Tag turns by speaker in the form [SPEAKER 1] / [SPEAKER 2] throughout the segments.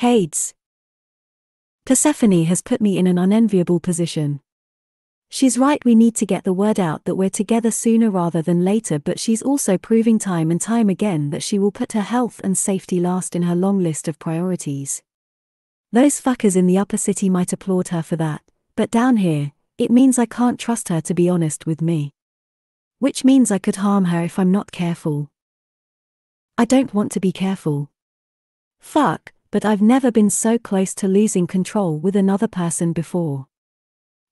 [SPEAKER 1] Hades. Persephone has put me in an unenviable position. She's right, we need to get the word out that we're together sooner rather than later, but she's also proving time and time again that she will put her health and safety last in her long list of priorities. Those fuckers in the upper city might applaud her for that, but down here, it means I can't trust her to be honest with me. Which means I could harm her if I'm not careful. I don't want to be careful. Fuck, but I've never been so close to losing control with another person before.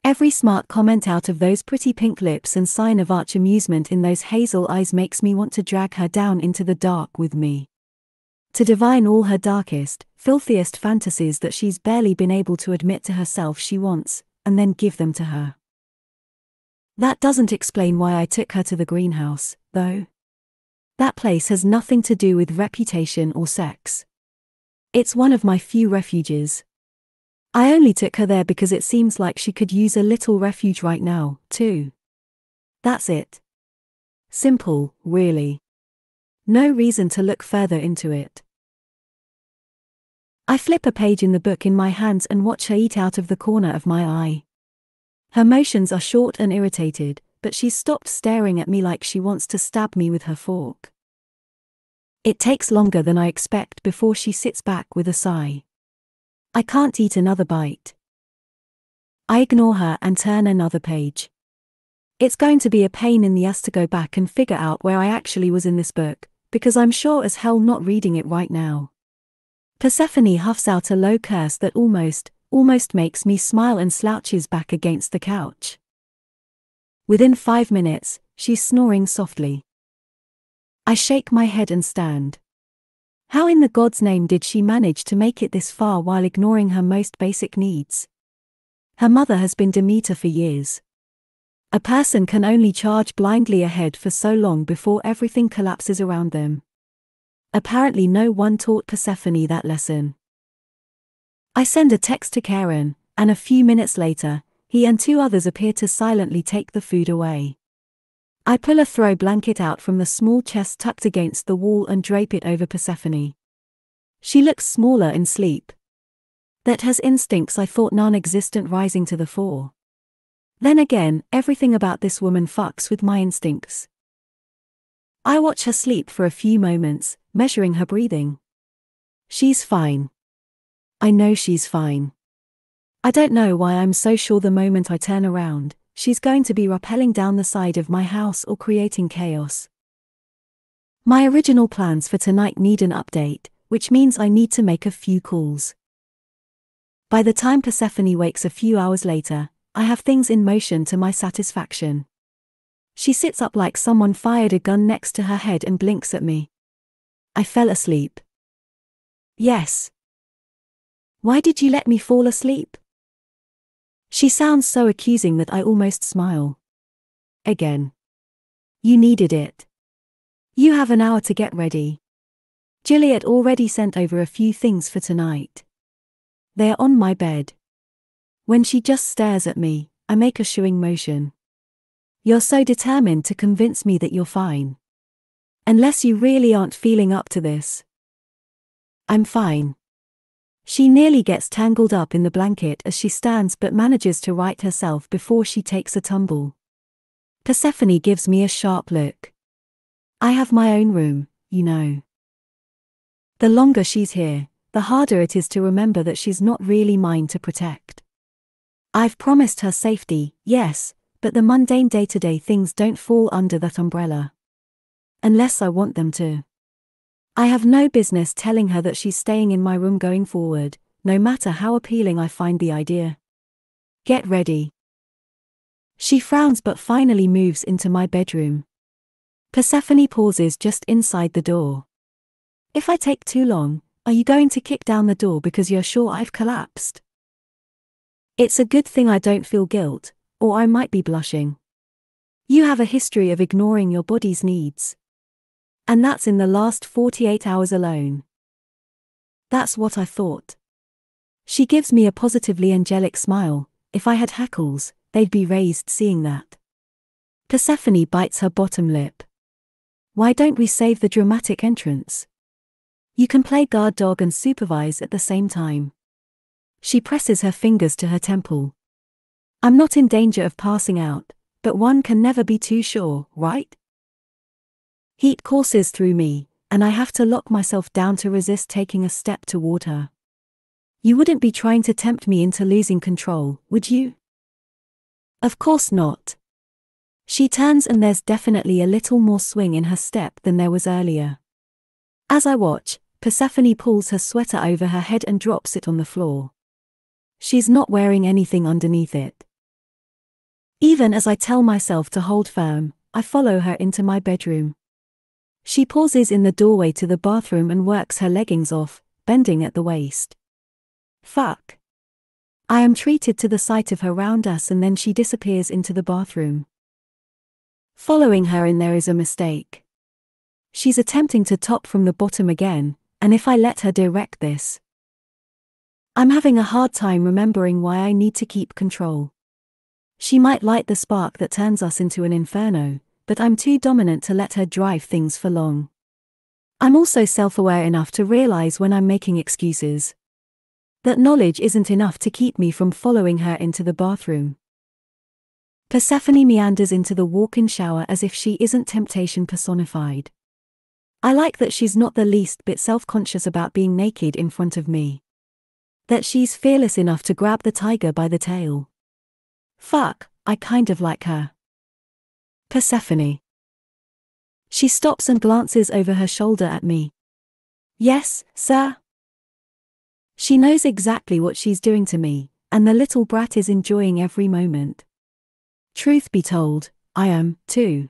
[SPEAKER 1] Every smart comment out of those pretty pink lips and sign of arch amusement in those hazel eyes makes me want to drag her down into the dark with me. To divine all her darkest, filthiest fantasies that she's barely been able to admit to herself she wants, and then give them to her. That doesn't explain why I took her to the greenhouse, though. That place has nothing to do with reputation or sex. It's one of my few refuges. I only took her there because it seems like she could use a little refuge right now, too. That's it. Simple, really. No reason to look further into it. I flip a page in the book in my hands and watch her eat out of the corner of my eye. Her motions are short and irritated, but she's stopped staring at me like she wants to stab me with her fork. It takes longer than I expect before she sits back with a sigh. I can't eat another bite. I ignore her and turn another page. It's going to be a pain in the ass to go back and figure out where I actually was in this book, because I'm sure as hell not reading it right now. Persephone huffs out a low curse that almost makes me smile and slouches back against the couch. Within 5 minutes, she's snoring softly. I shake my head and stand. How in the God's name did she manage to make it this far while ignoring her most basic needs? Her mother has been Demeter for years. A person can only charge blindly ahead for so long before everything collapses around them. Apparently no one taught Persephone that lesson. I send a text to Karen, and a few minutes later, he and 2 others appear to silently take the food away. I pull a throw blanket out from the small chest tucked against the wall and drape it over Persephone. She looks smaller in sleep. That has instincts I thought non-existent rising to the fore. Then again, everything about this woman fucks with my instincts. I watch her sleep for a few moments, measuring her breathing. She's fine. I know she's fine. I don't know why I'm so sure the moment I turn around, she's going to be rappelling down the side of my house or creating chaos. My original plans for tonight need an update, which means I need to make a few calls. By the time Persephone wakes a few hours later, I have things in motion to my satisfaction. She sits up like someone fired a gun next to her head and blinks at me. I fell asleep. Yes. Why did you let me fall asleep? She sounds so accusing that I almost smile. Again. You needed it. You have an hour to get ready. Juliet already sent over a few things for tonight. They're on my bed. When she just stares at me, I make a shooing motion. You're so determined to convince me that you're fine. Unless you really aren't feeling up to this. I'm fine. She nearly gets tangled up in the blanket as she stands but manages to right herself before she takes a tumble. Persephone gives me a sharp look. I have my own room, you know. The longer she's here, the harder it is to remember that she's not really mine to protect. I've promised her safety, yes, but the mundane day-to-day things don't fall under that umbrella. Unless I want them to. I have no business telling her that she's staying in my room going forward, no matter how appealing I find the idea. Get ready. She frowns but finally moves into my bedroom. Persephone pauses just inside the door. If I take too long, are you going to kick down the door because you're sure I've collapsed? It's a good thing I don't feel guilt, or I might be blushing. You have a history of ignoring your body's needs. And that's in the last 48 hours alone. That's what I thought. She gives me a positively angelic smile. If I had hackles, they'd be raised seeing that. Persephone bites her bottom lip. Why don't we save the dramatic entrance? You can play guard dog and supervise at the same time. She presses her fingers to her temple. I'm not in danger of passing out, but one can never be too sure, right? Heat courses through me, and I have to lock myself down to resist taking a step toward her. You wouldn't be trying to tempt me into losing control, would you? Of course not. She turns and there's definitely a little more swing in her step than there was earlier. As I watch, Persephone pulls her sweater over her head and drops it on the floor. She's not wearing anything underneath it. Even as I tell myself to hold firm, I follow her into my bedroom. She pauses in the doorway to the bathroom and works her leggings off, bending at the waist. Fuck. I am treated to the sight of her round ass and then she disappears into the bathroom. Following her in there is a mistake. She's attempting to top from the bottom again, and if I let her direct this, I'm having a hard time remembering why I need to keep control. She might light the spark that turns us into an inferno, but I'm too dominant to let her drive things for long. I'm also self-aware enough to realize when I'm making excuses. That knowledge isn't enough to keep me from following her into the bathroom. Persephone meanders into the walk-in shower as if she isn't temptation personified. I like that she's not the least bit self-conscious about being naked in front of me. That she's fearless enough to grab the tiger by the tail. Fuck, I kind of like her. Persephone. She stops and glances over her shoulder at me. Yes, sir? She knows exactly what she's doing to me, and the little brat is enjoying every moment. Truth be told, I am, too.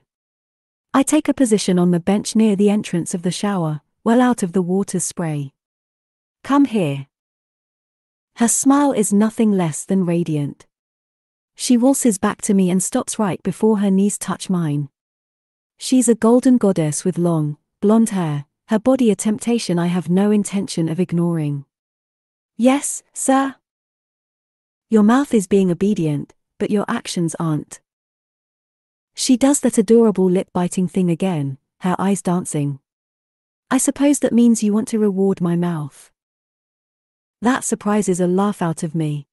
[SPEAKER 1] I take a position on the bench near the entrance of the shower, well out of the water's spray. Come here. Her smile is nothing less than radiant. She waltzes back to me and stops right before her knees touch mine. She's a golden goddess with long, blonde hair, her body a temptation I have no intention of ignoring. Yes, sir? Your mouth is being obedient, but your actions aren't. She does that adorable lip-biting thing again, her eyes dancing. I suppose that means you want to reward my mouth. That surprises a laugh out of me.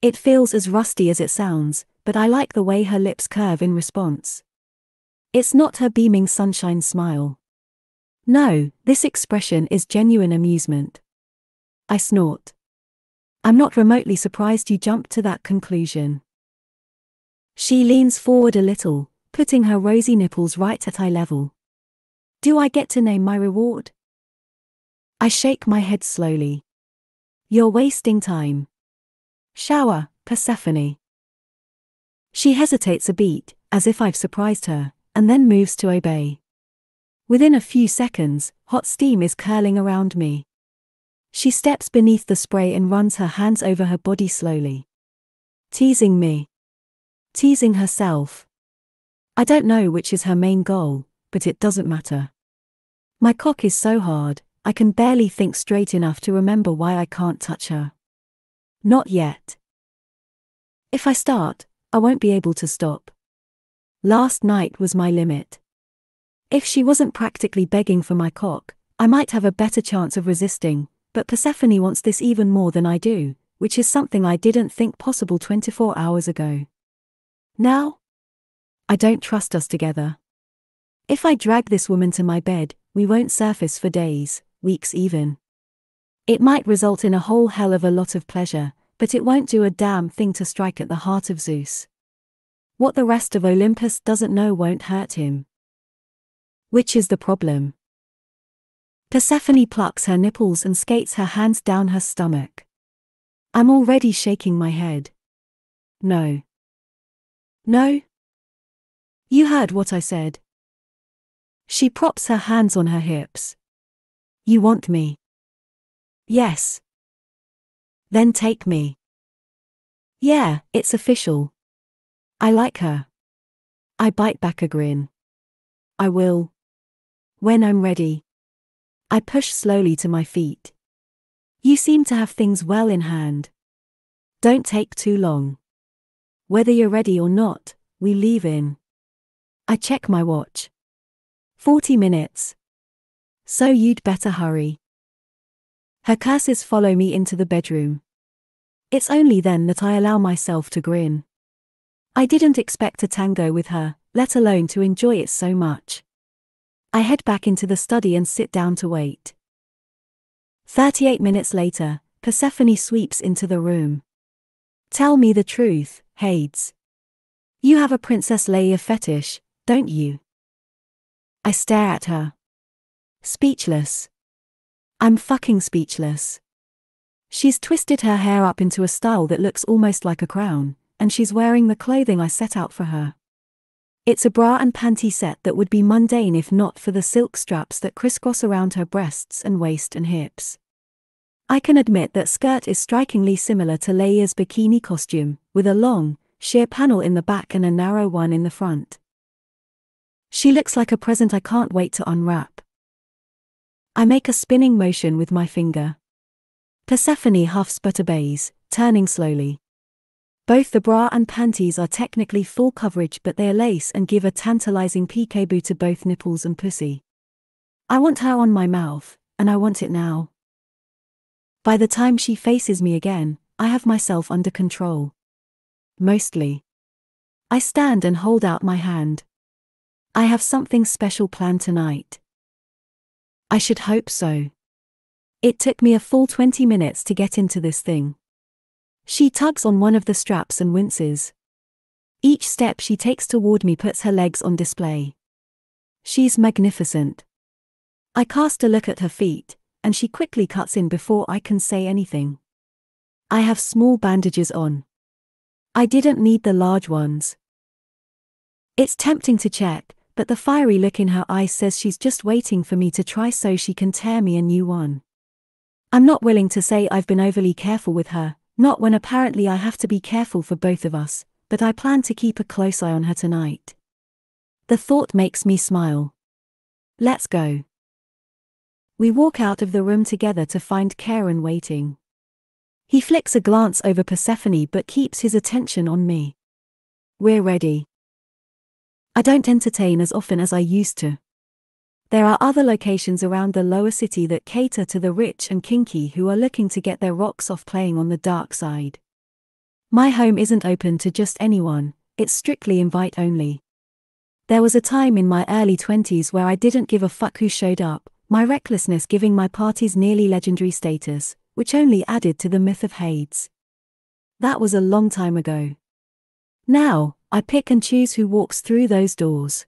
[SPEAKER 1] It feels as rusty as it sounds, but I like the way her lips curve in response. It's not her beaming sunshine smile. No, this expression is genuine amusement. I snort. I'm not remotely surprised you jumped to that conclusion. She leans forward a little, putting her rosy nipples right at eye level. Do I get to name my reward? I shake my head slowly. You're wasting time. Shower, Persephone. She hesitates a beat, as if I've surprised her, and then moves to obey. Within a few seconds, hot steam is curling around me. She steps beneath the spray and runs her hands over her body slowly. Teasing me. Teasing herself. I don't know which is her main goal, but it doesn't matter. My cock is so hard, I can barely think straight enough to remember why I can't touch her. Not yet. If I start, I won't be able to stop. Last night was my limit. If she wasn't practically begging for my cock, I might have a better chance of resisting, but Persephone wants this even more than I do, which is something I didn't think possible 24 hours ago. Now? I don't trust us together. If I drag this woman to my bed, we won't surface for days, weeks even. It might result in a whole hell of a lot of pleasure, but it won't do a damn thing to strike at the heart of Zeus. What the rest of Olympus doesn't know won't hurt him. Which is the problem. Persephone plucks her nipples and skates her hands down her stomach. I'm already shaking my head. No. No? You heard what I said. She props her hands on her hips. You want me? Yes. Then take me. Yeah, it's official. I like her. I bite back a grin. I will. When I'm ready. I push slowly to my feet. You seem to have things well in hand. Don't take too long. Whether you're ready or not, we leave in. I check my watch. 40 minutes. So you'd better hurry. Her curses follow me into the bedroom. It's only then that I allow myself to grin. I didn't expect to tango with her, let alone to enjoy it so much. I head back into the study and sit down to wait. 38 minutes later, Persephone sweeps into the room. Tell me the truth, Hades. You have a Princess Leia fetish, don't you? I stare at her. Speechless. I'm fucking speechless. She's twisted her hair up into a style that looks almost like a crown, and she's wearing the clothing I set out for her. It's a bra and panty set that would be mundane if not for the silk straps that crisscross around her breasts and waist and hips. I can admit that skirt is strikingly similar to Leia's bikini costume, with a long, sheer panel in the back and a narrow one in the front. She looks like a present I can't wait to unwrap. I make a spinning motion with my finger. Persephone huffs but obeys, turning slowly. Both the bra and panties are technically full coverage, but they are lace and give a tantalizing peekaboo to both nipples and pussy. I want her on my mouth, and I want it now. By the time she faces me again, I have myself under control. Mostly. I stand and hold out my hand. I have something special planned tonight. I should hope so. It took me a full 20 minutes to get into this thing. She tugs on one of the straps and winces. Each step she takes toward me puts her legs on display. She's magnificent. I cast a look at her feet, and she quickly cuts in before I can say anything. I have small bandages on. I didn't need the large ones. It's tempting to check, but the fiery look in her eyes says she's just waiting for me to try so she can tear me a new one. I'm not willing to say I've been overly careful with her, not when apparently I have to be careful for both of us, but I plan to keep a close eye on her tonight. The thought makes me smile. Let's go. We walk out of the room together to find Karen waiting. He flicks a glance over Persephone but keeps his attention on me. We're ready. I don't entertain as often as I used to. There are other locations around the lower city that cater to the rich and kinky who are looking to get their rocks off playing on the dark side. My home isn't open to just anyone, it's strictly invite only. There was a time in my early 20s where I didn't give a fuck who showed up, my recklessness giving my parties nearly legendary status, which only added to the myth of Hades. That was a long time ago. Now, I pick and choose who walks through those doors.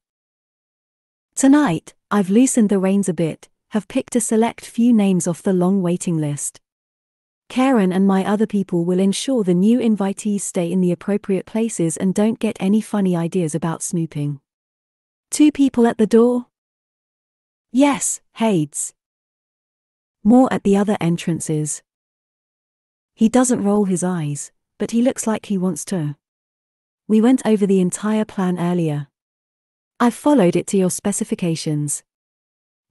[SPEAKER 1] Tonight, I've loosened the reins a bit, have picked a select few names off the long waiting list. Karen and my other people will ensure the new invitees stay in the appropriate places and don't get any funny ideas about snooping. 2 people at the door? Yes, Hades. More at the other entrances. He doesn't roll his eyes, but he looks like he wants to. We went over the entire plan earlier. I've followed it to your specifications.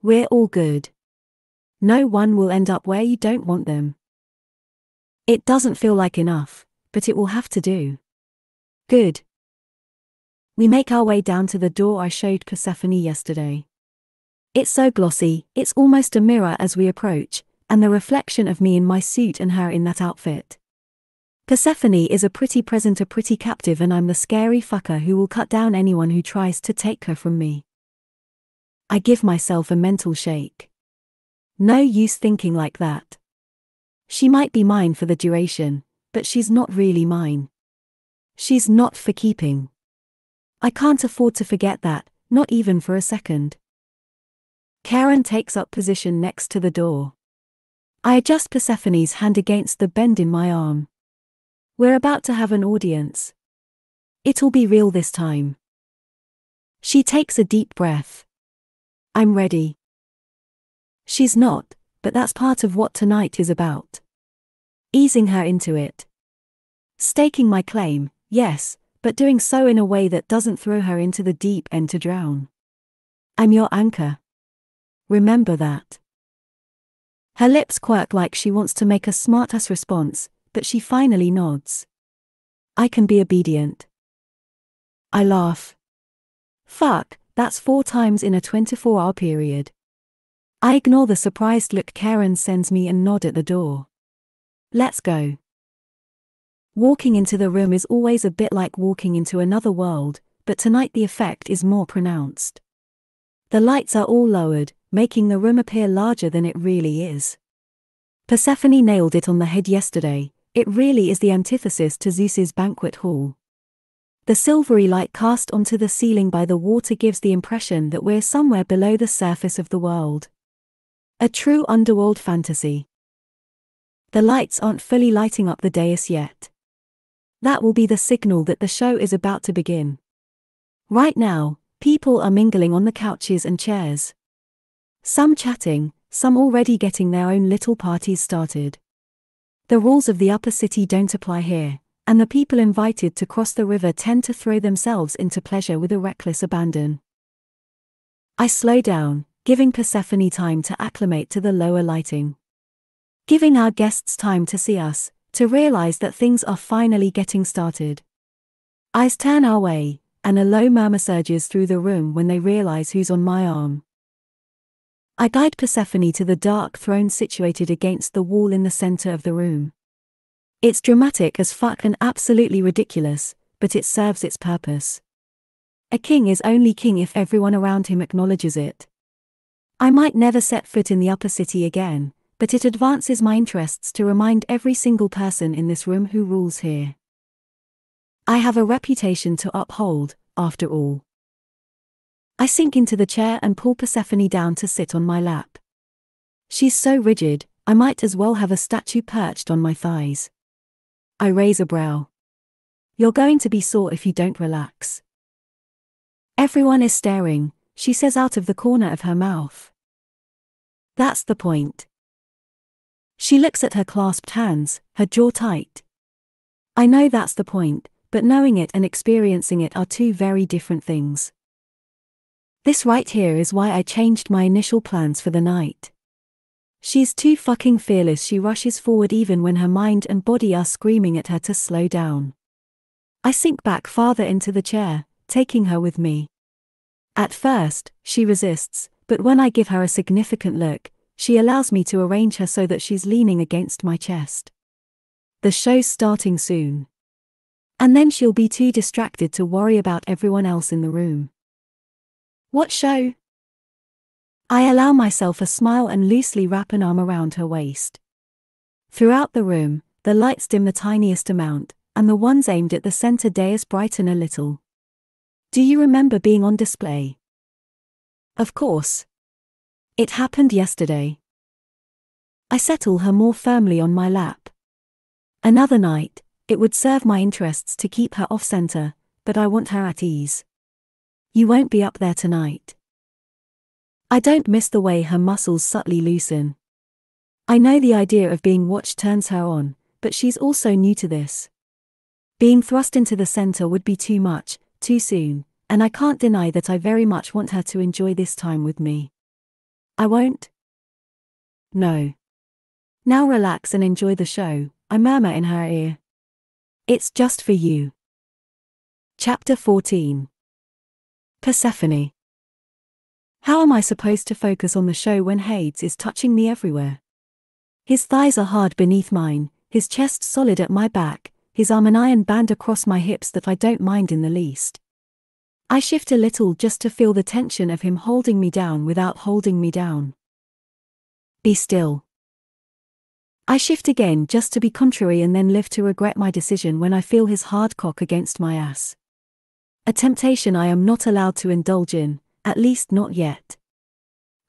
[SPEAKER 1] We're all good. No one will end up where you don't want them. It doesn't feel like enough, but it will have to do. Good. We make our way down to the door I showed Persephone yesterday. It's so glossy, it's almost a mirror as we approach, and the reflection of me in my suit and her in that outfit. Persephone is a pretty present, a pretty captive, and I'm the scary fucker who will cut down anyone who tries to take her from me. I give myself a mental shake. No use thinking like that. She might be mine for the duration, but she's not really mine. She's not for keeping. I can't afford to forget that, not even for a second. Karen takes up position next to the door. I adjust Persephone's hand against the bend in my arm. We're about to have an audience. It'll be real this time. She takes a deep breath. I'm ready. She's not, but that's part of what tonight is about. Easing her into it. Staking my claim, yes, but doing so in a way that doesn't throw her into the deep end to drown. I'm your anchor. Remember that. Her lips quirk like she wants to make a smartass response, but she finally nods. I can be obedient. I laugh. Fuck, that's 4 times in a 24-hour period. I ignore the surprised look Karen sends me and nod at the door. Let's go. Walking into the room is always a bit like walking into another world, but tonight the effect is more pronounced. The lights are all lowered, making the room appear larger than it really is. Persephone nailed it on the head yesterday. It really is the antithesis to Zeus's banquet hall. The silvery light cast onto the ceiling by the water gives the impression that we're somewhere below the surface of the world. A true underworld fantasy. The lights aren't fully lighting up the dais yet. That will be the signal that the show is about to begin. Right now, people are mingling on the couches and chairs. Some chatting, some already getting their own little parties started. The rules of the upper city don't apply here, and the people invited to cross the river tend to throw themselves into pleasure with a reckless abandon. I slow down, giving Persephone time to acclimate to the lower lighting. Giving our guests time to see us, to realize that things are finally getting started. Eyes turn our way, and a low murmur surges through the room when they realize who's on my arm. I guide Persephone to the dark throne situated against the wall in the center of the room. It's dramatic as fuck and absolutely ridiculous, but it serves its purpose. A king is only king if everyone around him acknowledges it. I might never set foot in the upper city again, but it advances my interests to remind every single person in this room who rules here. I have a reputation to uphold, after all. I sink into the chair and pull Persephone down to sit on my lap. She's so rigid, I might as well have a statue perched on my thighs. I raise a brow. You're going to be sore if you don't relax. Everyone is staring, she says out of the corner of her mouth. That's the point. She looks at her clasped hands, her jaw tight. I know that's the point, but knowing it and experiencing it are two very different things. This right here is why I changed my initial plans for the night. She's too fucking fearless. She rushes forward even when her mind and body are screaming at her to slow down. I sink back farther into the chair, taking her with me. At first, she resists, but when I give her a significant look, she allows me to arrange her so that she's leaning against my chest. The show's starting soon. And then she'll be too distracted to worry about everyone else in the room. What show? I allow myself a smile and loosely wrap an arm around her waist. Throughout the room, the lights dim the tiniest amount, and the ones aimed at the center dais brighten a little. Do you remember being on display? Of course. It happened yesterday. I settle her more firmly on my lap. Another night, it would serve my interests to keep her off-center, but I want her at ease. You won't be up there tonight. I don't miss the way her muscles subtly loosen. I know the idea of being watched turns her on, but she's also new to this. Being thrust into the center would be too much, too soon, and I can't deny that I very much want her to enjoy this time with me. I won't? No. Now relax and enjoy the show, I murmur in her ear. It's just for you. Chapter 14. Persephone. How am I supposed to focus on the show when Hades is touching me everywhere? His thighs are hard beneath mine, his chest solid at my back, his arm an iron band across my hips that I don't mind in the least. I shift a little just to feel the tension of him holding me down without holding me down. Be still. I shift again just to be contrary and then live to regret my decision when I feel his hard cock against my ass. A temptation I am not allowed to indulge in, at least not yet.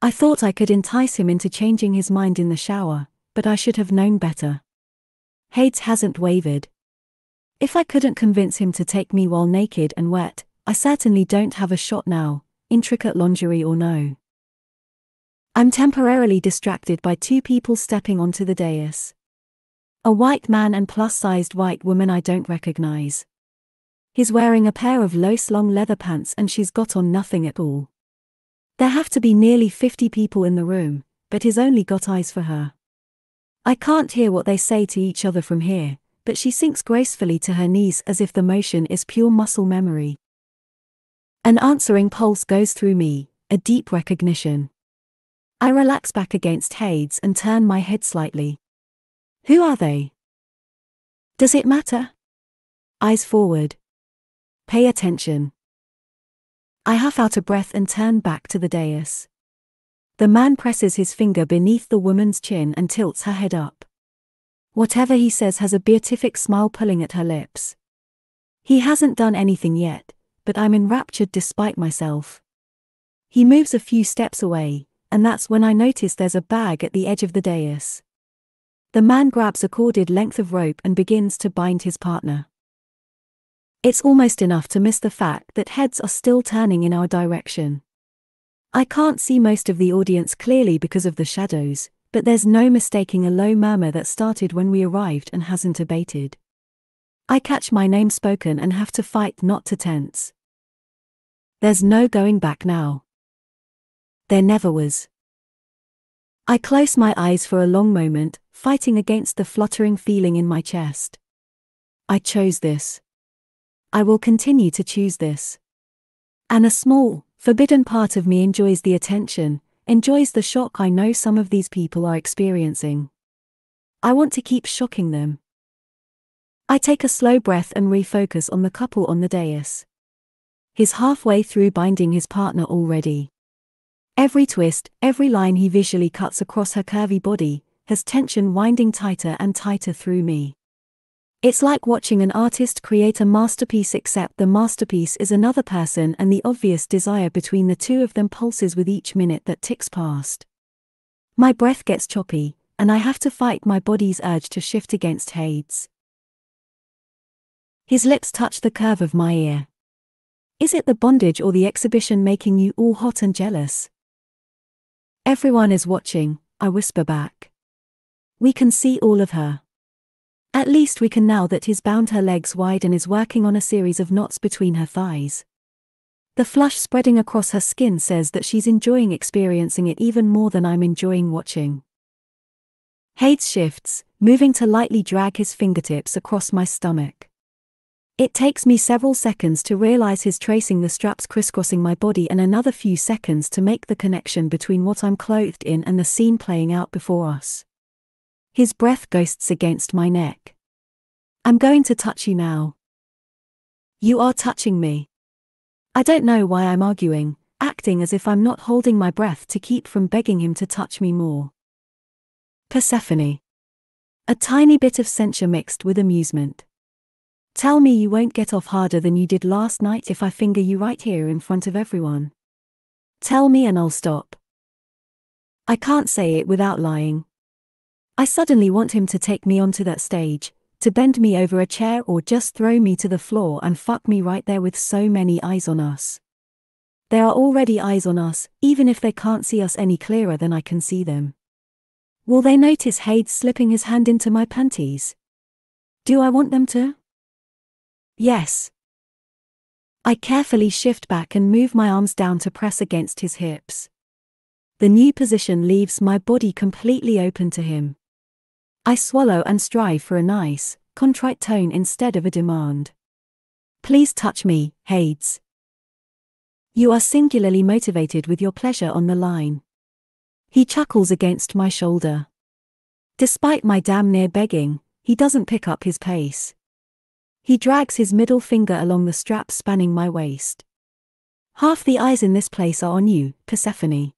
[SPEAKER 1] I thought I could entice him into changing his mind in the shower, but I should have known better. Hades hasn't wavered. If I couldn't convince him to take me while naked and wet, I certainly don't have a shot now, intricate lingerie or no. I'm temporarily distracted by two people stepping onto the dais. A white man and plus-sized white woman I don't recognize. He's wearing a pair of low-slung leather pants and she's got on nothing at all. There have to be nearly 50 people in the room, but he's only got eyes for her. I can't hear what they say to each other from here, but she sinks gracefully to her knees as if the motion is pure muscle memory. An answering pulse goes through me, a deep recognition. I relax back against Hades and turn my head slightly. Who are they? Does it matter? Eyes forward. Pay attention. I huff out a breath and turn back to the dais. The man presses his finger beneath the woman's chin and tilts her head up. Whatever he says has a beatific smile pulling at her lips. He hasn't done anything yet, but I'm enraptured despite myself. He moves a few steps away, and that's when I notice there's a bag at the edge of the dais. The man grabs a corded length of rope and begins to bind his partner. It's almost enough to miss the fact that heads are still turning in our direction. I can't see most of the audience clearly because of the shadows, but there's no mistaking a low murmur that started when we arrived and hasn't abated. I catch my name spoken and have to fight not to tense. There's no going back now. There never was. I close my eyes for a long moment, fighting against the fluttering feeling in my chest. I chose this. I will continue to choose this. And a small, forbidden part of me enjoys the attention, enjoys the shock I know some of these people are experiencing. I want to keep shocking them. I take a slow breath and refocus on the couple on the dais. He's halfway through binding his partner already. Every twist, every line he visually cuts across her curvy body, has tension winding tighter and tighter through me. It's like watching an artist create a masterpiece, except the masterpiece is another person and the obvious desire between the two of them pulses with each minute that ticks past. My breath gets choppy, and I have to fight my body's urge to shift against Hades. His lips touch the curve of my ear. Is it the bondage or the exhibition making you all hot and jealous? Everyone is watching, I whisper back. We can see all of her. At least we can now that he's bound her legs wide and is working on a series of knots between her thighs. The flush spreading across her skin says that she's enjoying experiencing it even more than I'm enjoying watching. Hades shifts, moving to lightly drag his fingertips across my stomach. It takes me several seconds to realize he's tracing the straps crisscrossing my body and another few seconds to make the connection between what I'm clothed in and the scene playing out before us. His breath ghosts against my neck. I'm going to touch you now. You are touching me. I don't know why I'm arguing, acting as if I'm not holding my breath to keep from begging him to touch me more. Persephone. A tiny bit of censure mixed with amusement. Tell me you won't get off harder than you did last night if I finger you right here in front of everyone. Tell me and I'll stop. I can't say it without lying. I suddenly want him to take me onto that stage, to bend me over a chair or just throw me to the floor and fuck me right there with so many eyes on us. There are already eyes on us, even if they can't see us any clearer than I can see them. Will they notice Hades slipping his hand into my panties? Do I want them to? Yes. I carefully shift back and move my arms down to press against his hips. The new position leaves my body completely open to him. I swallow and strive for a nice, contrite tone instead of a demand. Please touch me, Hades. You are singularly motivated with your pleasure on the line. He chuckles against my shoulder. Despite my damn near begging, he doesn't pick up his pace. He drags his middle finger along the strap spanning my waist. Half the eyes in this place are on you, Persephone.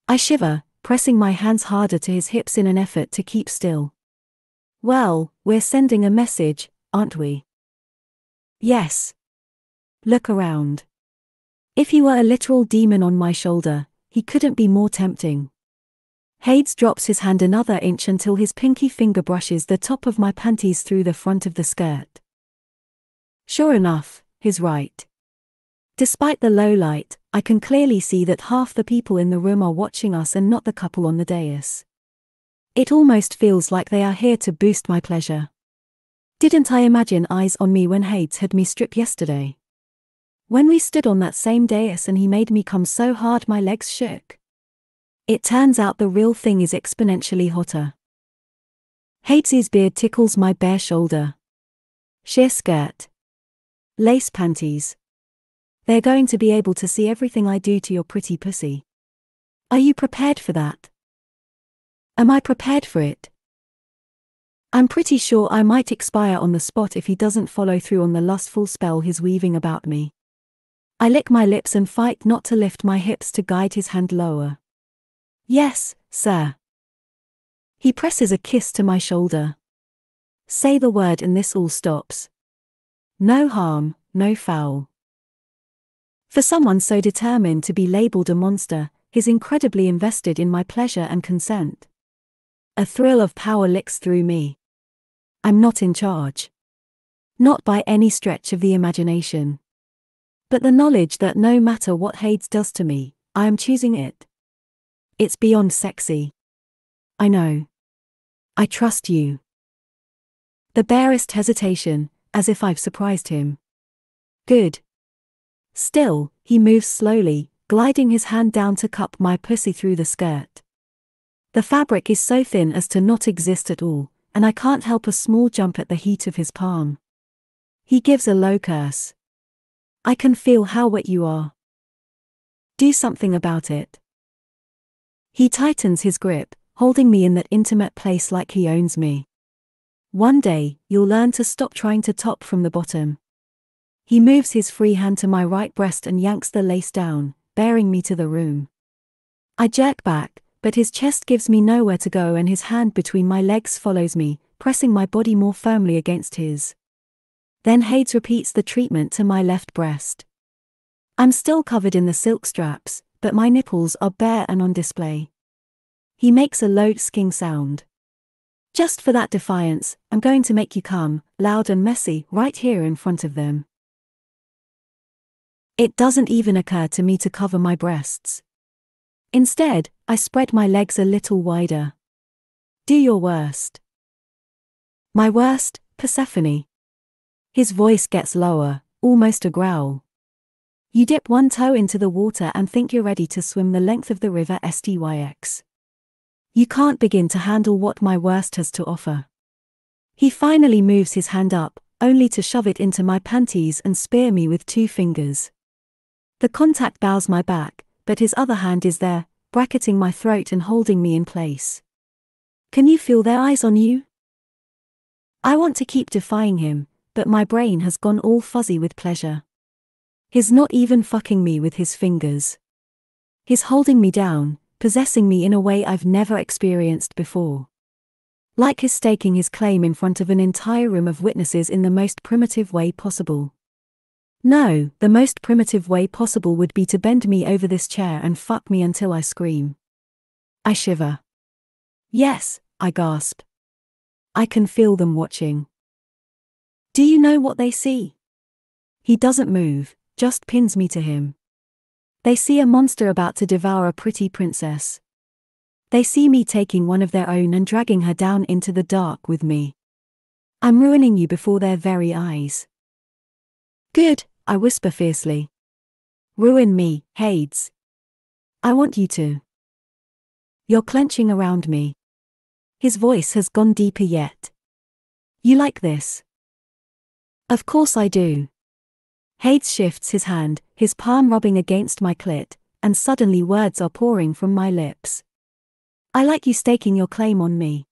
[SPEAKER 1] I shiver, pressing my hands harder to his hips in an effort to keep still. Well, we're sending a message, aren't we? Yes. Look around. If he were a literal demon on my shoulder, he couldn't be more tempting. Hades drops his hand another inch until his pinky finger brushes the top of my panties through the front of the skirt. Sure enough, he's right. Despite the low light, I can clearly see that half the people in the room are watching us and not the couple on the dais. It almost feels like they are here to boost my pleasure. Didn't I imagine eyes on me when Hades had me strip yesterday? When we stood on that same dais and he made me come so hard my legs shook? It turns out the real thing is exponentially hotter. Hades's beard tickles my bare shoulder. Sheer skirt. Lace panties. They're going to be able to see everything I do to your pretty pussy. Are you prepared for that? Am I prepared for it? I'm pretty sure I might expire on the spot if he doesn't follow through on the lustful spell he's weaving about me. I lick my lips and fight not to lift my hips to guide his hand lower. Yes, sir. He presses a kiss to my shoulder. Say the word and this all stops. No harm, no foul. For someone so determined to be labeled a monster, he's incredibly invested in my pleasure and consent. A thrill of power licks through me. I'm not in charge. Not by any stretch of the imagination. But the knowledge that no matter what Hades does to me, I am choosing it. It's beyond sexy. I know. I trust you. The barest hesitation, as if I've surprised him. Good. Still, he moves slowly, gliding his hand down to cup my pussy through the skirt. The fabric is so thin as to not exist at all, and I can't help a small jump at the heat of his palm. He gives a low curse. I can feel how wet you are. Do something about it. He tightens his grip, holding me in that intimate place like he owns me. One day, you'll learn to stop trying to top from the bottom. He moves his free hand to my right breast and yanks the lace down, bearing me to the room. I jerk back, but his chest gives me nowhere to go and his hand between my legs follows me, pressing my body more firmly against his. Then Hades repeats the treatment to my left breast. I'm still covered in the silk straps, but my nipples are bare and on display. He makes a low sking sound. Just for that defiance, I'm going to make you come, loud and messy, right here in front of them. It doesn't even occur to me to cover my breasts. Instead, I spread my legs a little wider. Do your worst. My worst, Persephone. His voice gets lower, almost a growl. You dip one toe into the water and think you're ready to swim the length of the river Styx. You can't begin to handle what my worst has to offer. He finally moves his hand up, only to shove it into my panties and spear me with 2 fingers. The contact bows my back, but his other hand is there, bracketing my throat and holding me in place. Can you feel their eyes on you? I want to keep defying him, but my brain has gone all fuzzy with pleasure. He's not even fucking me with his fingers. He's holding me down, possessing me in a way I've never experienced before. Like he's staking his claim in front of an entire room of witnesses in the most primitive way possible. No, the most primitive way possible would be to bend me over this chair and fuck me until I scream. I shiver. Yes, I gasp. I can feel them watching. Do you know what they see? He doesn't move, just pins me to him. They see a monster about to devour a pretty princess. They see me taking one of their own and dragging her down into the dark with me. I'm ruining you before their very eyes. Good, I whisper fiercely. Ruin me, Hades. I want you to. You're clenching around me. His voice has gone deeper yet. You like this? Of course I do. Hades shifts his hand, his palm rubbing against my clit, and suddenly words are pouring from my lips. I like you staking your claim on me.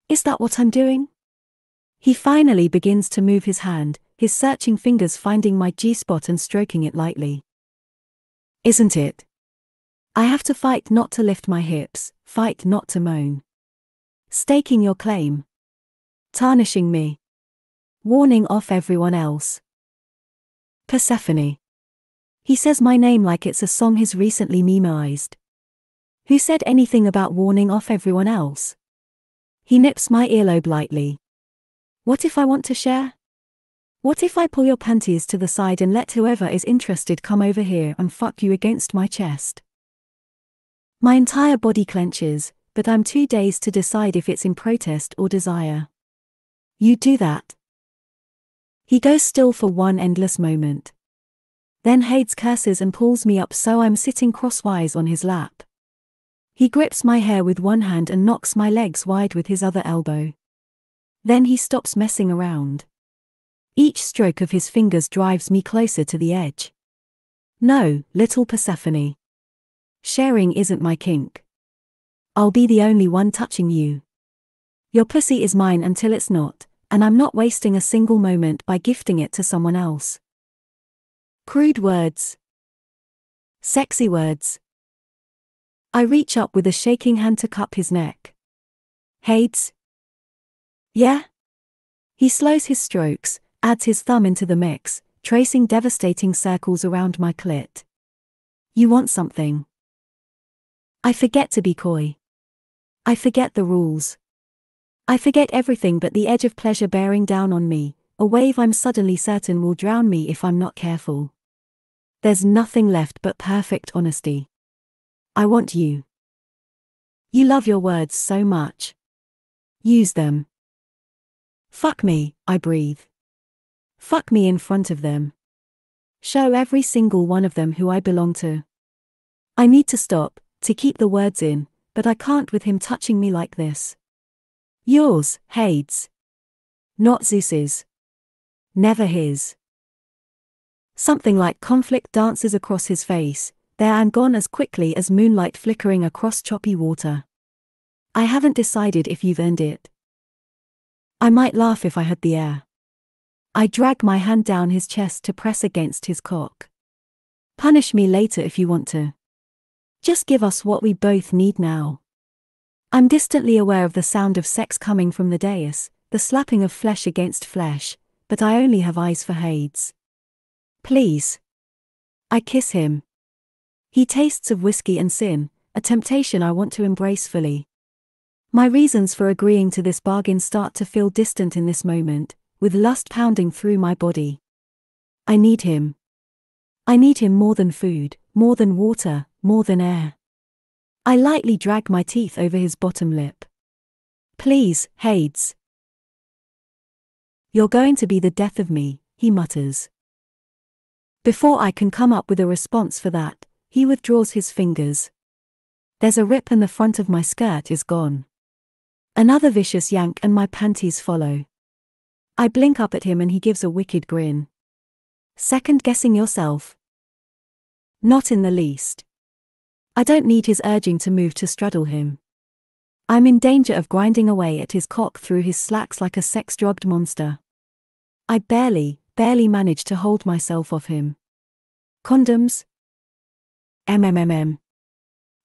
[SPEAKER 1] Is that what I'm doing? He finally begins to move his hand, his searching fingers finding my G-spot and stroking it lightly. Isn't it? I have to fight not to lift my hips, fight not to moan. Staking your claim. Tarnishing me. Warning off everyone else. Persephone. He says my name like it's a song he's recently memoized. Who said anything about warning off everyone else? He nips my earlobe lightly. What if I want to share? What if I pull your panties to the side and let whoever is interested come over here and fuck you against my chest? My entire body clenches, but I'm too dazed to decide if it's in protest or desire. You do that. He goes still for one endless moment. Then Hades curses and pulls me up so I'm sitting crosswise on his lap. He grips my hair with one hand and knocks my legs wide with his other elbow. Then he stops messing around. Each stroke of his fingers drives me closer to the edge. No, little Persephone. Sharing isn't my kink. I'll be the only one touching you. Your pussy is mine until it's not, and I'm not wasting a single moment by gifting it to someone else. Crude words. Sexy words. I reach up with a shaking hand to cup his neck. Hades? Yeah? He slows his strokes, adds his thumb into the mix, tracing devastating circles around my clit. You want something? I forget to be coy. I forget the rules. I forget everything but the edge of pleasure bearing down on me, a wave I'm suddenly certain will drown me if I'm not careful. There's nothing left but perfect honesty. I want you. You love your words so much. Use them. Fuck me, I breathe. Fuck me in front of them. Show every single one of them who I belong to. I need to stop, to keep the words in, but I can't with him touching me like this. Yours, Hades. Not Zeus's. Never his. Something like conflict dances across his face, there and gone as quickly as moonlight flickering across choppy water. I haven't decided if you've earned it. I might laugh if I had the air. I drag my hand down his chest to press against his cock. Punish me later if you want to. Just give us what we both need now. I'm distantly aware of the sound of sex coming from the dais, the slapping of flesh against flesh, but I only have eyes for Hades. Please. I kiss him. He tastes of whiskey and sin, a temptation I want to embrace fully. My reasons for agreeing to this bargain start to feel distant in this moment, with lust pounding through my body. I need him. I need him more than food, more than water, more than air. I lightly drag my teeth over his bottom lip. Please, Hades. You're going to be the death of me, he mutters. Before I can come up with a response for that, he withdraws his fingers. There's a rip and the front of my skirt is gone. Another vicious yank and my panties follow. I blink up at him and he gives a wicked grin. Second guessing yourself? Not in the least. I don't need his urging to move to straddle him. I'm in danger of grinding away at his cock through his slacks like a sex-drugged monster. I barely manage to hold myself off him. Condoms? MMMM.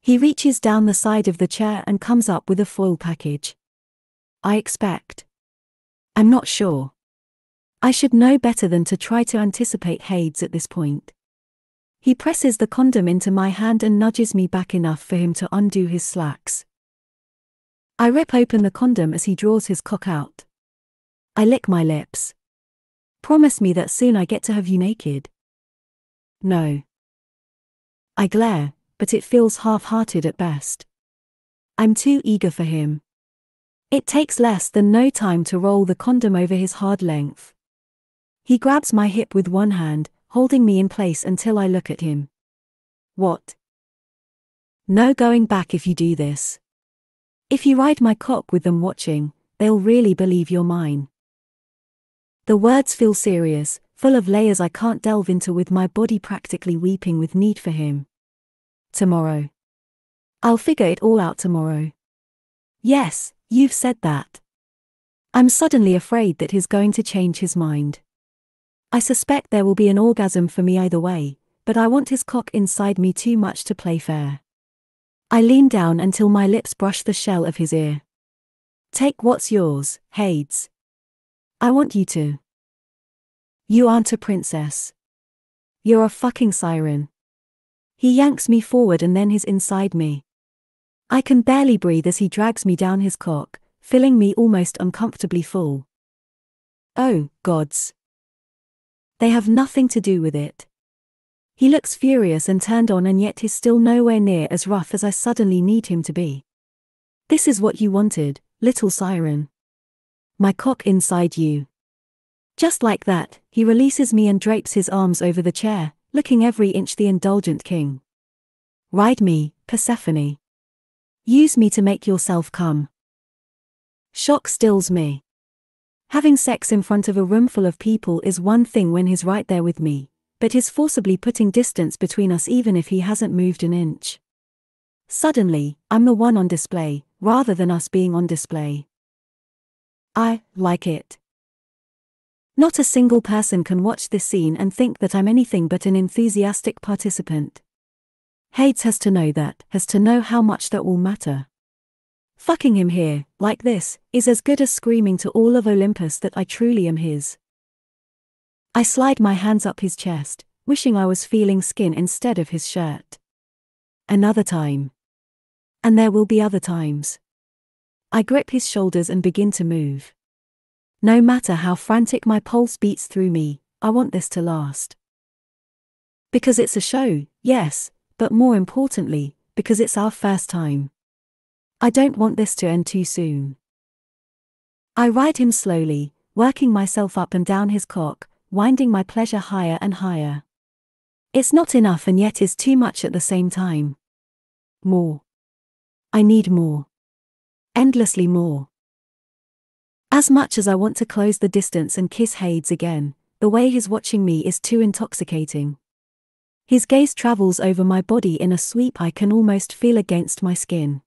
[SPEAKER 1] He reaches down the side of the chair and comes up with a foil package. I expect. I'm not sure. I should know better than to try to anticipate Hades at this point. He presses the condom into my hand and nudges me back enough for him to undo his slacks. I rip open the condom as he draws his cock out. I lick my lips. Promise me that soon I get to have you naked. No. I glare, but it feels half-hearted at best. I'm too eager for him. It takes less than no time to roll the condom over his hard length. He grabs my hip with one hand, holding me in place until I look at him. What? No going back if you do this. If you ride my cock with them watching, they'll really believe you're mine. The words feel serious, full of layers I can't delve into with my body practically weeping with need for him. Tomorrow. I'll figure it all out tomorrow. Yes, you've said that. I'm suddenly afraid that he's going to change his mind. I suspect there will be an orgasm for me either way, but I want his cock inside me too much to play fair. I lean down until my lips brush the shell of his ear. Take what's yours, Hades. I want you to. You aren't a princess. You're a fucking siren. He yanks me forward and then he's inside me. I can barely breathe as he drags me down his cock, filling me almost uncomfortably full. Oh, gods. They have nothing to do with it. He looks furious and turned on and yet is still nowhere near as rough as I suddenly need him to be. This is what you wanted, little siren. My cock inside you. Just like that, he releases me and drapes his arms over the chair, looking every inch the indulgent king. Ride me, Persephone. Use me to make yourself come. Shock stills me. Having sex in front of a room full of people is one thing when he's right there with me, but he's forcibly putting distance between us even if he hasn't moved an inch. Suddenly, I'm the one on display, rather than us being on display. I like it. Not a single person can watch this scene and think that I'm anything but an enthusiastic participant. Hades has to know that, has to know how much that will matter. Fucking him here, like this, is as good as screaming to all of Olympus that I truly am his. I slide my hands up his chest, wishing I was feeling skin instead of his shirt. Another time. And there will be other times. I grip his shoulders and begin to move. No matter how frantic my pulse beats through me, I want this to last. Because it's a show, yes, but more importantly, because it's our first time. I don't want this to end too soon. I ride him slowly, working myself up and down his cock, winding my pleasure higher and higher. It's not enough and yet is too much at the same time. More. I need more. Endlessly more. As much as I want to close the distance and kiss Hades again, the way he's watching me is too intoxicating. His gaze travels over my body in a sweep I can almost feel against my skin.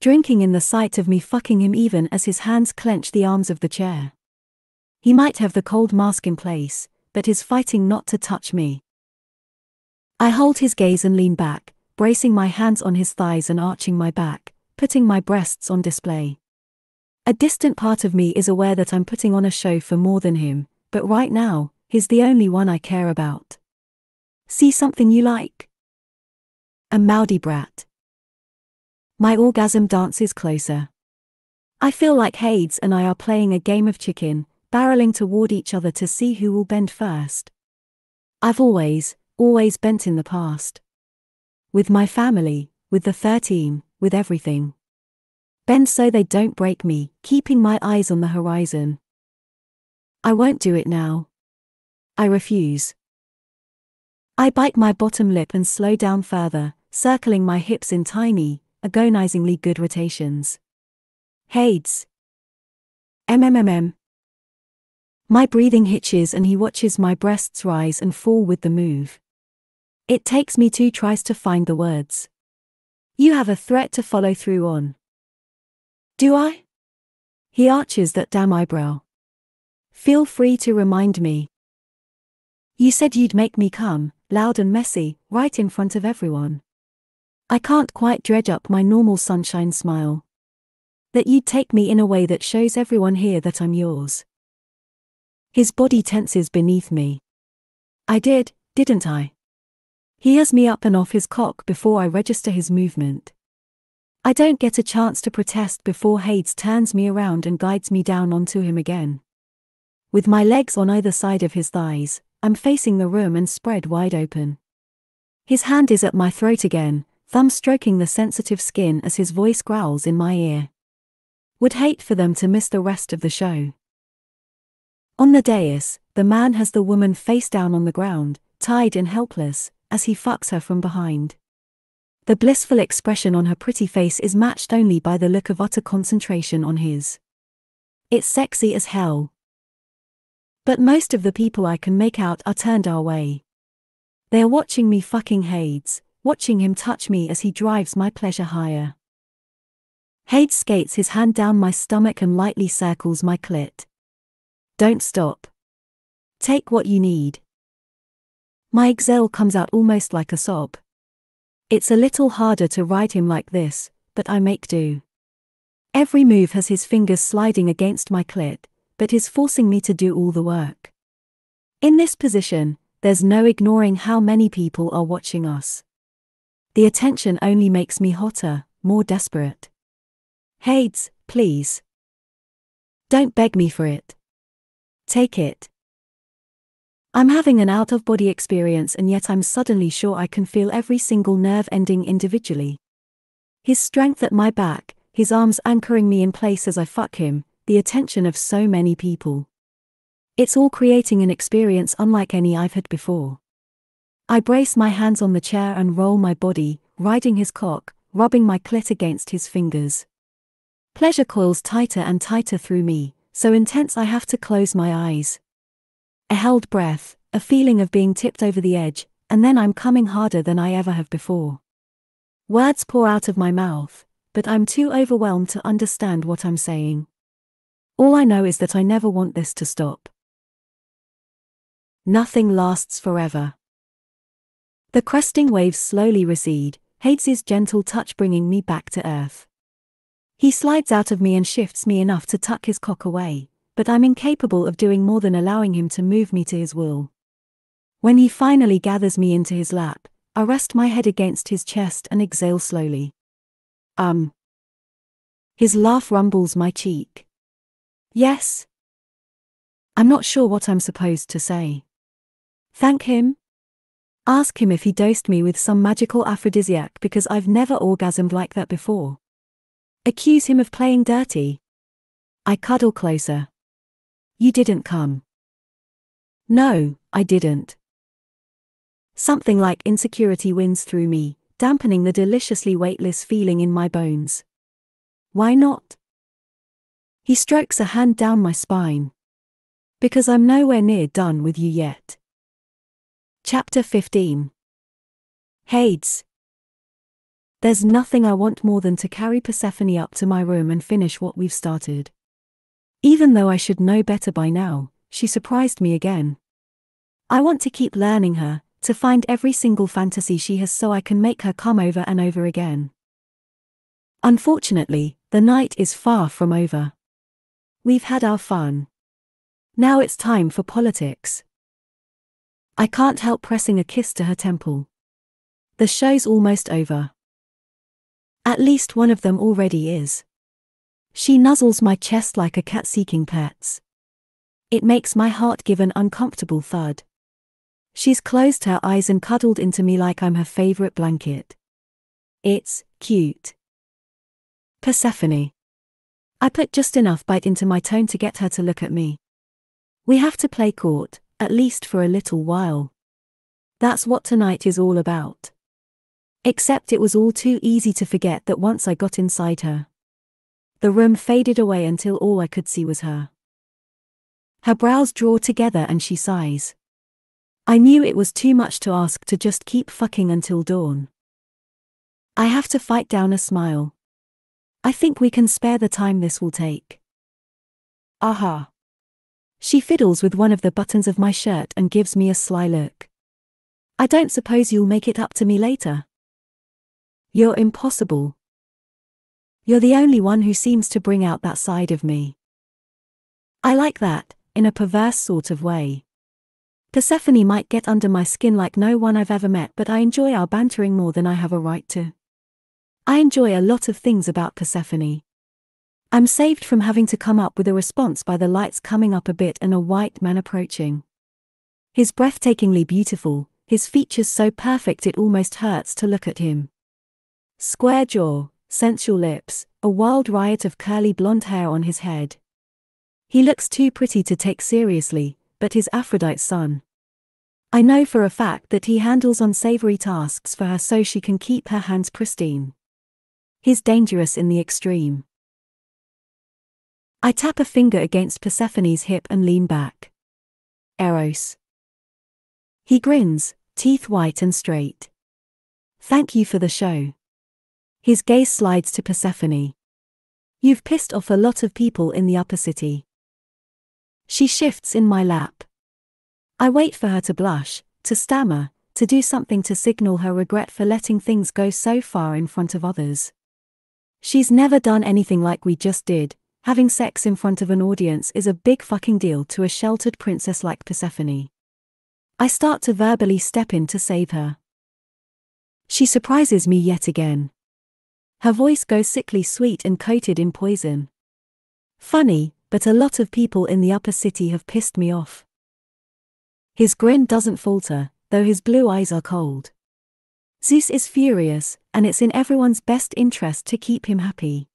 [SPEAKER 1] Drinking in the sight of me fucking him even as his hands clench the arms of the chair. He might have the cold mask in place, but is fighting not to touch me. I hold his gaze and lean back, bracing my hands on his thighs and arching my back, putting my breasts on display. A distant part of me is aware that I'm putting on a show for more than him, but right now, he's the only one I care about. See something you like? A Maudi brat. My orgasm dances closer. I feel like Hades and I are playing a game of chicken, barreling toward each other to see who will bend first. I've always bent in the past. With my family, with the 13, with everything. Bend so they don't break me, keeping my eyes on the horizon. I won't do it now. I refuse. I bite my bottom lip and slow down further, circling my hips in tiny, agonizingly good rotations. Hades. MMMM. My breathing hitches and he watches my breasts rise and fall with the move. It takes me 2 tries to find the words. You have a threat to follow through on. Do I? He arches that damn eyebrow. Feel free to remind me. You said you'd make me come, loud and messy, right in front of everyone. I can't quite dredge up my normal sunshine smile. That you'd take me in a way that shows everyone here that I'm yours. His body tenses beneath me. I did, didn't I? He has me up and off his cock before I register his movement. I don't get a chance to protest before Hades turns me around and guides me down onto him again. With my legs on either side of his thighs, I'm facing the room and spread wide open. His hand is at my throat again, thumb stroking the sensitive skin as his voice growls in my ear. Would hate for them to miss the rest of the show. On the dais, the man has the woman face down on the ground, tied and helpless, as he fucks her from behind. The blissful expression on her pretty face is matched only by the look of utter concentration on his. It's sexy as hell. But most of the people I can make out are turned our way. They are watching me fucking Hades, watching him touch me as he drives my pleasure higher. Hades skates his hand down my stomach and lightly circles my clit. Don't stop. Take what you need. My exhale comes out almost like a sob. It's a little harder to ride him like this, but I make do. Every move has his fingers sliding against my clit, but is forcing me to do all the work. In this position, there's no ignoring how many people are watching us. The attention only makes me hotter, more desperate. Hades, please. Don't beg me for it. Take it. I'm having an out-of-body experience and yet I'm suddenly sure I can feel every single nerve ending individually. His strength at my back, his arms anchoring me in place as I fuck him, the attention of so many people. It's all creating an experience unlike any I've had before. I brace my hands on the chair and roll my body, riding his cock, rubbing my clit against his fingers. Pleasure coils tighter and tighter through me, so intense I have to close my eyes. A held breath, a feeling of being tipped over the edge, and then I'm coming harder than I ever have before. Words pour out of my mouth, but I'm too overwhelmed to understand what I'm saying. All I know is that I never want this to stop. Nothing lasts forever. The cresting waves slowly recede, Hades' gentle touch bringing me back to earth. He slides out of me and shifts me enough to tuck his cock away, but I'm incapable of doing more than allowing him to move me to his will. When he finally gathers me into his lap, I rest my head against his chest and exhale slowly. His laugh rumbles my cheek. Yes. I'm not sure what I'm supposed to say. Thank him? Ask him if he dosed me with some magical aphrodisiac because I've never orgasmed like that before. Accuse him of playing dirty. I cuddle closer. You didn't come. No, I didn't. Something like insecurity wins through me, dampening the deliciously weightless feeling in my bones. Why not? He strokes a hand down my spine. Because I'm nowhere near done with you yet. Chapter 15. Hades. There's nothing I want more than to carry Persephone up to my room and finish what we've started. Even though I should know better by now, she surprised me again. I want to keep learning her, to find every single fantasy she has so I can make her come over and over again. Unfortunately, the night is far from over. We've had our fun. Now it's time for politics. I can't help pressing a kiss to her temple. The show's almost over. At least one of them already is. She nuzzles my chest like a cat seeking pets. It makes my heart give an uncomfortable thud. She's closed her eyes and cuddled into me like I'm her favorite blanket. It's cute. Persephone. I put just enough bite into my tone to get her to look at me. We have to play court, at least for a little while. That's what tonight is all about. Except it was all too easy to forget that once I got inside her. The room faded away until all I could see was her. Her brows draw together and she sighs. I knew it was too much to ask to just keep fucking until dawn. I have to fight down a smile. I think we can spare the time this will take. Aha. She fiddles with one of the buttons of my shirt and gives me a sly look. I don't suppose you'll make it up to me later. You're impossible. You're the only one who seems to bring out that side of me. I like that, in a perverse sort of way. Persephone might get under my skin like no one I've ever met, but I enjoy our bantering more than I have a right to. I enjoy a lot of things about Persephone. I'm saved from having to come up with a response by the lights coming up a bit and a white man approaching. He's breathtakingly beautiful, his features so perfect it almost hurts to look at him. Square jaw, sensual lips, a wild riot of curly blonde hair on his head. He looks too pretty to take seriously, but he's Aphrodite's son. I know for a fact that he handles unsavory tasks for her so she can keep her hands pristine. He's dangerous in the extreme. I tap a finger against Persephone's hip and lean back. Eros. He grins, teeth white and straight. Thank you for the show. His gaze slides to Persephone. You've pissed off a lot of people in the upper city. She shifts in my lap. I wait for her to blush, to stammer, to do something to signal her regret for letting things go so far in front of others. She's never done anything like we just did. Having sex in front of an audience is a big fucking deal to a sheltered princess like Persephone. I start to verbally step in to save her. She surprises me yet again. Her voice goes sickly sweet and coated in poison. Funny, but a lot of people in the upper city have pissed me off. His grin doesn't falter, though his blue eyes are cold. Zeus is furious, and it's in everyone's best interest to keep him happy.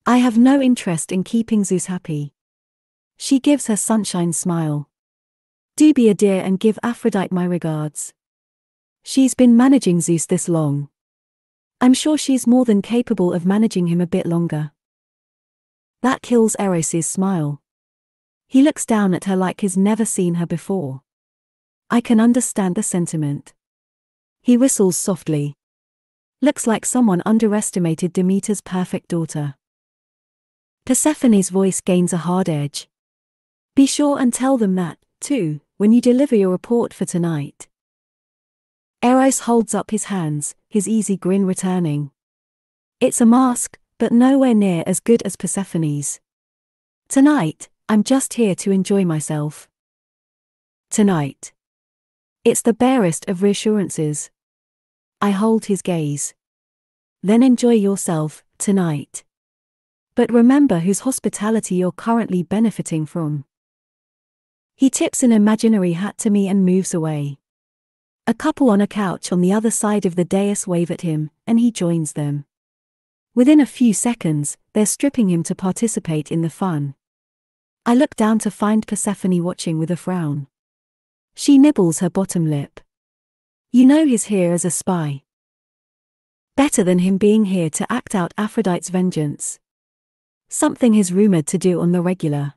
[SPEAKER 1] I have no interest in keeping Zeus happy. She gives her sunshine smile. Do be a dear and give Aphrodite my regards. She's been managing Zeus this long. I'm sure she's more than capable of managing him a bit longer. That kills Eros' smile. He looks down at her like he's never seen her before. I can understand the sentiment. He whistles softly. Looks like someone underestimated Demeter's perfect daughter. Persephone's voice gains a hard edge. Be sure and tell them that, too, when you deliver your report for tonight. Eros holds up his hands, his easy grin returning. It's a mask, but nowhere near as good as Persephone's. Tonight, I'm just here to enjoy myself. Tonight. It's the barest of reassurances. I hold his gaze. Then enjoy yourself, tonight. But remember whose hospitality you're currently benefiting from. He tips an imaginary hat to me and moves away. A couple on a couch on the other side of the dais wave at him, and he joins them. Within a few seconds, they're stripping him to participate in the fun. I look down to find Persephone watching with a frown. She nibbles her bottom lip. You know he's here as a spy. Better than him being here to act out Aphrodite's vengeance. Something he's rumored to do on the regular.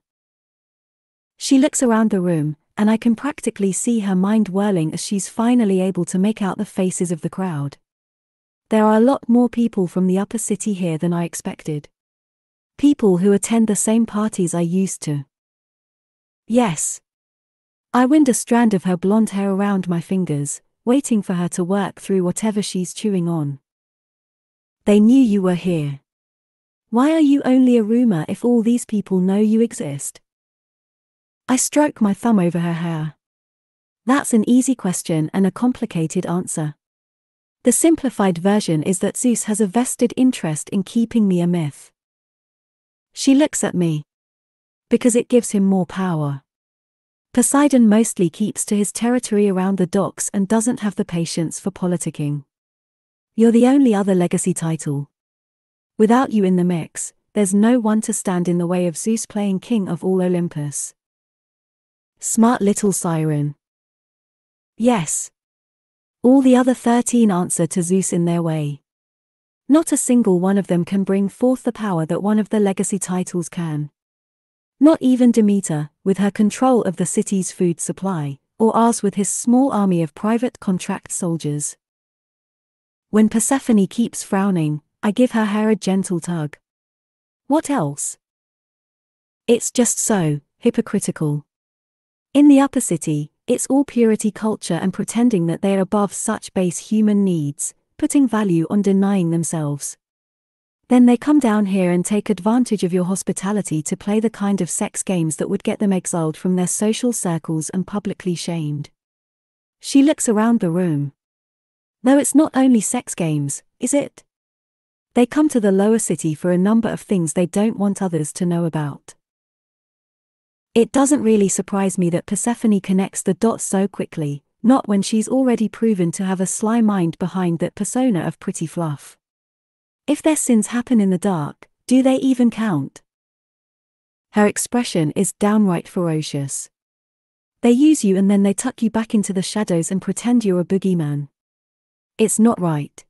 [SPEAKER 1] She looks around the room, and I can practically see her mind whirling as she's finally able to make out the faces of the crowd. There are a lot more people from the upper city here than I expected. People who attend the same parties I used to. Yes. I wind a strand of her blonde hair around my fingers, waiting for her to work through whatever she's chewing on. They knew you were here. Why are you only a rumor if all these people know you exist? I stroke my thumb over her hair. That's an easy question and a complicated answer. The simplified version is that Zeus has a vested interest in keeping me a myth. She looks at me. Because it gives him more power. Poseidon mostly keeps to his territory around the docks and doesn't have the patience for politicking. You're the only other legacy title. Without you in the mix, there's no one to stand in the way of Zeus playing king of all Olympus. Smart little siren. Yes. All the other 13 answer to Zeus in their way. Not a single one of them can bring forth the power that one of the legacy titles can. Not even Demeter, with her control of the city's food supply, or ours with his small army of private contract soldiers. When Persephone keeps frowning, I give her hair a gentle tug. What else? It's just so hypocritical. In the upper city, it's all purity culture and pretending that they're above such base human needs, putting value on denying themselves. Then they come down here and take advantage of your hospitality to play the kind of sex games that would get them exiled from their social circles and publicly shamed. She looks around the room. Though it's not only sex games, is it? They come to the lower city for a number of things they don't want others to know about. It doesn't really surprise me that Persephone connects the dots so quickly, not when she's already proven to have a sly mind behind that persona of pretty fluff. If their sins happen in the dark, do they even count? Her expression is downright ferocious. They use you and then they tuck you back into the shadows and pretend you're a boogeyman. It's not right.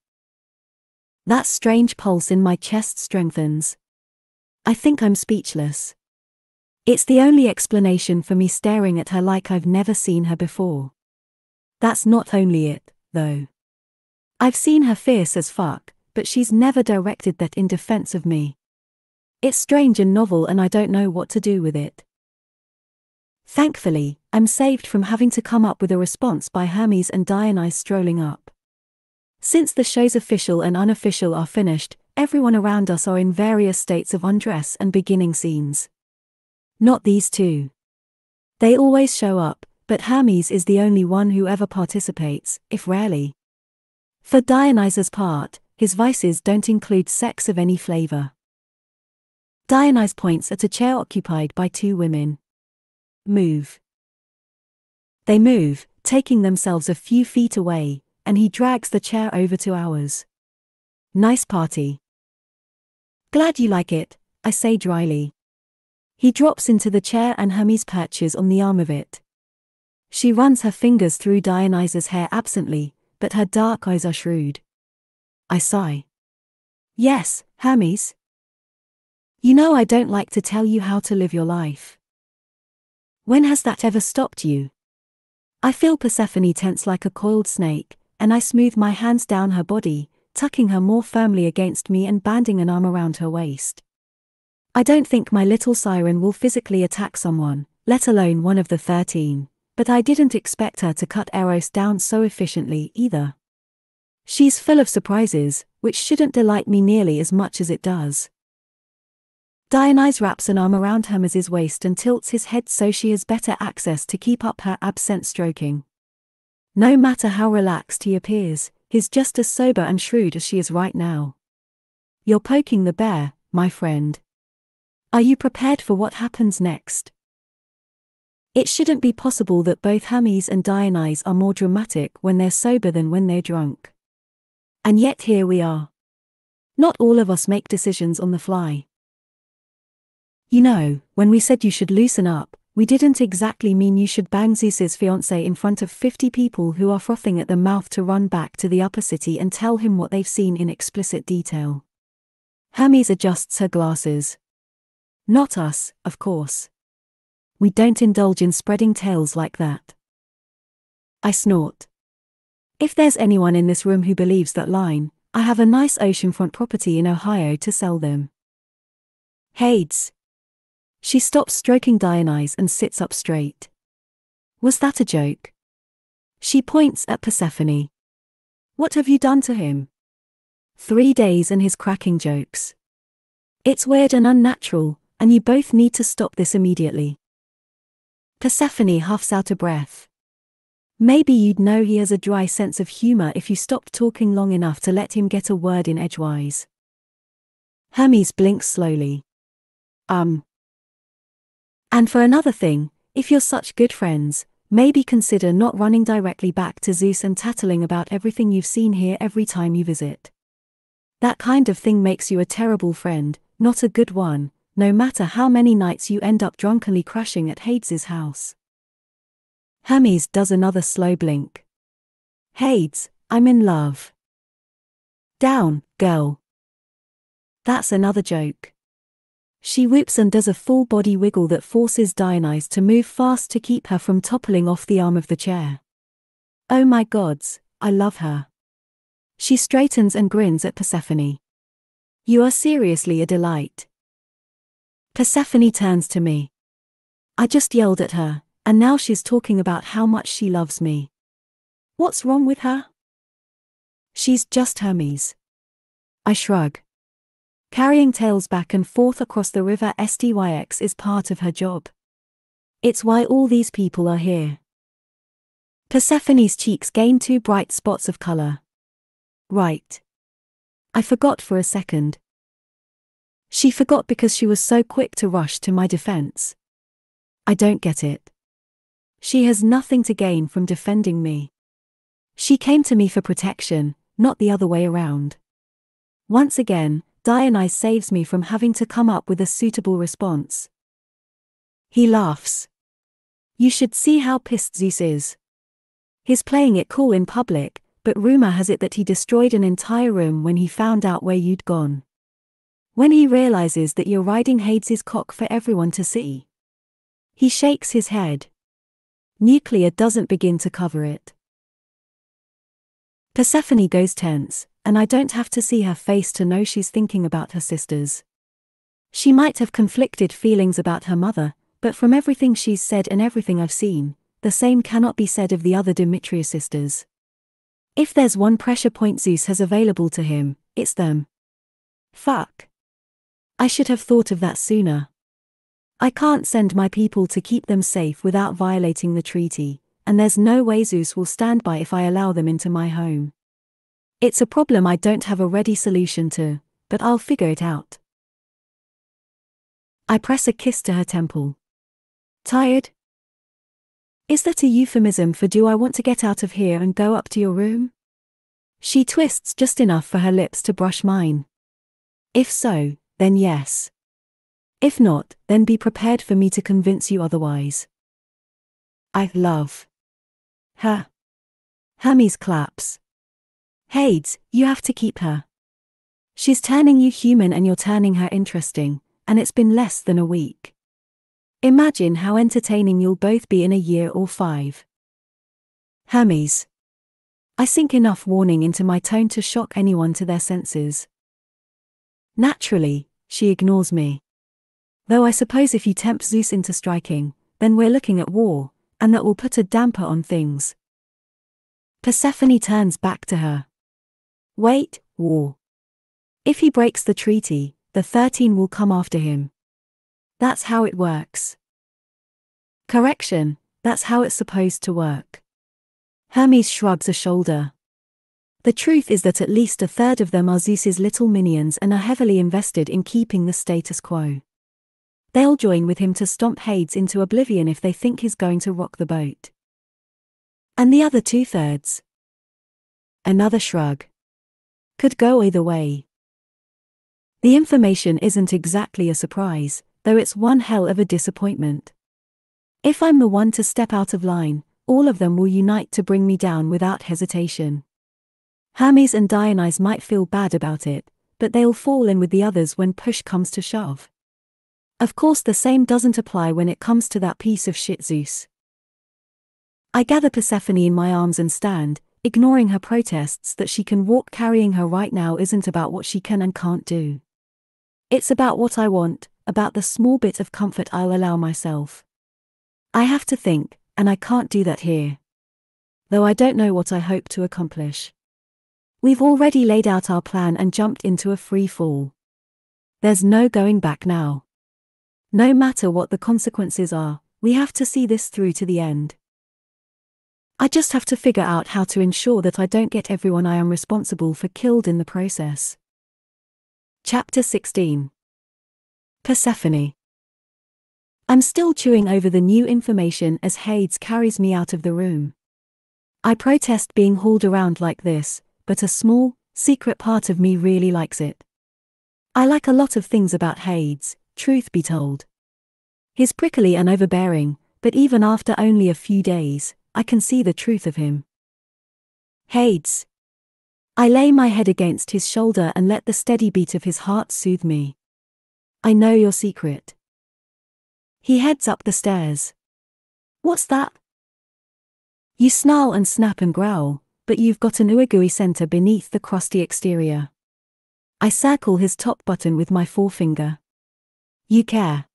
[SPEAKER 1] That strange pulse in my chest strengthens. I think I'm speechless. It's the only explanation for me staring at her like I've never seen her before. That's not only it, though. I've seen her fierce as fuck, but she's never directed that in defense of me. It's strange and novel and I don't know what to do with it. Thankfully, I'm saved from having to come up with a response by Hermes and Dionysus strolling up. Since the show's official and unofficial are finished, everyone around us are in various states of undress and beginning scenes. Not these two. They always show up, but Hermes is the only one who ever participates, if rarely. For Dionysus' part, his vices don't include sex of any flavor. Dionysus points at a chair occupied by two women. Move. They move, taking themselves a few feet away, and he drags the chair over to ours. Nice party. Glad you like it, I say dryly. He drops into the chair and Hermes perches on the arm of it. She runs her fingers through Dionysus' hair absently, but her dark eyes are shrewd. I sigh. Yes, Hermes. You know I don't like to tell you how to live your life. When has that ever stopped you? I feel Persephone tense like a coiled snake, and I smooth my hands down her body, tucking her more firmly against me and banding an arm around her waist. I don't think my little siren will physically attack someone, let alone one of the 13, but I didn't expect her to cut Eros down so efficiently either. She's full of surprises, which shouldn't delight me nearly as much as it does. Dionyse wraps an arm around Hermes' waist and tilts his head so she has better access to keep up her absent stroking. No matter how relaxed he appears, he's just as sober and shrewd as she is right now. You're poking the bear, my friend. Are you prepared for what happens next? It shouldn't be possible that both Hermes and Dionyse are more dramatic when they're sober than when they're drunk. And yet here we are. Not all of us make decisions on the fly. You know, when we said you should loosen up, we didn't exactly mean you should bang Zeus's fiancée in front of 50 people who are frothing at the mouth to run back to the upper city and tell him what they've seen in explicit detail. Hermes adjusts her glasses. Not us, of course. We don't indulge in spreading tales like that. I snort. If there's anyone in this room who believes that line, I have a nice oceanfront property in Ohio to sell them. Hades. She stops stroking Dionyse and sits up straight. Was that a joke? She points at Persephone. What have you done to him? 3 days and his cracking jokes. It's weird and unnatural, and you both need to stop this immediately. Persephone huffs out a breath. Maybe you'd know he has a dry sense of humor if you stopped talking long enough to let him get a word in edgewise. Hermes blinks slowly. And for another thing, if you're such good friends, maybe consider not running directly back to Zeus and tattling about everything you've seen here every time you visit. That kind of thing makes you a terrible friend, not a good one, no matter how many nights you end up drunkenly crashing at Hades' house. Hermes does another slow blink. Hades, I'm in love. Down, girl. That's another joke. She whoops and does a full body wiggle that forces Dionyse to move fast to keep her from toppling off the arm of the chair. Oh my gods, I love her. She straightens and grins at Persephone. You are seriously a delight. Persephone turns to me. I just yelled at her, and now she's talking about how much she loves me. What's wrong with her? She's just Hermes. I shrug. Carrying tails back and forth across the river Styx is part of her job. It's why all these people are here. Persephone's cheeks gain 2 bright spots of color. Right. I forgot for a second. She forgot because she was so quick to rush to my defense. I don't get it. She has nothing to gain from defending me. She came to me for protection, not the other way around. Once again, Dionyse saves me from having to come up with a suitable response. He laughs. You should see how pissed Zeus is. He's playing it cool in public, but rumor has it that he destroyed an entire room when he found out where you'd gone. When he realizes that you're riding Hades' cock for everyone to see. He shakes his head. Nuclear doesn't begin to cover it. Persephone goes tense, and I don't have to see her face to know she's thinking about her sisters. She might have conflicted feelings about her mother, but from everything she's said and everything I've seen, the same cannot be said of the other Demetrius sisters. If there's one pressure point Zeus has available to him, it's them. Fuck. I should have thought of that sooner. I can't send my people to keep them safe without violating the treaty, and there's no way Zeus will stand by if I allow them into my home. It's a problem I don't have a ready solution to, but I'll figure it out. I press a kiss to her temple. Tired? Is that a euphemism for do I want to get out of here and go up to your room? She twists just enough for her lips to brush mine. If so, then yes. If not, then be prepared for me to convince you otherwise. I love her. Hermes claps. Hades, you have to keep her. She's turning you human and you're turning her interesting, and it's been less than a week. Imagine how entertaining you'll both be in a year or 5. Hermes. I sink enough warning into my tone to shock anyone to their senses. Naturally, she ignores me. Though I suppose if you tempt Zeus into striking, then we're looking at war, and that will put a damper on things. Persephone turns back to her. Wait, war. If he breaks the treaty, the 13 will come after him. That's how it works. Correction, that's how it's supposed to work. Hermes shrugs a shoulder. The truth is that at least a third of them are Zeus's little minions and are heavily invested in keeping the status quo. They'll join with him to stomp Hades into oblivion if they think he's going to rock the boat. And the other 2/3? Another shrug. Could go either way. The information isn't exactly a surprise, though it's one hell of a disappointment. If I'm the one to step out of line, all of them will unite to bring me down without hesitation. Hermes and Dionysus might feel bad about it, but they'll fall in with the others when push comes to shove. Of course the same doesn't apply when it comes to that piece of shit Zeus. I gather Persephone in my arms and stand, ignoring her protests that she can walk. Carrying her right now isn't about what she can and can't do. It's about what I want, about the small bit of comfort I'll allow myself. I have to think, and I can't do that here. Though I don't know what I hope to accomplish. We've already laid out our plan and jumped into a free fall. There's no going back now. No matter what the consequences are, we have to see this through to the end. I just have to figure out how to ensure that I don't get everyone I am responsible for killed in the process. Chapter 16. Persephone. I'm still chewing over the new information as Hades carries me out of the room. I protest being hauled around like this, but a small, secret part of me really likes it. I like a lot of things about Hades, truth be told. He's prickly and overbearing, but even after only a few days, I can see the truth of him. Hades. I lay my head against his shoulder and let the steady beat of his heart soothe me. I know your secret. He heads up the stairs. What's that? You snarl and snap and growl, but you've got an ooey center beneath the crusty exterior. I circle his top button with my forefinger. You care.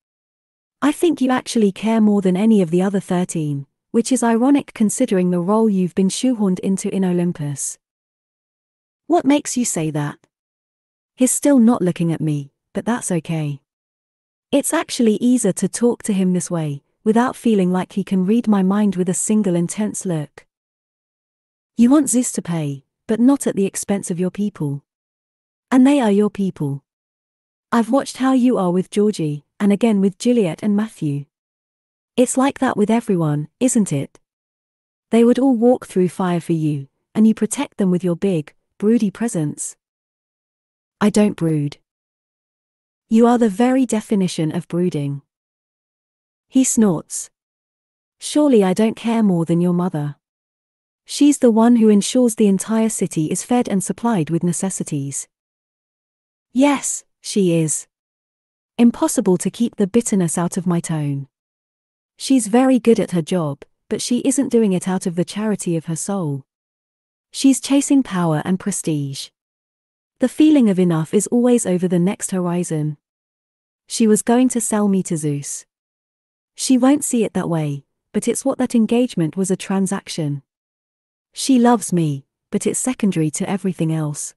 [SPEAKER 1] I think you actually care more than any of the other 13, which is ironic considering the role you've been shoehorned into in Olympus. What makes you say that? He's still not looking at me, but that's okay. It's actually easier to talk to him this way, without feeling like he can read my mind with a single intense look. You want Zeus to pay, but not at the expense of your people. And they are your people. I've watched how you are with Georgie, and again with Juliet and Matthew. It's like that with everyone, isn't it? They would all walk through fire for you, and you protect them with your big, broody presence. I don't brood. You are the very definition of brooding. He snorts. Surely I don't care more than your mother. She's the one who ensures the entire city is fed and supplied with necessities. Yes, she is. Impossible to keep the bitterness out of my tone. She's very good at her job, but she isn't doing it out of the charity of her soul. She's chasing power and prestige. The feeling of enough is always over the next horizon. She was going to sell me to Zeus. She won't see it that way, but it's what that engagement was, a transaction. She loves me, but it's secondary to everything else.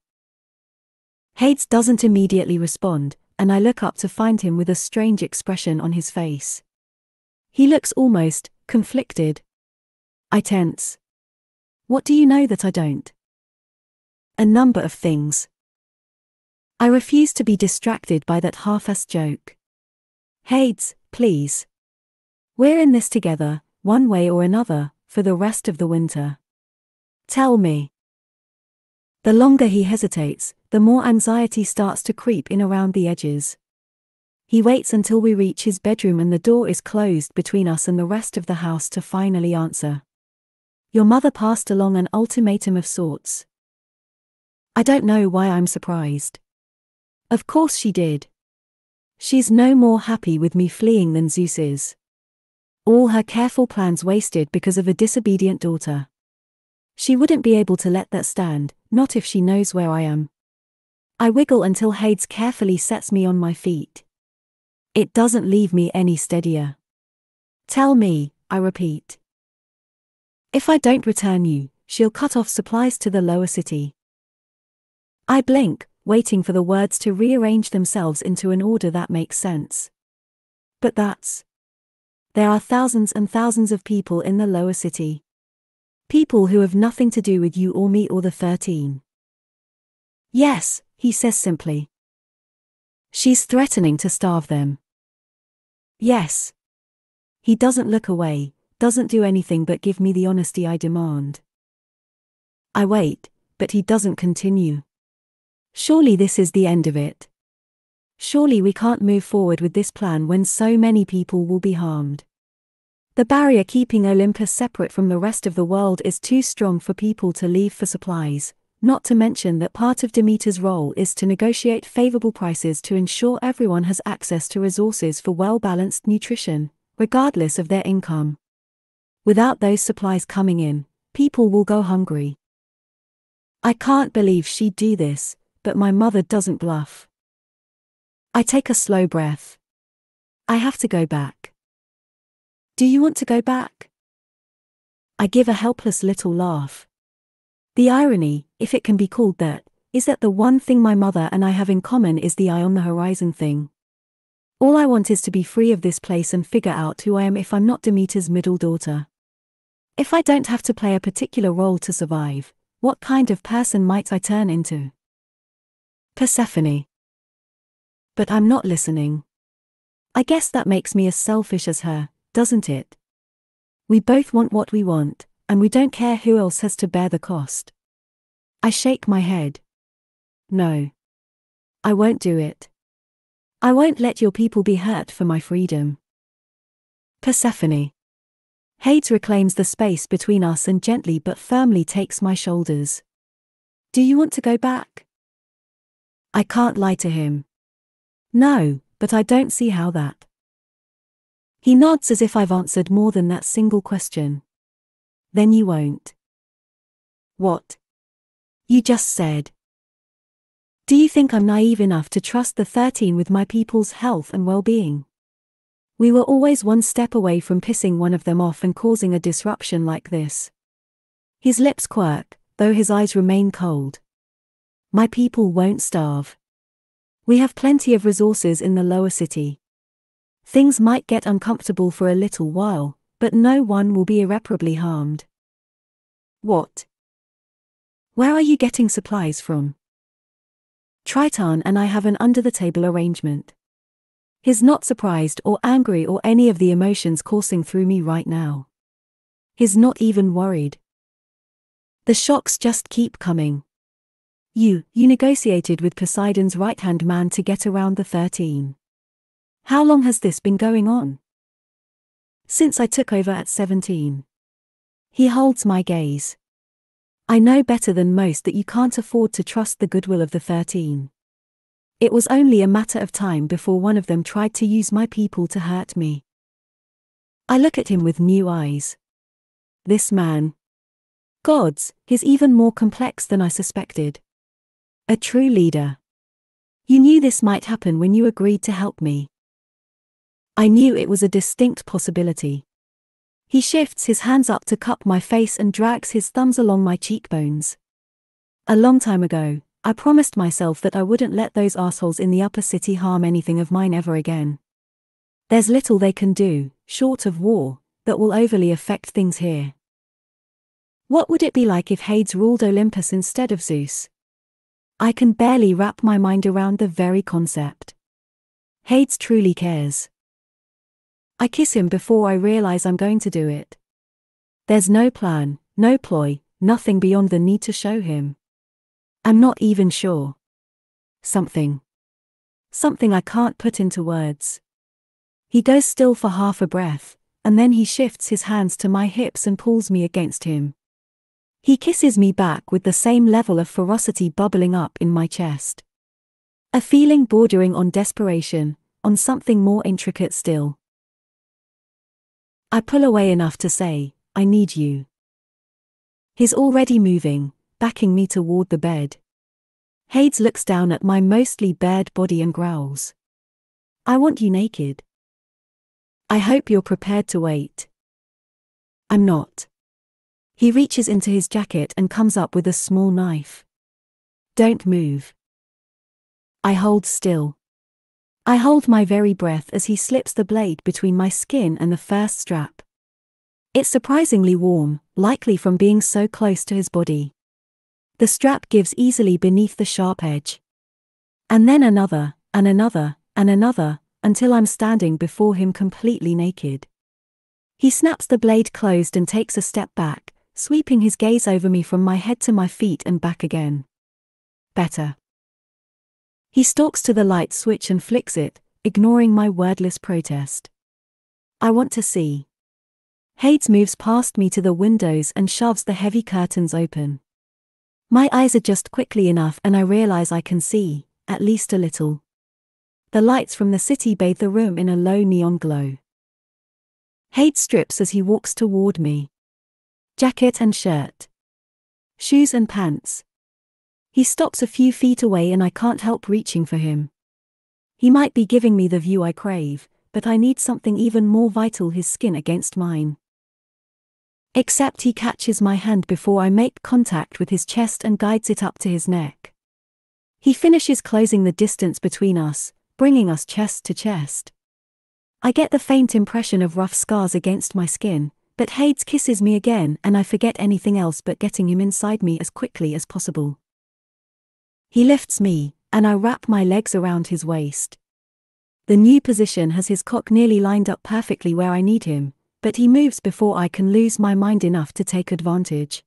[SPEAKER 1] Hades doesn't immediately respond, and I look up to find him with a strange expression on his face. He looks almost conflicted. I tense. What do you know that I don't? A number of things. I refuse to be distracted by that half-assed joke. Hades, please. We're in this together, one way or another, for the rest of the winter. Tell me. The longer he hesitates, the more anxiety starts to creep in around the edges. He waits until we reach his bedroom and the door is closed between us and the rest of the house to finally answer. Your mother passed along an ultimatum of sorts. I don't know why I'm surprised. Of course she did. She's no more happy with me fleeing than Zeus is. All her careful plans wasted because of a disobedient daughter. She wouldn't be able to let that stand, not if she knows where I am. I wiggle until Hades carefully sets me on my feet. It doesn't leave me any steadier. Tell me, I repeat. If I don't return you, she'll cut off supplies to the lower city. I blink, waiting for the words to rearrange themselves into an order that makes sense. But there are thousands and thousands of people in the lower city. People who have nothing to do with you or me or the 13. Yes, he says simply. She's threatening to starve them. Yes. He doesn't look away, doesn't do anything but give me the honesty I demand. I wait, but he doesn't continue. Surely this is the end of it. Surely we can't move forward with this plan when so many people will be harmed. The barrier keeping Olympus separate from the rest of the world is too strong for people to leave for supplies, not to mention that part of Demeter's role is to negotiate favorable prices to ensure everyone has access to resources for well-balanced nutrition, regardless of their income. Without those supplies coming in, people will go hungry. I can't believe she'd do this, but my mother doesn't bluff. I take a slow breath. I have to go back. Do you want to go back? I give a helpless little laugh. The irony, if it can be called that, is that the one thing my mother and I have in common is the eye on the horizon thing. All I want is to be free of this place and figure out who I am if I'm not Demeter's middle daughter. If I don't have to play a particular role to survive, what kind of person might I turn into? Persephone. But I'm not listening. I guess that makes me as selfish as her, doesn't it? We both want what we want, and we don't care who else has to bear the cost. I shake my head. No. I won't do it. I won't let your people be hurt for my freedom. Persephone. Hades reclaims the space between us and gently but firmly takes my shoulders. Do you want to go back? I can't lie to him. No, but I don't see how that. He nods as if I've answered more than that single question. Then you won't. What? You just said. Do you think I'm naive enough to trust the 13 with my people's health and well-being? We were always one step away from pissing one of them off and causing a disruption like this. His lips quirk, though his eyes remain cold. My people won't starve. We have plenty of resources in the lower city. Things might get uncomfortable for a little while, but no one will be irreparably harmed. What? Where are you getting supplies from? Triton and I have an under-the-table arrangement. He's not surprised or angry or any of the emotions coursing through me right now. He's not even worried. The shocks just keep coming. You negotiated with Poseidon's right-hand man to get around the 13. How long has this been going on? Since I took over at 17. He holds my gaze. I know better than most that you can't afford to trust the goodwill of the 13. It was only a matter of time before one of them tried to use my people to hurt me. I look at him with new eyes. This man. Gods, he's even more complex than I suspected. A true leader. You knew this might happen when you agreed to help me. I knew it was a distinct possibility. He shifts his hands up to cup my face and drags his thumbs along my cheekbones. A long time ago, I promised myself that I wouldn't let those assholes in the upper city harm anything of mine ever again. There's little they can do, short of war, that will overly affect things here. What would it be like if Hades ruled Olympus instead of Zeus? I can barely wrap my mind around the very concept. Hades truly cares. I kiss him before I realize I'm going to do it. There's no plan, no ploy, nothing beyond the need to show him. I'm not even sure. Something I can't put into words. He goes still for half a breath, and then he shifts his hands to my hips and pulls me against him. He kisses me back with the same level of ferocity bubbling up in my chest. A feeling bordering on desperation, on something more intricate still. I pull away enough to say, I need you. He's already moving, backing me toward the bed. Hades looks down at my mostly bared body and growls. I want you naked. I hope you're prepared to wait. I'm not. He reaches into his jacket and comes up with a small knife. Don't move. I hold still. I hold my very breath as he slips the blade between my skin and the first strap. It's surprisingly warm, likely from being so close to his body. The strap gives easily beneath the sharp edge. And then another, and another, and another, until I'm standing before him completely naked. He snaps the blade closed and takes a step back, sweeping his gaze over me from my head to my feet and back again. Better. He stalks to the light switch and flicks it, ignoring my wordless protest. I want to see. Hades moves past me to the windows and shoves the heavy curtains open. My eyes adjust quickly enough and I realize I can see, at least a little. The lights from the city bathe the room in a low neon glow. Hades strips as he walks toward me. Jacket and shirt. Shoes and pants. He stops a few feet away and I can't help reaching for him. He might be giving me the view I crave, but I need something even more vital, his skin against mine. Except he catches my hand before I make contact with his chest and guides it up to his neck. He finishes closing the distance between us, bringing us chest to chest. I get the faint impression of rough scars against my skin, but Hades kisses me again and I forget anything else but getting him inside me as quickly as possible. He lifts me, and I wrap my legs around his waist. The new position has his cock nearly lined up perfectly where I need him, but he moves before I can lose my mind enough to take advantage.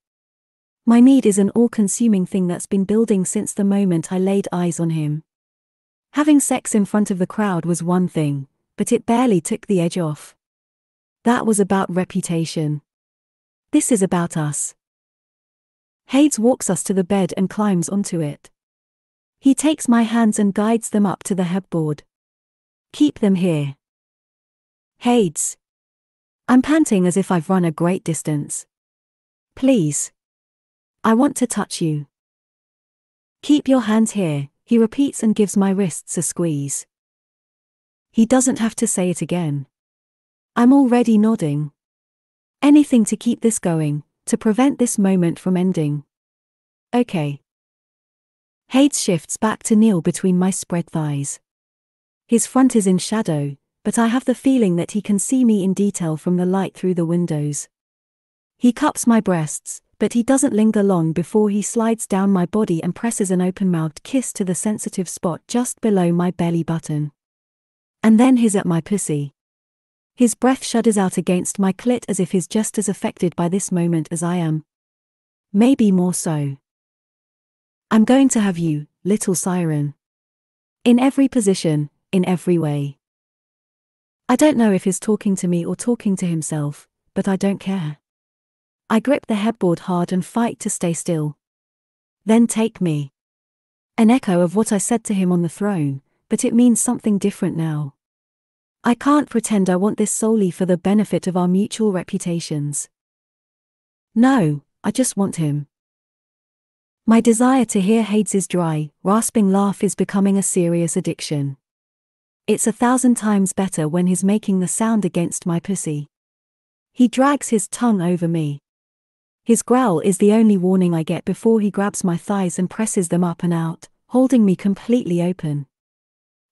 [SPEAKER 1] My need is an all-consuming thing that's been building since the moment I laid eyes on him. Having sex in front of the crowd was one thing, but it barely took the edge off. That was about reputation. This is about us. Hades walks us to the bed and climbs onto it. He takes my hands and guides them up to the headboard. Keep them here. Hades. I'm panting as if I've run a great distance. Please. I want to touch you. Keep your hands here, he repeats and gives my wrists a squeeze. He doesn't have to say it again. I'm already nodding. Anything to keep this going, to prevent this moment from ending. Okay. Hades shifts back to kneel between my spread thighs. His front is in shadow, but I have the feeling that he can see me in detail from the light through the windows. He cups my breasts, but he doesn't linger long before he slides down my body and presses an open-mouthed kiss to the sensitive spot just below my belly button. And then he's at my pussy. His breath shudders out against my clit as if he's just as affected by this moment as I am. Maybe more so. I'm going to have you, little siren. In every position, in every way. I don't know if he's talking to me or talking to himself, but I don't care. I grip the headboard hard and fight to stay still. Then take me. An echo of what I said to him on the throne, but it means something different now. I can't pretend I want this solely for the benefit of our mutual reputations. No, I just want him. My desire to hear Hades' dry, rasping laugh is becoming a serious addiction. It's 1,000 times better when he's making the sound against my pussy. He drags his tongue over me. His growl is the only warning I get before he grabs my thighs and presses them up and out, holding me completely open.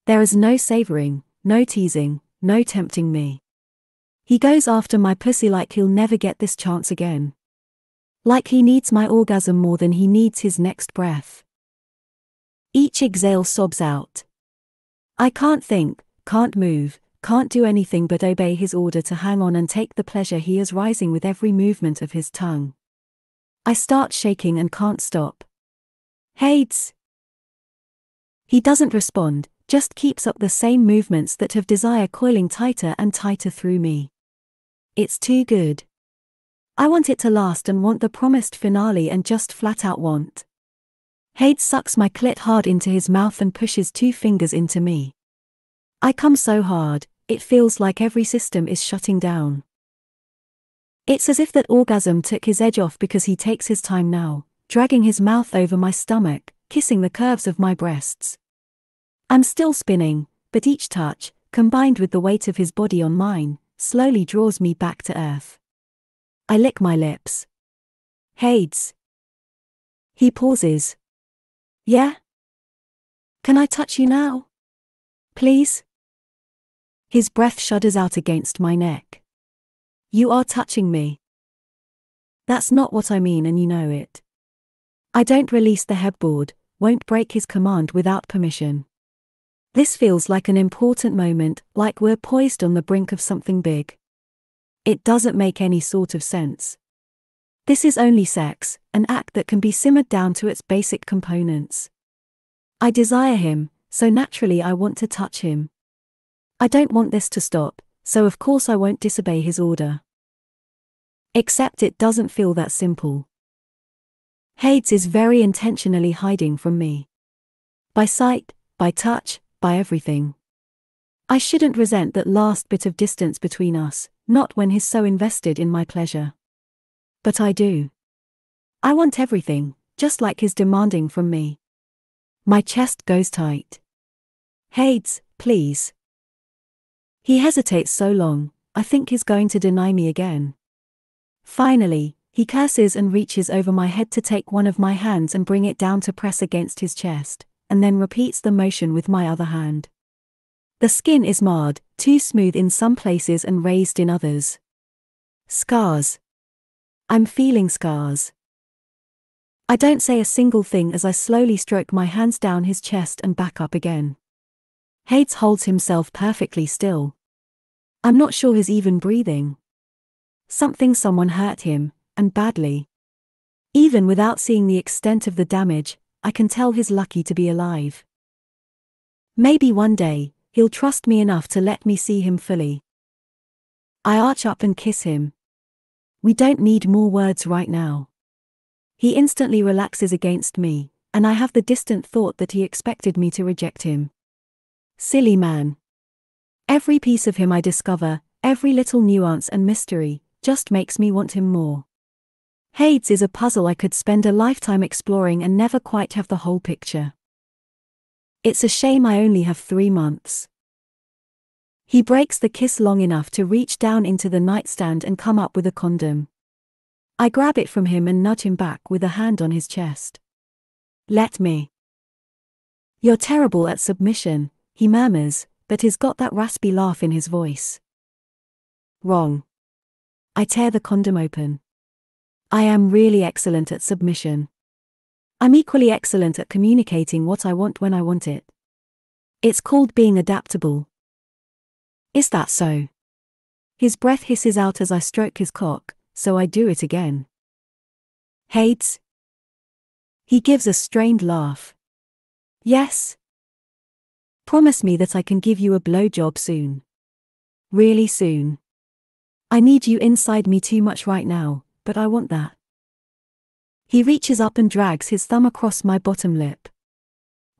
[SPEAKER 1] There is no savoring, no teasing, no tempting me. He goes after my pussy like he'll never get this chance again. Like he needs my orgasm more than he needs his next breath. Each exhale sobs out. I can't think, can't move, can't do anything but obey his order to hang on and take the pleasure he is rising with every movement of his tongue. I start shaking and can't stop. Hades! He doesn't respond, just keeps up the same movements that have desire coiling tighter and tighter through me. It's too good. I want it to last and want the promised finale and just flat out want. Hades sucks my clit hard into his mouth and pushes 2 fingers into me. I come so hard, it feels like every system is shutting down. It's as if that orgasm took his edge off because he takes his time now, dragging his mouth over my stomach, kissing the curves of my breasts. I'm still spinning, but each touch, combined with the weight of his body on mine, slowly draws me back to earth. I lick my lips. Hades. He pauses. Yeah? Can I touch you now? Please? His breath shudders out against my neck. You are touching me. That's not what I mean, and you know it. I don't release the headboard, won't break his command without permission. This feels like an important moment, like we're poised on the brink of something big. It doesn't make any sort of sense. This is only sex, an act that can be simmered down to its basic components. I desire him, so naturally I want to touch him. I don't want this to stop, so of course I won't disobey his order. Except it doesn't feel that simple. Hades is very intentionally hiding from me. By sight, by touch, by everything. I shouldn't resent that last bit of distance between us, not when he's so invested in my pleasure. But I do. I want everything, just like he's demanding from me. My chest goes tight. Hades, please. He hesitates so long, I think he's going to deny me again. Finally, he curses and reaches over my head to take one of my hands and bring it down to press against his chest, and then repeats the motion with my other hand. The skin is marred, too smooth in some places and raised in others. Scars. I'm feeling scars. I don't say a single thing as I slowly stroke my hands down his chest and back up again. Hades holds himself perfectly still. I'm not sure he's even breathing. Someone hurt him, and badly. Even without seeing the extent of the damage, I can tell he's lucky to be alive. Maybe one day, he'll trust me enough to let me see him fully. I arch up and kiss him. We don't need more words right now. He instantly relaxes against me, and I have the distant thought that he expected me to reject him. Silly man. Every piece of him I discover, every little nuance and mystery, just makes me want him more. Hades is a puzzle I could spend a lifetime exploring and never quite have the whole picture. It's a shame I only have 3 months. He breaks the kiss long enough to reach down into the nightstand and come up with a condom. I grab it from him and nudge him back with a hand on his chest. Let me. You're terrible at submission, he murmurs, but he's got that raspy laugh in his voice. Wrong. I tear the condom open. I am really excellent at submission. I'm equally excellent at communicating what I want when I want it. It's called being adaptable. Is that so? His breath hisses out as I stroke his cock, so I do it again. Hades? He gives a strained laugh. Yes. Promise me that I can give you a blowjob soon. Really soon. I need you inside me too much right now, but I want that. He reaches up and drags his thumb across my bottom lip.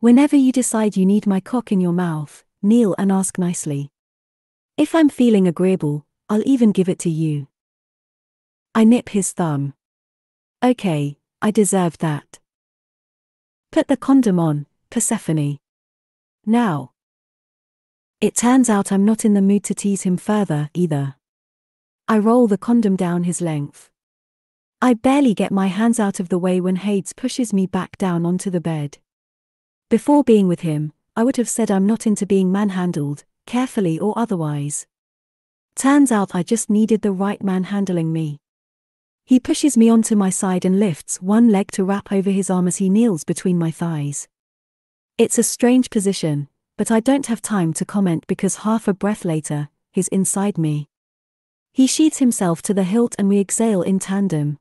[SPEAKER 1] Whenever you decide you need my cock in your mouth, kneel and ask nicely. If I'm feeling agreeable, I'll even give it to you. I nip his thumb. Okay, I deserve that. Put the condom on, Persephone. Now. It turns out I'm not in the mood to tease him further, either. I roll the condom down his length. I barely get my hands out of the way when Hades pushes me back down onto the bed. Before being with him, I would have said I'm not into being manhandled, carefully or otherwise. Turns out I just needed the right man handling me. He pushes me onto my side and lifts one leg to wrap over his arm as he kneels between my thighs. It's a strange position, but I don't have time to comment because half a breath later, he's inside me. He sheathes himself to the hilt and we exhale in tandem.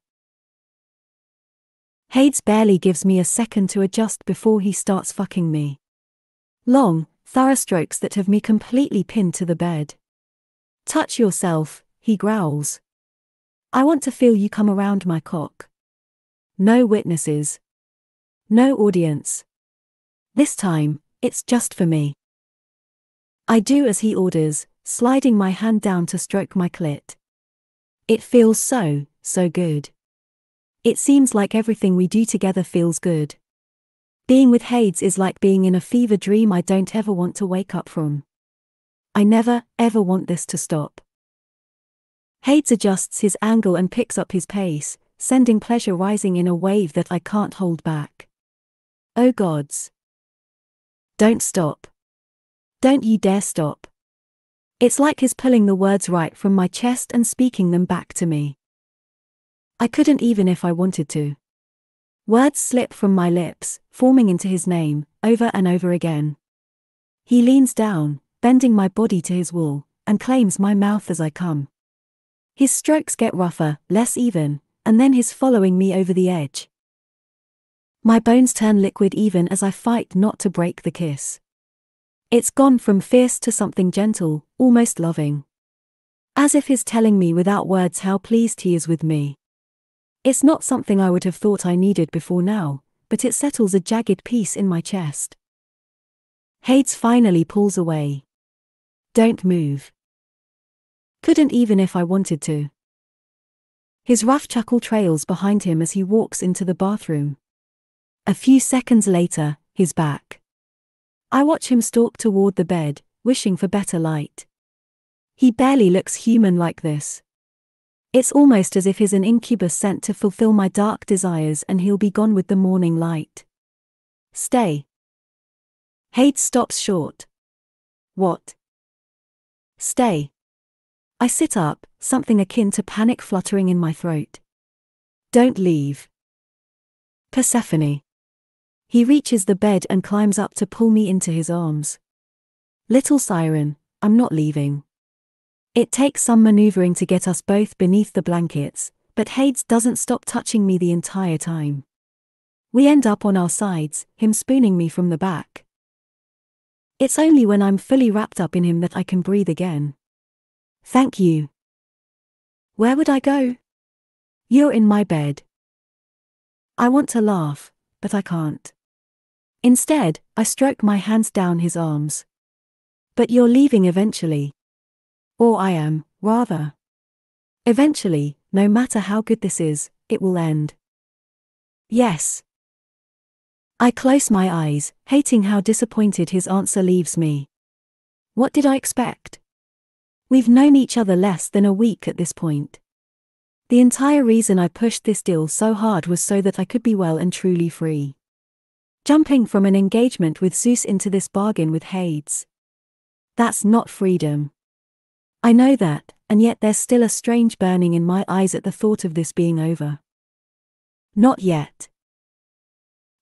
[SPEAKER 1] Hades barely gives me a second to adjust before he starts fucking me. Long, thorough strokes that have me completely pinned to the bed. Touch yourself, he growls. I want to feel you come around my cock. No witnesses. No audience. This time, it's just for me. I do as he orders, sliding my hand down to stroke my clit. It feels so good. It seems like everything we do together feels good. Being with Hades is like being in a fever dream I don't ever want to wake up from. I never, ever want this to stop. Hades adjusts his angle and picks up his pace, sending pleasure rising in a wave that I can't hold back. Oh gods. Don't stop. Don't you dare stop. It's like he's pulling the words right from my chest and speaking them back to me. I couldn't even if I wanted to. Words slip from my lips, forming into his name, over and over again. He leans down, bending my body to his wool, and claims my mouth as I come. His strokes get rougher, less even, and then he's following me over the edge. My bones turn liquid even as I fight not to break the kiss. It's gone from fierce to something gentle, almost loving. As if he's telling me without words how pleased he is with me. It's not something I would have thought I needed before now, but it settles a jagged piece in my chest. Hades finally pulls away. Don't move. Couldn't even if I wanted to. His rough chuckle trails behind him as he walks into the bathroom. A few seconds later, he's back. I watch him stalk toward the bed, wishing for better light. He barely looks human like this. It's almost as if he's an incubus sent to fulfill my dark desires and he'll be gone with the morning light. Stay. Hades stops short. What? Stay. I sit up, something akin to panic fluttering in my throat. Don't leave. Persephone. He reaches the bed and climbs up to pull me into his arms. Little siren, I'm not leaving. It takes some maneuvering to get us both beneath the blankets, but Hades doesn't stop touching me the entire time. We end up on our sides, him spooning me from the back. It's only when I'm fully wrapped up in him that I can breathe again. Thank you. Where would I go? You're in my bed. I want to laugh, but I can't. Instead, I stroke my hands down his arms. But you're leaving eventually. Or I am, rather. Eventually, no matter how good this is, it will end. Yes. I close my eyes, hating how disappointed his answer leaves me. What did I expect? We've known each other less than a week at this point. The entire reason I pushed this deal so hard was so that I could be well and truly free. Jumping from an engagement with Zeus into this bargain with Hades. That's not freedom. I know that, and yet there's still a strange burning in my eyes at the thought of this being over. Not yet.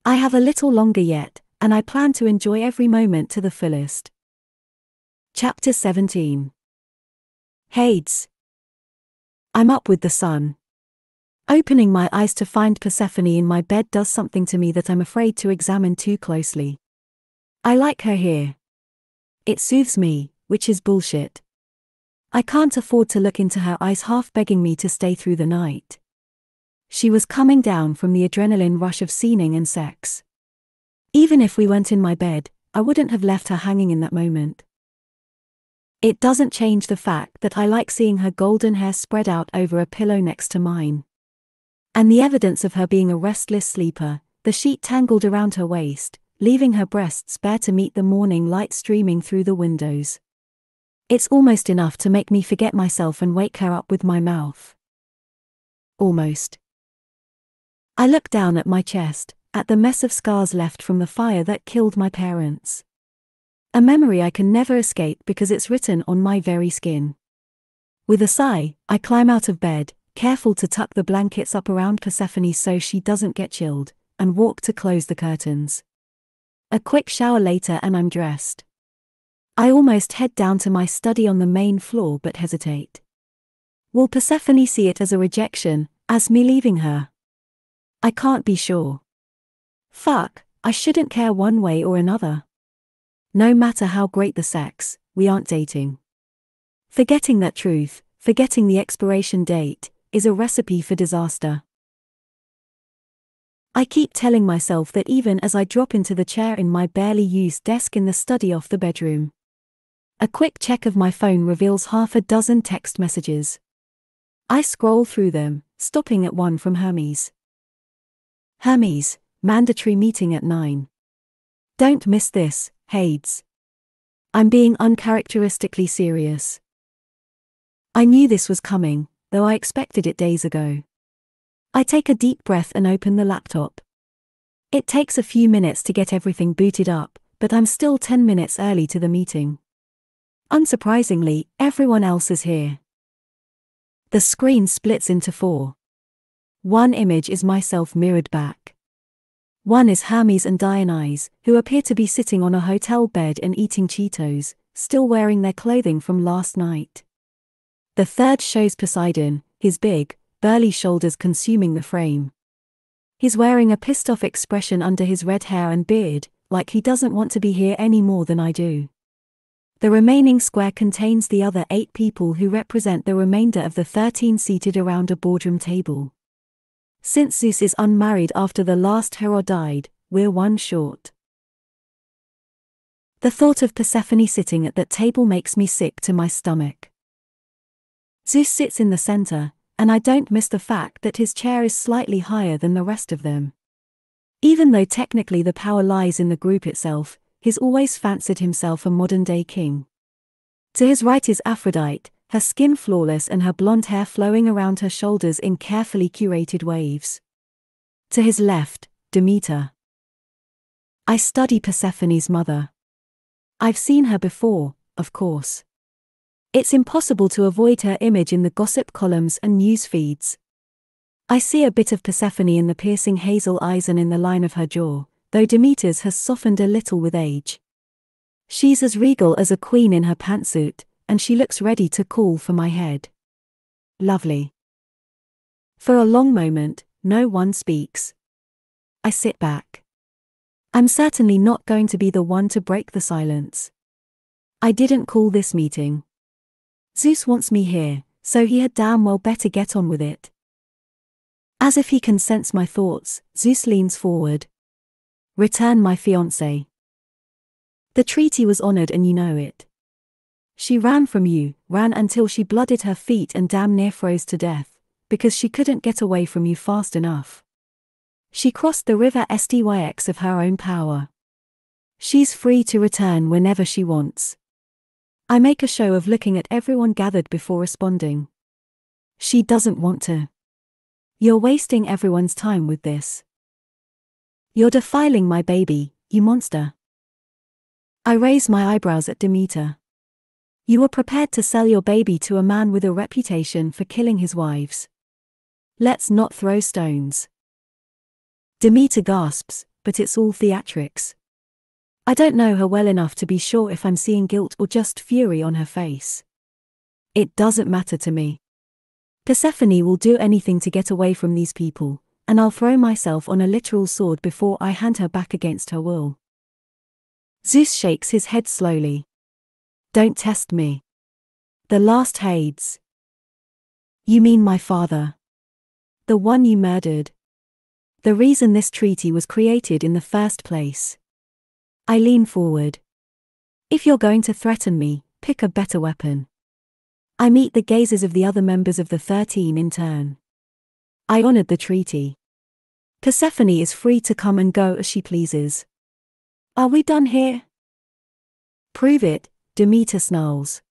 [SPEAKER 1] I have a little longer yet, and I plan to enjoy every moment to the fullest. Chapter 17. Hades. I'm up with the sun. Opening my eyes to find Persephone in my bed does something to me that I'm afraid to examine too closely. I like her here. It soothes me, which is bullshit. I can't afford to look into her eyes half begging me to stay through the night. She was coming down from the adrenaline rush of scening and sex. Even if we weren't in my bed, I wouldn't have left her hanging in that moment. It doesn't change the fact that I like seeing her golden hair spread out over a pillow next to mine. And the evidence of her being a restless sleeper, the sheet tangled around her waist, leaving her breasts bare to meet the morning light streaming through the windows. It's almost enough to make me forget myself and wake her up with my mouth. Almost. I look down at my chest, at the mess of scars left from the fire that killed my parents. A memory I can never escape because it's written on my very skin. With a sigh, I climb out of bed, careful to tuck the blankets up around Persephone so she doesn't get chilled, and walk to close the curtains. A quick shower later and I'm dressed. I almost head down to my study on the main floor but hesitate. Will Persephone see it as a rejection, as me leaving her? I can't be sure. Fuck, I shouldn't care one way or another. No matter how great the sex, we aren't dating. Forgetting that truth, forgetting the expiration date, is a recipe for disaster. I keep telling myself that even as I drop into the chair in my barely used desk in the study off the bedroom. A quick check of my phone reveals half a dozen text messages. I scroll through them, stopping at one from Hermes. Hermes, mandatory meeting at 9. Don't miss this, Hades. I'm being uncharacteristically serious. I knew this was coming, though I expected it days ago. I take a deep breath and open the laptop. It takes a few minutes to get everything booted up, but I'm still 10 minutes early to the meeting. Unsurprisingly, everyone else is here. The screen splits into 4. One image is myself mirrored back. One is Hermes and Dionyse, who appear to be sitting on a hotel bed and eating Cheetos, still wearing their clothing from last night. The third shows Poseidon, his big, burly shoulders consuming the frame. He's wearing a pissed-off expression under his red hair and beard, like he doesn't want to be here any more than I do. The remaining square contains the other 8 people who represent the remainder of the 13 seated around a boardroom table. Since Zeus is unmarried after the last hero died, we're one short. The thought of Persephone sitting at that table makes me sick to my stomach. Zeus sits in the center, and I don't miss the fact that his chair is slightly higher than the rest of them. Even though technically the power lies in the group itself, he's always fancied himself a modern-day king. To his right is Aphrodite, her skin flawless and her blonde hair flowing around her shoulders in carefully curated waves. To his left, Demeter. I study Persephone's mother. I've seen her before, of course. It's impossible to avoid her image in the gossip columns and news feeds. I see a bit of Persephone in the piercing hazel eyes and in the line of her jaw, though Demeter's has softened a little with age. She's as regal as a queen in her pantsuit, and she looks ready to call for my head. Lovely. For a long moment, no one speaks. I sit back. I'm certainly not going to be the one to break the silence. I didn't call this meeting. Zeus wants me here, so he had damn well better get on with it. As if he can sense my thoughts, Zeus leans forward. Return my fiancée. The treaty was honored and you know it. She ran from you, ran until she blooded her feet and damn near froze to death, because she couldn't get away from you fast enough. She crossed the river Styx of her own power. She's free to return whenever she wants. I make a show of looking at everyone gathered before responding. She doesn't want to. You're wasting everyone's time with this. You're defiling my baby, you monster. I raise my eyebrows at Demeter. You were prepared to sell your baby to a man with a reputation for killing his wives. Let's not throw stones. Demeter gasps, but it's all theatrics. I don't know her well enough to be sure if I'm seeing guilt or just fury on her face. It doesn't matter to me. Persephone will do anything to get away from these people, and I'll throw myself on a literal sword before I hand her back against her will. Zeus shakes his head slowly. Don't test me. The last Hades. You mean my father? The one you murdered? The reason this treaty was created in the first place. I lean forward. If you're going to threaten me, pick a better weapon. I meet the gazes of the other members of the 13 in turn. I honored the treaty. Persephone is free to come and go as she pleases. Are we done here? Prove it, Demeter snarls.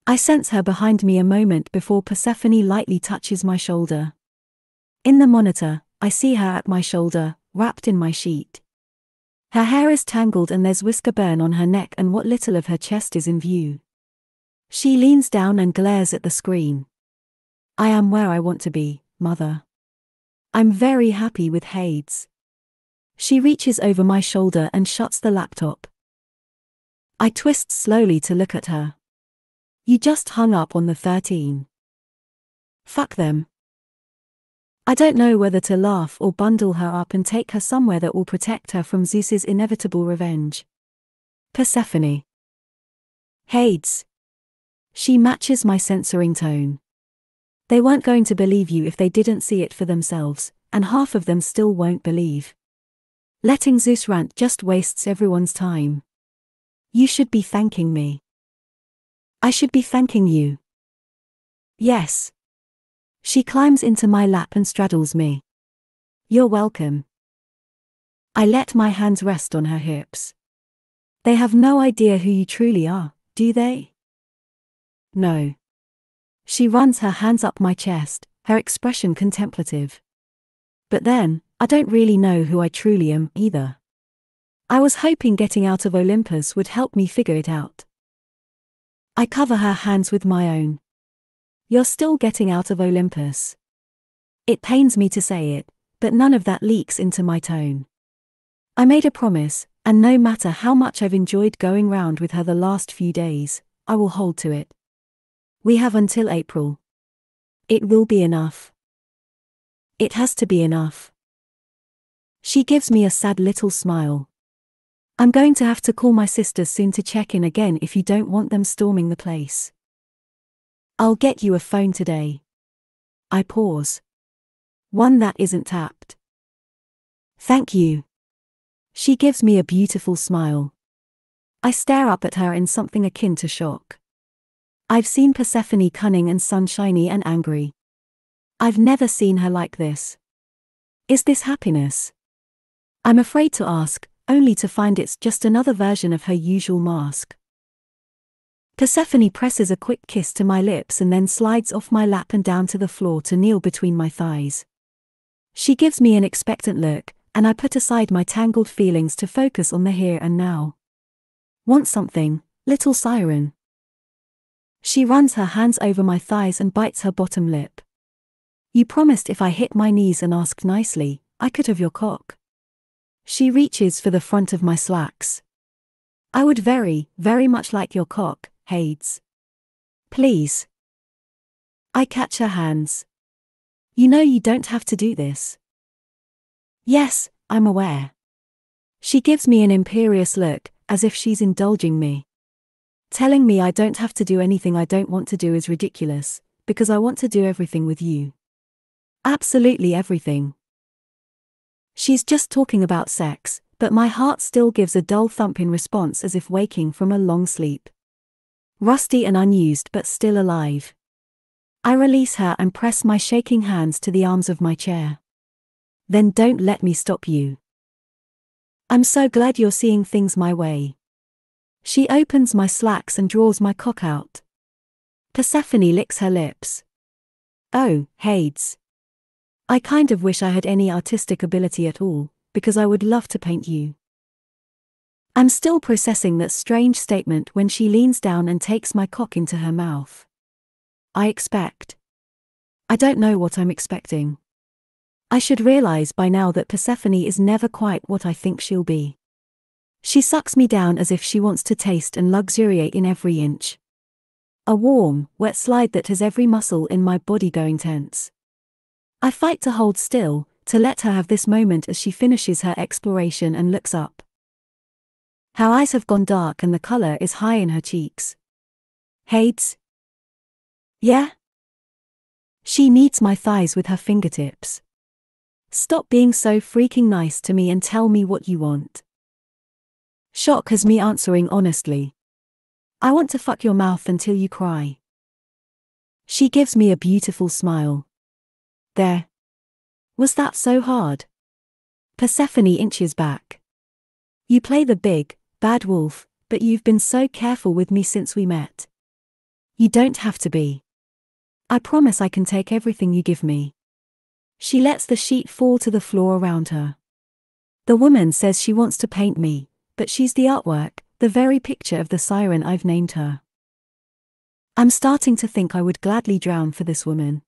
[SPEAKER 1] I sense her behind me a moment before Persephone lightly touches my shoulder. In the monitor, I see her at my shoulder, wrapped in my sheet. Her hair is tangled and there's whisker burn on her neck and what little of her chest is in view. She leans down and glares at the screen. I am where I want to be, mother. I'm very happy with Hades. She reaches over my shoulder and shuts the laptop. I twist slowly to look at her. You just hung up on the 13. Fuck them. I don't know whether to laugh or bundle her up and take her somewhere that will protect her from Zeus's inevitable revenge. Persephone. Hades. She matches my censoring tone. They weren't going to believe you if they didn't see it for themselves, and half of them still won't believe. Letting Zeus rant just wastes everyone's time. You should be thanking me. I should be thanking you. Yes. She climbs into my lap and straddles me. You're welcome. I let my hands rest on her hips. They have no idea who you truly are, do they? No. She runs her hands up my chest, her expression contemplative. But then, I don't really know who I truly am either. I was hoping getting out of Olympus would help me figure it out. I cover her hands with my own. You're still getting out of Olympus. It pains me to say it, but none of that leaks into my tone. I made a promise, and no matter how much I've enjoyed going round with her the last few days, I will hold to it. We have until April. It will be enough. It has to be enough. She gives me a sad little smile. I'm going to have to call my sisters soon to check in again if you don't want them storming the place. I'll get you a phone today. I pause. One that isn't tapped. Thank you. She gives me a beautiful smile. I stare up at her in something akin to shock. I've seen Persephone cunning and sunshiny and angry. I've never seen her like this. Is this happiness? I'm afraid to ask, only to find it's just another version of her usual mask. Persephone presses a quick kiss to my lips and then slides off my lap and down to the floor to kneel between my thighs. She gives me an expectant look, and I put aside my tangled feelings to focus on the here and now. Want something, little siren? She runs her hands over my thighs and bites her bottom lip. You promised if I hit my knees and asked nicely, I could have your cock. She reaches for the front of my slacks. I would very, very much like your cock, Hades. Please. I catch her hands. You know you don't have to do this. Yes, I'm aware. She gives me an imperious look, as if she's indulging me. Telling me I don't have to do anything I don't want to do is ridiculous, because I want to do everything with you. Absolutely everything. She's just talking about sex, but my heart still gives a dull thump in response as if waking from a long sleep. Rusty and unused but still alive. I release her and press my shaking hands to the arms of my chair. Then don't let me stop you. I'm so glad you're seeing things my way. She opens my slacks and draws my cock out. Persephone licks her lips. Oh, Hades. I kind of wish I had any artistic ability at all, because I would love to paint you. I'm still processing that strange statement when she leans down and takes my cock into her mouth. I don't know what I'm expecting. I should realize by now that Persephone is never quite what I think she'll be. She sucks me down as if she wants to taste and luxuriate in every inch. A warm, wet slide that has every muscle in my body going tense. I fight to hold still, to let her have this moment as she finishes her exploration and looks up. Her eyes have gone dark and the color is high in her cheeks. Hades? Yeah? She kneads my thighs with her fingertips. Stop being so freaking nice to me and tell me what you want. Shock has me answering honestly. I want to fuck your mouth until you cry. She gives me a beautiful smile. There. Was that so hard? Persephone inches back. You play the big, bad wolf, but you've been so careful with me since we met. You don't have to be. I promise I can take everything you give me. She lets the sheet fall to the floor around her. The woman says she wants to paint me, but she's the artwork, the very picture of the siren I've named her. I'm starting to think I would gladly drown for this woman.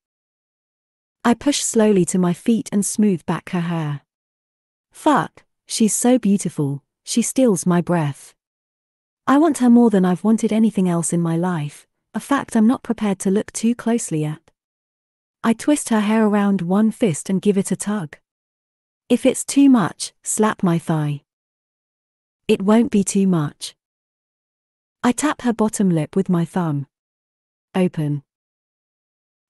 [SPEAKER 1] I push slowly to my feet and smooth back her hair. Fuck, she's so beautiful, she steals my breath. I want her more than I've wanted anything else in my life, a fact I'm not prepared to look too closely at. I twist her hair around one fist and give it a tug. If it's too much, slap my thigh. It won't be too much. I tap her bottom lip with my thumb. Open.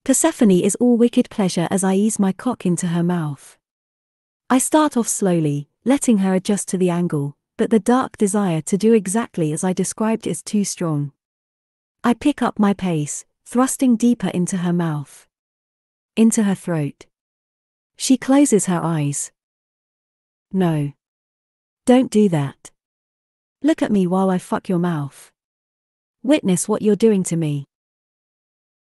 [SPEAKER 1] Persephone is all wicked pleasure as I ease my cock into her mouth. I start off slowly, letting her adjust to the angle, but the dark desire to do exactly as I described is too strong. I pick up my pace, thrusting deeper into her mouth. Into her throat. She closes her eyes. No. Don't do that. Look at me while I fuck your mouth. Witness what you're doing to me.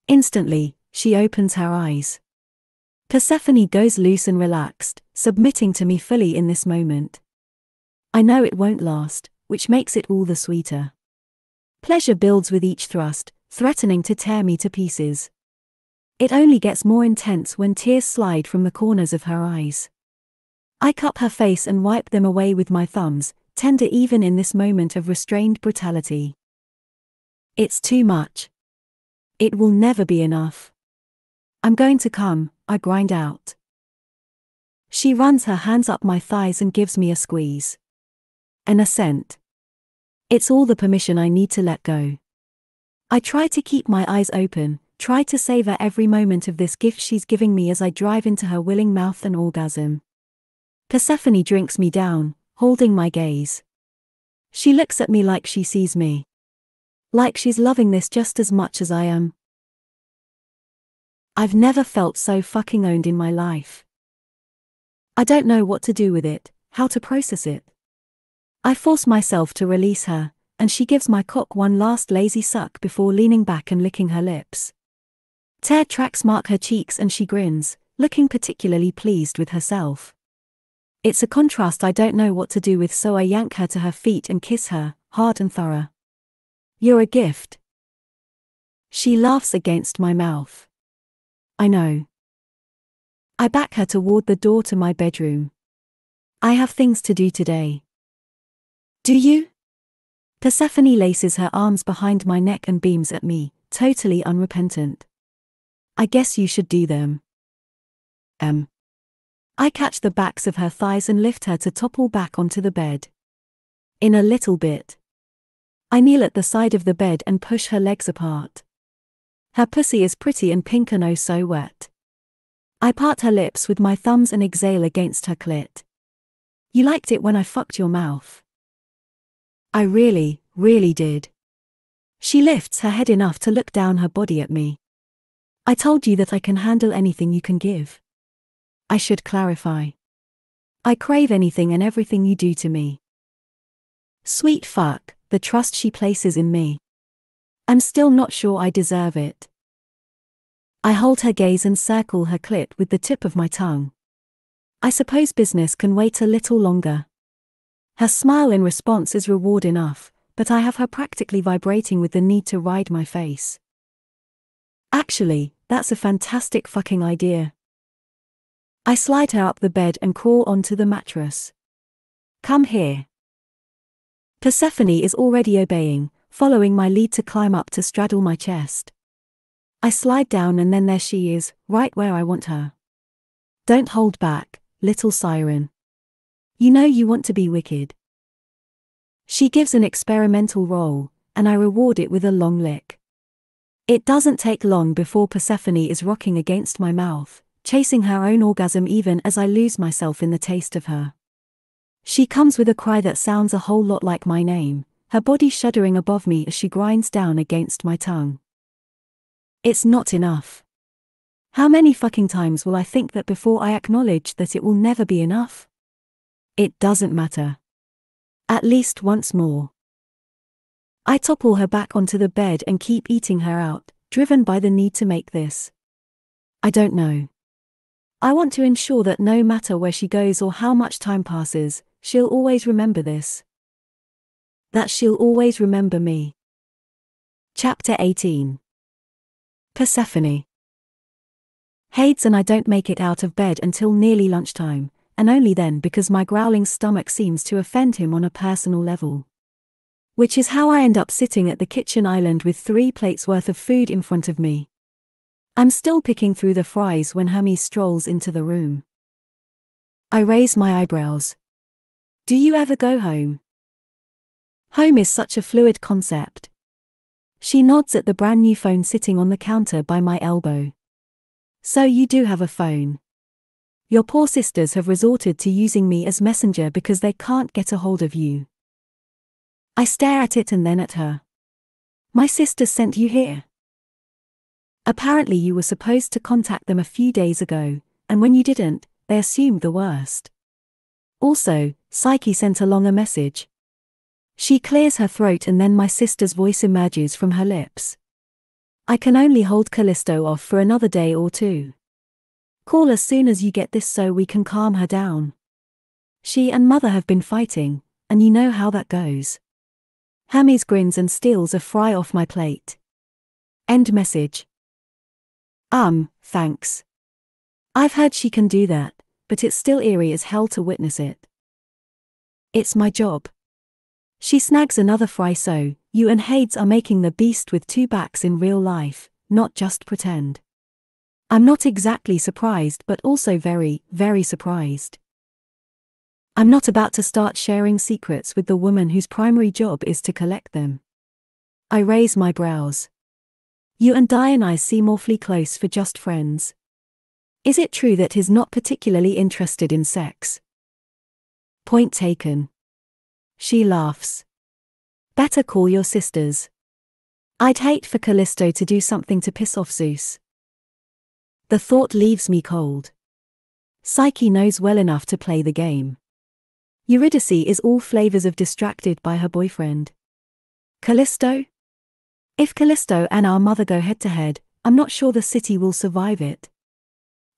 [SPEAKER 1] Instantly, she opens her eyes. Persephone goes loose and relaxed, submitting to me fully in this moment. I know it won't last, which makes it all the sweeter. Pleasure builds with each thrust, threatening to tear me to pieces. It only gets more intense when tears slide from the corners of her eyes. I cup her face and wipe them away with my thumbs, tender even in this moment of restrained brutality. It's too much. It will never be enough. I'm going to come, I grind out. She runs her hands up my thighs and gives me a squeeze. An assent. It's all the permission I need to let go. I try to keep my eyes open, try to savor every moment of this gift she's giving me as I drive into her willing mouth and orgasm. Persephone drinks me down, holding my gaze. She looks at me like she sees me. Like she's loving this just as much as I am. I've never felt so fucking owned in my life. I don't know what to do with it, how to process it. I force myself to release her, and she gives my cock one last lazy suck before leaning back and licking her lips. Tear tracks mark her cheeks and she grins, looking particularly pleased with herself. It's a contrast I don't know what to do with, so I yank her to her feet and kiss her, hard and thorough. You're a gift. She laughs against my mouth. I know. I back her toward the door to my bedroom. I have things to do today. Do you? Persephone laces her arms behind my neck and beams at me, totally unrepentant. I guess you should do them. I catch the backs of her thighs and lift her to topple back onto the bed. In a little bit. I kneel at the side of the bed and push her legs apart. Her pussy is pretty and pink and oh so wet. I part her lips with my thumbs and exhale against her clit. You liked it when I fucked your mouth. I really, really did. She lifts her head enough to look down her body at me. I told you that I can handle anything you can give. I should clarify. I crave anything and everything you do to me. Sweet fuck, the trust she places in me. I'm still not sure I deserve it. I hold her gaze and circle her clit with the tip of my tongue. I suppose business can wait a little longer. Her smile in response is reward enough, but I have her practically vibrating with the need to ride my face. Actually, that's a fantastic fucking idea. I slide her up the bed and crawl onto the mattress. Come here. Persephone is already obeying, following my lead to climb up to straddle my chest. I slide down and then there she is, right where I want her. Don't hold back, little siren. You know you want to be wicked. She gives an experimental roll, and I reward it with a long lick. It doesn't take long before Persephone is rocking against my mouth, chasing her own orgasm even as I lose myself in the taste of her. She comes with a cry that sounds a whole lot like my name, her body shuddering above me as she grinds down against my tongue. It's not enough. How many fucking times will I think that before I acknowledge that it will never be enough? It doesn't matter. At least once more. I topple her back onto the bed and keep eating her out, driven by the need to make this. I don't know. I want to ensure that no matter where she goes or how much time passes, she'll always remember this. That she'll always remember me. Chapter 18. Persephone. Hades and I don't make it out of bed until nearly lunchtime, and only then because my growling stomach seems to offend him on a personal level. Which is how I end up sitting at the kitchen island with 3 plates worth of food in front of me. I'm still picking through the fries when Hermes strolls into the room. I raise my eyebrows. Do you ever go home? Home is such a fluid concept. She nods at the brand new phone sitting on the counter by my elbow. So you do have a phone. Your poor sisters have resorted to using me as messenger because they can't get a hold of you. I stare at it and then at her. My sisters sent you here. Apparently you were supposed to contact them a few days ago, and when you didn't, they assumed the worst. Also, Psyche sent along a message. She clears her throat and then my sister's voice emerges from her lips. I can only hold Callisto off for another day or two. Call as soon as you get this so we can calm her down. She and Mother have been fighting, and you know how that goes. Hermes grins and steals a fry off my plate. End message. Thanks. I've heard she can do that, but it's still eerie as hell to witness it. It's my job. She snags another fry. So, you and Hades are making the beast with two backs in real life, not just pretend. I'm not exactly surprised but also very, very surprised. I'm not about to start sharing secrets with the woman whose primary job is to collect them. I raise my brows. You and Dionysus seem awfully close for just friends. Is it true that he's not particularly interested in sex? Point taken. She laughs. Better call your sisters. I'd hate for Callisto to do something to piss off Zeus. The thought leaves me cold. Psyche knows well enough to play the game. Eurydice is all flavors of distracted by her boyfriend. Callisto? If Callisto and our mother go head to head, I'm not sure the city will survive it.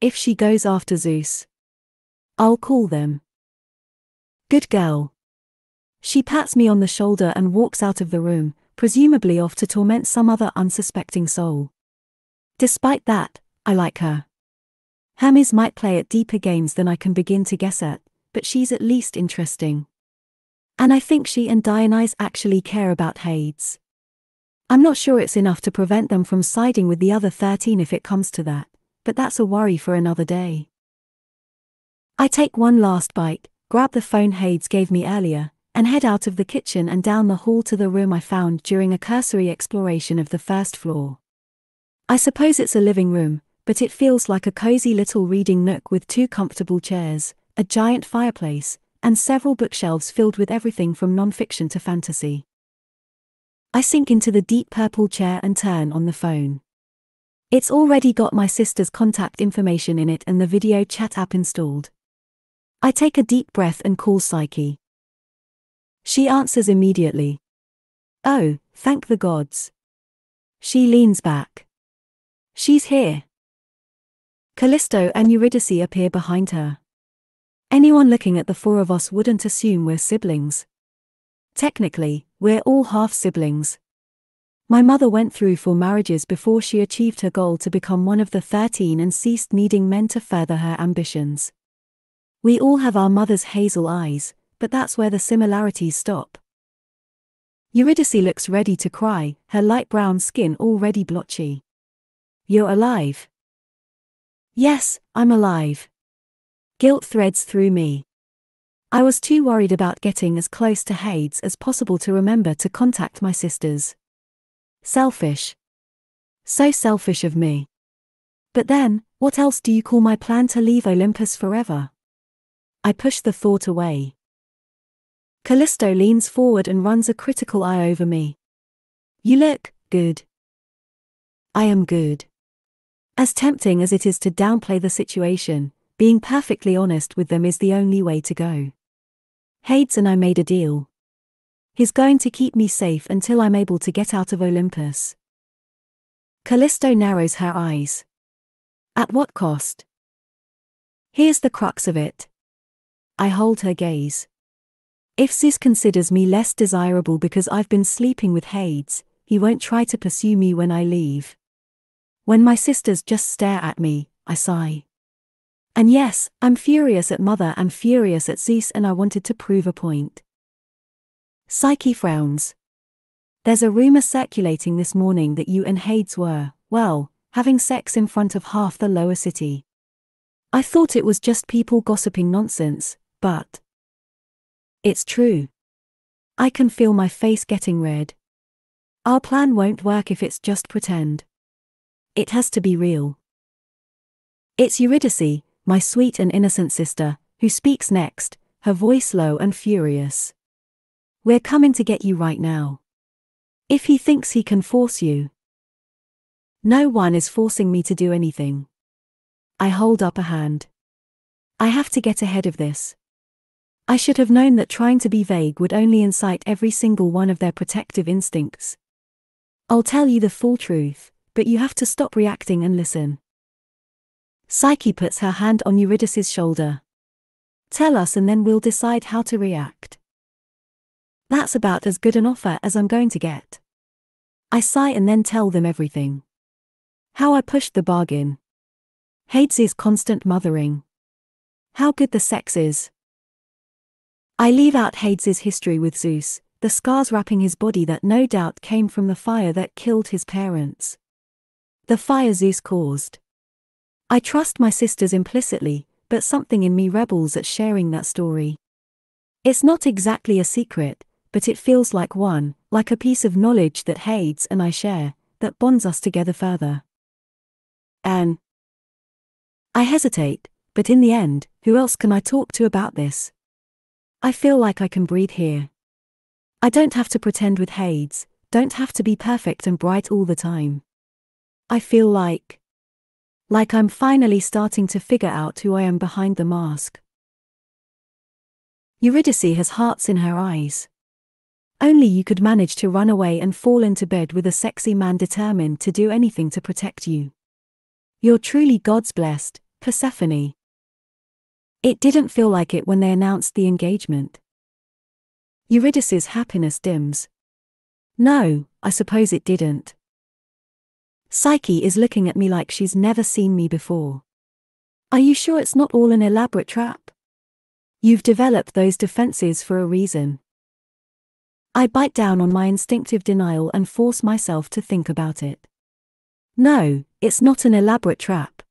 [SPEAKER 1] If she goes after Zeus, I'll call them. Good girl. She pats me on the shoulder and walks out of the room, presumably off to torment some other unsuspecting soul. Despite that, I like her. Hermes might play at deeper games than I can begin to guess at, but she's at least interesting. And I think she and Dionysus actually care about Hades. I'm not sure it's enough to prevent them from siding with the other 13 if it comes to that, but that's a worry for another day. I take one last bite, grab the phone Hades gave me earlier, and head out of the kitchen and down the hall to the room I found during a cursory exploration of the first floor. I suppose it's a living room, but it feels like a cozy little reading nook with two comfortable chairs, a giant fireplace, and several bookshelves filled with everything from non-fiction to fantasy. I sink into the deep purple chair and turn on the phone. It's already got my sister's contact information in it and the video chat app installed. I take a deep breath and call Psyche. She answers immediately. Oh, thank the gods. She leans back. She's here. Callisto and Eurydice appear behind her. Anyone looking at the four of us wouldn't assume we're siblings. Technically, we're all half-siblings. My mother went through 4 marriages before she achieved her goal to become one of the 13 and ceased needing men to further her ambitions. We all have our mother's hazel eyes, but that's where the similarities stop. Eurydice looks ready to cry, her light brown skin already blotchy. You're alive. Yes, I'm alive. Guilt threads through me. I was too worried about getting as close to Hades as possible to remember to contact my sisters. Selfish. So selfish of me. But then, what else do you call my plan to leave Olympus forever? I push the thought away. Callisto leans forward and runs a critical eye over me. You look good. I am good. As tempting as it is to downplay the situation, being perfectly honest with them is the only way to go. Hades and I made a deal. He's going to keep me safe until I'm able to get out of Olympus. Callisto narrows her eyes. At what cost? Here's the crux of it. I hold her gaze. If Zeus considers me less desirable because I've been sleeping with Hades, he won't try to pursue me when I leave. When my sisters just stare at me, I sigh. And yes, I'm furious at Mother and furious at Zeus, and I wanted to prove a point. Psyche frowns. There's a rumor circulating this morning that you and Hades were, well, having sex in front of half the lower city. I thought it was just people gossiping nonsense, but it's true. I can feel my face getting red. Our plan won't work if it's just pretend. It has to be real. It's Eurydice, my sweet and innocent sister, who speaks next, her voice low and furious. We're coming to get you right now. If he thinks he can force you. No one is forcing me to do anything. I hold up a hand. I have to get ahead of this. I should have known that trying to be vague would only incite every single one of their protective instincts. I'll tell you the full truth, but you have to stop reacting and listen. Psyche puts her hand on Eurydice's shoulder. Tell us and then we'll decide how to react. That's about as good an offer as I'm going to get. I sigh and then tell them everything. How I pushed the bargain. Hades' constant mothering. How good the sex is. I leave out Hades' history with Zeus, the scars wrapping his body that no doubt came from the fire that killed his parents. The fire Zeus caused. I trust my sisters implicitly, but something in me rebels at sharing that story. It's not exactly a secret, but it feels like one, like a piece of knowledge that Hades and I share, that bonds us together further. And I hesitate, but in the end, who else can I talk to about this? I feel like I can breathe here. I don't have to pretend with Hades, don't have to be perfect and bright all the time. I feel like I'm finally starting to figure out who I am behind the mask. Eurydice has hearts in her eyes. Only you could manage to run away and fall into bed with a sexy man determined to do anything to protect you. You're truly God's blessed, Persephone. It didn't feel like it when they announced the engagement. Eurydice's happiness dims. No, I suppose it didn't. Psyche is looking at me like she's never seen me before. Are you sure it's not all an elaborate trap? You've developed those defenses for a reason. I bite down on my instinctive denial and force myself to think about it. No, it's not an elaborate trap.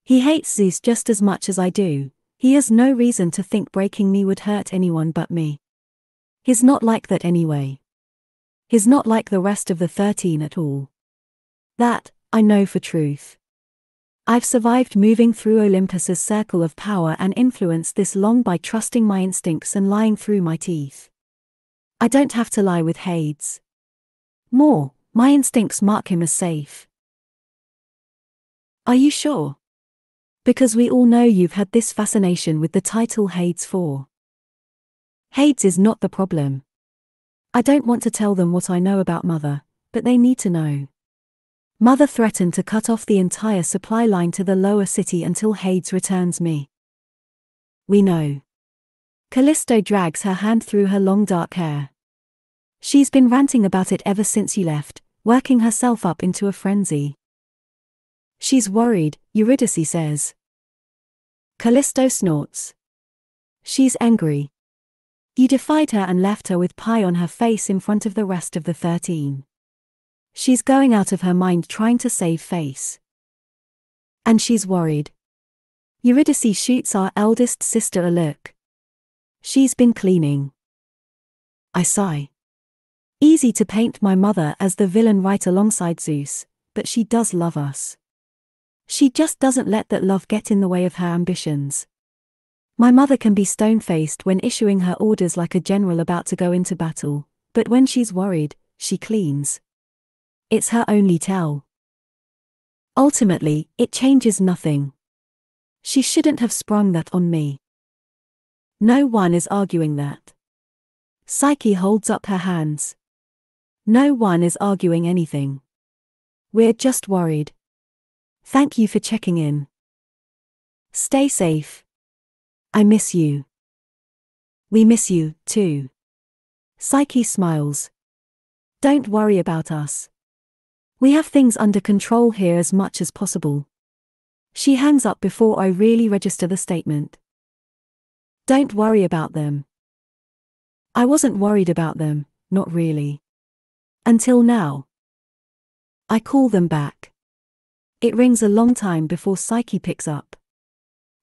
[SPEAKER 1] He hates Zeus just as much as I do. He has no reason to think breaking me would hurt anyone but me. He's not like that anyway. He's not like the rest of the 13 at all. That, I know for truth. I've survived moving through Olympus's circle of power and influence this long by trusting my instincts and lying through my teeth. I don't have to lie with Hades. More, my instincts mark him as safe. Are you sure? Because we all know you've had this fascination with the title Hades IV. Hades is not the problem. I don't want to tell them what I know about Mother, but they need to know. Mother threatened to cut off the entire supply line to the lower city until Hades returns me. We know. Callisto drags her hand through her long dark hair. She's been ranting about it ever since you left, working herself up into a frenzy. She's worried, Eurydice says. Callisto snorts. She's angry. You defied her and left her with pie on her face in front of the rest of the 13. She's going out of her mind trying to save face. And she's worried. Eurydice shoots our eldest sister a look. She's been cleaning. I sigh. Easy to paint my mother as the villain right alongside Zeus, but she does love us. She just doesn't let that love get in the way of her ambitions. My mother can be stone-faced when issuing her orders like a general about to go into battle, but when she's worried, she cleans. It's her only tell. Ultimately, it changes nothing. She shouldn't have sprung that on me. No one is arguing that. Psyche holds up her hands. No one is arguing anything. We're just worried. Thank you for checking in. Stay safe. I miss you. We miss you, too. Psyche smiles. Don't worry about us. We have things under control here as much as possible. She hangs up before I really register the statement. Don't worry about them. I wasn't worried about them, not really. Until now. I call them back. It rings a long time before Psyche picks up.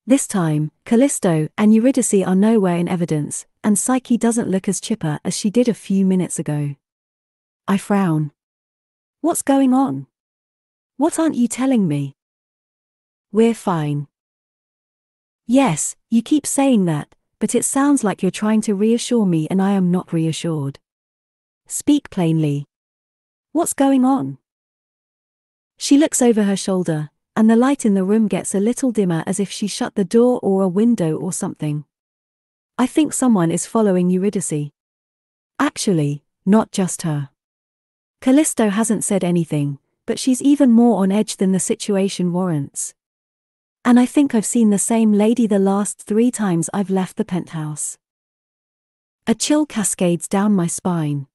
[SPEAKER 1] This time, Callisto and Eurydice are nowhere in evidence, and Psyche doesn't look as chipper as she did a few minutes ago. I frown. What's going on? What aren't you telling me? We're fine. Yes, you keep saying that, but it sounds like you're trying to reassure me and I am not reassured. Speak plainly. What's going on? She looks over her shoulder, and the light in the room gets a little dimmer as if she shut the door or a window or something. I think someone is following Eurydice. Actually, not just her. Callisto hasn't said anything, but she's even more on edge than the situation warrants. And I think I've seen the same lady the last 3 times I've left the penthouse. A chill cascades down my spine.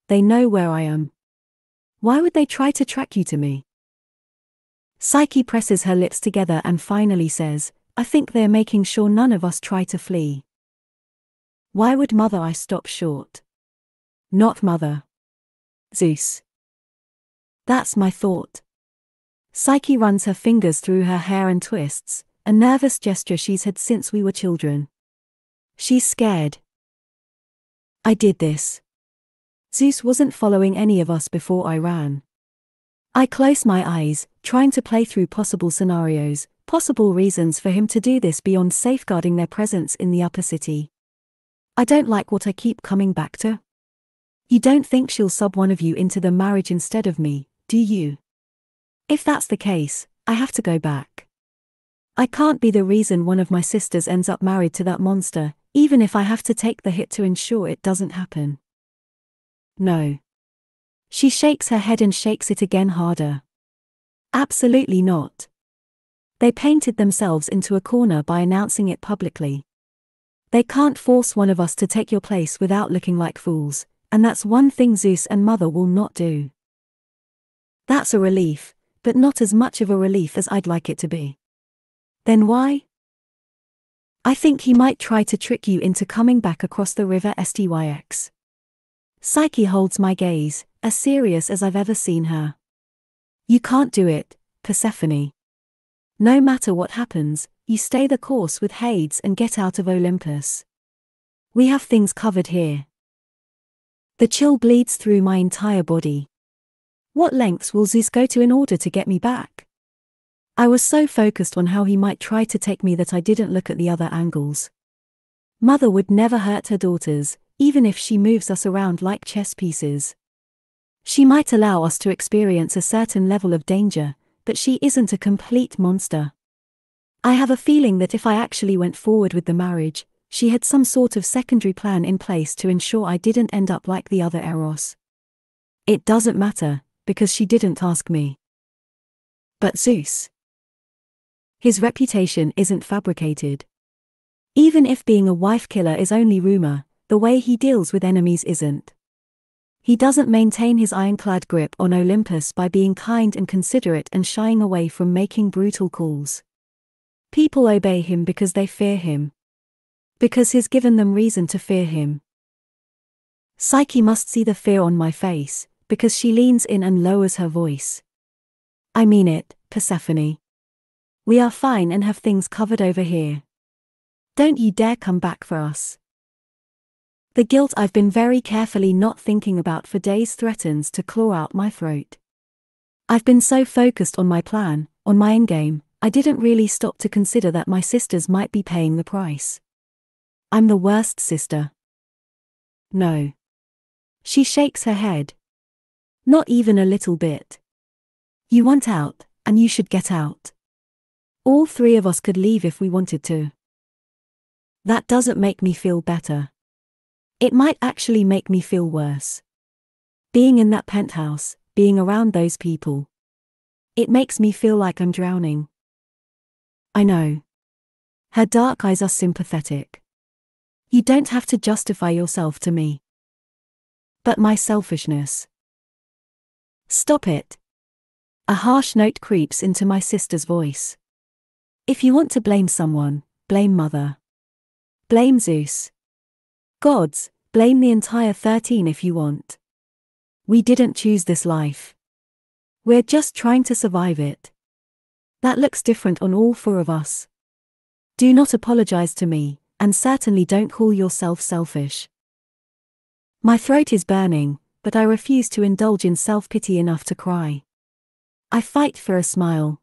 [SPEAKER 1] They know where I am. Why would they try to track you to me? Psyche presses her lips together and finally says, I think they're making sure none of us try to flee. Why would Mother? I stop short. Not Mother. Zeus. That's my thought. Psyche runs her fingers through her hair and twists, a nervous gesture she's had since we were children. She's scared. I did this. Zeus wasn't following any of us before I ran. I close my eyes, trying to play through possible scenarios, possible reasons for him to do this beyond safeguarding their presence in the upper city. I don't like what I keep coming back to. You don't think she'll sub one of you into the marriage instead of me, do you? If that's the case, I have to go back. I can't be the reason one of my sisters ends up married to that monster, even if I have to take the hit to ensure it doesn't happen. No. She shakes her head and shakes it again harder. Absolutely not. They painted themselves into a corner by announcing it publicly. They can't force one of us to take your place without looking like fools, and that's one thing Zeus and Mother will not do. That's a relief, but not as much of a relief as I'd like it to be. Then why? I think he might try to trick you into coming back across the river Styx. Psyche holds my gaze, as serious as I've ever seen her. You can't do it, Persephone. No matter what happens, you stay the course with Hades and get out of Olympus. We have things covered here. The chill bleeds through my entire body. What lengths will Zeus go to in order to get me back? I was so focused on how he might try to take me that I didn't look at the other angles. Mother would never hurt her daughters, even if she moves us around like chess pieces. She might allow us to experience a certain level of danger, but she isn't a complete monster. I have a feeling that if I actually went forward with the marriage, she had some sort of secondary plan in place to ensure I didn't end up like the other Eros. It doesn't matter, because she didn't ask me. But Zeus. His reputation isn't fabricated. Even if being a wife killer is only rumor, the way he deals with enemies isn't. He doesn't maintain his ironclad grip on Olympus by being kind and considerate and shying away from making brutal calls. People obey him because they fear him. Because he's given them reason to fear him. Psyche must see the fear on my face, because she leans in and lowers her voice. I mean it, Persephone. We are fine and have things covered over here. Don't you dare come back for us. The guilt I've been very carefully not thinking about for days threatens to claw out my throat. I've been so focused on my plan, on my endgame, I didn't really stop to consider that my sisters might be paying the price. I'm the worst sister. No. She shakes her head. Not even a little bit. You want out, and you should get out. All 3 of us could leave if we wanted to. That doesn't make me feel better. It might actually make me feel worse. Being in that penthouse, being around those people. It makes me feel like I'm drowning. I know. Her dark eyes are sympathetic. You don't have to justify yourself to me. But my selfishness. Stop it. A harsh note creeps into my sister's voice. If you want to blame someone, blame Mother. Blame Zeus. Gods, blame the entire 13 if you want. We didn't choose this life. We're just trying to survive it. That looks different on all 4 of us. Do not apologize to me, and certainly don't call yourself selfish. My throat is burning, but I refuse to indulge in self-pity enough to cry. I fight for a smile.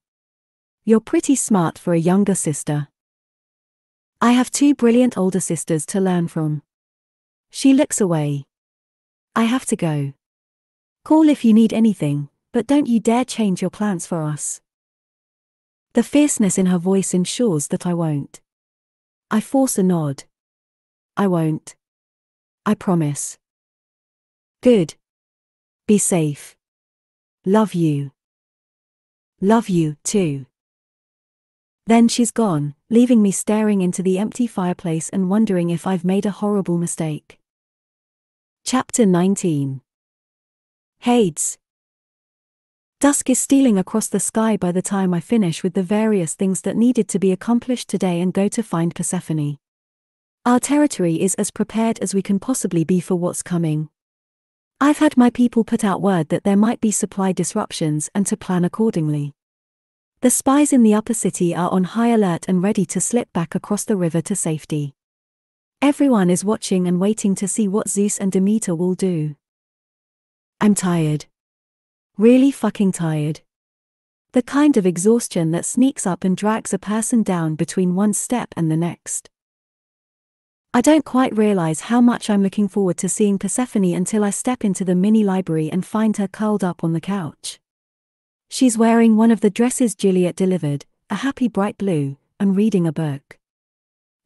[SPEAKER 1] You're pretty smart for a younger sister. I have 2 brilliant older sisters to learn from. She looks away. I have to go. Call if you need anything, but don't you dare change your plans for us. The fierceness in her voice ensures that I won't. I force a nod. I won't. I promise. Good. Be safe. Love you. Love you, too. Then she's gone, leaving me staring into the empty fireplace and wondering if I've made a horrible mistake. Chapter 19. Hades. Dusk is stealing across the sky by the time I finish with the various things that needed to be accomplished today and go to find Persephone. Our territory is as prepared as we can possibly be for what's coming. I've had my people put out word that there might be supply disruptions and to plan accordingly. The spies in the upper city are on high alert and ready to slip back across the river to safety. Everyone is watching and waiting to see what Zeus and Demeter will do. I'm tired. Really fucking tired. The kind of exhaustion that sneaks up and drags a person down between one step and the next. I don't quite realize how much I'm looking forward to seeing Persephone until I step into the mini library and find her curled up on the couch. She's wearing one of the dresses Juliet delivered, a happy bright blue, and reading a book.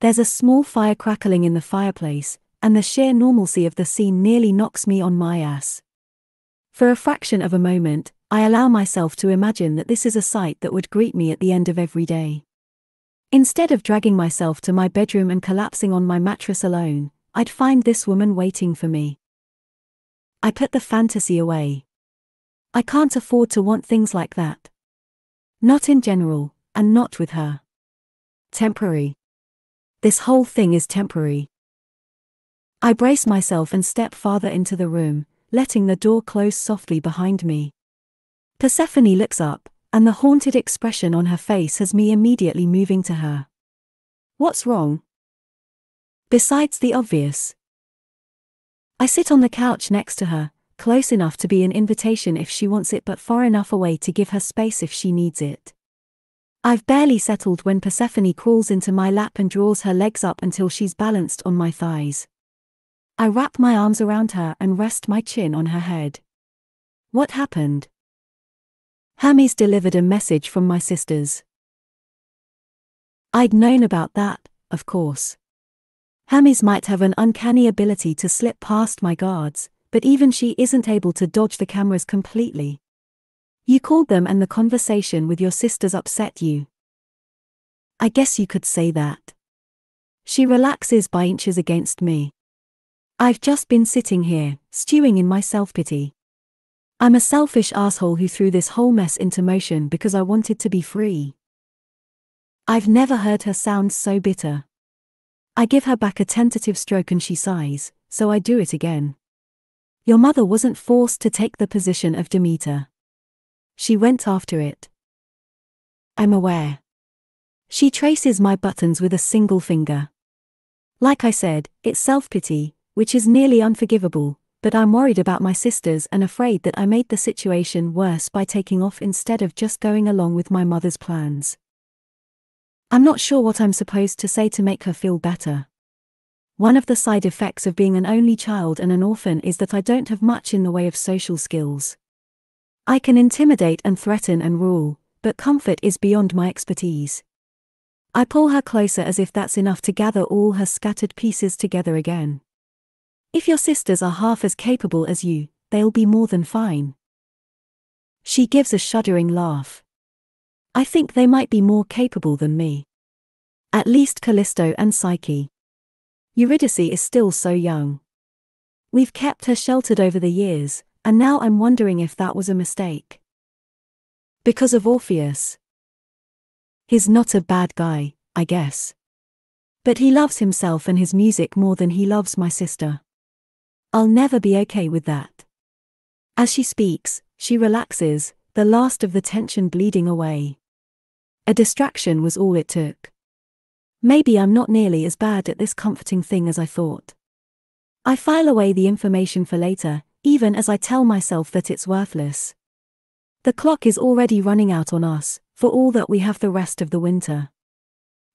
[SPEAKER 1] There's a small fire crackling in the fireplace, and the sheer normalcy of the scene nearly knocks me on my ass. For a fraction of a moment, I allow myself to imagine that this is a sight that would greet me at the end of every day. Instead of dragging myself to my bedroom and collapsing on my mattress alone, I'd find this woman waiting for me. I put the fantasy away. I can't afford to want things like that. Not in general, and not with her. Temporary. This whole thing is temporary. I brace myself and step farther into the room, letting the door close softly behind me. Persephone looks up, and the haunted expression on her face has me immediately moving to her. What's wrong? Besides the obvious. I sit on the couch next to her, close enough to be an invitation if she wants it but far enough away to give her space if she needs it. I've barely settled when Persephone crawls into my lap and draws her legs up until she's balanced on my thighs. I wrap my arms around her and rest my chin on her head. What happened? Hermes delivered a message from my sisters. I'd known about that, of course. Hermes might have an uncanny ability to slip past my guards, but even she isn't able to dodge the cameras completely. You called them and the conversation with your sisters upset you. I guess you could say that. She relaxes by inches against me. I've just been sitting here, stewing in my self-pity. I'm a selfish asshole who threw this whole mess into motion because I wanted to be free. I've never heard her sound so bitter. I give her back a tentative stroke and she sighs, so I do it again. Your mother wasn't forced to take the position of Demeter. She went after it. I'm aware. She traces my buttons with a single finger. Like I said, it's self-pity, which is nearly unforgivable, but I'm worried about my sisters and afraid that I made the situation worse by taking off instead of just going along with my mother's plans. I'm not sure what I'm supposed to say to make her feel better. One of the side effects of being an only child and an orphan is that I don't have much in the way of social skills. I can intimidate and threaten and rule, but comfort is beyond my expertise. I pull her closer as if that's enough to gather all her scattered pieces together again. If your sisters are half as capable as you, they'll be more than fine. She gives a shuddering laugh. I think they might be more capable than me. At least Callisto and Psyche. Eurydice is still so young. We've kept her sheltered over the years, and now I'm wondering if that was a mistake. Because of Orpheus. He's not a bad guy, I guess. But he loves himself and his music more than he loves my sister. I'll never be okay with that. As she speaks, she relaxes, the last of the tension bleeding away. A distraction was all it took. Maybe I'm not nearly as bad at this comforting thing as I thought. I file away the information for later, even as I tell myself that it's worthless. The clock is already running out on us, for all that we have the rest of the winter.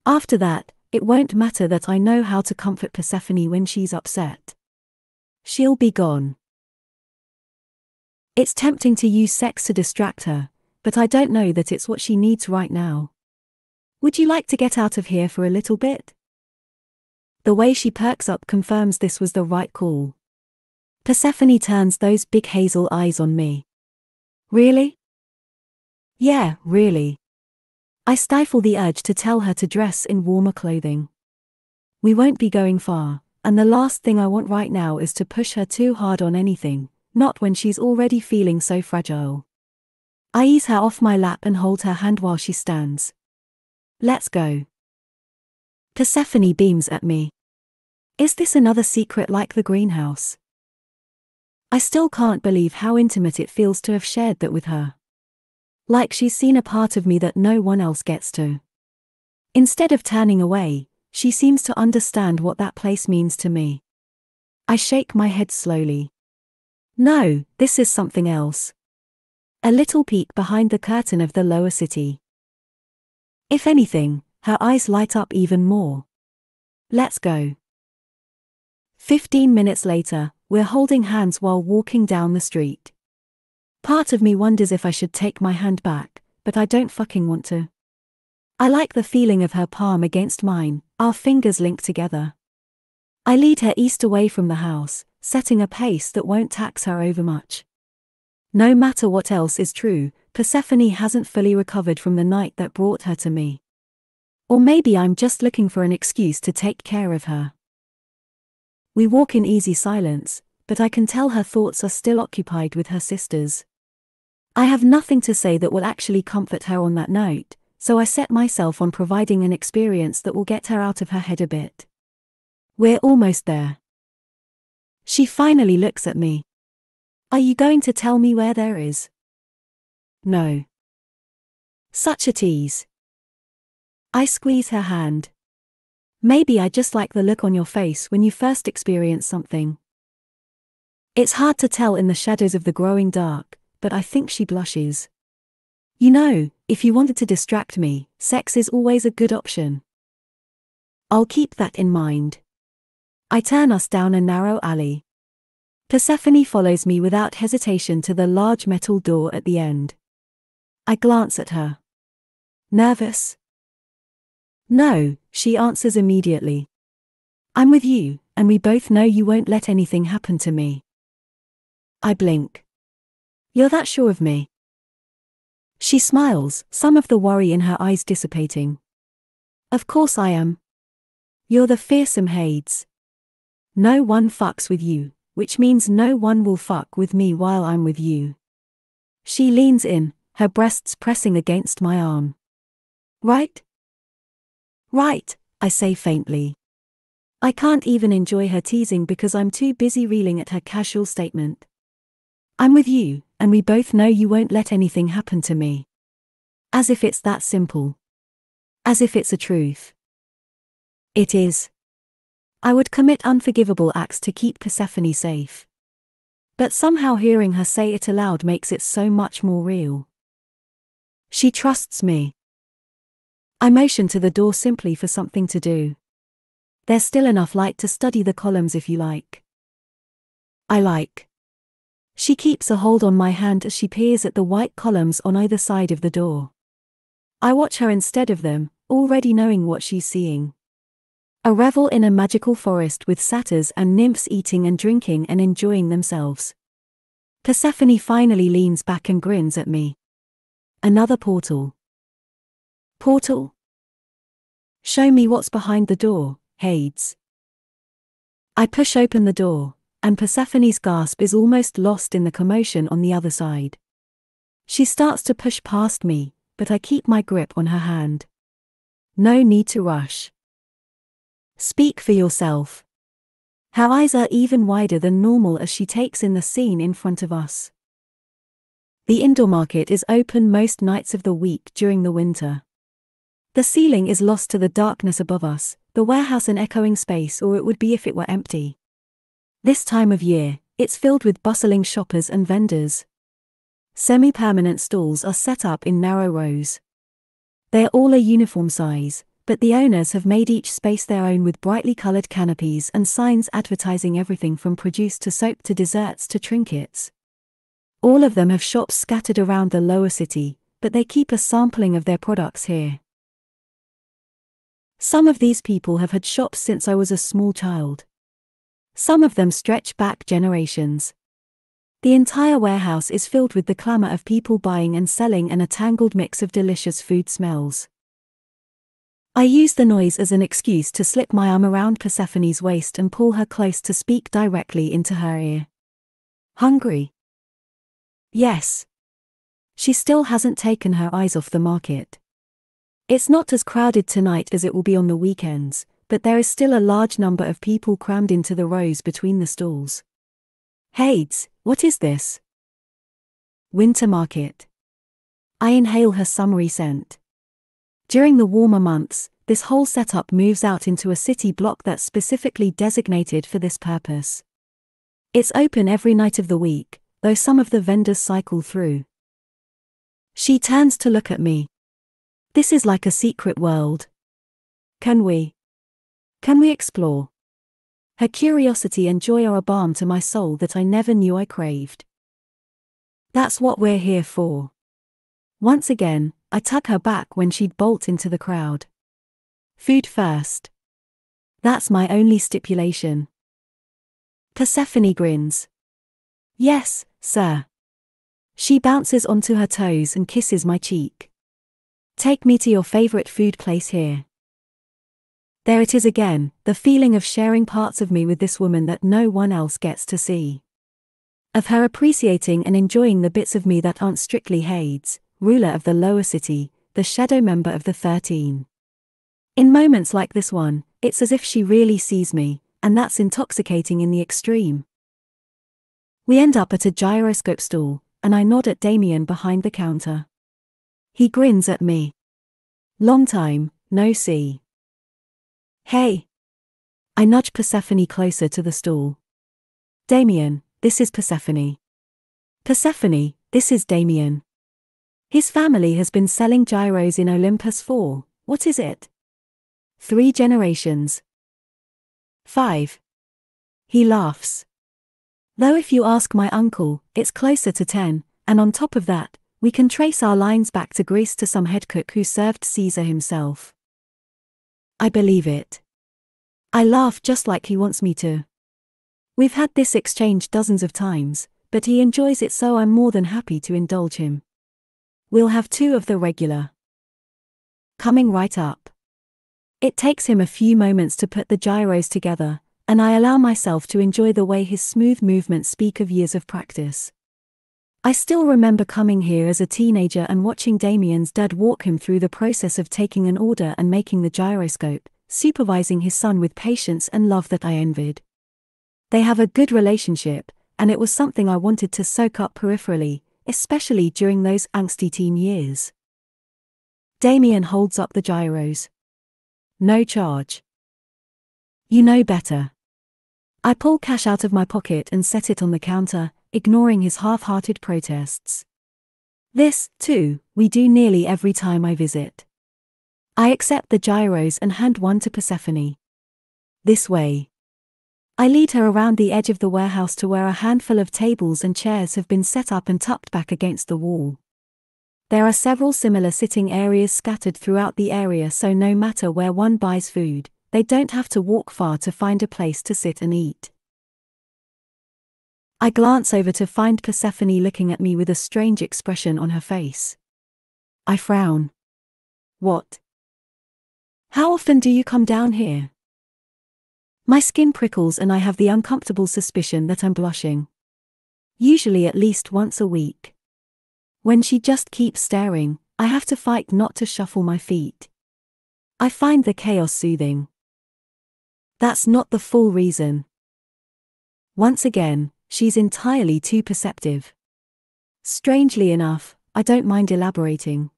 [SPEAKER 1] After that, it won't matter that I know how to comfort Persephone when she's upset. She'll be gone. It's tempting to use sex to distract her, but I don't know that it's what she needs right now. Would you like to get out of here for a little bit? The way she perks up confirms this was the right call. Persephone turns those big hazel eyes on me. Really? Yeah, really. I stifle the urge to tell her to dress in warmer clothing. We won't be going far, and the last thing I want right now is to push her too hard on anything, not when she's already feeling so fragile. I ease her off my lap and hold her hand while she stands. Let's go. Persephone beams at me. Is this another secret like the greenhouse? I still can't believe how intimate it feels to have shared that with her. Like she's seen a part of me that no one else gets to. Instead of turning away, she seems to understand what that place means to me. I shake my head slowly. No, this is something else. A little peek behind the curtain of the lower city. If anything, her eyes light up even more. Let's go. 15 minutes later, we're holding hands while walking down the street. Part of me wonders if I should take my hand back, but I don't fucking want to. I like the feeling of her palm against mine, our fingers linked together. I lead her east away from the house, setting a pace that won't tax her overmuch. No matter what else is true, Persephone hasn't fully recovered from the night that brought her to me. Or maybe I'm just looking for an excuse to take care of her. We walk in easy silence, but I can tell her thoughts are still occupied with her sisters. I have nothing to say that will actually comfort her on that note, so I set myself on providing an experience that will get her out of her head a bit. We're almost there. She finally looks at me. Are you going to tell me where there is? No. Such a tease. I squeeze her hand. Maybe I just like the look on your face when you first experience something. It's hard to tell in the shadows of the growing dark, but I think she blushes. You know, if you wanted to distract me, sex is always a good option. I'll keep that in mind. I turn us down a narrow alley. Persephone follows me without hesitation to the large metal door at the end. I glance at her. Nervous? No, she answers immediately. I'm with you, and we both know you won't let anything happen to me. I blink. You're that sure of me? She smiles, some of the worry in her eyes dissipating. Of course I am. You're the fearsome Hades. No one fucks with you, which means no one will fuck with me while I'm with you. She leans in, her breasts pressing against my arm. Right? Right, I say faintly. I can't even enjoy her teasing because I'm too busy reeling at her casual statement. I'm with you, and we both know you won't let anything happen to me. As if it's that simple. As if it's a truth. It is. I would commit unforgivable acts to keep Persephone safe. But somehow hearing her say it aloud makes it so much more real. She trusts me. I motion to the door simply for something to do. There's still enough light to study the columns if you like. I like. She keeps a hold on my hand as she peers at the white columns on either side of the door. I watch her instead of them, already knowing what she's seeing. A revel in a magical forest with satyrs and nymphs eating and drinking and enjoying themselves. Persephone finally leans back and grins at me. Another portal. Portal? Show me what's behind the door, Hades. I push open the door, and Persephone's gasp is almost lost in the commotion on the other side. She starts to push past me, but I keep my grip on her hand. No need to rush. Speak for yourself. Her eyes are even wider than normal as she takes in the scene in front of us. The indoor market is open most nights of the week during the winter. The ceiling is lost to the darkness above us, the warehouse an echoing space, or it would be if it were empty. This time of year, it's filled with bustling shoppers and vendors. Semi-permanent stalls are set up in narrow rows. They're all a uniform size, but the owners have made each space their own with brightly colored canopies and signs advertising everything from produce to soap to desserts to trinkets. All of them have shops scattered around the lower city, but they keep a sampling of their products here. Some of these people have had shops since I was a small child. Some of them stretch back generations. The entire warehouse is filled with the clamor of people buying and selling and a tangled mix of delicious food smells. I use the noise as an excuse to slip my arm around Persephone's waist and pull her close to speak directly into her ear. Hungry? Yes. She still hasn't taken her eyes off the market. It's not as crowded tonight as it will be on the weekends, but there is still a large number of people crammed into the rows between the stalls. Hades, what is this? Winter market. I inhale her summery scent. During the warmer months, this whole setup moves out into a city block that's specifically designated for this purpose. It's open every night of the week, though some of the vendors cycle through. She turns to look at me. This is like a secret world. Can we explore? Her curiosity and joy are a balm to my soul that I never knew I craved. That's what we're here for. Once again, I tug her back when she'd bolt into the crowd. Food first. That's my only stipulation. Persephone grins. Yes, sir. She bounces onto her toes and kisses my cheek. Take me to your favorite food place here. There it is again, the feeling of sharing parts of me with this woman that no one else gets to see. Of her appreciating and enjoying the bits of me that aren't strictly Hades, ruler of the lower city, the shadow member of the 13. In moments like this one, it's as if she really sees me, and that's intoxicating in the extreme. We end up at a gyroscope stall, and I nod at Damien behind the counter. He grins at me. Long time, no see. Hey. I nudge Persephone closer to the stall. Damien, this is Persephone. Persephone, this is Damien. His family has been selling gyros in Olympus for, what is it? 3 generations. 5. He laughs. Though if you ask my uncle, it's closer to 10, and on top of that, we can trace our lines back to Greece to some head cook who served Caesar himself. I believe it. I laugh just like he wants me to. We've had this exchange dozens of times, but he enjoys it, so I'm more than happy to indulge him. We'll have 2 of the regular. Coming right up. It takes him a few moments to put the gyros together, and I allow myself to enjoy the way his smooth movements speak of years of practice. I still remember coming here as a teenager and watching Damien's dad walk him through the process of taking an order and making the gyroscope, supervising his son with patience and love that I envied. They have a good relationship, and it was something I wanted to soak up peripherally, especially during those angsty teen years. Damien holds up the gyros. No charge. You know better. I pull cash out of my pocket and set it on the counter, ignoring his half-hearted protests. This, too, we do nearly every time I visit. I accept the gyros and hand one to Persephone. This way. I lead her around the edge of the warehouse to where a handful of tables and chairs have been set up and tucked back against the wall. There are several similar sitting areas scattered throughout the area, so no matter where one buys food, they don't have to walk far to find a place to sit and eat. I glance over to find Persephone looking at me with a strange expression on her face. I frown. What? How often do you come down here? My skin prickles and I have the uncomfortable suspicion that I'm blushing. Usually at least once a week. When she just keeps staring, I have to fight not to shuffle my feet. I find the chaos soothing. That's not the full reason. Once again, she's entirely too perceptive. Strangely enough, I don't mind elaborating.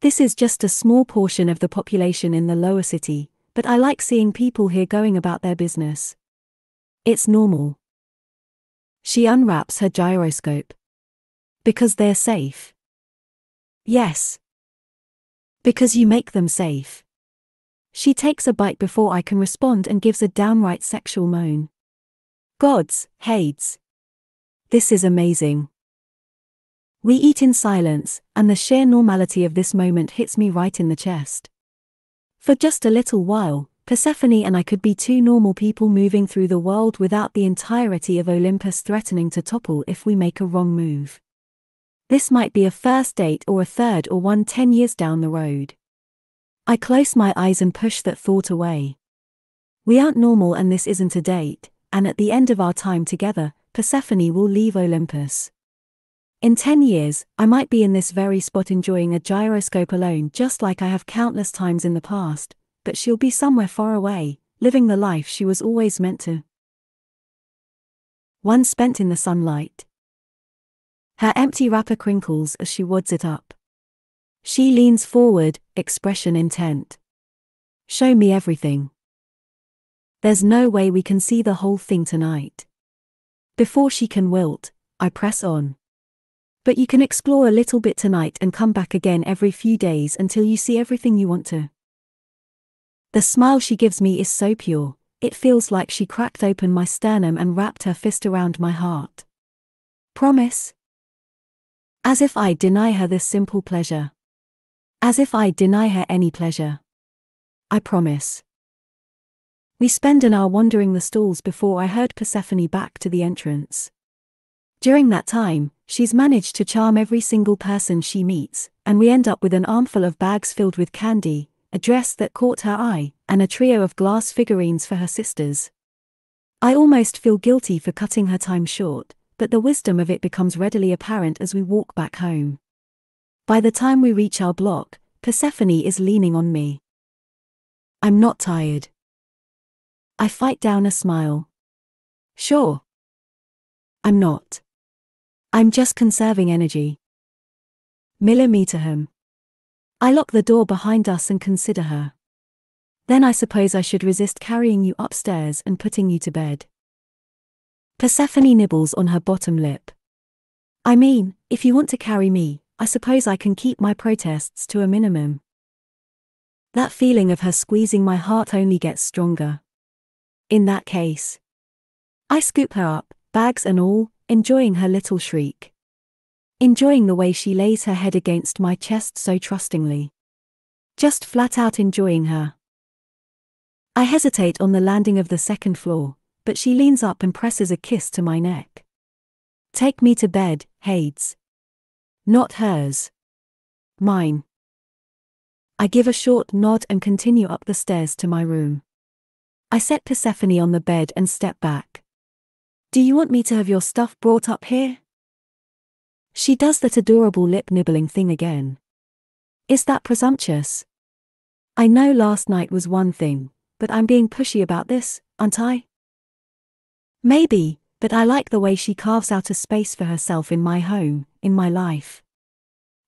[SPEAKER 1] This is just a small portion of the population in the lower city, but I like seeing people here going about their business. It's normal. She unwraps her gyroscope. Because they're safe. Yes. Because you make them safe. She takes a bite before I can respond and gives a downright sexual moan. Gods, Hades. This is amazing. We eat in silence, and the sheer normality of this moment hits me right in the chest. For just a little while, Persephone and I could be two normal people moving through the world without the entirety of Olympus threatening to topple if we make a wrong move. This might be a first date or a third or one 10 years down the road. I close my eyes and push that thought away. We aren't normal and this isn't a date, and at the end of our time together, Persephone will leave Olympus. In 10 years, I might be in this very spot enjoying a gyroscope alone just like I have countless times in the past, but she'll be somewhere far away, living the life she was always meant to. One spent in the sunlight. Her empty wrapper crinkles as she wads it up. She leans forward, expression intent. Show me everything. There's no way we can see the whole thing tonight. Before she can wilt, I press on. But you can explore a little bit tonight and come back again every few days until you see everything you want to. The smile she gives me is so pure, it feels like she cracked open my sternum and wrapped her fist around my heart. Promise? As if I'd deny her this simple pleasure. As if I'd deny her any pleasure. I promise. We spend an hour wandering the stalls before I herd Persephone back to the entrance. During that time, she's managed to charm every single person she meets, and we end up with an armful of bags filled with candy, a dress that caught her eye, and a trio of glass figurines for her sisters. I almost feel guilty for cutting her time short, but the wisdom of it becomes readily apparent as we walk back home. By the time we reach our block, Persephone is leaning on me. I'm not tired. I fight down a smile. Sure. I'm not. I'm just conserving energy. Millimeter him. I lock the door behind us and consider her. Then I suppose I should resist carrying you upstairs and putting you to bed. Persephone nibbles on her bottom lip. I mean, if you want to carry me, I suppose I can keep my protests to a minimum. That feeling of her squeezing my heart only gets stronger. In that case, I scoop her up, bags and all, enjoying her little shriek. Enjoying the way she lays her head against my chest so trustingly. Just flat out enjoying her. I hesitate on the landing of the second floor, but she leans up and presses a kiss to my neck. Take me to bed, Hades. Not hers. Mine. I give a short nod and continue up the stairs to my room. I set Persephone on the bed and step back. Do you want me to have your stuff brought up here? She does that adorable lip nibbling thing again. Is that presumptuous? I know last night was one thing, but I'm being pushy about this, aren't I? Maybe, but I like the way she carves out a space for herself in my home, in my life.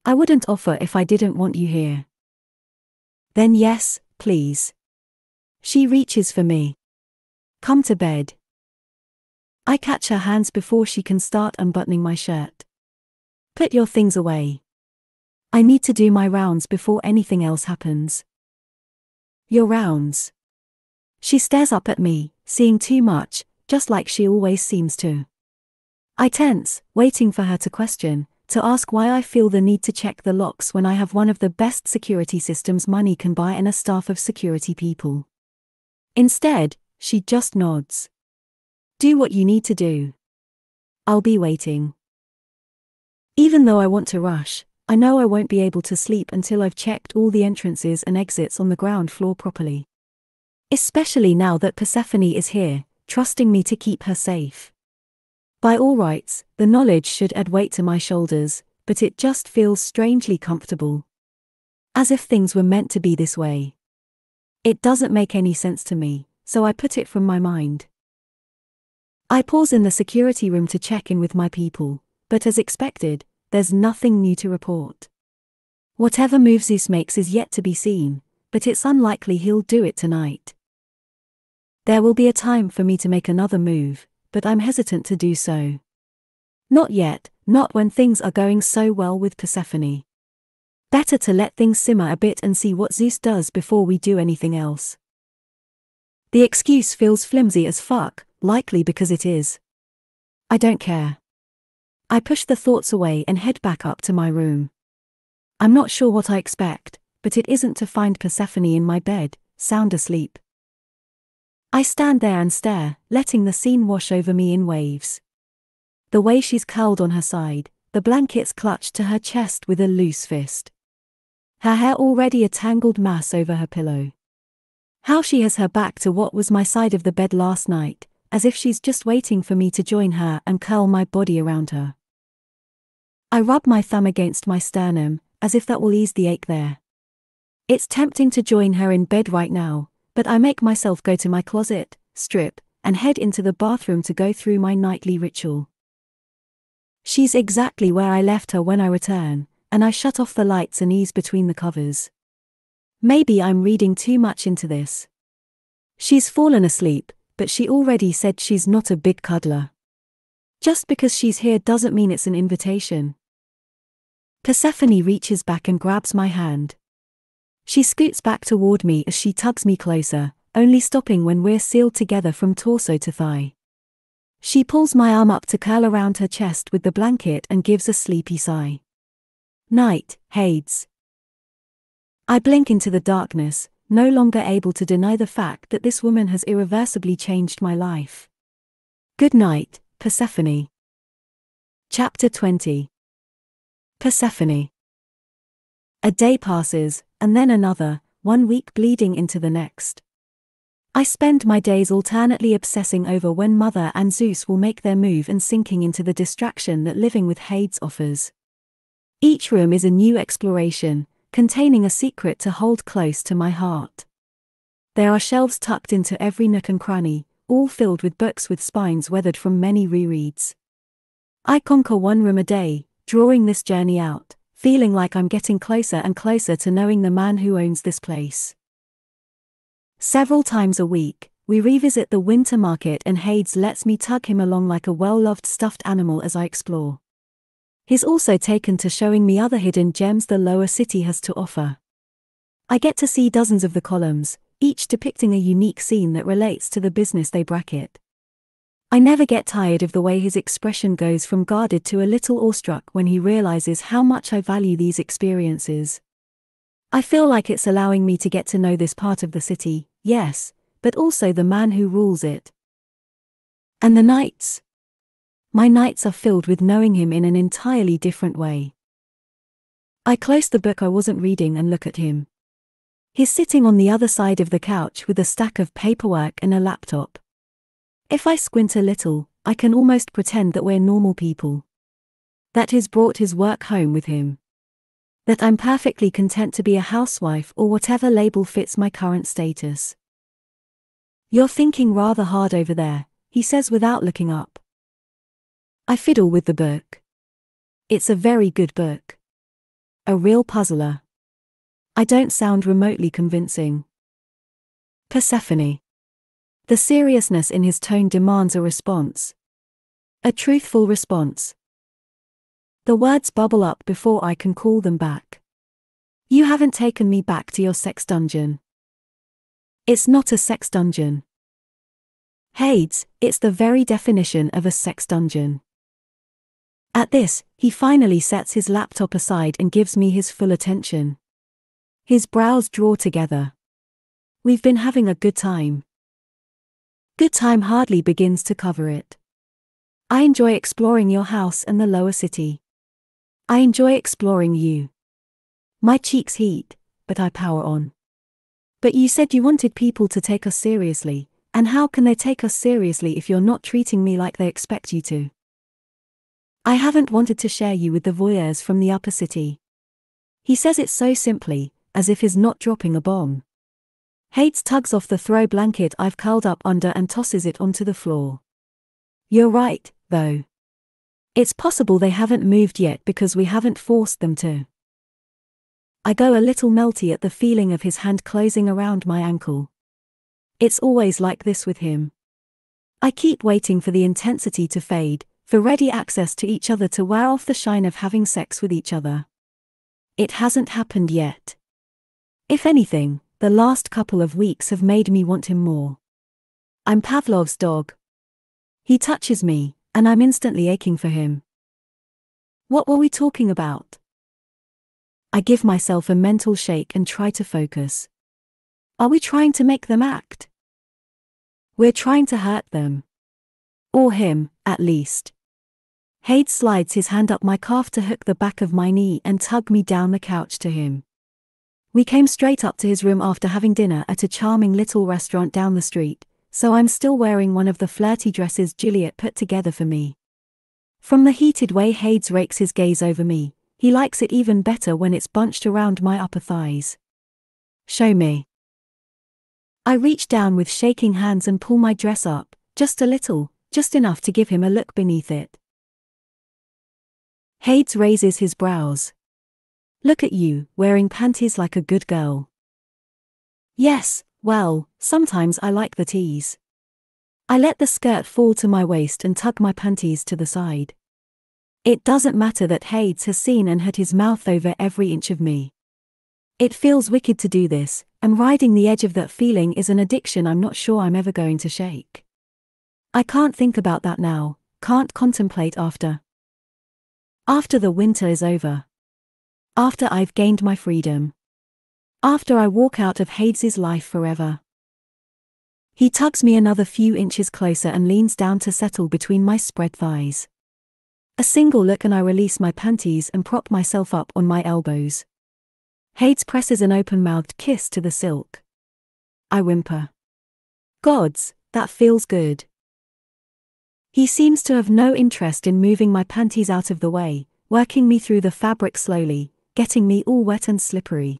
[SPEAKER 1] I wouldn't offer if I didn't want you here. Then yes, please. She reaches for me. Come to bed. I catch her hands before she can start unbuttoning my shirt. Put your things away. I need to do my rounds before anything else happens. Your rounds. She stares up at me, seeing too much, just like she always seems to. I tense, waiting for her to question, to ask why I feel the need to check the locks when I have one of the best security systems money can buy and a staff of security people. Instead, she just nods. Do what you need to do. I'll be waiting. Even though I want to rush, I know I won't be able to sleep until I've checked all the entrances and exits on the ground floor properly. Especially now that Persephone is here, trusting me to keep her safe. By all rights, the knowledge should add weight to my shoulders, but it just feels strangely comfortable. As if things were meant to be this way. It doesn't make any sense to me, so I put it from my mind. I pause in the security room to check in with my people, but as expected, there's nothing new to report. Whatever move Zeus makes is yet to be seen, but it's unlikely he'll do it tonight. There will be a time for me to make another move, but I'm hesitant to do so. Not yet, not when things are going so well with Persephone. Better to let things simmer a bit and see what Zeus does before we do anything else. The excuse feels flimsy as fuck, likely because it is. I don't care. I push the thoughts away and head back up to my room. I'm not sure what I expect, but it isn't to find Persephone in my bed, sound asleep. I stand there and stare, letting the scene wash over me in waves. The way she's curled on her side, the blankets clutched to her chest with a loose fist. Her hair already a tangled mass over her pillow. How she has her back to what was my side of the bed last night, as if she's just waiting for me to join her and curl my body around her. I rub my thumb against my sternum, as if that will ease the ache there. It's tempting to join her in bed right now, but I make myself go to my closet, strip, and head into the bathroom to go through my nightly ritual. She's exactly where I left her when I return, and I shut off the lights and ease between the covers. Maybe I'm reading too much into this. She's fallen asleep, but she already said she's not a big cuddler. Just because she's here doesn't mean it's an invitation. Persephone reaches back and grabs my hand. She scoots back toward me as she tugs me closer, only stopping when we're sealed together from torso to thigh. She pulls my arm up to curl around her chest with the blanket and gives a sleepy sigh. Night, Hades. I blink into the darkness, no longer able to deny the fact that this woman has irreversibly changed my life. Good night, Persephone. Chapter 20. Persephone. A day passes, and then another, 1 week bleeding into the next. I spend my days alternately obsessing over when Mother and Zeus will make their move and sinking into the distraction that living with Hades offers. Each room is a new exploration, containing a secret to hold close to my heart. There are shelves tucked into every nook and cranny, all filled with books with spines weathered from many rereads. I conquer one room a day, drawing this journey out, feeling like I'm getting closer and closer to knowing the man who owns this place. Several times a week, we revisit the winter market and Hades lets me tug him along like a well-loved stuffed animal as I explore. He's also taken to showing me other hidden gems the lower city has to offer. I get to see dozens of the columns, each depicting a unique scene that relates to the business they bracket. I never get tired of the way his expression goes from guarded to a little awestruck when he realizes how much I value these experiences. I feel like it's allowing me to get to know this part of the city, yes, but also the man who rules it. And the nights? My nights are filled with knowing him in an entirely different way. I close the book I wasn't reading and look at him. He's sitting on the other side of the couch with a stack of paperwork and a laptop. If I squint a little, I can almost pretend that we're normal people. That he's brought his work home with him. That I'm perfectly content to be a housewife or whatever label fits my current status. You're thinking rather hard over there, he says without looking up. I fiddle with the book. It's a very good book. A real puzzler. I don't sound remotely convincing. Persephone. The seriousness in his tone demands a response. A truthful response. The words bubble up before I can call them back. You haven't taken me back to your sex dungeon. It's not a sex dungeon. Hades, it's the very definition of a sex dungeon. At this, he finally sets his laptop aside and gives me his full attention. His brows draw together. We've been having a good time. Good time hardly begins to cover it. I enjoy exploring your house and the lower city. I enjoy exploring you. My cheeks heat, but I power on. But you said you wanted people to take us seriously, and how can they take us seriously if you're not treating me like they expect you to? I haven't wanted to share you with the voyeurs from the upper city. He says it so simply, as if he's not dropping a bomb. Hades tugs off the throw blanket I've curled up under and tosses it onto the floor. You're right, though. It's possible they haven't moved yet because we haven't forced them to. I go a little melty at the feeling of his hand closing around my ankle. It's always like this with him. I keep waiting for the intensity to fade, for ready access to each other to wear off the shine of having sex with each other. It hasn't happened yet. If anything, the last couple of weeks have made me want him more. I'm Pavlov's dog. He touches me, and I'm instantly aching for him. What were we talking about? I give myself a mental shake and try to focus. Are we trying to make them act? We're trying to hurt them. Or him, at least. Hades slides his hand up my calf to hook the back of my knee and tug me down the couch to him. We came straight up to his room after having dinner at a charming little restaurant down the street, so I'm still wearing one of the flirty dresses Juliet put together for me. From the heated way Hades rakes his gaze over me, he likes it even better when it's bunched around my upper thighs. Show me. I reach down with shaking hands and pull my dress up, just a little, just enough to give him a look beneath it. Hades raises his brows. Look at you, wearing panties like a good girl. Yes, well, sometimes I like the tease. I let the skirt fall to my waist and tug my panties to the side. It doesn't matter that Hades has seen and had his mouth over every inch of me. It feels wicked to do this, and riding the edge of that feeling is an addiction I'm not sure I'm ever going to shake. I can't think about that now, can't contemplate after. After the winter is over. After I've gained my freedom. After I walk out of Hades's life forever. He tugs me another few inches closer and leans down to settle between my spread thighs. A single look and I release my panties and prop myself up on my elbows. Hades presses an open-mouthed kiss to the silk. I whimper. Gods, that feels good. He seems to have no interest in moving my panties out of the way, working me through the fabric slowly, getting me all wet and slippery.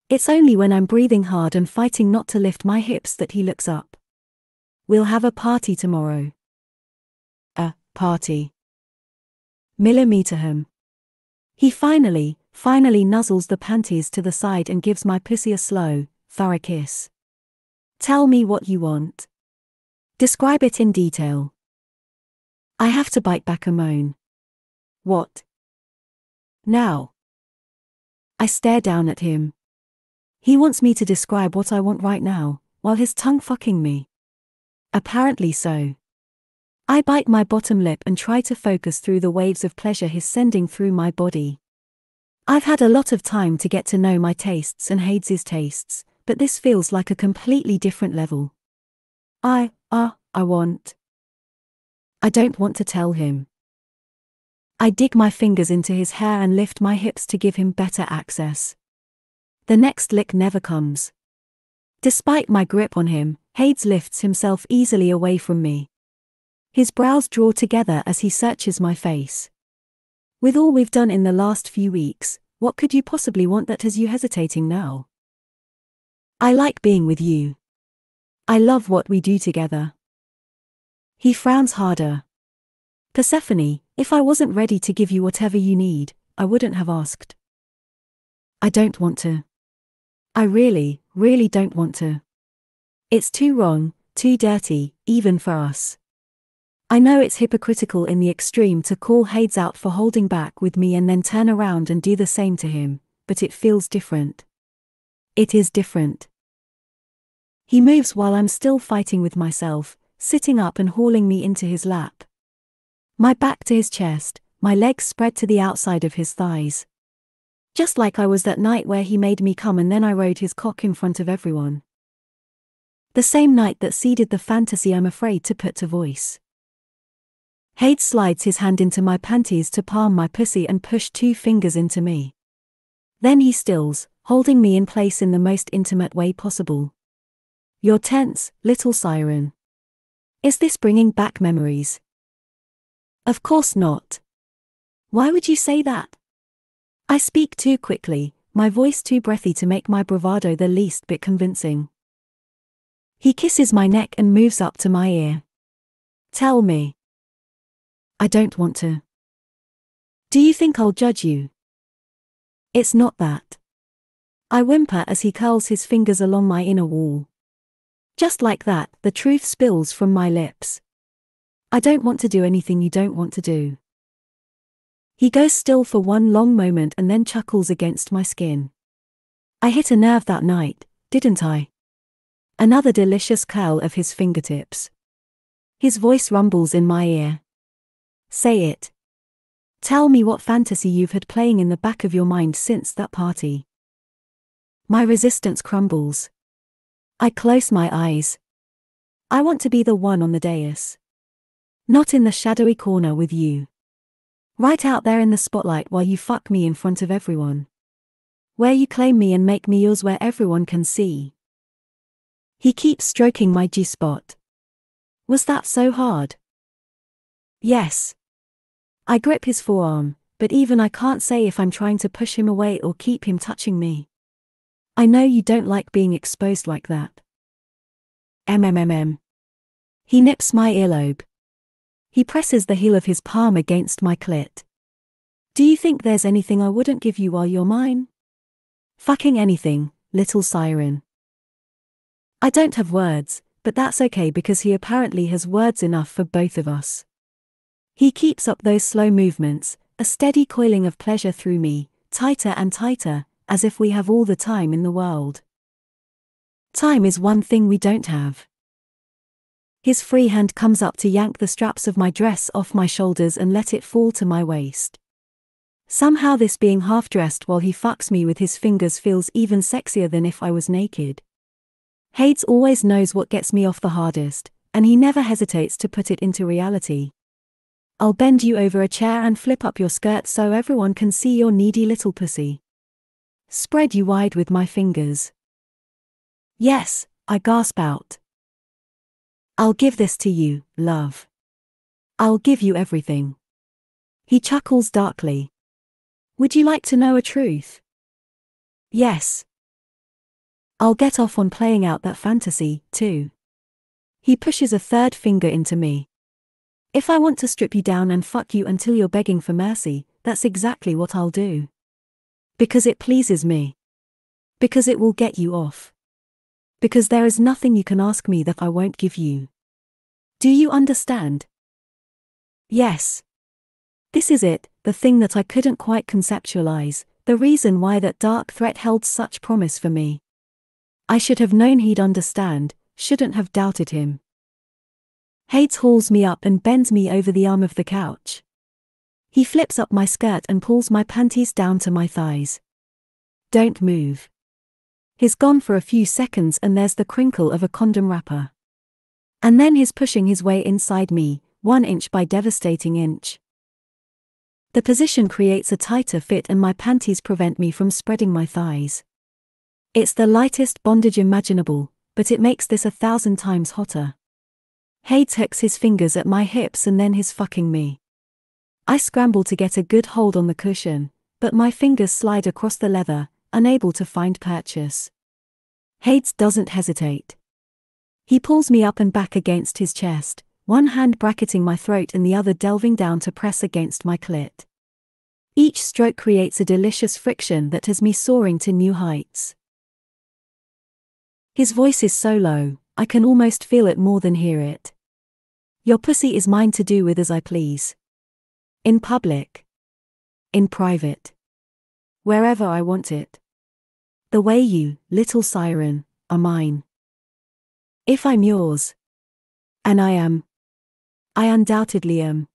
[SPEAKER 1] It's only when I'm breathing hard and fighting not to lift my hips that he looks up. We'll have a party tomorrow. A party. Millimeter him. He finally nuzzles the panties to the side and gives my pussy a slow, thorough kiss. Tell me what you want. Describe it in detail. I have to bite back a moan. What? Now. I stare down at him. He wants me to describe what I want right now, while his tongue fucking me. Apparently so. I bite my bottom lip and try to focus through the waves of pleasure he's sending through my body. I've had a lot of time to get to know my tastes and Hades's tastes, but this feels like a completely different level. I don't want to tell him. I dig my fingers into his hair and lift my hips to give him better access. The next lick never comes. Despite my grip on him, Hades lifts himself easily away from me. His brows draw together as he searches my face. With all we've done in the last few weeks, what could you possibly want that has you hesitating now? I like being with you. I love what we do together. He frowns harder. Persephone, if I wasn't ready to give you whatever you need, I wouldn't have asked. I don't want to. I really don't want to. It's too wrong, too dirty, even for us. I know it's hypocritical in the extreme to call Hades out for holding back with me and then turn around and do the same to him, but it feels different. It is different. He moves while I'm still fighting with myself, sitting up and hauling me into his lap. My back to his chest, my legs spread to the outside of his thighs. Just like I was that night where he made me come and then I rode his cock in front of everyone. The same night that seeded the fantasy I'm afraid to put to voice. Hades slides his hand into my panties to palm my pussy and push 2 fingers into me. Then he stills, holding me in place in the most intimate way possible. You're tense, little siren. Is this bringing back memories? Of course not. Why would you say that? I speak too quickly, my voice too breathy to make my bravado the least bit convincing. He kisses my neck and moves up to my ear. Tell me. I don't want to. Do you think I'll judge you? It's not that. I whimper as he curls his fingers along my inner wall. Just like that, the truth spills from my lips. I don't want to do anything you don't want to do. He goes still for one long moment and then chuckles against my skin. I hit a nerve that night, didn't I? Another delicious curl of his fingertips. His voice rumbles in my ear. Say it. Tell me what fantasy you've had playing in the back of your mind since that party. My resistance crumbles. I close my eyes. I want to be the one on the dais. Not in the shadowy corner with you. Right out there in the spotlight while you fuck me in front of everyone. Where you claim me and make me yours where everyone can see. He keeps stroking my G-spot. Was that so hard? Yes. I grip his forearm, but even I can't say if I'm trying to push him away or keep him touching me. I know you don't like being exposed like that. MMMM. He nips my earlobe. He presses the heel of his palm against my clit. Do you think there's anything I wouldn't give you while you're mine? Fucking anything, little siren. I don't have words, but that's okay because he apparently has words enough for both of us. He keeps up those slow movements, a steady coiling of pleasure through me, tighter and tighter, as if we have all the time in the world. Time is one thing we don't have. His free hand comes up to yank the straps of my dress off my shoulders and let it fall to my waist. Somehow this being half-dressed while he fucks me with his fingers feels even sexier than if I was naked. Hades always knows what gets me off the hardest, and he never hesitates to put it into reality. I'll bend you over a chair and flip up your skirt so everyone can see your needy little pussy. Spread you wide with my fingers. Yes, I gasp out. I'll give this to you, love. I'll give you everything. He chuckles darkly. Would you like to know a truth? Yes. I'll get off on playing out that fantasy, too. He pushes a third finger into me. If I want to strip you down and fuck you until you're begging for mercy, that's exactly what I'll do. Because it pleases me. Because it will get you off. Because there is nothing you can ask me that I won't give you. Do you understand? Yes. This is it, the thing that I couldn't quite conceptualize, the reason why that dark threat held such promise for me. I should have known he'd understand, shouldn't have doubted him. Hades hauls me up and bends me over the arm of the couch. He flips up my skirt and pulls my panties down to my thighs. Don't move. He's gone for a few seconds and there's the crinkle of a condom wrapper. And then he's pushing his way inside me, 1 inch by devastating inch. The position creates a tighter fit and my panties prevent me from spreading my thighs. It's the lightest bondage imaginable, but it makes this 1,000 times hotter. Hades hooks his fingers at my hips and then he's fucking me. I scramble to get a good hold on the cushion, but my fingers slide across the leather, unable to find purchase. Hades doesn't hesitate. He pulls me up and back against his chest, one hand bracketing my throat and the other delving down to press against my clit. Each stroke creates a delicious friction that has me soaring to new heights. His voice is so low, I can almost feel it more than hear it. Your pussy is mine to do with as I please. In public. In private. Wherever I want it. The way you, little siren, are mine. If I'm yours. And I am. I undoubtedly am.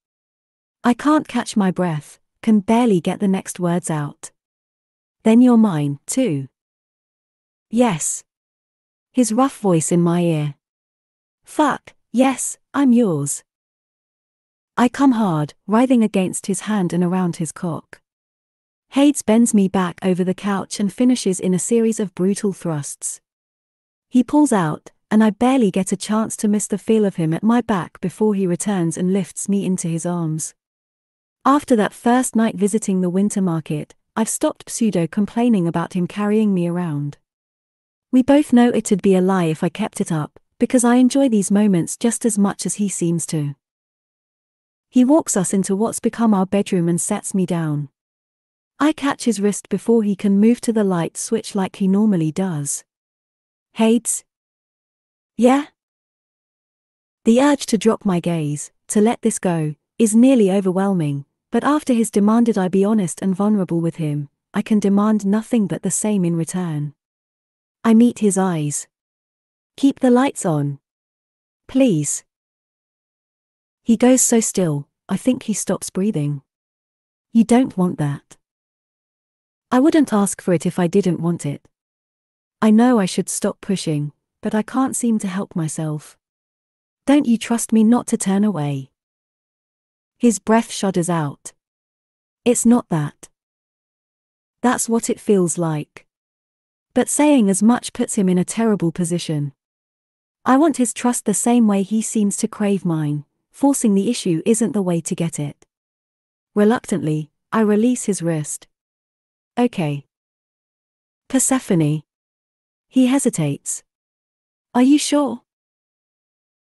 [SPEAKER 1] I can't catch my breath, can barely get the next words out. Then you're mine, too. Yes. His rough voice in my ear. Fuck, yes, I'm yours. I come hard, writhing against his hand and around his cock. Hades bends me back over the couch and finishes in a series of brutal thrusts. He pulls out, and I barely get a chance to miss the feel of him at my back before he returns and lifts me into his arms. After that first night visiting the winter market, I've stopped pseudo-complaining about him carrying me around. We both know it'd be a lie if I kept it up, because I enjoy these moments just as much as he seems to. He walks us into what's become our bedroom and sets me down. I catch his wrist before he can move to the light switch like he normally does. Hades? Yeah? The urge to drop my gaze, to let this go, is nearly overwhelming, but after he's demanded I be honest and vulnerable with him, I can demand nothing but the same in return. I meet his eyes. Keep the lights on. Please. He goes so still, I think he stops breathing. You don't want that. I wouldn't ask for it if I didn't want it. I know I should stop pushing, but I can't seem to help myself. Don't you trust me not to turn away? His breath shudders out. It's not that. That's what it feels like. But saying as much puts him in a terrible position. I want his trust the same way he seems to crave mine. Forcing the issue isn't the way to get it. Reluctantly, I release his wrist. Okay. Persephone. He hesitates. Are you sure?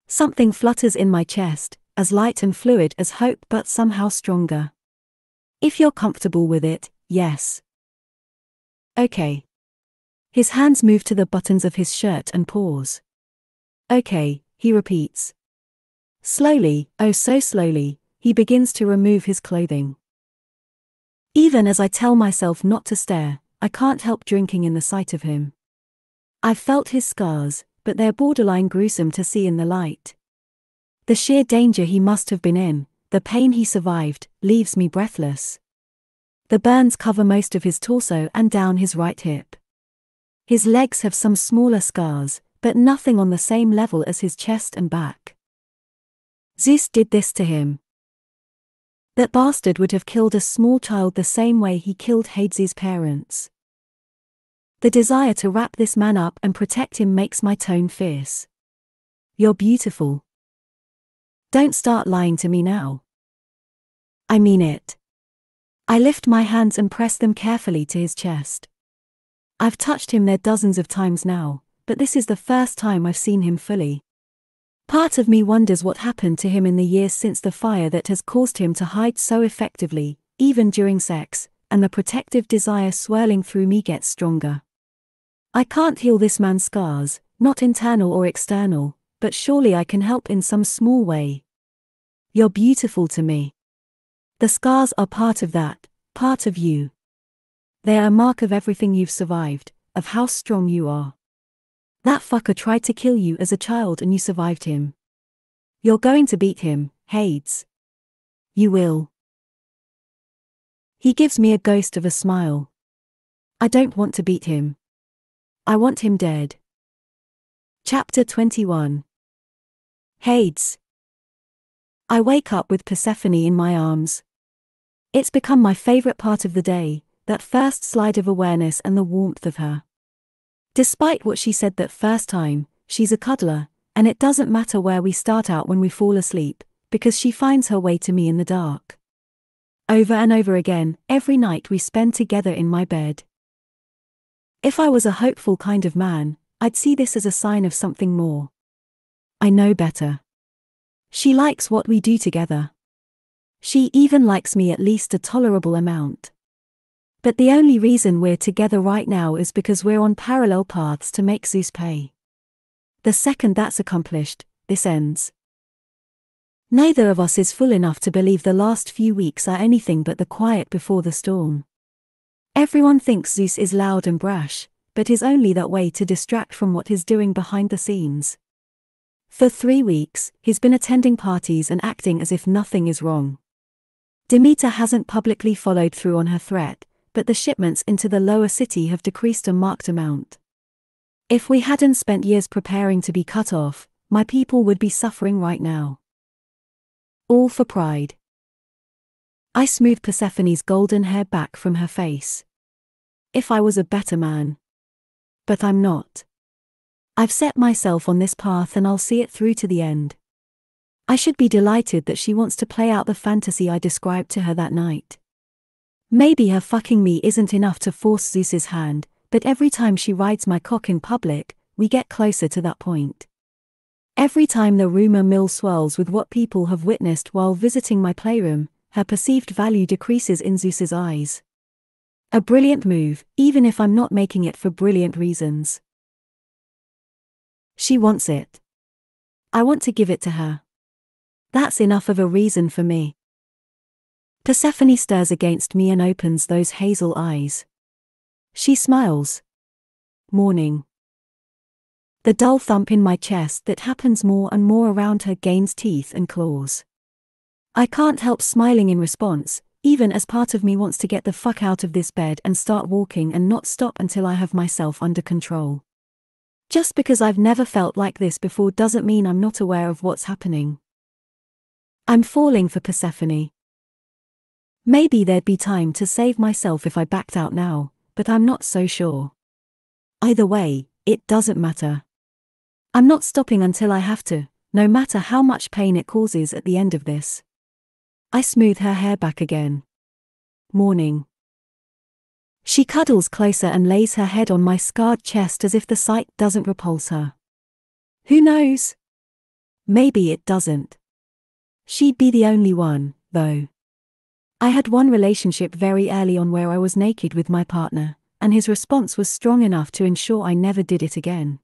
[SPEAKER 1] Something flutters in my chest, as light and fluid as hope but somehow stronger. If you're comfortable with it, yes. Okay. His hands move to the buttons of his shirt and pause. Okay, he repeats. Slowly, oh so slowly, he begins to remove his clothing. Even as I tell myself not to stare, I can't help drinking in the sight of him. I've felt his scars, but they're borderline gruesome to see in the light. The sheer danger he must have been in, the pain he survived, leaves me breathless. The burns cover most of his torso and down his right hip. His legs have some smaller scars, but nothing on the same level as his chest and back. Zeus did this to him. That bastard would have killed a small child the same way he killed Hades' parents. The desire to wrap this man up and protect him makes my tone fierce. You're beautiful. Don't start lying to me now. I mean it. I lift my hands and press them carefully to his chest. I've touched him there dozens of times now, but this is the first time I've seen him fully. Part of me wonders what happened to him in the years since the fire that has caused him to hide so effectively, even during sex, and the protective desire swirling through me gets stronger. I can't heal this man's scars, not internal or external, but surely I can help in some small way. You're beautiful to me. The scars are part of that, part of you. They are a mark of everything you've survived, of how strong you are. That fucker tried to kill you as a child and you survived him. You're going to beat him, Hades. You will. He gives me a ghost of a smile. I don't want to beat him. I want him dead. Chapter 21. Hades. I wake up with Persephone in my arms. It's become my favorite part of the day, that first slide of awareness and the warmth of her. Despite what she said that first time, she's a cuddler, and it doesn't matter where we start out when we fall asleep, because she finds her way to me in the dark. Over and over again, every night we spend together in my bed. If I was a hopeful kind of man, I'd see this as a sign of something more. I know better. She likes what we do together. She even likes me at least a tolerable amount. But the only reason we're together right now is because we're on parallel paths to make Zeus pay. The second that's accomplished, this ends. Neither of us is full enough to believe the last few weeks are anything but the quiet before the storm. Everyone thinks Zeus is loud and brash, but is only that way to distract from what he's doing behind the scenes. For 3 weeks, he's been attending parties and acting as if nothing is wrong. Demeter hasn't publicly followed through on her threat, but the shipments into the lower city have decreased a marked amount. If we hadn't spent years preparing to be cut off, my people would be suffering right now. All for pride. I smooth Persephone's golden hair back from her face. If I was a better man. But I'm not. I've set myself on this path and I'll see it through to the end. I should be delighted that she wants to play out the fantasy I described to her that night. Maybe her fucking me isn't enough to force Zeus's hand, but every time she rides my cock in public, we get closer to that point. Every time the rumor mill swirls with what people have witnessed while visiting my playroom, her perceived value decreases in Zeus's eyes. A brilliant move, even if I'm not making it for brilliant reasons. She wants it. I want to give it to her. That's enough of a reason for me. Persephone stirs against me and opens those hazel eyes. She smiles. Morning. The dull thump in my chest that happens more and more around her gains teeth and claws. I can't help smiling in response, even as part of me wants to get the fuck out of this bed and start walking and not stop until I have myself under control. Just because I've never felt like this before doesn't mean I'm not aware of what's happening. I'm falling for Persephone. Maybe there'd be time to save myself if I backed out now, but I'm not so sure. Either way, it doesn't matter. I'm not stopping until I have to, no matter how much pain it causes at the end of this. I smooth her hair back again. Morning. She cuddles closer and lays her head on my scarred chest as if the sight doesn't repulse her. Who knows? Maybe it doesn't. She'd be the only one, though. I had one relationship very early on where I was naked with my partner, and his response was strong enough to ensure I never did it again.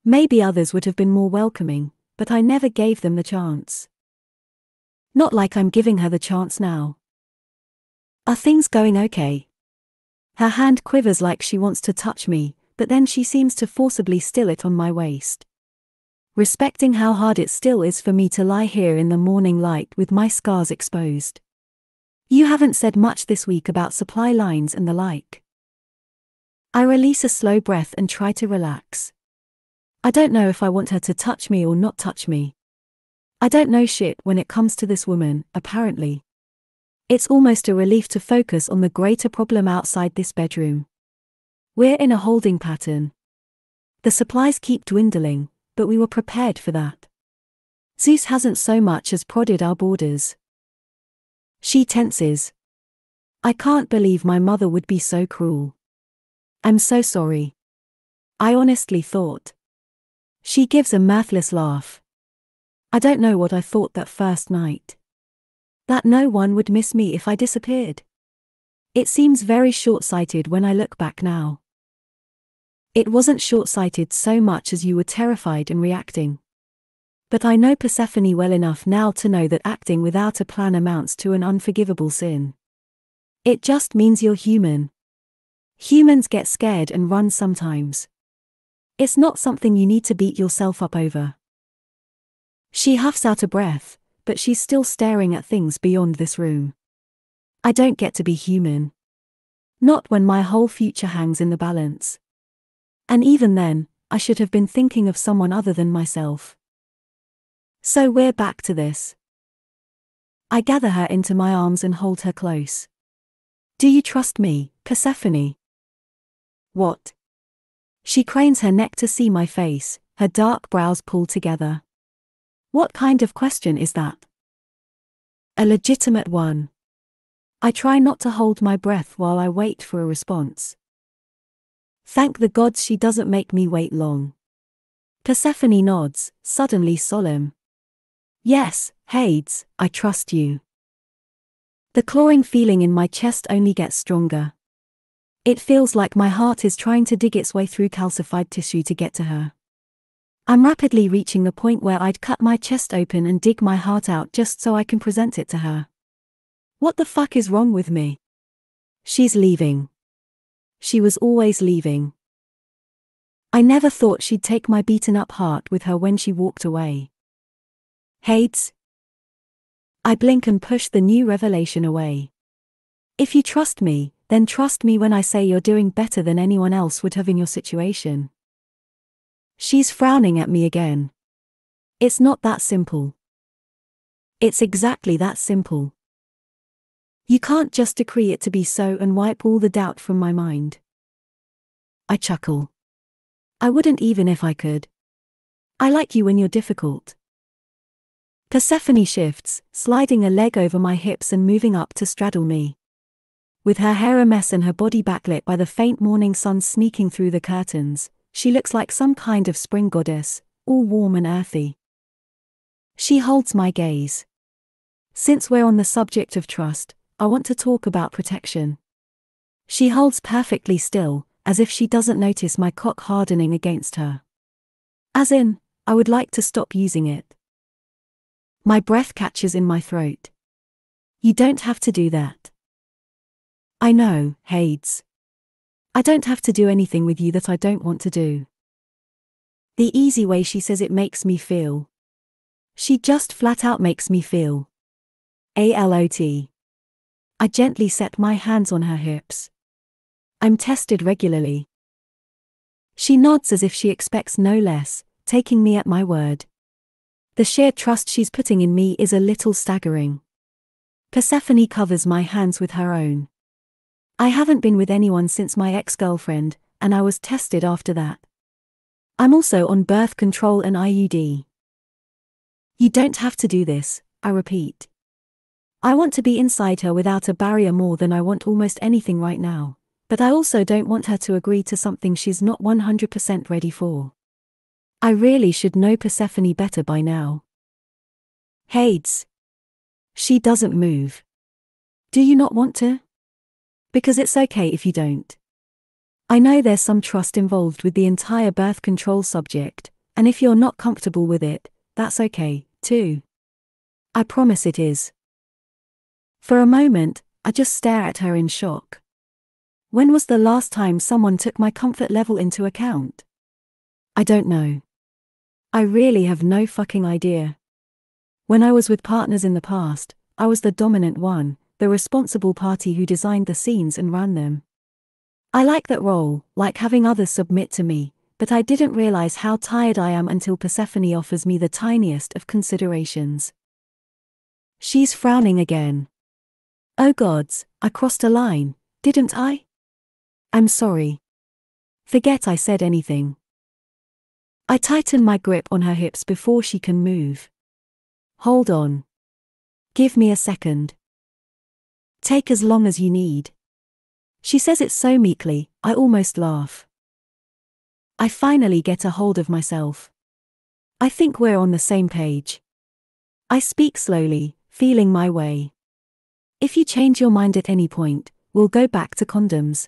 [SPEAKER 1] Maybe others would have been more welcoming, but I never gave them the chance. Not like I'm giving her the chance now. Are things going okay? Her hand quivers like she wants to touch me, but then she seems to forcibly still it on my waist. Respecting how hard it still is for me to lie here in the morning light with my scars exposed. You haven't said much this week about supply lines and the like. I release a slow breath and try to relax. I don't know if I want her to touch me or not touch me. I don't know shit when it comes to this woman, apparently. It's almost a relief to focus on the greater problem outside this bedroom. We're in a holding pattern. The supplies keep dwindling, but we were prepared for that. Zeus hasn't so much as prodded our borders. She tenses. I can't believe my mother would be so cruel. I'm so sorry. I honestly thought. She gives a mirthless laugh. I don't know what I thought that first night. That no one would miss me if I disappeared. It seems very short-sighted when I look back now. It wasn't short-sighted so much as you were terrified and reacting. But I know Persephone well enough now to know that acting without a plan amounts to an unforgivable sin. It just means you're human. Humans get scared and run sometimes. It's not something you need to beat yourself up over. She huffs out a breath, but she's still staring at things beyond this room. I don't get to be human. Not when my whole future hangs in the balance. And even then, I should have been thinking of someone other than myself. So we're back to this. I gather her into my arms and hold her close. Do you trust me, Persephone? What? She cranes her neck to see my face, her dark brows pulled together. What kind of question is that? A legitimate one. I try not to hold my breath while I wait for a response. Thank the gods she doesn't make me wait long. Persephone nods, suddenly solemn. Yes, Hades, I trust you. The clawing feeling in my chest only gets stronger. It feels like my heart is trying to dig its way through calcified tissue to get to her. I'm rapidly reaching the point where I'd cut my chest open and dig my heart out just so I can present it to her. What the fuck is wrong with me? She's leaving. She was always leaving. I never thought she'd take my beaten up heart with her when she walked away. Hades? I blink and push the new revelation away. If you trust me, then trust me when I say you're doing better than anyone else would have in your situation. She's frowning at me again. It's not that simple. It's exactly that simple. You can't just decree it to be so and wipe all the doubt from my mind. I chuckle. I wouldn't even if I could. I like you when you're difficult. Persephone shifts, sliding a leg over my hips and moving up to straddle me. With her hair a mess and her body backlit by the faint morning sun sneaking through the curtains, she looks like some kind of spring goddess, all warm and earthy. She holds my gaze. Since we're on the subject of trust, I want to talk about protection. She holds perfectly still, as if she doesn't notice my cock hardening against her. As in, I would like to stop using it. My breath catches in my throat. You don't have to do that. I know, Hades. I don't have to do anything with you that I don't want to do. The easy way she says it makes me feel. She just flat out makes me feel. A-L-O-T. I gently set my hands on her hips. I'm tested regularly. She nods as if she expects no less, taking me at my word. The sheer trust she's putting in me is a little staggering. Persephone covers my hands with her own. I haven't been with anyone since my ex-girlfriend, and I was tested after that. I'm also on birth control and IUD. You don't have to do this, I repeat. I want to be inside her without a barrier more than I want almost anything right now, but I also don't want her to agree to something she's not 100% ready for. I really should know Persephone better by now. Hades. She doesn't move. Do you not want to? Because it's okay if you don't. I know there's some trust involved with the entire birth control subject, and if you're not comfortable with it, that's okay, too. I promise it is. For a moment, I just stare at her in shock. When was the last time someone took my comfort level into account? I don't know. I really have no fucking idea. When I was with partners in the past, I was the dominant one, the responsible party who designed the scenes and ran them. I like that role, like having others submit to me, but I didn't realize how tired I am until Persephone offers me the tiniest of considerations. She's frowning again. Oh gods, I crossed a line, didn't I? I'm sorry. Forget I said anything. I tighten my grip on her hips before she can move. Hold on. Give me a second. Take as long as you need. She says it so meekly, I almost laugh. I finally get a hold of myself. I think we're on the same page. I speak slowly, feeling my way. If you change your mind at any point, we'll go back to condoms.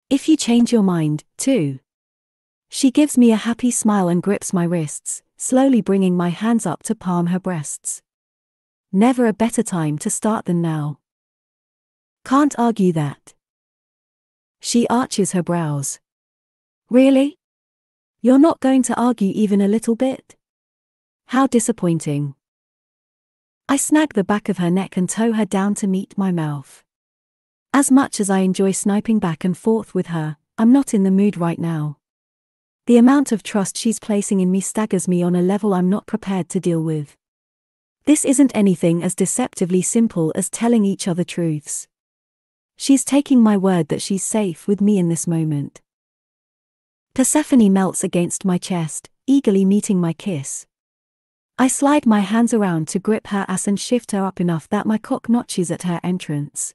[SPEAKER 1] If you change your mind, too. She gives me a happy smile and grips my wrists, slowly bringing my hands up to palm her breasts. Never a better time to start than now. Can't argue that. She arches her brows. Really? You're not going to argue even a little bit? How disappointing. I snag the back of her neck and tow her down to meet my mouth. As much as I enjoy sniping back and forth with her, I'm not in the mood right now. The amount of trust she's placing in me staggers me on a level I'm not prepared to deal with. This isn't anything as deceptively simple as telling each other truths. She's taking my word that she's safe with me in this moment. Persephone melts against my chest, eagerly meeting my kiss. I slide my hands around to grip her ass and shift her up enough that my cock notches at her entrance.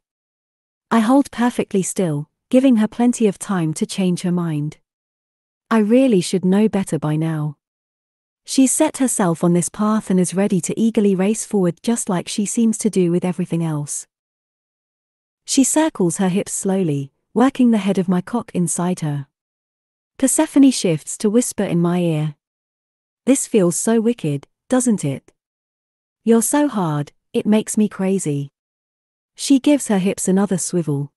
[SPEAKER 1] I hold perfectly still, giving her plenty of time to change her mind. I really should know better by now. She's set herself on this path and is ready to eagerly race forward just like she seems to do with everything else. She circles her hips slowly, working the head of my cock inside her. Persephone shifts to whisper in my ear. This feels so wicked, doesn't it? You're so hard, it makes me crazy. She gives her hips another swivel.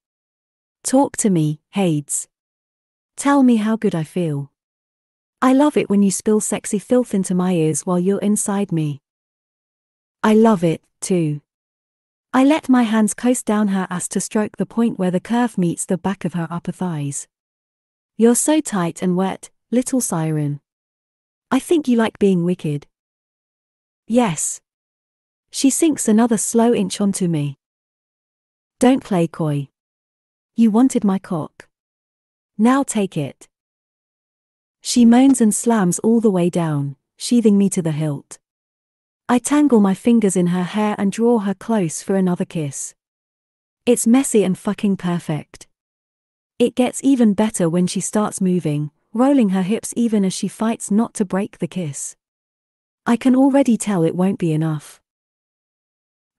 [SPEAKER 1] Talk to me, Hades. Tell me how good I feel. I love it when you spill sexy filth into my ears while you're inside me. I love it, too. I let my hands coast down her ass to stroke the point where the curve meets the back of her upper thighs. You're so tight and wet, little siren. I think you like being wicked. Yes. She sinks another slow inch onto me. Don't play coy. You wanted my cock. Now take it. She moans and slams all the way down, sheathing me to the hilt. I tangle my fingers in her hair and draw her close for another kiss. It's messy and fucking perfect. It gets even better when she starts moving, rolling her hips even as she fights not to break the kiss. I can already tell it won't be enough.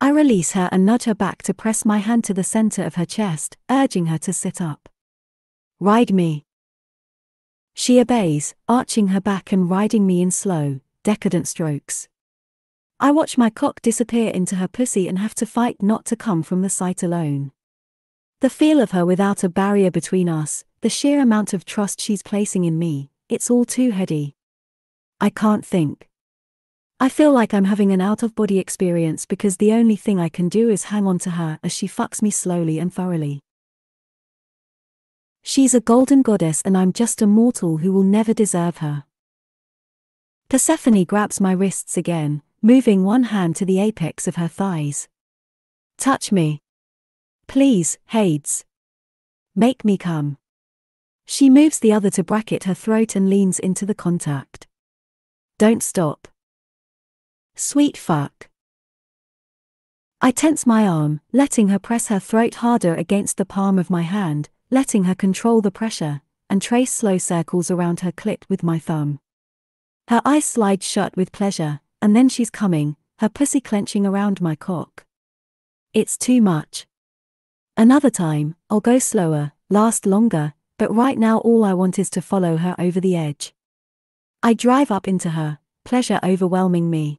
[SPEAKER 1] I release her and nudge her back to press my hand to the center of her chest, urging her to sit up. Ride me. She obeys, arching her back and riding me in slow, decadent strokes. I watch my cock disappear into her pussy and have to fight not to come from the sight alone. The feel of her without a barrier between us, the sheer amount of trust she's placing in me, it's all too heady. I can't think. I feel like I'm having an out-of-body experience because the only thing I can do is hang on to her as she fucks me slowly and thoroughly. She's a golden goddess and I'm just a mortal who will never deserve her. Persephone grabs my wrists again, moving one hand to the apex of her thighs. Touch me. Please, Hades. Make me come. She moves the other to bracket her throat and leans into the contact. Don't stop. Sweet fuck. I tense my arm, letting her press her throat harder against the palm of my hand, letting her control the pressure, and trace slow circles around her clit with my thumb. Her eyes slide shut with pleasure, and then she's coming, her pussy clenching around my cock. It's too much. Another time, I'll go slower, last longer, but right now all I want is to follow her over the edge. I drive up into her, pleasure overwhelming me.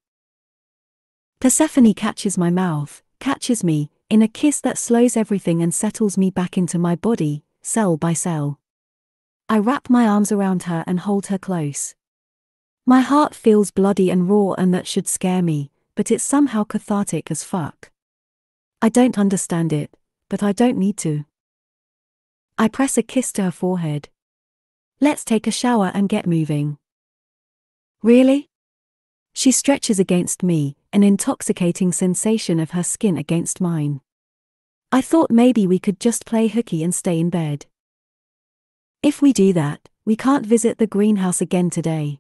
[SPEAKER 1] Persephone catches my mouth, catches me, in a kiss that slows everything and settles me back into my body, cell by cell. I wrap my arms around her and hold her close. My heart feels bloody and raw and that should scare me, but it's somehow cathartic as fuck. I don't understand it, but I don't need to. I press a kiss to her forehead. Let's take a shower and get moving. Really? She stretches against me, an intoxicating sensation of her skin against mine. I thought maybe we could just play hooky and stay in bed. If we do that, we can't visit the greenhouse again today.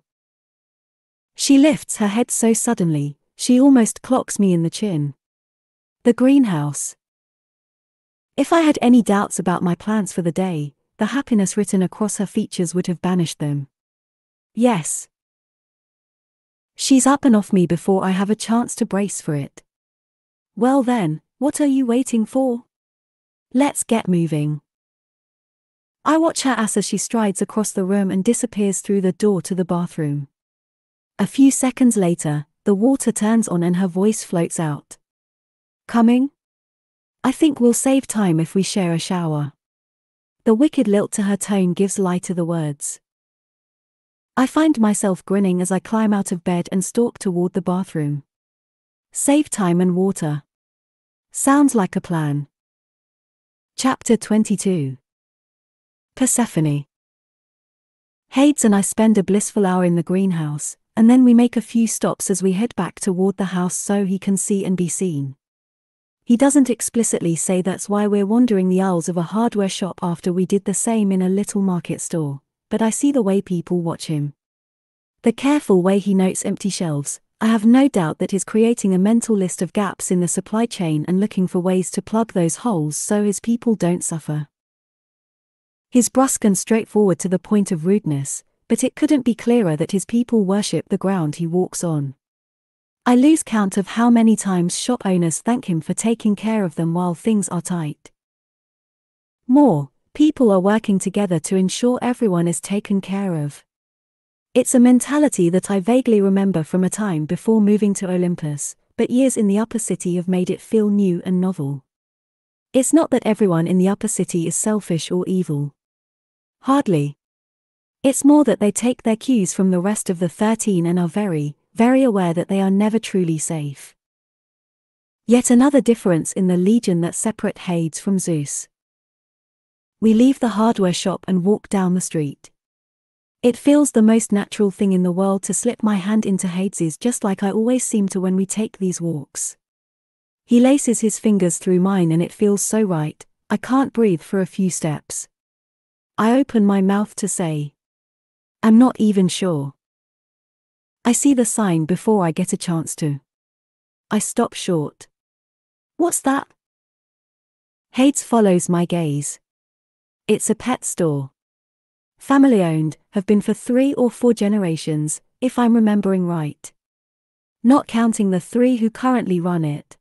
[SPEAKER 1] She lifts her head so suddenly, she almost clocks me in the chin. The greenhouse. If I had any doubts about my plans for the day, the happiness written across her features would have banished them. Yes. She's up and off me before I have a chance to brace for it. Well then, what are you waiting for? Let's get moving. I watch her ass as she strides across the room and disappears through the door to the bathroom. A few seconds later, the water turns on and her voice floats out. Coming? I think we'll save time if we share a shower. The wicked lilt to her tone gives lie to the words. I find myself grinning as I climb out of bed and stalk toward the bathroom. Save time and water. Sounds like a plan. Chapter 22. Persephone. Hades and I spend a blissful hour in the greenhouse, and then we make a few stops as we head back toward the house so he can see and be seen. He doesn't explicitly say that's why we're wandering the aisles of a hardware shop after we did the same in a little market store, but I see the way people watch him. The careful way he notes empty shelves. I have no doubt that he's creating a mental list of gaps in the supply chain and looking for ways to plug those holes so his people don't suffer. He's brusque and straightforward to the point of rudeness, but it couldn't be clearer that his people worship the ground he walks on. I lose count of how many times shop owners thank him for taking care of them while things are tight. More, people are working together to ensure everyone is taken care of. It's a mentality that I vaguely remember from a time before moving to Olympus, but years in the upper city have made it feel new and novel. It's not that everyone in the upper city is selfish or evil. Hardly. It's more that they take their cues from the rest of the 13 and are very, very aware that they are never truly safe. Yet another difference in the legion that separate Hades from Zeus. We leave the hardware shop and walk down the street. It feels the most natural thing in the world to slip my hand into Hades's, just like I always seem to when we take these walks. He laces his fingers through mine and it feels so right, I can't breathe for a few steps. I open my mouth to say, I'm not even sure. I see the sign before I get a chance to. I stop short. What's that? Hades follows my gaze. It's a pet store. Family-owned, have been for 3 or 4 generations, if I'm remembering right. Not counting the 3 who currently run it.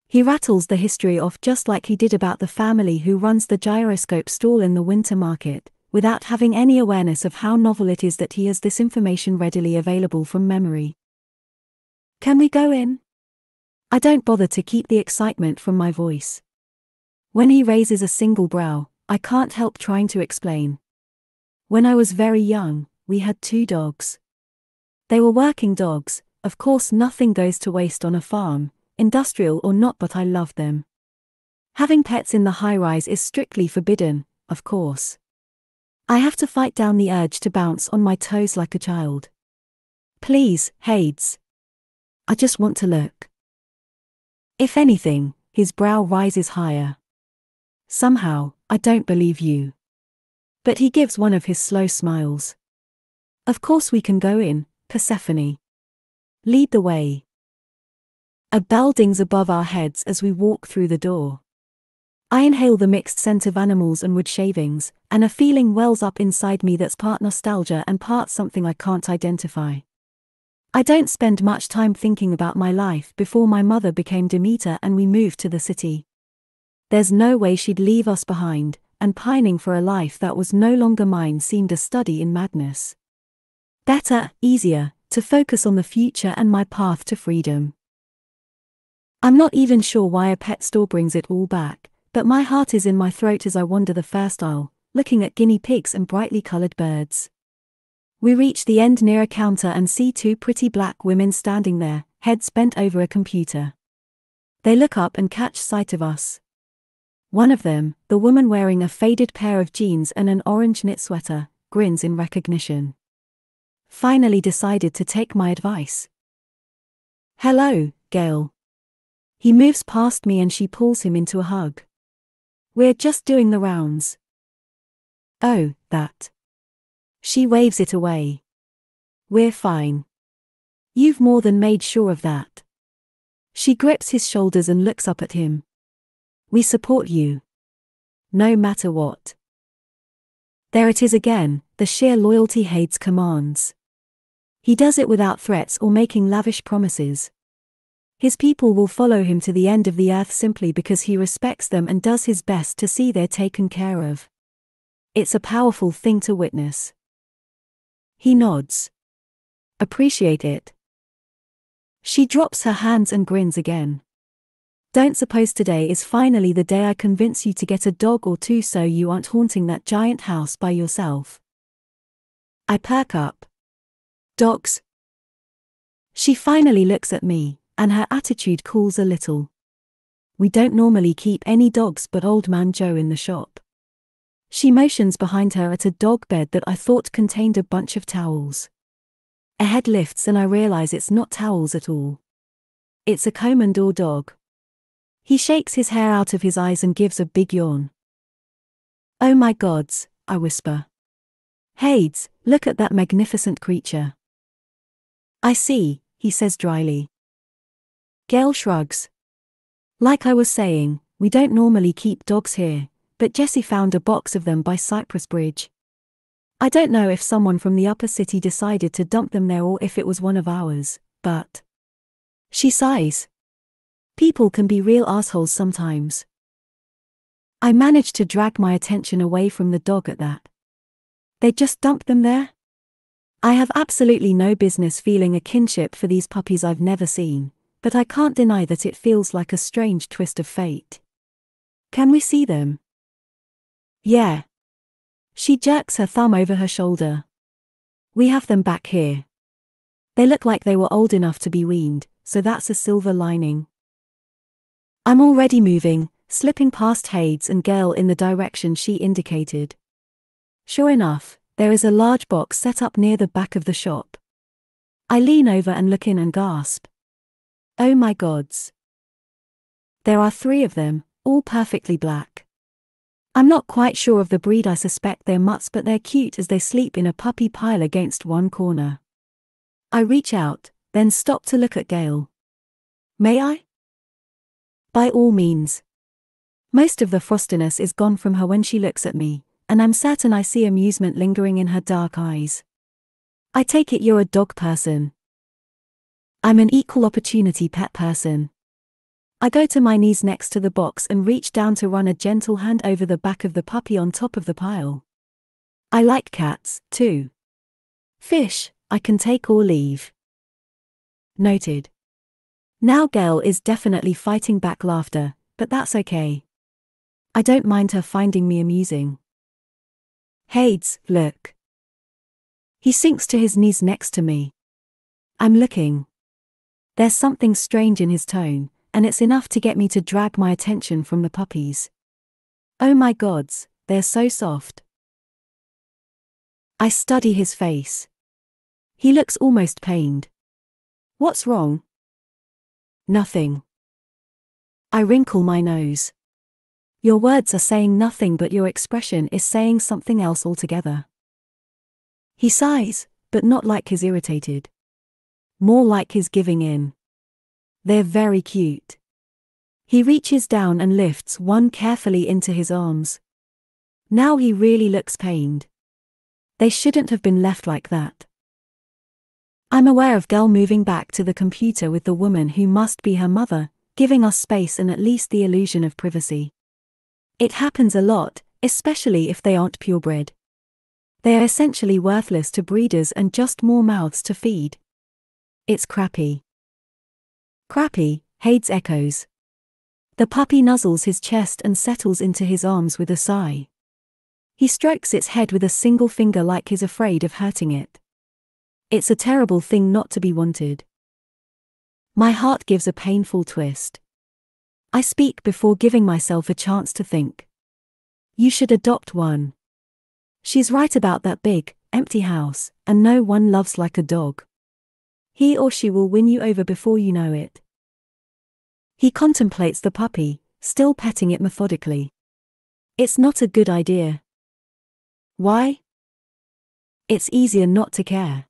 [SPEAKER 1] He rattles the history off just like he did about the family who runs the gyroscope stall in the winter market, without having any awareness of how novel it is that he has this information readily available from memory. Can we go in? I don't bother to keep the excitement from my voice. When he raises a single brow, I can't help trying to explain. When I was very young, we had 2 dogs. They were working dogs, of course nothing goes to waste on a farm, industrial or not, but I love them. Having pets in the high-rise is strictly forbidden, of course. I have to fight down the urge to bounce on my toes like a child. Please, Hades. I just want to look. If anything, his brow rises higher. Somehow, I don't believe you. But he gives one of his slow smiles. Of course we can go in, Persephone. Lead the way. A bell dings above our heads as we walk through the door. I inhale the mixed scent of animals and wood shavings, and a feeling wells up inside me that's part nostalgia and part something I can't identify. I don't spend much time thinking about my life before my mother became Demeter and we moved to the city. There's no way she'd leave us behind, and pining for a life that was no longer mine seemed a study in madness. Better, easier, to focus on the future and my path to freedom. I'm not even sure why a pet store brings it all back, but my heart is in my throat as I wander the first aisle, looking at guinea pigs and brightly colored birds. We reach the end near a counter and see two pretty black women standing there, heads bent over a computer. They look up and catch sight of us. One of them, the woman wearing a faded pair of jeans and an orange knit sweater, grins in recognition. Finally decided to take my advice. Hello, Gail. He moves past me and she pulls him into a hug. We're just doing the rounds. Oh, that. She waves it away. We're fine. You've more than made sure of that. She grips his shoulders and looks up at him. We support you. No matter what. There it is again, the sheer loyalty Hades commands. He does it without threats or making lavish promises. His people will follow him to the end of the earth simply because he respects them and does his best to see they're taken care of. It's a powerful thing to witness. He nods. Appreciate it. She drops her hands and grins again. Don't suppose today is finally the day I convince you to get a dog or two so you aren't haunting that giant house by yourself. I perk up. Dogs? She finally looks at me, and her attitude cools a little. We don't normally keep any dogs but Old Man Joe in the shop. She motions behind her at a dog bed that I thought contained a bunch of towels. A head lifts and I realize it's not towels at all. It's a Komondor dog. He shakes his hair out of his eyes and gives a big yawn. Oh my gods, I whisper. Hades, look at that magnificent creature. I see, he says dryly. Gail shrugs. Like I was saying, we don't normally keep dogs here, but Jessie found a box of them by Cypress Bridge. I don't know if someone from the upper city decided to dump them there or if it was one of ours, but... She sighs. People can be real assholes sometimes. I managed to drag my attention away from the dog at that. They just dumped them there? I have absolutely no business feeling a kinship for these puppies I've never seen, but I can't deny that it feels like a strange twist of fate. Can we see them? Yeah. She jerks her thumb over her shoulder. We have them back here. They look like they were old enough to be weaned, so that's a silver lining. I'm already moving, slipping past Hades and Gail in the direction she indicated. Sure enough, there is a large box set up near the back of the shop. I lean over and look in and gasp. Oh my gods. There are 3 of them, all perfectly black. I'm not quite sure of the breed. I suspect they're mutts, but they're cute as they sleep in a puppy pile against one corner. I reach out, then stop to look at Gail. May I? By all means. Most of the frostiness is gone from her when she looks at me, and I'm certain I see amusement lingering in her dark eyes. I take it you're a dog person. I'm an equal opportunity pet person. I go to my knees next to the box and reach down to run a gentle hand over the back of the puppy on top of the pile. I like cats, too. Fish, I can take or leave. Noted. Now Gail is definitely fighting back laughter, but that's okay. I don't mind her finding me amusing. Hades, look. He sinks to his knees next to me. I'm looking. There's something strange in his tone, and it's enough to get me to drag my attention from the puppies. Oh my gods, they're so soft. I study his face. He looks almost pained. What's wrong? Nothing. I wrinkle my nose. Your words are saying nothing, but your expression is saying something else altogether. He sighs, but not like he's irritated. More like he's giving in. They're very cute. He reaches down and lifts one carefully into his arms. Now he really looks pained. They shouldn't have been left like that. I'm aware of Girl moving back to the computer with the woman who must be her mother, giving us space and at least the illusion of privacy. It happens a lot, especially if they aren't purebred. They are essentially worthless to breeders and just more mouths to feed. It's crappy. Crappy, Hades echoes. The puppy nuzzles his chest and settles into his arms with a sigh. He strokes its head with a single finger like he's afraid of hurting it. It's a terrible thing not to be wanted. My heart gives a painful twist. I speak before giving myself a chance to think. You should adopt one. She's right about that big, empty house, and no one loves like a dog. He or she will win you over before you know it. He contemplates the puppy, still petting it methodically. It's not a good idea. Why? It's easier not to care.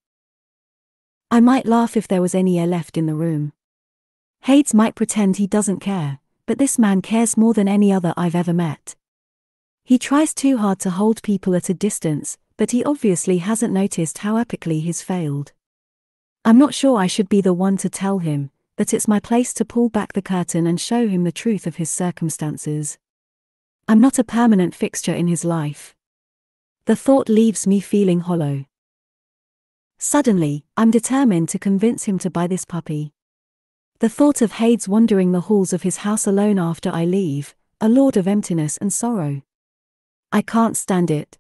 [SPEAKER 1] I might laugh if there was any air left in the room. Hades might pretend he doesn't care, but this man cares more than any other I've ever met. He tries too hard to hold people at a distance, but he obviously hasn't noticed how epically he's failed. I'm not sure I should be the one to tell him, but it's my place to pull back the curtain and show him the truth of his circumstances. I'm not a permanent fixture in his life. The thought leaves me feeling hollow. Suddenly, I'm determined to convince him to buy this puppy. The thought of Hades wandering the halls of his house alone after I leave, a lord of emptiness and sorrow. I can't stand it.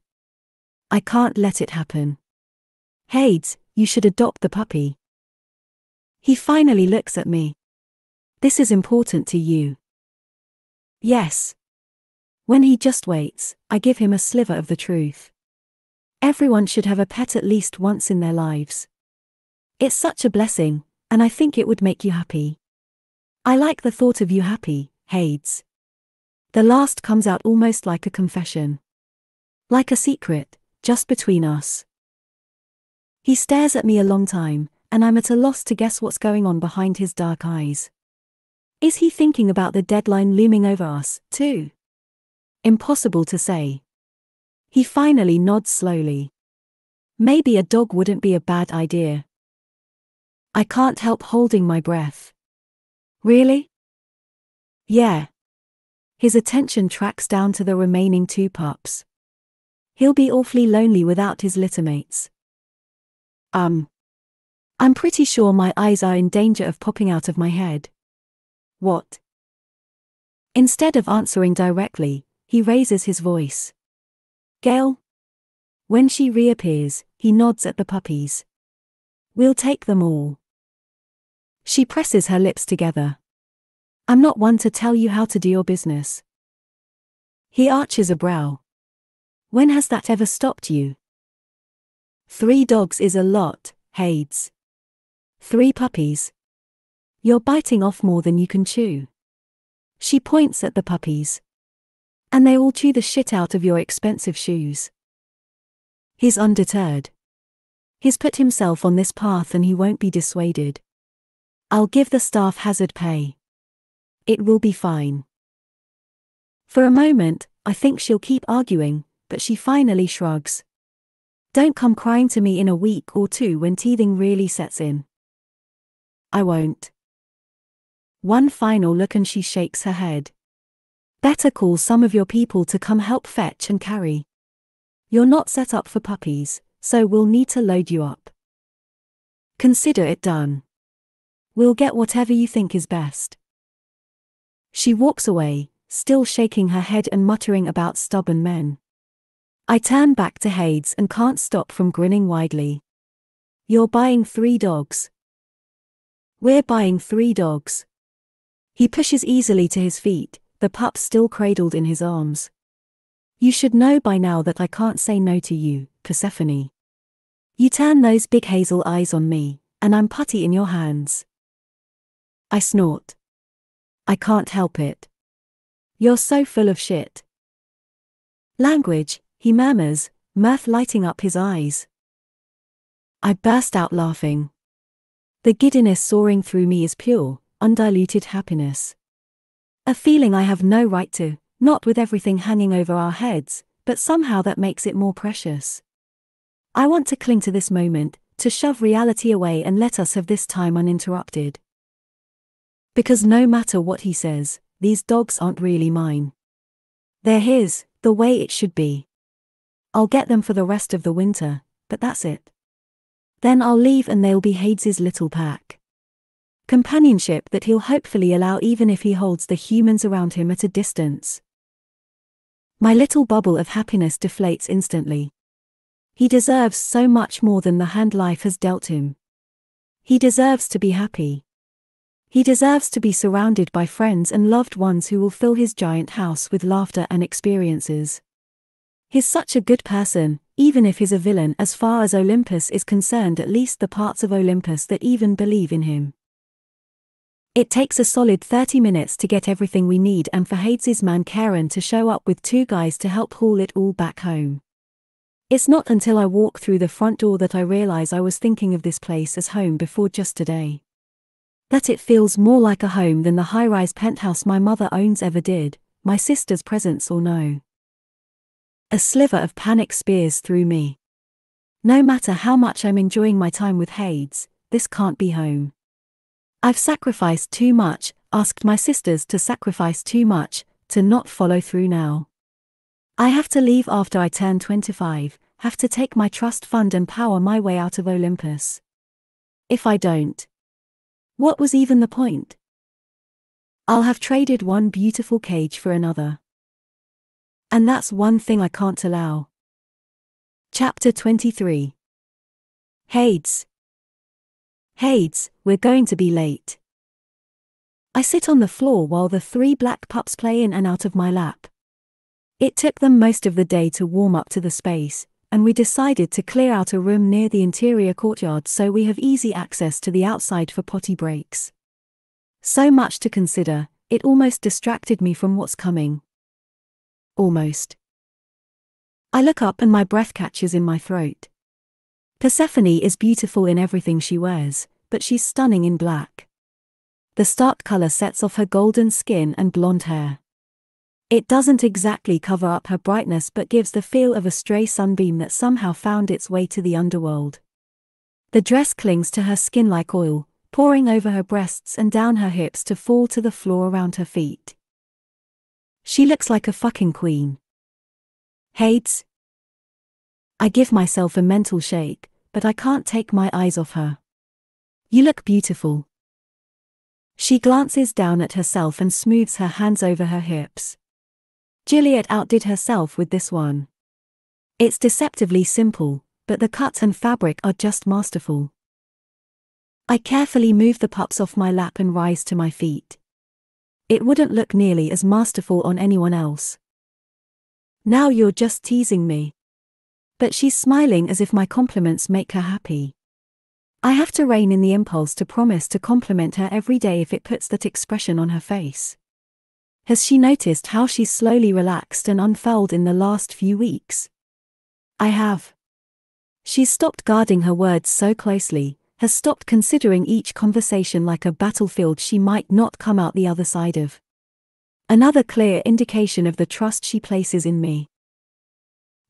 [SPEAKER 1] I can't let it happen. Hades, you should adopt the puppy. He finally looks at me. This is important to you. Yes. When he just waits, I give him a sliver of the truth. Everyone should have a pet at least once in their lives. It's such a blessing, and I think it would make you happy. I like the thought of you happy, Hades. The last comes out almost like a confession. Like a secret, just between us. He stares at me a long time, and I'm at a loss to guess what's going on behind his dark eyes. Is he thinking about the deadline looming over us, too? Impossible to say. He finally nods slowly. Maybe a dog wouldn't be a bad idea. I can't help holding my breath. Really? Yeah. His attention tracks down to the remaining 2 pups. He'll be awfully lonely without his littermates. I'm pretty sure my eyes are in danger of popping out of my head. What? Instead of answering directly, he raises his voice. Gale? When she reappears, he nods at the puppies. We'll take them all. She presses her lips together. I'm not one to tell you how to do your business. He arches a brow. When has that ever stopped you? 3 dogs is a lot, Hades. 3 puppies. You're biting off more than you can chew. She points at the puppies. And they all chew the shit out of your expensive shoes. He's undeterred. He's put himself on this path and he won't be dissuaded. I'll give the staff hazard pay. It will be fine. For a moment, I think she'll keep arguing, but she finally shrugs. Don't come crying to me in a week or 2 when teething really sets in. I won't. One final look and she shakes her head. Better call some of your people to come help fetch and carry. You're not set up for puppies, so we'll need to load you up. Consider it done. We'll get whatever you think is best. She walks away, still shaking her head and muttering about stubborn men. I turn back to Hades and can't stop from grinning widely. You're buying 3 dogs. We're buying 3 dogs. He pushes easily to his feet, the pups still cradled in his arms. You should know by now that I can't say no to you, Persephone. You turn those big hazel eyes on me, and I'm putty in your hands. I snort. I can't help it. You're so full of shit. Language, he murmurs, mirth lighting up his eyes. I burst out laughing. The giddiness soaring through me is pure, undiluted happiness. A feeling I have no right to, not with everything hanging over our heads, but somehow that makes it more precious. I want to cling to this moment, to shove reality away and let us have this time uninterrupted. Because no matter what he says, these dogs aren't really mine. They're his, the way it should be. I'll get them for the rest of the winter, but that's it. Then I'll leave and they'll be Hades's little pack. Companionship that he'll hopefully allow even if he holds the humans around him at a distance. My little bubble of happiness deflates instantly. He deserves so much more than the hand life has dealt him. He deserves to be happy. He deserves to be surrounded by friends and loved ones who will fill his giant house with laughter and experiences. He's such a good person, even if he's a villain as far as Olympus is concerned, at least the parts of Olympus that even believe in him. It takes a solid 30 minutes to get everything we need and for Hades's man Karen to show up with 2 guys to help haul it all back home. It's not until I walk through the front door that I realize I was thinking of this place as home before just today. That it feels more like a home than the high-rise penthouse my mother owns ever did, my sister's presence or no. A sliver of panic spears through me. No matter how much I'm enjoying my time with Hades, this can't be home. I've sacrificed too much, asked my sisters to sacrifice too much, to not follow through now. I have to leave after I turn 25, have to take my trust fund and power my way out of Olympus. If I don't, what was even the point? I'll have traded one beautiful cage for another. And that's one thing I can't allow. Chapter 23. Hades. Hades, we're going to be late. I sit on the floor while the 3 black pups play in and out of my lap. It took them most of the day to warm up to the space, and we decided to clear out a room near the interior courtyard so we have easy access to the outside for potty breaks. So much to consider, it almost distracted me from what's coming. Almost. I look up and my breath catches in my throat. Persephone is beautiful in everything she wears, but she's stunning in black. The stark color sets off her golden skin and blonde hair. It doesn't exactly cover up her brightness but gives the feel of a stray sunbeam that somehow found its way to the underworld. The dress clings to her skin like oil, pouring over her breasts and down her hips to fall to the floor around her feet. She looks like a fucking queen. Hades? I give myself a mental shake, but I can't take my eyes off her. You look beautiful. She glances down at herself and smooths her hands over her hips. Juliet outdid herself with this one. It's deceptively simple, but the cut and fabric are just masterful. I carefully move the pups off my lap and rise to my feet. It wouldn't look nearly as masterful on anyone else. Now you're just teasing me. But she's smiling as if my compliments make her happy. I have to rein in the impulse to promise to compliment her every day if it puts that expression on her face. Has she noticed how she's slowly relaxed and unfurled in the last few weeks? I have. She's stopped guarding her words so closely, has stopped considering each conversation like a battlefield she might not come out the other side of. Another clear indication of the trust she places in me.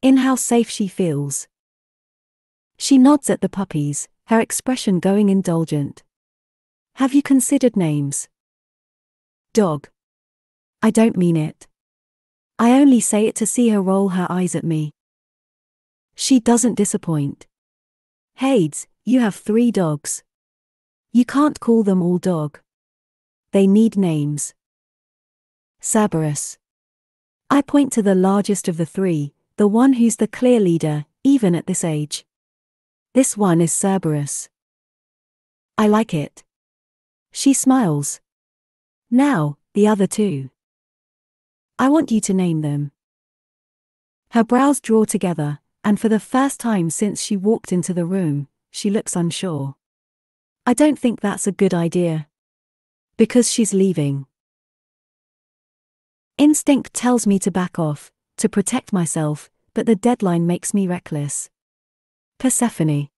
[SPEAKER 1] In how safe she feels. She nods at the puppies, her expression going indulgent. Have you considered names? Dog. I don't mean it. I only say it to see her roll her eyes at me. She doesn't disappoint. Hades, you have 3 dogs. You can't call them all dog. They need names. Cerberus. I point to the largest of the 3, the one who's the clear leader, even at this age. This one is Cerberus. I like it. She smiles. Now, the other two. I want you to name them. Her brows draw together, and for the first time since she walked into the room, she looks unsure. I don't think that's a good idea. Because she's leaving. Instinct tells me to back off, to protect myself, but the deadline makes me reckless. Persephone.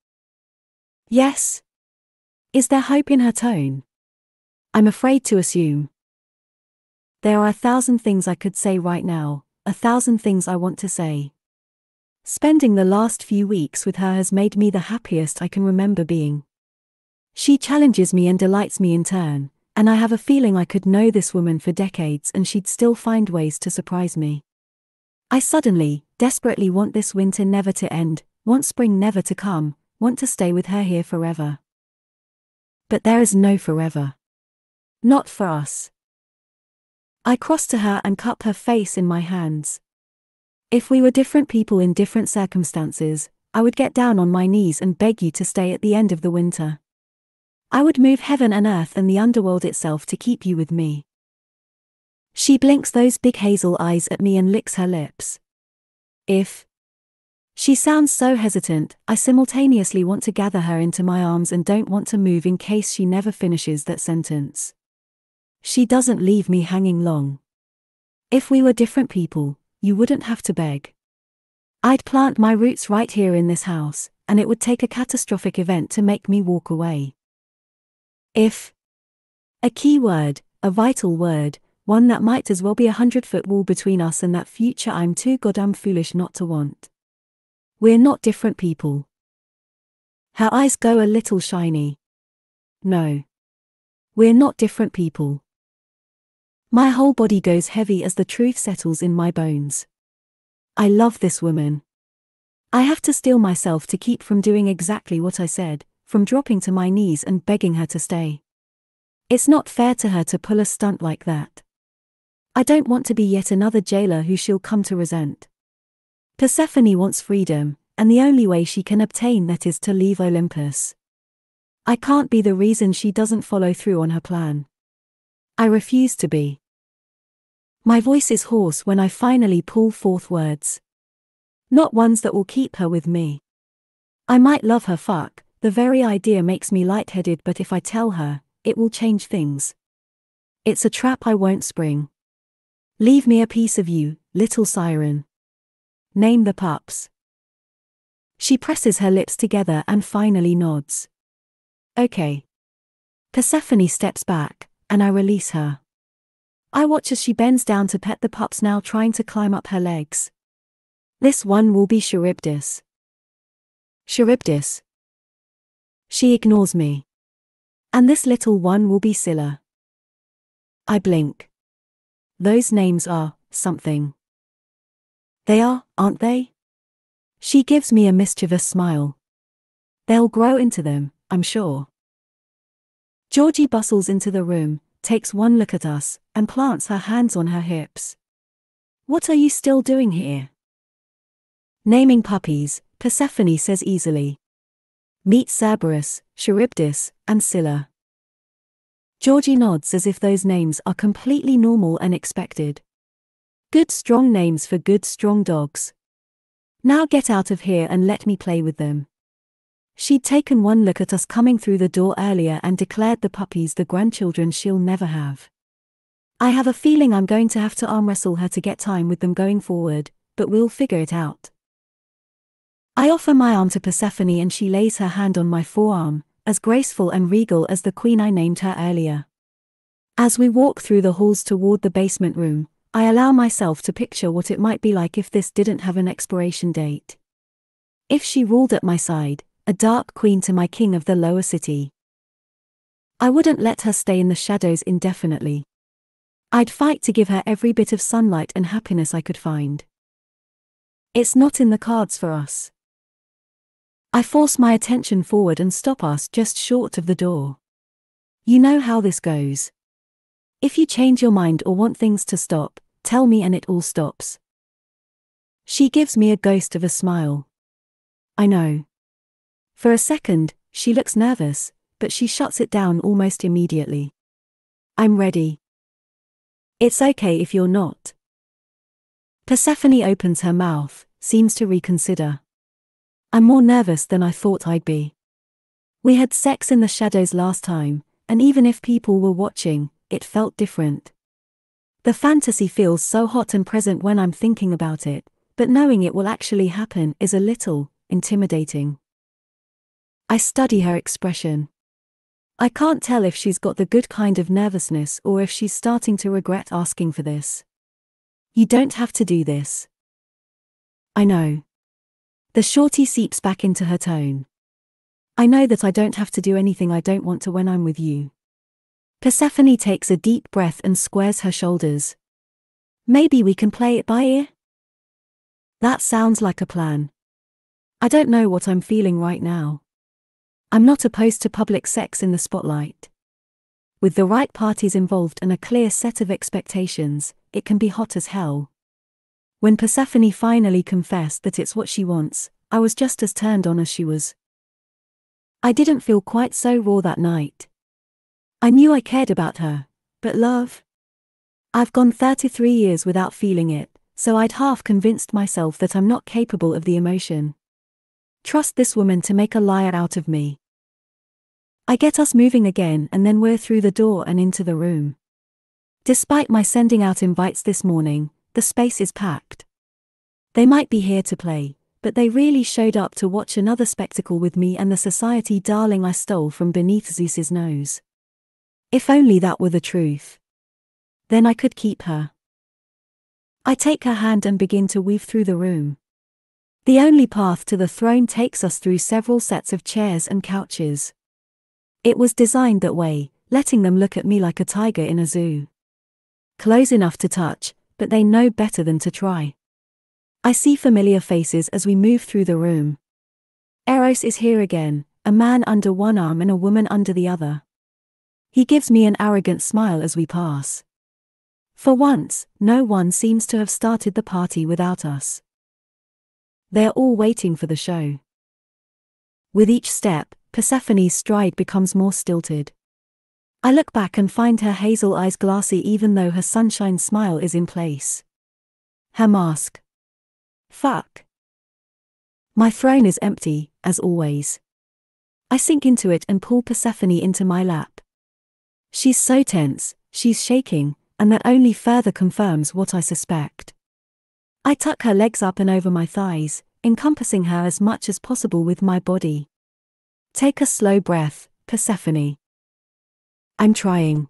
[SPEAKER 1] Yes? Is there hope in her tone? I'm afraid to assume. There are 1,000 things I could say right now, 1,000 things I want to say. Spending the last few weeks with her has made me the happiest I can remember being. She challenges me and delights me in turn, and I have a feeling I could know this woman for decades and she'd still find ways to surprise me. I suddenly, desperately want this winter never to end, want spring never to come, want to stay with her here forever. But there is no forever. Not for us. I cross to her and cup her face in my hands. If we were different people in different circumstances, I would get down on my knees and beg you to stay at the end of the winter. I would move heaven and earth and the underworld itself to keep you with me. She blinks those big hazel eyes at me and licks her lips. If. She sounds so hesitant, I simultaneously want to gather her into my arms and don't want to move in case she never finishes that sentence. She doesn't leave me hanging long. If we were different people, you wouldn't have to beg. I'd plant my roots right here in this house, and it would take a catastrophic event to make me walk away. If. A key word, a vital word, one that might as well be 100-foot wall between us and that future I'm too goddamn foolish not to want. We're not different people. Her eyes go a little shiny. No. We're not different people. My whole body goes heavy as the truth settles in my bones. I love this woman. I have to steel myself to keep from doing exactly what I said, from dropping to my knees and begging her to stay. It's not fair to her to pull a stunt like that. I don't want to be yet another jailer who she'll come to resent. Persephone wants freedom, and the only way she can obtain that is to leave Olympus. I can't be the reason she doesn't follow through on her plan. I refuse to be. My voice is hoarse when I finally pull forth words. Not ones that will keep her with me. I might love her fuck, the very idea makes me lightheaded, but if I tell her, it will change things. It's a trap I won't spring. Leave me a piece of you, little siren. Name the pups. She presses her lips together and finally nods. Okay. Persephone steps back, and I release her. I watch as she bends down to pet the pups now trying to climb up her legs. This one will be Charybdis. Charybdis. She ignores me. And this little one will be Scylla. I blink. Those names are something. They are, aren't they? She gives me a mischievous smile. They'll grow into them, I'm sure. Georgie bustles into the room, takes one look at us, and plants her hands on her hips. What are you still doing here? Naming puppies, Persephone says easily. Meet Cerberus, Charybdis, and Scylla. Georgie nods as if those names are completely normal and expected. Good strong names for good strong dogs. Now get out of here and let me play with them. She'd taken one look at us coming through the door earlier and declared the puppies the grandchildren she'll never have. I have a feeling I'm going to have to arm wrestle her to get time with them going forward, but we'll figure it out. I offer my arm to Persephone and she lays her hand on my forearm, as graceful and regal as the queen I named her earlier. As we walk through the halls toward the basement room, I allow myself to picture what it might be like if this didn't have an expiration date. If she ruled at my side, a dark queen to my king of the lower city. I wouldn't let her stay in the shadows indefinitely. I'd fight to give her every bit of sunlight and happiness I could find. It's not in the cards for us. I force my attention forward and stop us just short of the door. You know how this goes. If you change your mind or want things to stop, tell me and it all stops. She gives me a ghost of a smile. I know. For a second, she looks nervous, but she shuts it down almost immediately. I'm ready. It's okay if you're not. Persephone opens her mouth, seems to reconsider. I'm more nervous than I thought I'd be. We had sex in the shadows last time, and even if people were watching, it felt different. The fantasy feels so hot and present when I'm thinking about it, but knowing it will actually happen is a little intimidating. I study her expression. I can't tell if she's got the good kind of nervousness or if she's starting to regret asking for this. You don't have to do this. I know. The shorty seeps back into her tone. I know that I don't have to do anything I don't want to when I'm with you. Persephone takes a deep breath and squares her shoulders. Maybe we can play it by ear? That sounds like a plan. I don't know what I'm feeling right now. I'm not opposed to public sex in the spotlight. With the right parties involved and a clear set of expectations, it can be hot as hell. When Persephone finally confessed that it's what she wants, I was just as turned on as she was. I didn't feel quite so raw that night. I knew I cared about her, but love? I've gone 33 years without feeling it, so I'd half convinced myself that I'm not capable of the emotion. Trust this woman to make a liar out of me. I get us moving again and then we're through the door and into the room. Despite my sending out invites this morning, the space is packed. They might be here to play, but they really showed up to watch another spectacle with me and the society darling I stole from beneath Zeus's nose. If only that were the truth. Then I could keep her. I take her hand and begin to weave through the room. The only path to the throne takes us through several sets of chairs and couches. It was designed that way, letting them look at me like a tiger in a zoo. Close enough to touch, but they know better than to try. I see familiar faces as we move through the room. Eros is here again, a man under one arm and a woman under the other. He gives me an arrogant smile as we pass. For once, no one seems to have started the party without us. They're all waiting for the show. With each step, Persephone's stride becomes more stilted. I look back and find her hazel eyes glassy even though her sunshine smile is in place. Her mask. Fuck. My throne is empty, as always. I sink into it and pull Persephone into my lap. She's so tense, she's shaking, and that only further confirms what I suspect. I tuck her legs up and over my thighs, encompassing her as much as possible with my body. Take a slow breath, Persephone. I'm trying.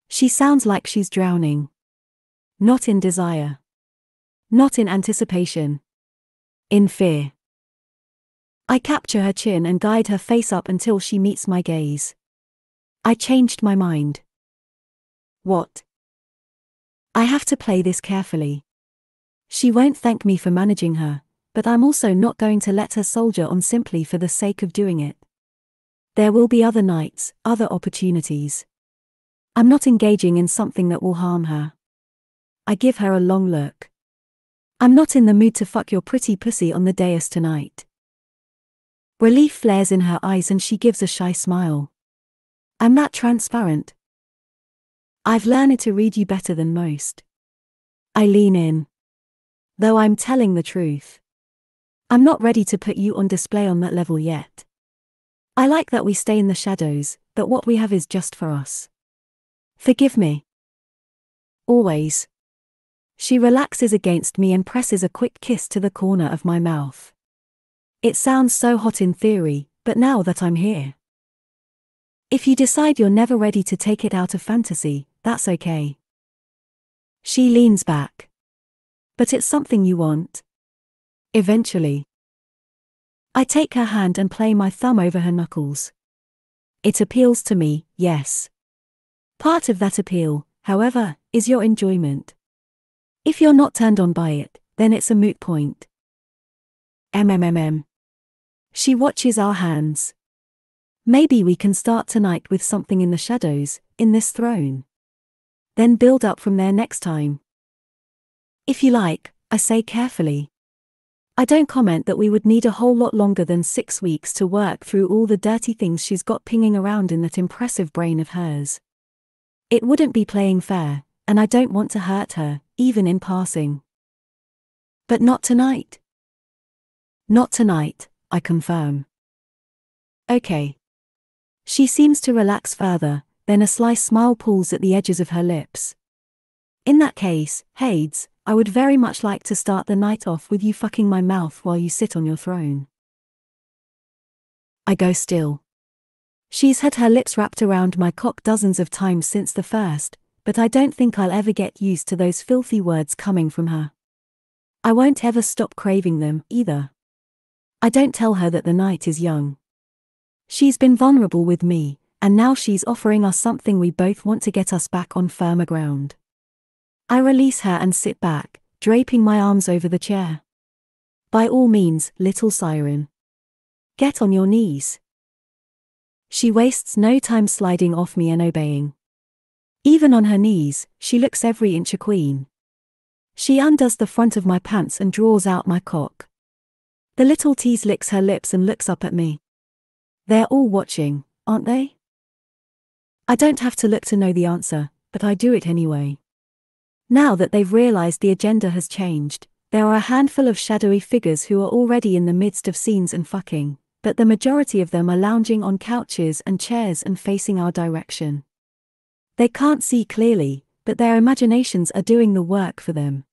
[SPEAKER 1] She sounds like she's drowning. Not in desire. Not in anticipation. In fear. I capture her chin and guide her face up until she meets my gaze. I changed my mind. What? I have to play this carefully. She won't thank me for managing her, but I'm also not going to let her soldier on simply for the sake of doing it. There will be other nights, other opportunities. I'm not engaging in something that will harm her. I give her a long look. I'm not in the mood to fuck your pretty pussy on the dais tonight. Relief flares in her eyes and she gives a shy smile. I'm that transparent. I've learned to read you better than most. I lean in. Though I'm telling the truth. I'm not ready to put you on display on that level yet. I like that we stay in the shadows, but what we have is just for us. Forgive me. Always. She relaxes against me and presses a quick kiss to the corner of my mouth. It sounds so hot in theory, but now that I'm here. If you decide you're never ready to take it out of fantasy, that's okay. She leans back. But it's something you want. Eventually. I take her hand and play my thumb over her knuckles. It appeals to me, yes. Part of that appeal, however, is your enjoyment. If you're not turned on by it, then it's a moot point. MMMM. She watches our hands. Maybe we can start tonight with something in the shadows, in this throne. Then build up from there next time. If you like, I say carefully. I don't comment that we would need a whole lot longer than 6 weeks to work through all the dirty things she's got pinging around in that impressive brain of hers. It wouldn't be playing fair, and I don't want to hurt her, even in passing. But not tonight. Not tonight, I confirm. Okay. She seems to relax further, then a sly smile pulls at the edges of her lips. In that case, Hades, I would very much like to start the night off with you fucking my mouth while you sit on your throne. I go still. She's had her lips wrapped around my cock dozens of times since the first, but I don't think I'll ever get used to those filthy words coming from her. I won't ever stop craving them, either. I don't tell her that the night is young. She's been vulnerable with me, and now she's offering us something we both want to get us back on firmer ground. I release her and sit back, draping my arms over the chair. By all means, little siren. Get on your knees. She wastes no time sliding off me and obeying. Even on her knees, she looks every inch a queen. She undoes the front of my pants and draws out my cock. The little tease licks her lips and looks up at me. They're all watching, aren't they? I don't have to look to know the answer, but I do it anyway. Now that they've realized the agenda has changed, there are a handful of shadowy figures who are already in the midst of scenes and fucking, but the majority of them are lounging on couches and chairs and facing our direction. They can't see clearly, but their imaginations are doing the work for them.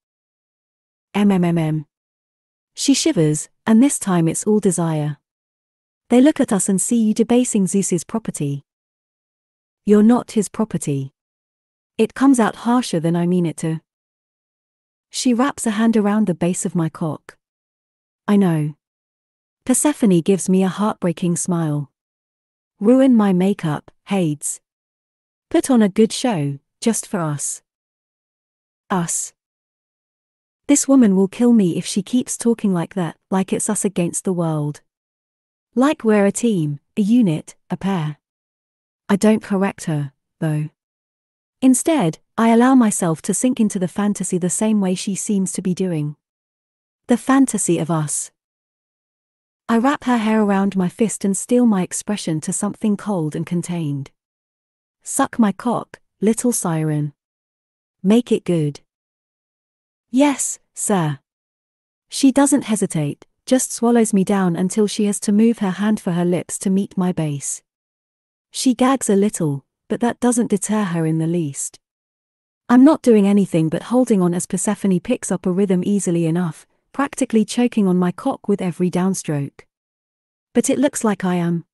[SPEAKER 1] She shivers, and this time it's all desire. They look at us and see you debasing Zeus's property. You're not his property. It comes out harsher than I mean it to. She wraps a hand around the base of my cock. I know. Persephone gives me a heartbreaking smile. Ruin my makeup, Hades. Put on a good show, just for us. Us. This woman will kill me if she keeps talking like that, like it's us against the world. Like we're a team, a unit, a pair. I don't correct her, though. Instead, I allow myself to sink into the fantasy the same way she seems to be doing. The fantasy of us. I wrap her hair around my fist and steel my expression to something cold and contained. Suck my cock, little siren. Make it good. Yes, sir. She doesn't hesitate, just swallows me down until she has to move her hand for her lips to meet my base. She gags a little, but that doesn't deter her in the least. I'm not doing anything but holding on as Persephone picks up a rhythm easily enough, practically choking on my cock with every downstroke. But it looks like I am.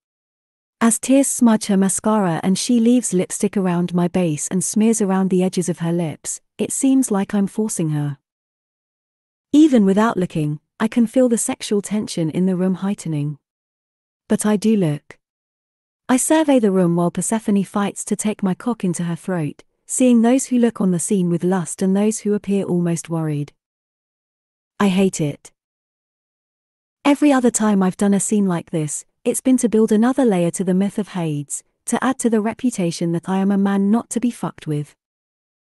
[SPEAKER 1] As tears smudge her mascara and she leaves lipstick around my base and smears around the edges of her lips, it seems like I'm forcing her. Even without looking, I can feel the sexual tension in the room heightening. But I do look. I survey the room while Persephone fights to take my cock into her throat, seeing those who look on the scene with lust and those who appear almost worried. I hate it. Every other time I've done a scene like this, it's been to build another layer to the myth of Hades, to add to the reputation that I am a man not to be fucked with.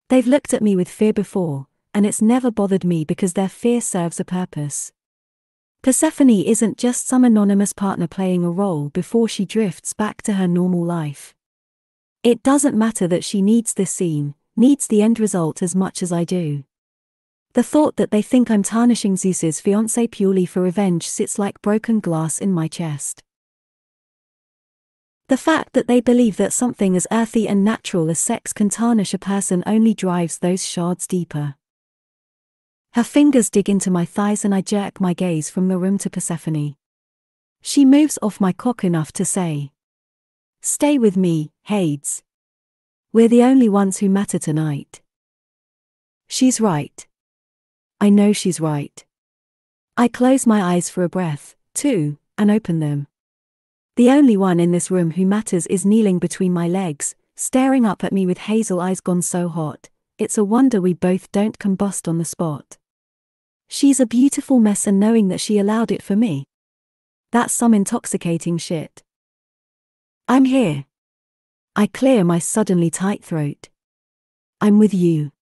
[SPEAKER 1] They've looked at me with fear before, and it's never bothered me because their fear serves a purpose. Persephone isn't just some anonymous partner playing a role before she drifts back to her normal life. It doesn't matter that she needs this scene, needs the end result as much as I do. The thought that they think I'm tarnishing Zeus's fiancée purely for revenge sits like broken glass in my chest. The fact that they believe that something as earthy and natural as sex can tarnish a person only drives those shards deeper. Her fingers dig into my thighs and I jerk my gaze from the room to Persephone. She moves off my cock enough to say, "Stay with me, Hades. We're the only ones who matter tonight." She's right. I know she's right. I close my eyes for a breath, too, and open them. The only one in this room who matters is kneeling between my legs, staring up at me with hazel eyes gone so hot, it's a wonder we both don't combust on the spot. She's a beautiful mess and knowing that she allowed it for me. That's some intoxicating shit. I'm here. I clear my suddenly tight throat. I'm with you.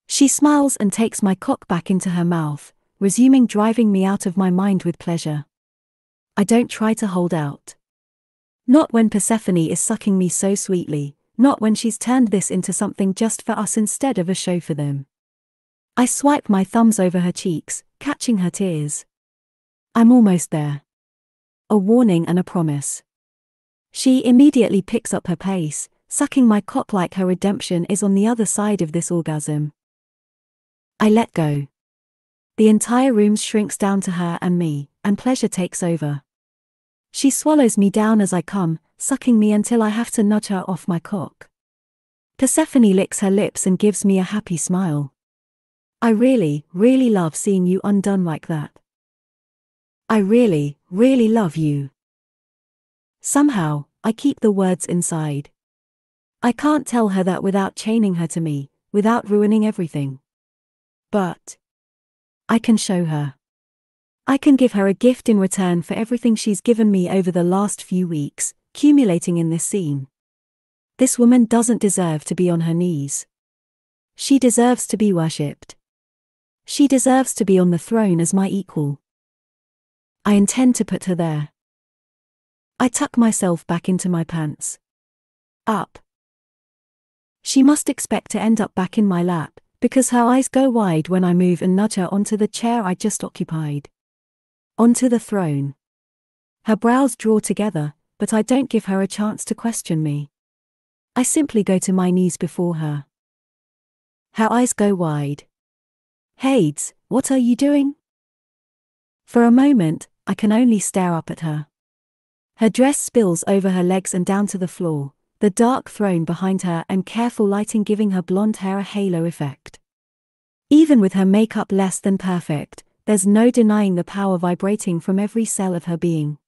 [SPEAKER 1] She smiles and takes my cock back into her mouth, resuming driving me out of my mind with pleasure. I don't try to hold out. Not when Persephone is sucking me so sweetly, not when she's turned this into something just for us instead of a show for them. I swipe my thumbs over her cheeks, catching her tears. I'm almost there. A warning and a promise. She immediately picks up her pace, sucking my cock like her redemption is on the other side of this orgasm. I let go. The entire room shrinks down to her and me, and pleasure takes over. She swallows me down as I come, sucking me until I have to nudge her off my cock. Persephone licks her lips and gives me a happy smile. I really, really love seeing you undone like that. I really, really love you. Somehow, I keep the words inside. I can't tell her that without chaining her to me, without ruining everything. But I can show her. I can give her a gift in return for everything she's given me over the last few weeks, accumulating in this scene. This woman doesn't deserve to be on her knees. She deserves to be worshipped. She deserves to be on the throne as my equal. I intend to put her there. I tuck myself back into my pants. Up. She must expect to end up back in my lap, because her eyes go wide when I move and nudge her onto the chair I just occupied. Onto the throne. Her brows draw together, but I don't give her a chance to question me. I simply go to my knees before her. Her eyes go wide. Hades, what are you doing? For a moment, I can only stare up at her. Her dress spills over her legs and down to the floor, the dark throne behind her and careful lighting giving her blonde hair a halo effect. Even with her makeup less than perfect, there's no denying the power vibrating from every cell of her being.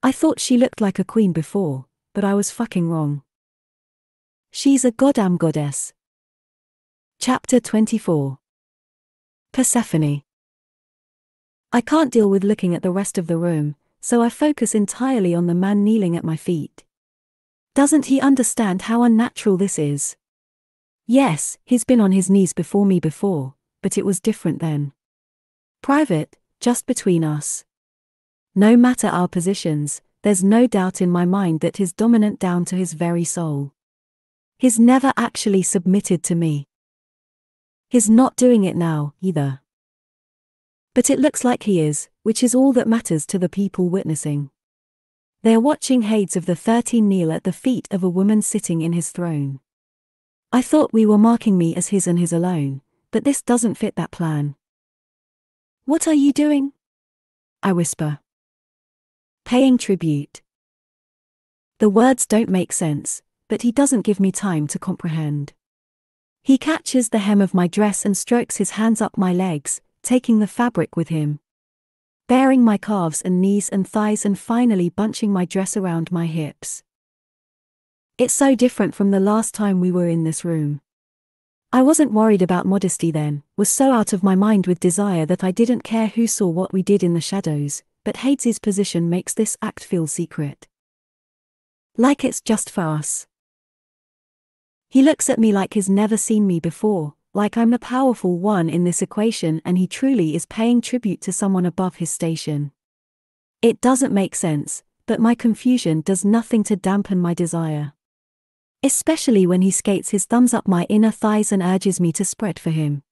[SPEAKER 1] I thought she looked like a queen before, but I was fucking wrong. She's a goddamn goddess. Chapter 24. Persephone. I can't deal with looking at the rest of the room, so I focus entirely on the man kneeling at my feet. Doesn't he understand how unnatural this is? Yes, he's been on his knees before me before, but it was different then. Private, just between us. No matter our positions, there's no doubt in my mind that he's dominant down to his very soul. He's never actually submitted to me. He's not doing it now, either. But it looks like he is, which is all that matters to the people witnessing. They are watching Hades of the 13 kneel at the feet of a woman sitting in his throne. I thought we were marking me as his and his alone, but this doesn't fit that plan. What are you doing? I whisper. Paying tribute. The words don't make sense, but he doesn't give me time to comprehend. He catches the hem of my dress and strokes his hands up my legs, taking the fabric with him. Bearing my calves and knees and thighs and finally bunching my dress around my hips. It's so different from the last time we were in this room. I wasn't worried about modesty then, was so out of my mind with desire that I didn't care who saw what we did in the shadows, but Hades' position makes this act feel secret. Like it's just for us. He looks at me like he's never seen me before, like I'm the powerful one in this equation and he truly is paying tribute to someone above his station. It doesn't make sense, but my confusion does nothing to dampen my desire. Especially when he skates his thumbs up my inner thighs and urges me to spread for him.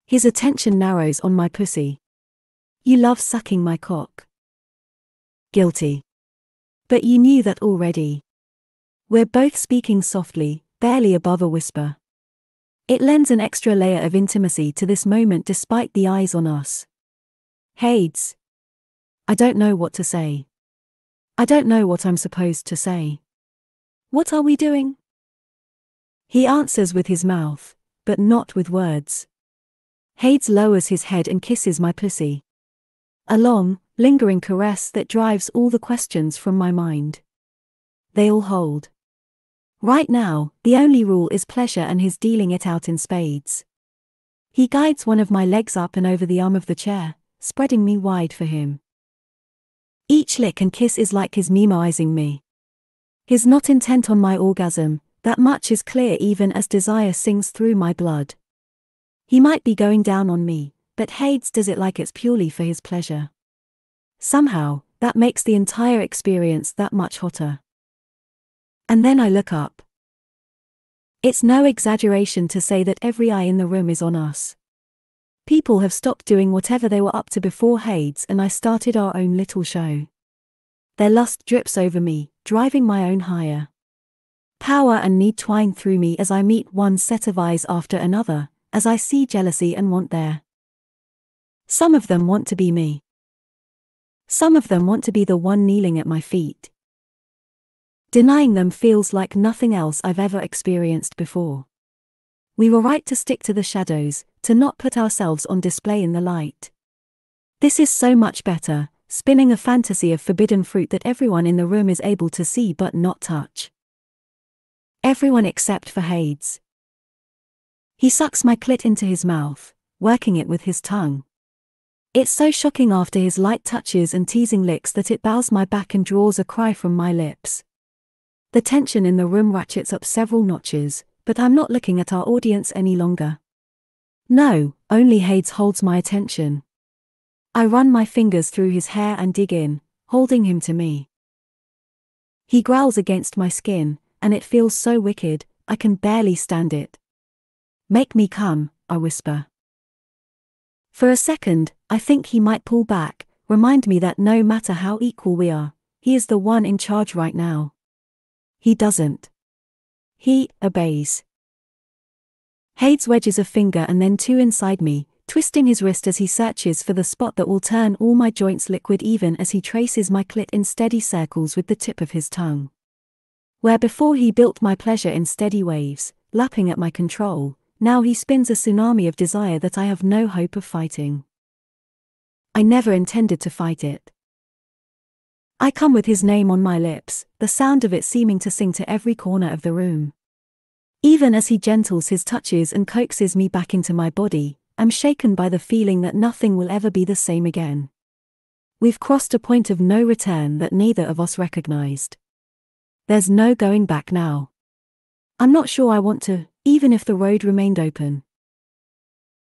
[SPEAKER 1] His attention narrows on my pussy. You love sucking my cock. Guilty. But you knew that already. We're both speaking softly, barely above a whisper. It lends an extra layer of intimacy to this moment despite the eyes on us. Hades. I don't know what to say. I don't know what I'm supposed to say. What are we doing? He answers with his mouth, but not with words. Hades lowers his head and kisses my pussy. A long, lingering caress that drives all the questions from my mind. They all hold. Right now, the only rule is pleasure and his dealing it out in spades. He guides one of my legs up and over the arm of the chair, spreading me wide for him. Each lick and kiss is like his memoizing me. He's not intent on my orgasm, that much is clear even as desire sings through my blood. He might be going down on me, but Hades does it like it's purely for his pleasure. Somehow, that makes the entire experience that much hotter. And then I look up. It's no exaggeration to say that every eye in the room is on us. People have stopped doing whatever they were up to before Hades and I started our own little show. Their lust drips over me, driving my own higher. Power and need twine through me as I meet one set of eyes after another, as I see jealousy and want there. Some of them want to be me. Some of them want to be the one kneeling at my feet. Denying them feels like nothing else I've ever experienced before. We were right to stick to the shadows, to not put ourselves on display in the light. This is so much better, spinning a fantasy of forbidden fruit that everyone in the room is able to see but not touch. Everyone except for Hades. He sucks my clit into his mouth, working it with his tongue. It's so shocking after his light touches and teasing licks that it bows my back and draws a cry from my lips. The tension in the room ratchets up several notches, but I'm not looking at our audience any longer. No, only Hades holds my attention. I run my fingers through his hair and dig in, holding him to me. He growls against my skin, and it feels so wicked, I can barely stand it. Make me come, I whisper. For a second, I think he might pull back, remind me that no matter how equal we are, he is the one in charge right now. He doesn't. He obeys. Hades wedges a finger and then two inside me, twisting his wrist as he searches for the spot that will turn all my joints liquid even as he traces my clit in steady circles with the tip of his tongue. Where before he built my pleasure in steady waves, lapping at my control, now he spins a tsunami of desire that I have no hope of fighting. I never intended to fight it. I come with his name on my lips, the sound of it seeming to sing to every corner of the room. Even as he gentles his touches and coaxes me back into my body, I'm shaken by the feeling that nothing will ever be the same again. We've crossed a point of no return that neither of us recognized. There's no going back now. I'm not sure I want to, even if the road remained open.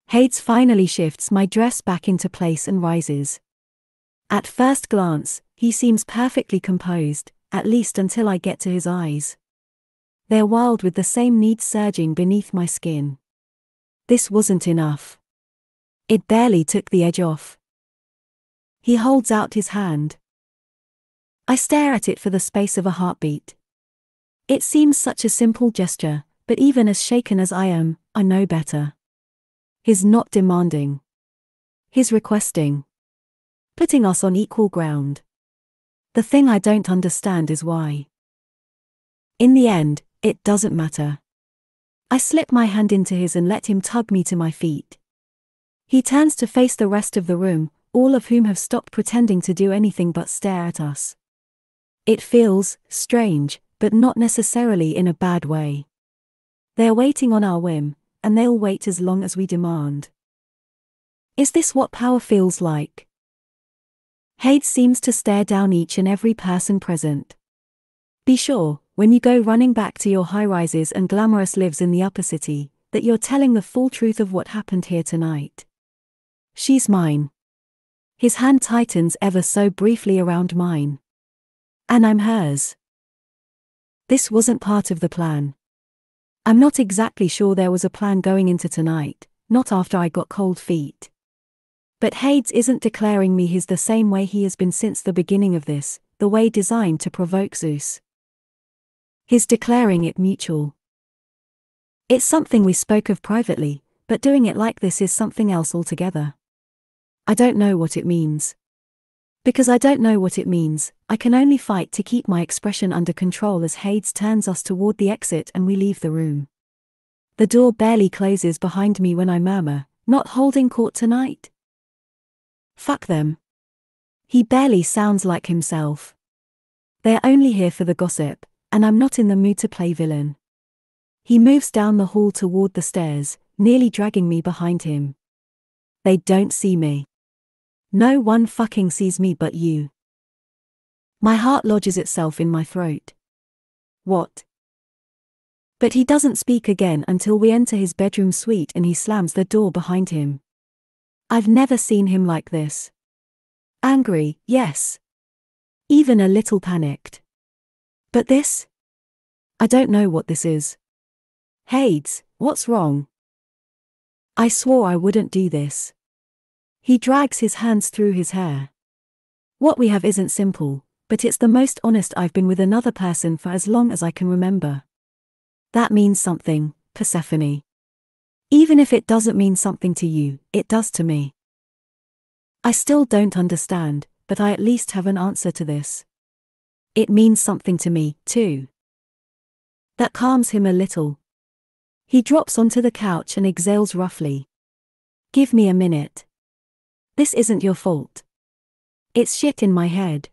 [SPEAKER 1] Hades finally shifts my dress back into place and rises. At first glance, he seems perfectly composed, at least until I get to his eyes. They're wild with the same need surging beneath my skin. This wasn't enough. It barely took the edge off. He holds out his hand. I stare at it for the space of a heartbeat. It seems such a simple gesture, but even as shaken as I am, I know better. He's not demanding. He's requesting. Putting us on equal ground. The thing I don't understand is why. In the end, it doesn't matter. I slip my hand into his and let him tug me to my feet. He turns to face the rest of the room, all of whom have stopped pretending to do anything but stare at us. It feels strange, but not necessarily in a bad way. They're waiting on our whim, and they'll wait as long as we demand. Is this what power feels like? Hades seems to stare down each and every person present. Be sure, when you go running back to your high-rises and glamorous lives in the upper city, that you're telling the full truth of what happened here tonight. She's mine. His hand tightens ever so briefly around mine. And I'm hers. This wasn't part of the plan. I'm not exactly sure there was a plan going into tonight, not after I got cold feet. But Hades isn't declaring me his the same way he has been since the beginning of this, the way designed to provoke Zeus. He's declaring it mutual. It's something we spoke of privately, but doing it like this is something else altogether. I don't know what it means. Because I don't know what it means, I can only fight to keep my expression under control as Hades turns us toward the exit and we leave the room. The door barely closes behind me when I murmur, "Not holding court tonight?" Fuck them. He barely sounds like himself. They're only here for the gossip, and I'm not in the mood to play villain. He moves down the hall toward the stairs, nearly dragging me behind him. They don't see me. No one fucking sees me but you. My heart lodges itself in my throat. What? But he doesn't speak again until we enter his bedroom suite and he slams the door behind him. I've never seen him like this. Angry, yes. Even a little panicked. But this? I don't know what this is. Hades, what's wrong? I swore I wouldn't do this. He drags his hands through his hair. What we have isn't simple, but it's the most honest I've been with another person for as long as I can remember. That means something, Persephone. Even if it doesn't mean something to you, it does to me. I still don't understand, but I at least have an answer to this. It means something to me, too. That calms him a little. He drops onto the couch and exhales roughly. Give me a minute. This isn't your fault. It's shit in my head.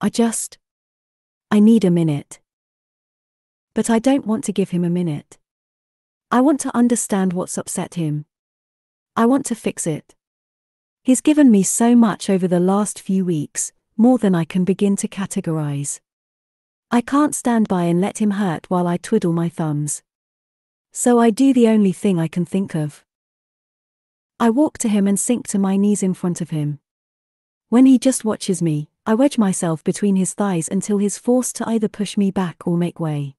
[SPEAKER 1] I need a minute. But I don't want to give him a minute. I want to understand what's upset him. I want to fix it. He's given me so much over the last few weeks, more than I can begin to categorize. I can't stand by and let him hurt while I twiddle my thumbs. So I do the only thing I can think of. I walk to him and sink to my knees in front of him. When he just watches me, I wedge myself between his thighs until he's forced to either push me back or make way.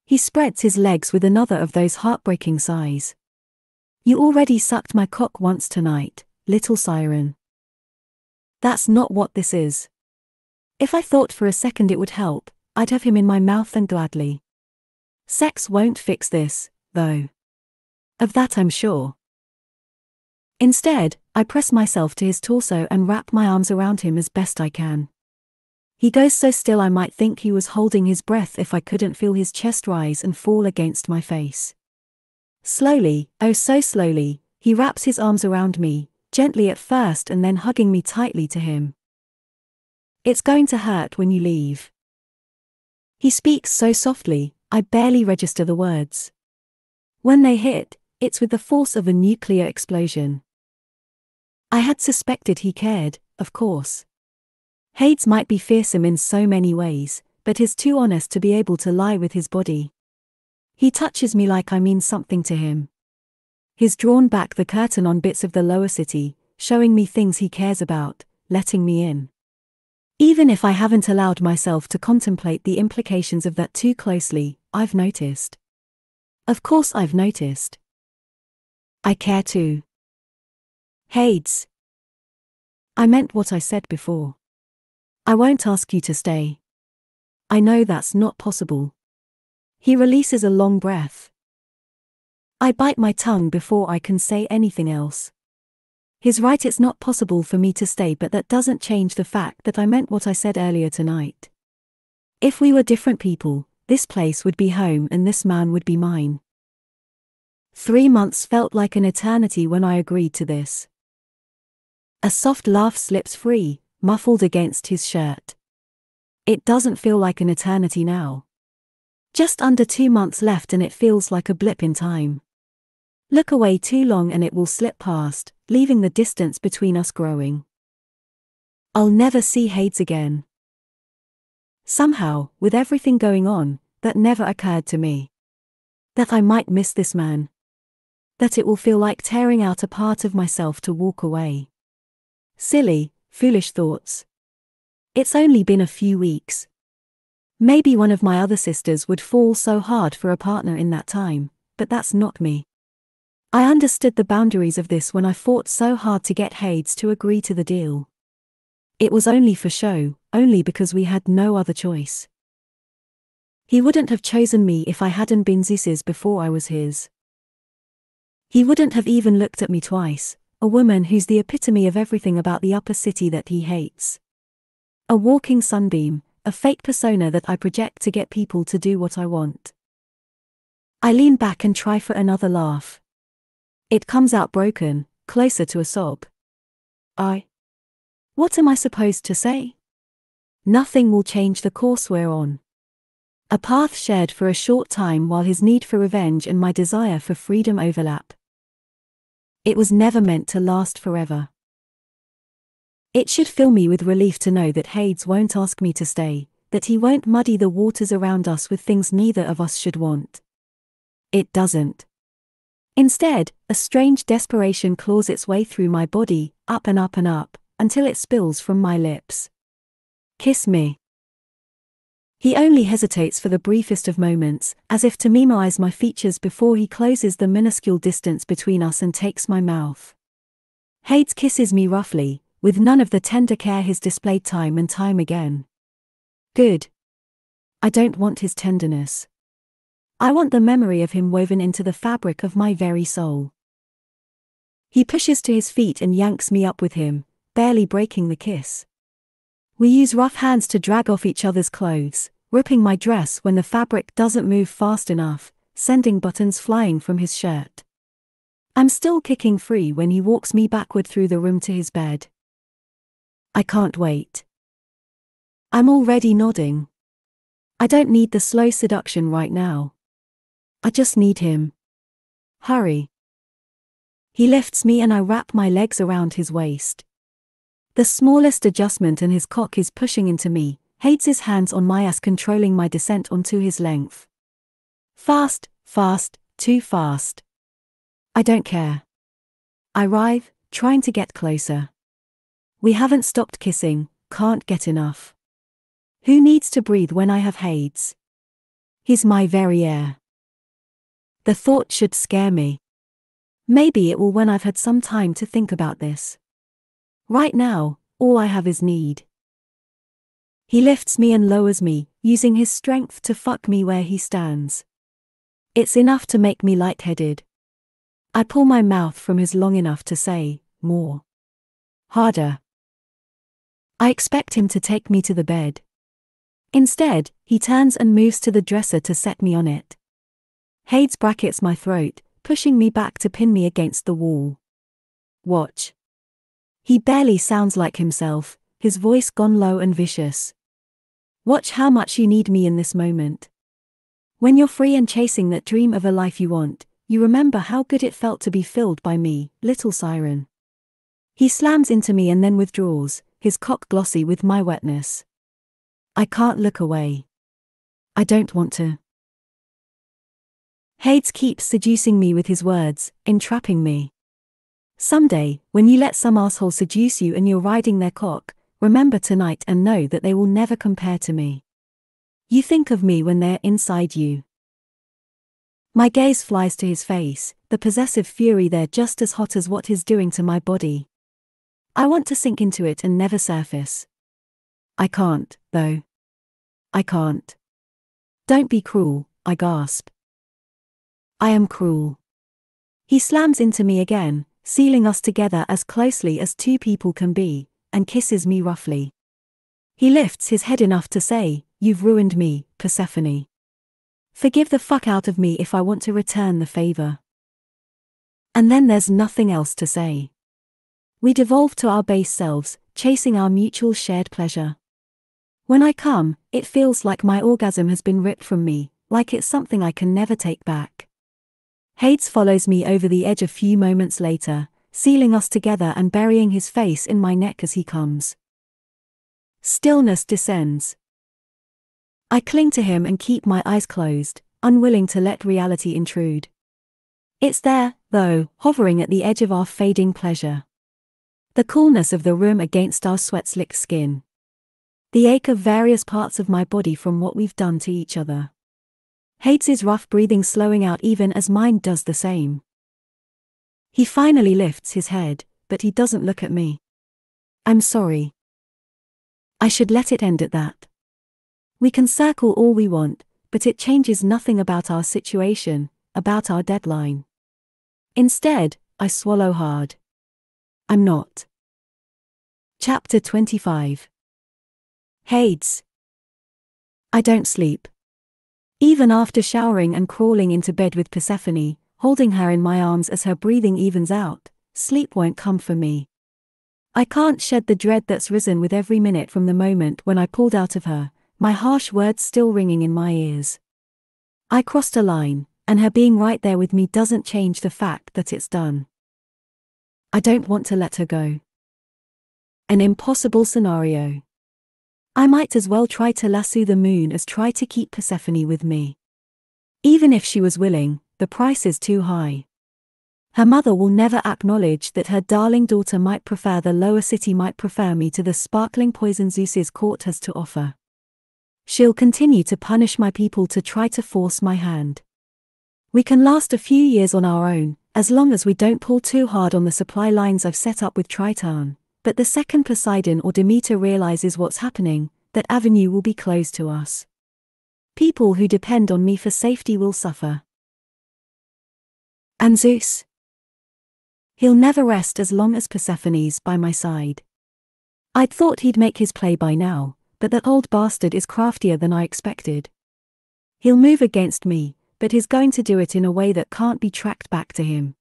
[SPEAKER 1] He spreads his legs with another of those heartbreaking sighs. You already sucked my cock once tonight, little siren. That's not what this is. If I thought for a second it would help, I'd have him in my mouth and gladly. Sex won't fix this, though. Of that I'm sure. Instead, I press myself to his torso and wrap my arms around him as best I can. He goes so still I might think he was holding his breath if I couldn't feel his chest rise and fall against my face. Slowly, oh so slowly, he wraps his arms around me, gently at first and then hugging me tightly to him. It's going to hurt when you leave. He speaks so softly, I barely register the words. When they hit, it's with the force of a nuclear explosion. I had suspected he cared, of course. Hades might be fearsome in so many ways, but he's too honest to be able to lie with his body. He touches me like I mean something to him. He's drawn back the curtain on bits of the lower city, showing me things he cares about, letting me in. Even if I haven't allowed myself to contemplate the implications of that too closely, I've noticed. Of course I've noticed. I care too. Hades. I meant what I said before. I won't ask you to stay. I know that's not possible. He releases a long breath. I bite my tongue before I can say anything else. He's right, it's not possible for me to stay, but that doesn't change the fact that I meant what I said earlier tonight. If we were different people, this place would be home and this man would be mine. 3 months felt like an eternity when I agreed to this. A soft laugh slips free, muffled against his shirt. It doesn't feel like an eternity now. Just under 2 months left and it feels like a blip in time. Look away too long and it will slip past, leaving the distance between us growing. I'll never see Hades again. Somehow, with everything going on, that never occurred to me. That I might miss this man. That it will feel like tearing out a part of myself to walk away. Silly, foolish thoughts. It's only been a few weeks. Maybe one of my other sisters would fall so hard for a partner in that time, but that's not me. I understood the boundaries of this when I fought so hard to get Hades to agree to the deal. It was only for show, only because we had no other choice. He wouldn't have chosen me if I hadn't been Zeus's before I was his. He wouldn't have even looked at me twice, a woman who's the epitome of everything about the upper city that he hates. A walking sunbeam, a fake persona that I project to get people to do what I want. I lean back and try for another laugh. It comes out broken, closer to a sob. What am I supposed to say? Nothing will change the course we're on. A path shared for a short time while his need for revenge and my desire for freedom overlap. It was never meant to last forever. It should fill me with relief to know that Hades won't ask me to stay, that he won't muddy the waters around us with things neither of us should want. It doesn't. Instead, a strange desperation claws its way through my body, up and up and up, until it spills from my lips. Kiss me. He only hesitates for the briefest of moments, as if to memorize my features before he closes the minuscule distance between us and takes my mouth. Hades kisses me roughly, with none of the tender care he's displayed time and time again. Good. I don't want his tenderness. I want the memory of him woven into the fabric of my very soul. He pushes to his feet and yanks me up with him, barely breaking the kiss. We use rough hands to drag off each other's clothes, ripping my dress when the fabric doesn't move fast enough, sending buttons flying from his shirt. I'm still kicking free when he walks me backward through the room to his bed. I can't wait. I'm already nodding. I don't need the slow seduction right now. I just need him. Hurry. He lifts me and I wrap my legs around his waist. The smallest adjustment and his cock is pushing into me, Hades' hands on my ass controlling my descent onto his length. Fast, fast, too fast. I don't care. I writhe, trying to get closer. We haven't stopped kissing, can't get enough. Who needs to breathe when I have Hades? He's my very air. The thought should scare me. Maybe it will when I've had some time to think about this. Right now, all I have is need. He lifts me and lowers me, using his strength to fuck me where he stands. It's enough to make me lightheaded. I pull my mouth from his long enough to say, more. Harder. I expect him to take me to the bed. Instead, he turns and moves to the dresser to set me on it. Hades brackets my throat, pushing me back to pin me against the wall. Watch. He barely sounds like himself, his voice gone low and vicious. Watch how much you need me in this moment. When you're free and chasing that dream of a life you want, you remember how good it felt to be filled by me, little siren. He slams into me and then withdraws, his cock glossy with my wetness. I can't look away. I don't want to. Hades keeps seducing me with his words, entrapping me. Someday, when you let some asshole seduce you and you're riding their cock, remember tonight and know that they will never compare to me. You think of me when they're inside you. My gaze flies to his face, the possessive fury there just as hot as what he's doing to my body. I want to sink into it and never surface. I can't, though. I can't. Don't be cruel, I gasp. I am cruel. He slams into me again, sealing us together as closely as two people can be, and kisses me roughly. He lifts his head enough to say, "You've ruined me, Persephone. Forgive the fuck out of me if I want to return the favor." And then there's nothing else to say. We devolve to our base selves, chasing our mutual shared pleasure. When I come, it feels like my orgasm has been ripped from me, like it's something I can never take back. Hades follows me over the edge a few moments later, sealing us together and burying his face in my neck as he comes. Stillness descends. I cling to him and keep my eyes closed, unwilling to let reality intrude. It's there, though, hovering at the edge of our fading pleasure. The coolness of the room against our sweat-slicked skin. The ache of various parts of my body from what we've done to each other. Hades' rough breathing slowing out even as mine does the same. He finally lifts his head, but he doesn't look at me. I'm sorry. I should let it end at that. We can circle all we want, but it changes nothing about our situation, about our deadline. Instead, I swallow hard. I'm not. Chapter 25. Hades. I don't sleep. Even after showering and crawling into bed with Persephone, holding her in my arms as her breathing evens out, sleep won't come for me. I can't shed the dread that's risen with every minute from the moment when I pulled out of her, my harsh words still ringing in my ears. I crossed a line, and her being right there with me doesn't change the fact that it's done. I don't want to let her go. An impossible scenario. I might as well try to lasso the moon as try to keep Persephone with me. Even if she was willing, the price is too high. Her mother will never acknowledge that her darling daughter might prefer the lower city, might prefer me to the sparkling poison Zeus's court has to offer. She'll continue to punish my people to try to force my hand. We can last a few years on our own, as long as we don't pull too hard on the supply lines I've set up with Triton, but the second Poseidon or Demeter realizes what's happening, that avenue will be closed to us. People who depend on me for safety will suffer. And Zeus? He'll never rest as long as Persephone's by my side. I'd thought he'd make his play by now, but that old bastard is craftier than I expected. He'll move against me, but he's going to do it in a way that can't be tracked back to him.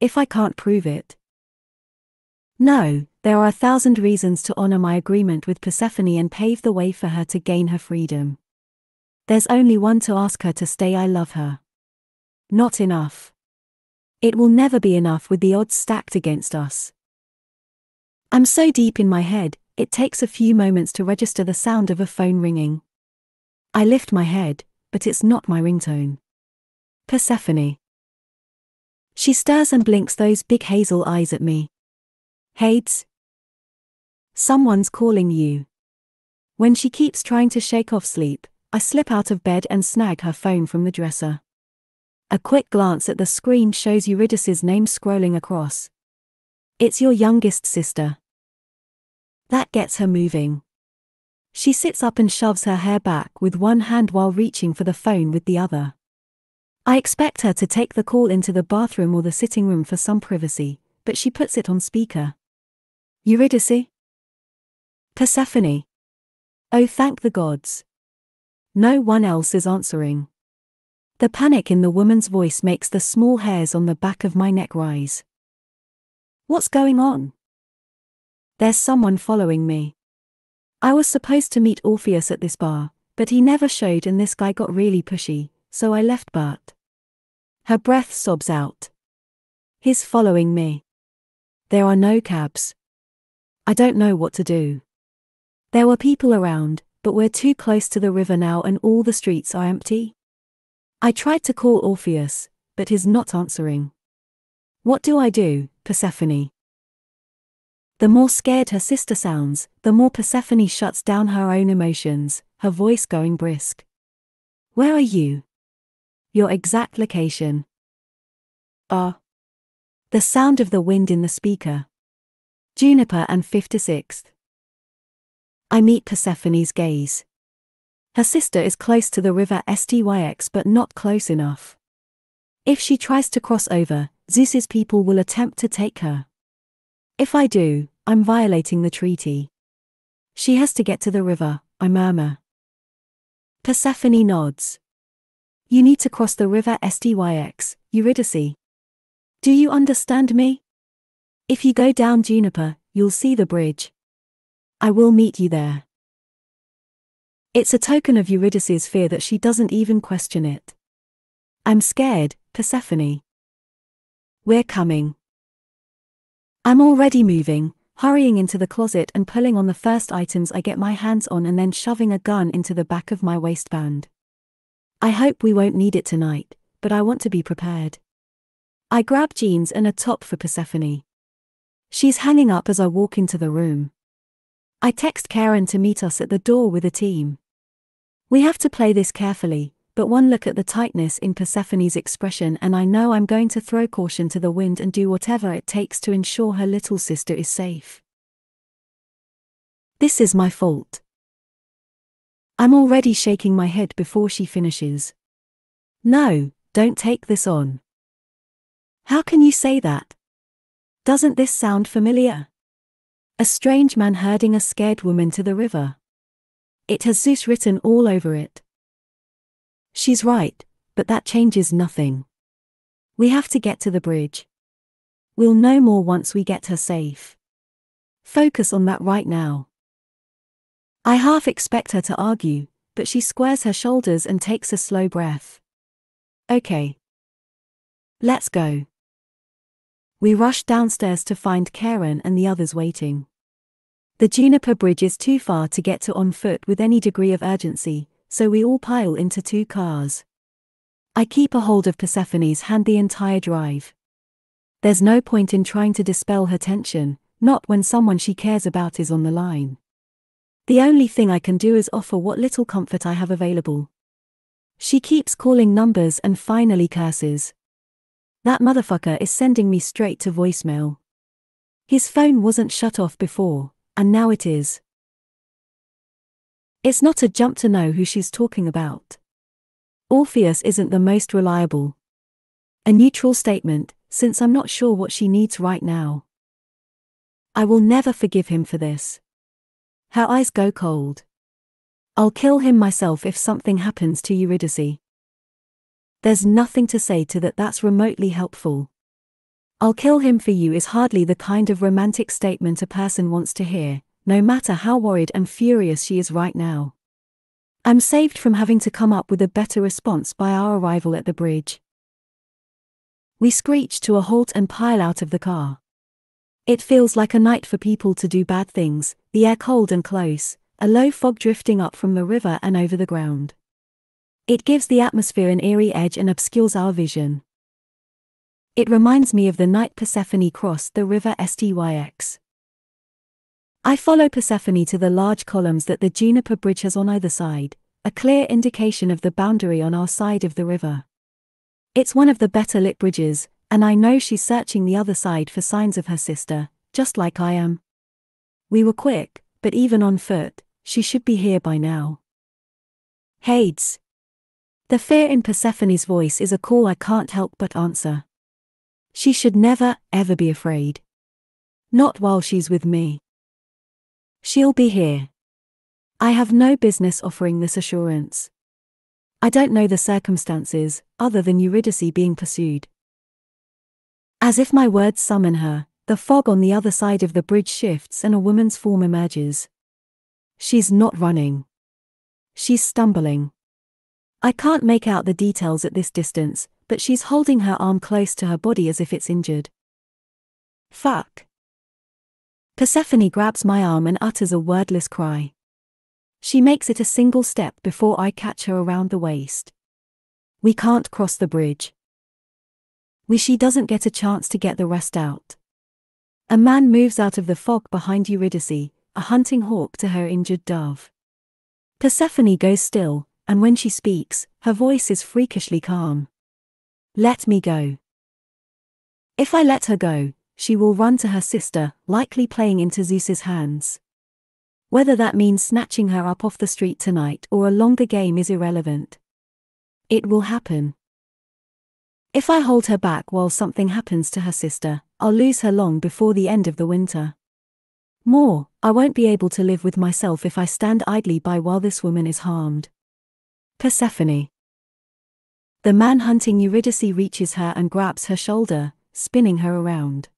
[SPEAKER 1] If I can't prove it. No, there are 1,000 reasons to honor my agreement with Persephone and pave the way for her to gain her freedom. There's only one: to ask her to stay. I love her. Not enough. It will never be enough with the odds stacked against us. I'm so deep in my head, it takes a few moments to register the sound of a phone ringing. I lift my head, but it's not my ringtone. Persephone. She stirs and blinks those big hazel eyes at me. Hades? Someone's calling you. When she keeps trying to shake off sleep, I slip out of bed and snag her phone from the dresser. A quick glance at the screen shows Eurydice's name scrolling across. It's your youngest sister. That gets her moving. She sits up and shoves her hair back with one hand while reaching for the phone with the other. I expect her to take the call into the bathroom or the sitting room for some privacy, but she puts it on speaker. Eurydice? Persephone. Oh, thank the gods. No one else is answering. The panic in the woman's voice makes the small hairs on the back of my neck rise. What's going on? There's someone following me. I was supposed to meet Orpheus at this bar, but he never showed and this guy got really pushy, so I left. But her breath sobs out. He's following me. There are no cabs. I don't know what to do. There were people around, but we're too close to the river now and all the streets are empty. I tried to call Orpheus, but he's not answering. What do I do, Persephone? The more scared her sister sounds, the more Persephone shuts down her own emotions, her voice going brisk. Where are you? Your exact location. The sound of the wind in the speaker. Juniper and 56th. I meet Persephone's gaze. Her sister is close to the river Styx but not close enough. If she tries to cross over, Zeus's people will attempt to take her. If I do, I'm violating the treaty. She has to get to the river, I murmur. Persephone nods. You need to cross the river Styx, Eurydice. Do you understand me? If you go down Juniper, you'll see the bridge. I will meet you there. It's a token of Eurydice's fear that she doesn't even question it. I'm scared, Persephone. We're coming. I'm already moving, hurrying into the closet and pulling on the first items I get my hands on and then shoving a gun into the back of my waistband. I hope we won't need it tonight, but I want to be prepared. I grab jeans and a top for Persephone. She's hanging up as I walk into the room. I text Karen to meet us at the door with a team. We have to play this carefully, but one look at the tightness in Persephone's expression and I know I'm going to throw caution to the wind and do whatever it takes to ensure her little sister is safe. This is my fault. I'm already shaking my head before she finishes. No, don't take this on. How can you say that? Doesn't this sound familiar? A strange man herding a scared woman to the river. It has Zeus written all over it. She's right, but that changes nothing. We have to get to the bridge. We'll know more once we get her safe. Focus on that right now. I half expect her to argue, but she squares her shoulders and takes a slow breath. Okay. Let's go. We rush downstairs to find Karen and the others waiting. The Juniper Bridge is too far to get to on foot with any degree of urgency, so we all pile into 2 cars. I keep a hold of Persephone's hand the entire drive. There's no point in trying to dispel her tension, not when someone she cares about is on the line. The only thing I can do is offer what little comfort I have available. She keeps calling numbers and finally curses. That motherfucker is sending me straight to voicemail. His phone wasn't shut off before, and now it is. It's not a jump to know who she's talking about. Orpheus isn't the most reliable. A neutral statement, since I'm not sure what she needs right now. I will never forgive him for this. Her eyes go cold. I'll kill him myself if something happens to Eurydice. There's nothing to say to that's remotely helpful. I'll kill him for you is hardly the kind of romantic statement a person wants to hear, no matter how worried and furious she is right now. I'm saved from having to come up with a better response by our arrival at the bridge. We screech to a halt and pile out of the car. It feels like a night for people to do bad things, the air cold and close, a low fog drifting up from the river and over the ground. It gives the atmosphere an eerie edge and obscures our vision. It reminds me of the night Persephone crossed the river Styx. I follow Persephone to the large columns that the juniper bridge has on either side, a clear indication of the boundary on our side of the river. It's one of the better lit bridges, and I know she's searching the other side for signs of her sister, just like I am. We were quick, but even on foot, she should be here by now. Hades. The fear in Persephone's voice is a call I can't help but answer. She should never, ever be afraid. Not while she's with me. She'll be here. I have no business offering this assurance. I don't know the circumstances, other than Eurydice being pursued. As if my words summon her, the fog on the other side of the bridge shifts and a woman's form emerges. She's not running. She's stumbling. I can't make out the details at this distance, but she's holding her arm close to her body as if it's injured. Fuck. Persephone grabs my arm and utters a wordless cry. She makes it a single step before I catch her around the waist. We can't cross the bridge. She doesn't get a chance to get the rest out. A man moves out of the fog behind Eurydice, a hunting hawk to her injured dove. Persephone goes still, and when she speaks, her voice is freakishly calm. Let me go. If I let her go, she will run to her sister, likely playing into Zeus's hands. Whether that means snatching her up off the street tonight or a longer game is irrelevant. It will happen. If I hold her back while something happens to her sister, I'll lose her long before the end of the winter. More, I won't be able to live with myself if I stand idly by while this woman is harmed. Persephone. The man hunting Eurydice reaches her and grabs her shoulder, spinning her around.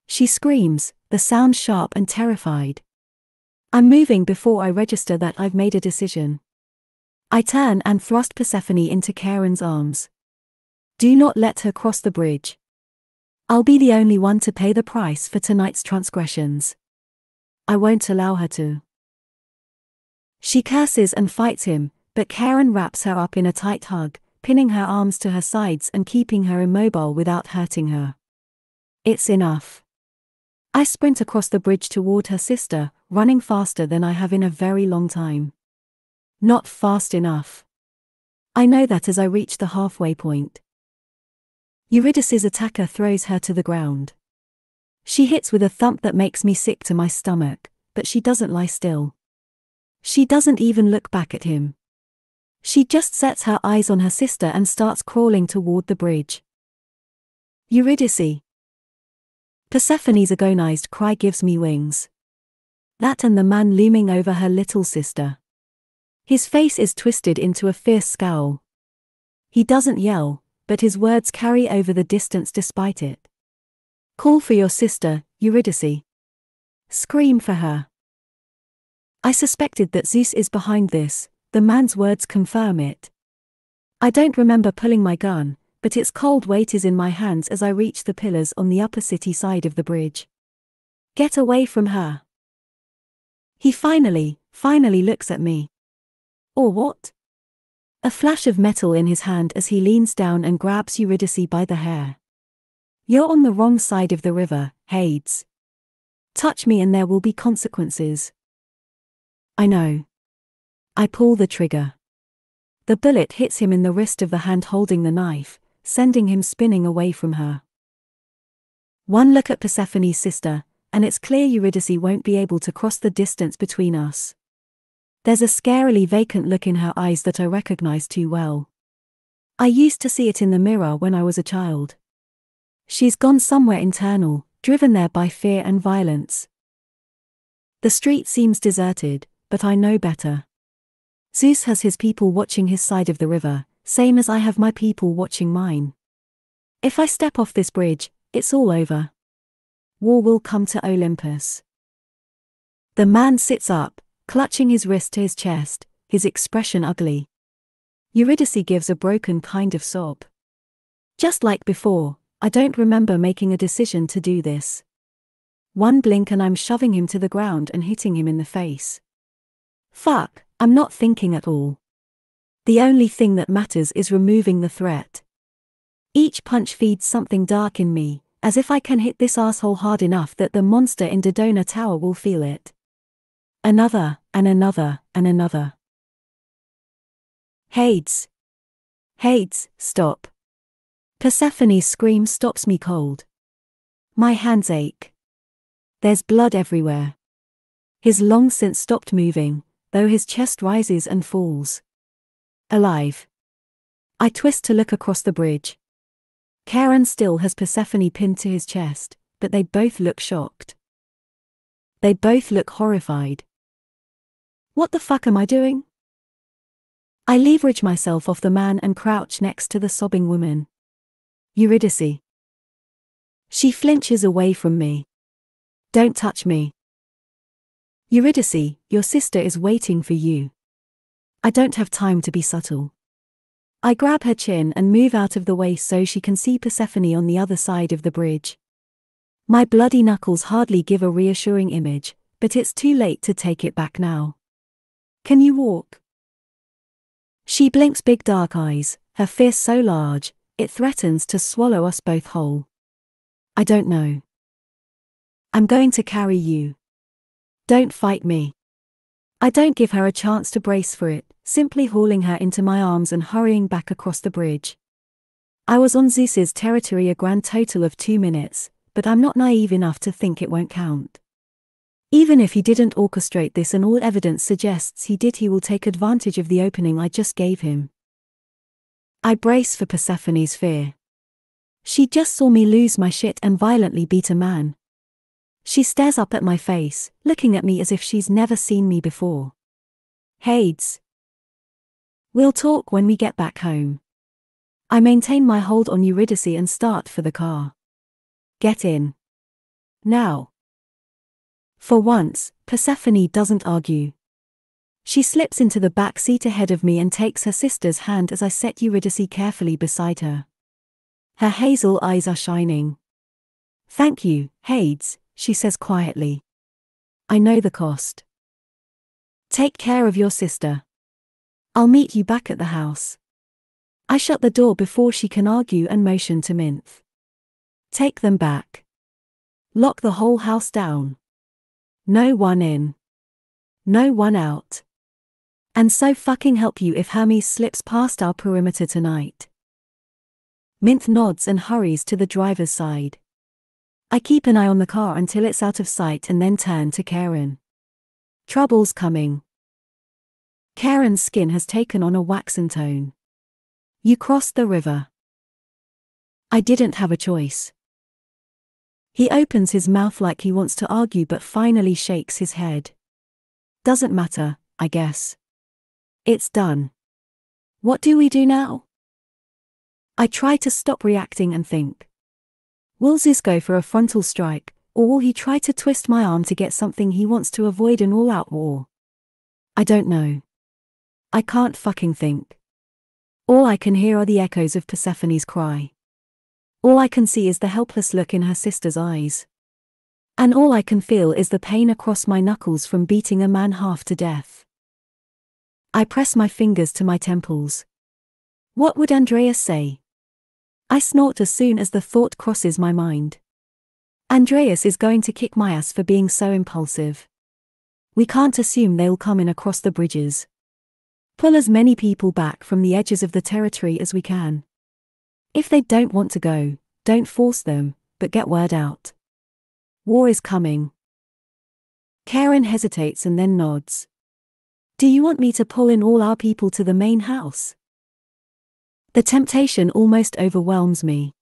[SPEAKER 1] She screams, the sound sharp and terrified. I'm moving before I register that I've made a decision. I turn and thrust Persephone into Charon's arms. Do not let her cross the bridge. I'll be the only one to pay the price for tonight's transgressions. I won't allow her to. She curses and fights him, but Charon wraps her up in a tight hug, pinning her arms to her sides and keeping her immobile without hurting her. It's enough. I sprint across the bridge toward her sister, running faster than I have in a very long time. Not fast enough. I know that as I reach the halfway point. Eurydice's attacker throws her to the ground. She hits with a thump that makes me sick to my stomach, but she doesn't lie still. She doesn't even look back at him. She just sets her eyes on her sister and starts crawling toward the bridge. Eurydice. Persephone's agonized cry gives me wings. That and the man looming over her little sister. His face is twisted into a fierce scowl. He doesn't yell, but his words carry over the distance despite it. Call for your sister, Eurydice. Scream for her. I suspected that Zeus is behind this, the man's words confirm it. I don't remember pulling my gun, but its cold weight is in my hands as I reach the pillars on the upper city side of the bridge. Get away from her. He finally looks at me. Or what? A flash of metal in his hand as he leans down and grabs Eurydice by the hair. You're on the wrong side of the river, Hades. Touch me and there will be consequences. I know. I pull the trigger. The bullet hits him in the wrist of the hand holding the knife, sending him spinning away from her. One look at Persephone's sister, and it's clear Eurydice won't be able to cross the distance between us. There's a scarily vacant look in her eyes that I recognize too well. I used to see it in the mirror when I was a child. She's gone somewhere internal, driven there by fear and violence. The street seems deserted, but I know better. Zeus has his people watching his side of the river, same as I have my people watching mine. If I step off this bridge, it's all over. War will come to Olympus. The man sits up, clutching his wrist to his chest, his expression ugly. Eurydice gives a broken kind of sob. Just like before, I don't remember making a decision to do this. One blink and I'm shoving him to the ground and hitting him in the face. Fuck, I'm not thinking at all. The only thing that matters is removing the threat. Each punch feeds something dark in me, as if I can hit this asshole hard enough that the monster in Dodona Tower will feel it. Another, and another, and another. Hades. Hades, stop. Persephone's scream stops me cold. My hands ache. There's blood everywhere. He's long since stopped moving, though his chest rises and falls. Alive. I twist to look across the bridge. Charon still has Persephone pinned to his chest, but they both look shocked. They both look horrified. What the fuck am I doing? I leverage myself off the man and crouch next to the sobbing woman. Eurydice. She flinches away from me. Don't touch me. Eurydice, your sister is waiting for you. I don't have time to be subtle. I grab her chin and move out of the way so she can see Persephone on the other side of the bridge. My bloody knuckles hardly give a reassuring image, but it's too late to take it back now. Can you walk? She blinks big dark eyes, her fist so large, it threatens to swallow us both whole. I don't know. I'm going to carry you. Don't fight me. I don't give her a chance to brace for it, simply hauling her into my arms and hurrying back across the bridge. I was on Zeus's territory a grand total of 2 minutes, but I'm not naive enough to think it won't count. Even if he didn't orchestrate this and all evidence suggests he did, he will take advantage of the opening I just gave him. I brace for Persephone's fear. She just saw me lose my shit and violently beat a man. She stares up at my face, looking at me as if she's never seen me before. Hades. We'll talk when we get back home. I maintain my hold on Eurydice and start for the car. Get in. Now. For once, Persephone doesn't argue. She slips into the back seat ahead of me and takes her sister's hand as I set Eurydice carefully beside her. Her hazel eyes are shining. Thank you, Hades, she says quietly. I know the cost. Take care of your sister. I'll meet you back at the house. I shut the door before she can argue and motion to Minth. Take them back. Lock the whole house down. No one in. No one out. And so fucking help you if Hermes slips past our perimeter tonight. Minth nods and hurries to the driver's side. I keep an eye on the car until it's out of sight and then turn to Charon. Trouble's coming. Charon's skin has taken on a waxen tone. You crossed the river. I didn't have a choice. He opens his mouth like he wants to argue but finally shakes his head. Doesn't matter, I guess. It's done. What do we do now? I try to stop reacting and think. Will Zeus go for a frontal strike, or will he try to twist my arm to get something he wants to avoid an all-out war? I don't know. I can't fucking think. All I can hear are the echoes of Persephone's cry. All I can see is the helpless look in her sister's eyes. And all I can feel is the pain across my knuckles from beating a man half to death. I press my fingers to my temples. What would Andreas say? I snort as soon as the thought crosses my mind. Andreas is going to kick my ass for being so impulsive. We can't assume they'll come in across the bridges. Pull as many people back from the edges of the territory as we can. If they don't want to go, don't force them, but get word out. War is coming. Karen hesitates and then nods. Do you want me to pull in all our people to the main house? The temptation almost overwhelms me.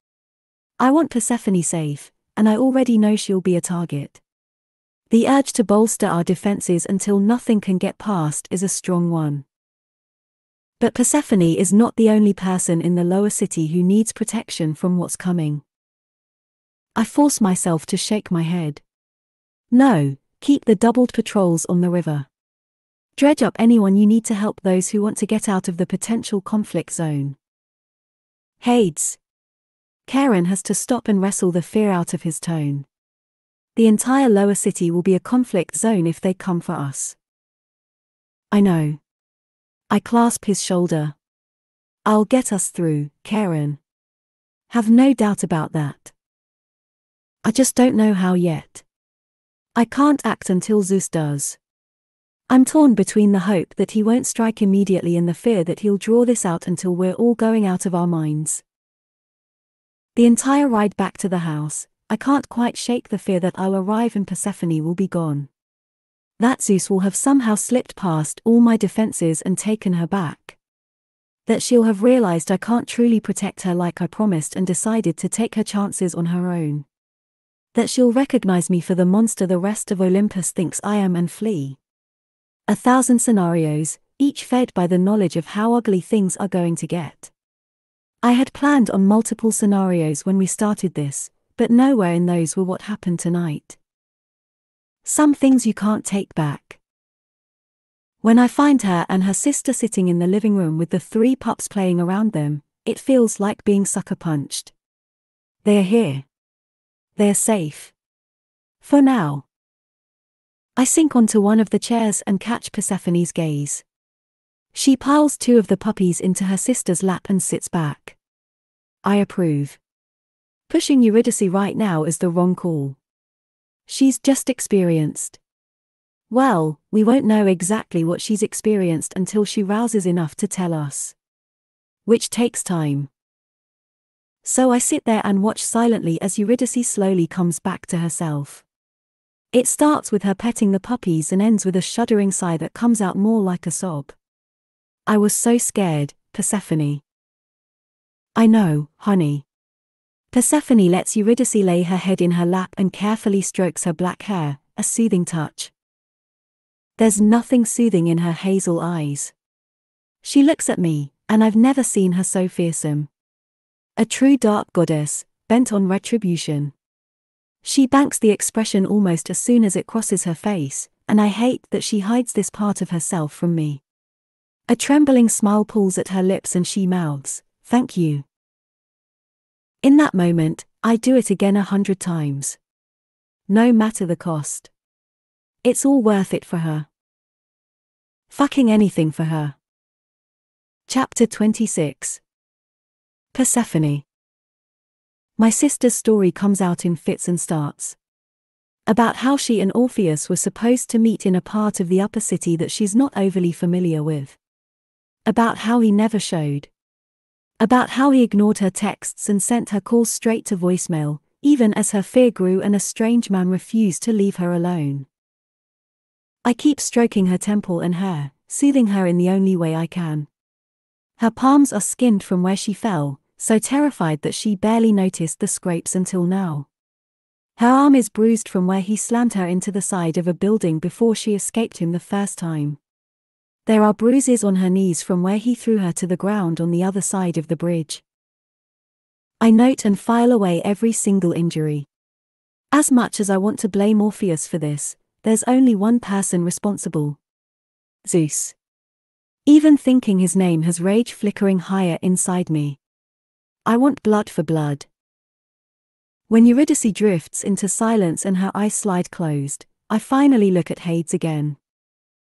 [SPEAKER 1] I want Persephone safe, and I already know she'll be a target. The urge to bolster our defenses until nothing can get past is a strong one. But Persephone is not the only person in the lower city who needs protection from what's coming. I force myself to shake my head. No, keep the doubled patrols on the river. Dredge up anyone you need to help those who want to get out of the potential conflict zone. Hades. Karen has to stop and wrestle the fear out of his tone. The entire lower city will be a conflict zone if they come for us. I know. I clasp his shoulder. I'll get us through, Karen. Have no doubt about that. I just don't know how yet. I can't act until Zeus does. I'm torn between the hope that he won't strike immediately and the fear that he'll draw this out until we're all going out of our minds. The entire ride back to the house, I can't quite shake the fear that I'll arrive and Persephone will be gone. That Zeus will have somehow slipped past all my defenses and taken her back. That she'll have realized I can't truly protect her like I promised and decided to take her chances on her own. That she'll recognize me for the monster the rest of Olympus thinks I am and flee. 1,000 scenarios, each fed by the knowledge of how ugly things are going to get. I had planned on multiple scenarios when we started this, but nowhere in those were what happened tonight. Some things you can't take back. When I find her and her sister sitting in the living room with the 3 pups playing around them, it feels like being sucker punched. They are here. They are safe. For now. I sink onto one of the chairs and catch Persephone's gaze. She piles 2 of the puppies into her sister's lap and sits back. I approve. Pushing Eurydice right now is the wrong call. She's just experienced. Well, we won't know exactly what she's experienced until she rouses enough to tell us. Which takes time. So I sit there and watch silently as Eurydice slowly comes back to herself. It starts with her petting the puppies and ends with a shuddering sigh that comes out more like a sob. I was so scared, Persephone. I know, honey. Persephone lets Eurydice lay her head in her lap and carefully strokes her black hair, a soothing touch. There's nothing soothing in her hazel eyes. She looks at me, and I've never seen her so fearsome. A true dark goddess, bent on retribution. She banks the expression almost as soon as it crosses her face, and I hate that she hides this part of herself from me. A trembling smile pulls at her lips and she mouths, "Thank you." In that moment, I do it again 100 times. No matter the cost. It's all worth it for her. Fucking anything for her. Chapter 26. Persephone. My sister's story comes out in fits and starts. About how she and Orpheus were supposed to meet in a part of the upper city that she's not overly familiar with. About how he never showed. About how he ignored her texts and sent her calls straight to voicemail, even as her fear grew and a strange man refused to leave her alone. I keep stroking her temple and hair, soothing her in the only way I can. Her palms are skinned from where she fell, so terrified that she barely noticed the scrapes until now. Her arm is bruised from where he slammed her into the side of a building before she escaped him the first time. There are bruises on her knees from where he threw her to the ground on the other side of the bridge. I note and file away every single injury. As much as I want to blame Orpheus for this, there's only one person responsible. Zeus. Even thinking his name has rage flickering higher inside me. I want blood for blood. When Eurydice drifts into silence and her eyes slide closed, I finally look at Hades again.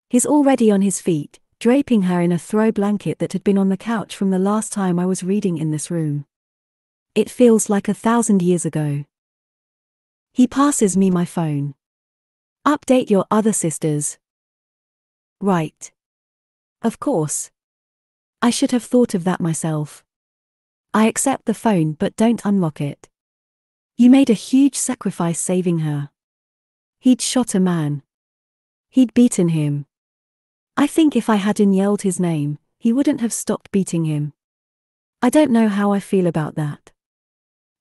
[SPEAKER 1] He's already on his feet, draping her in a throw blanket that had been on the couch from the last time I was reading in this room. It feels like 1,000 years ago. He passes me my phone. Update your other sisters. Right. Of course. I should have thought of that myself. I accept the phone but don't unlock it. You made a huge sacrifice saving her. He'd shot a man. He'd beaten him. I think if I hadn't yelled his name, he wouldn't have stopped beating him. I don't know how I feel about that.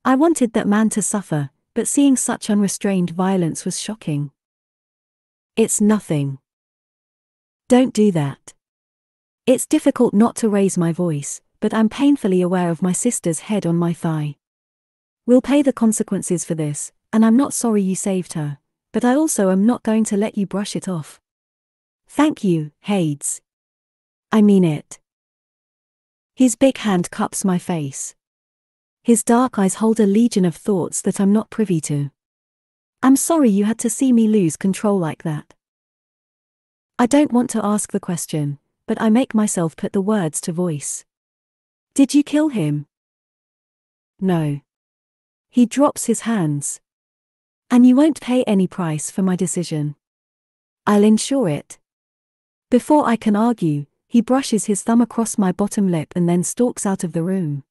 [SPEAKER 1] I wanted that man to suffer, but seeing such unrestrained violence was shocking. It's nothing. Don't do that. It's difficult not to raise my voice, but I'm painfully aware of my sister's head on my thigh. We'll pay the consequences for this, and I'm not sorry you saved her, but I also am not going to let you brush it off. Thank you, Hades. I mean it. His big hand cups my face. His dark eyes hold a legion of thoughts that I'm not privy to. I'm sorry you had to see me lose control like that. I don't want to ask the question, but I make myself put the words to voice. Did you kill him? No. He drops his hands. And you won't pay any price for my decision. I'll ensure it. Before I can argue, he brushes his thumb across my bottom lip and then stalks out of the room.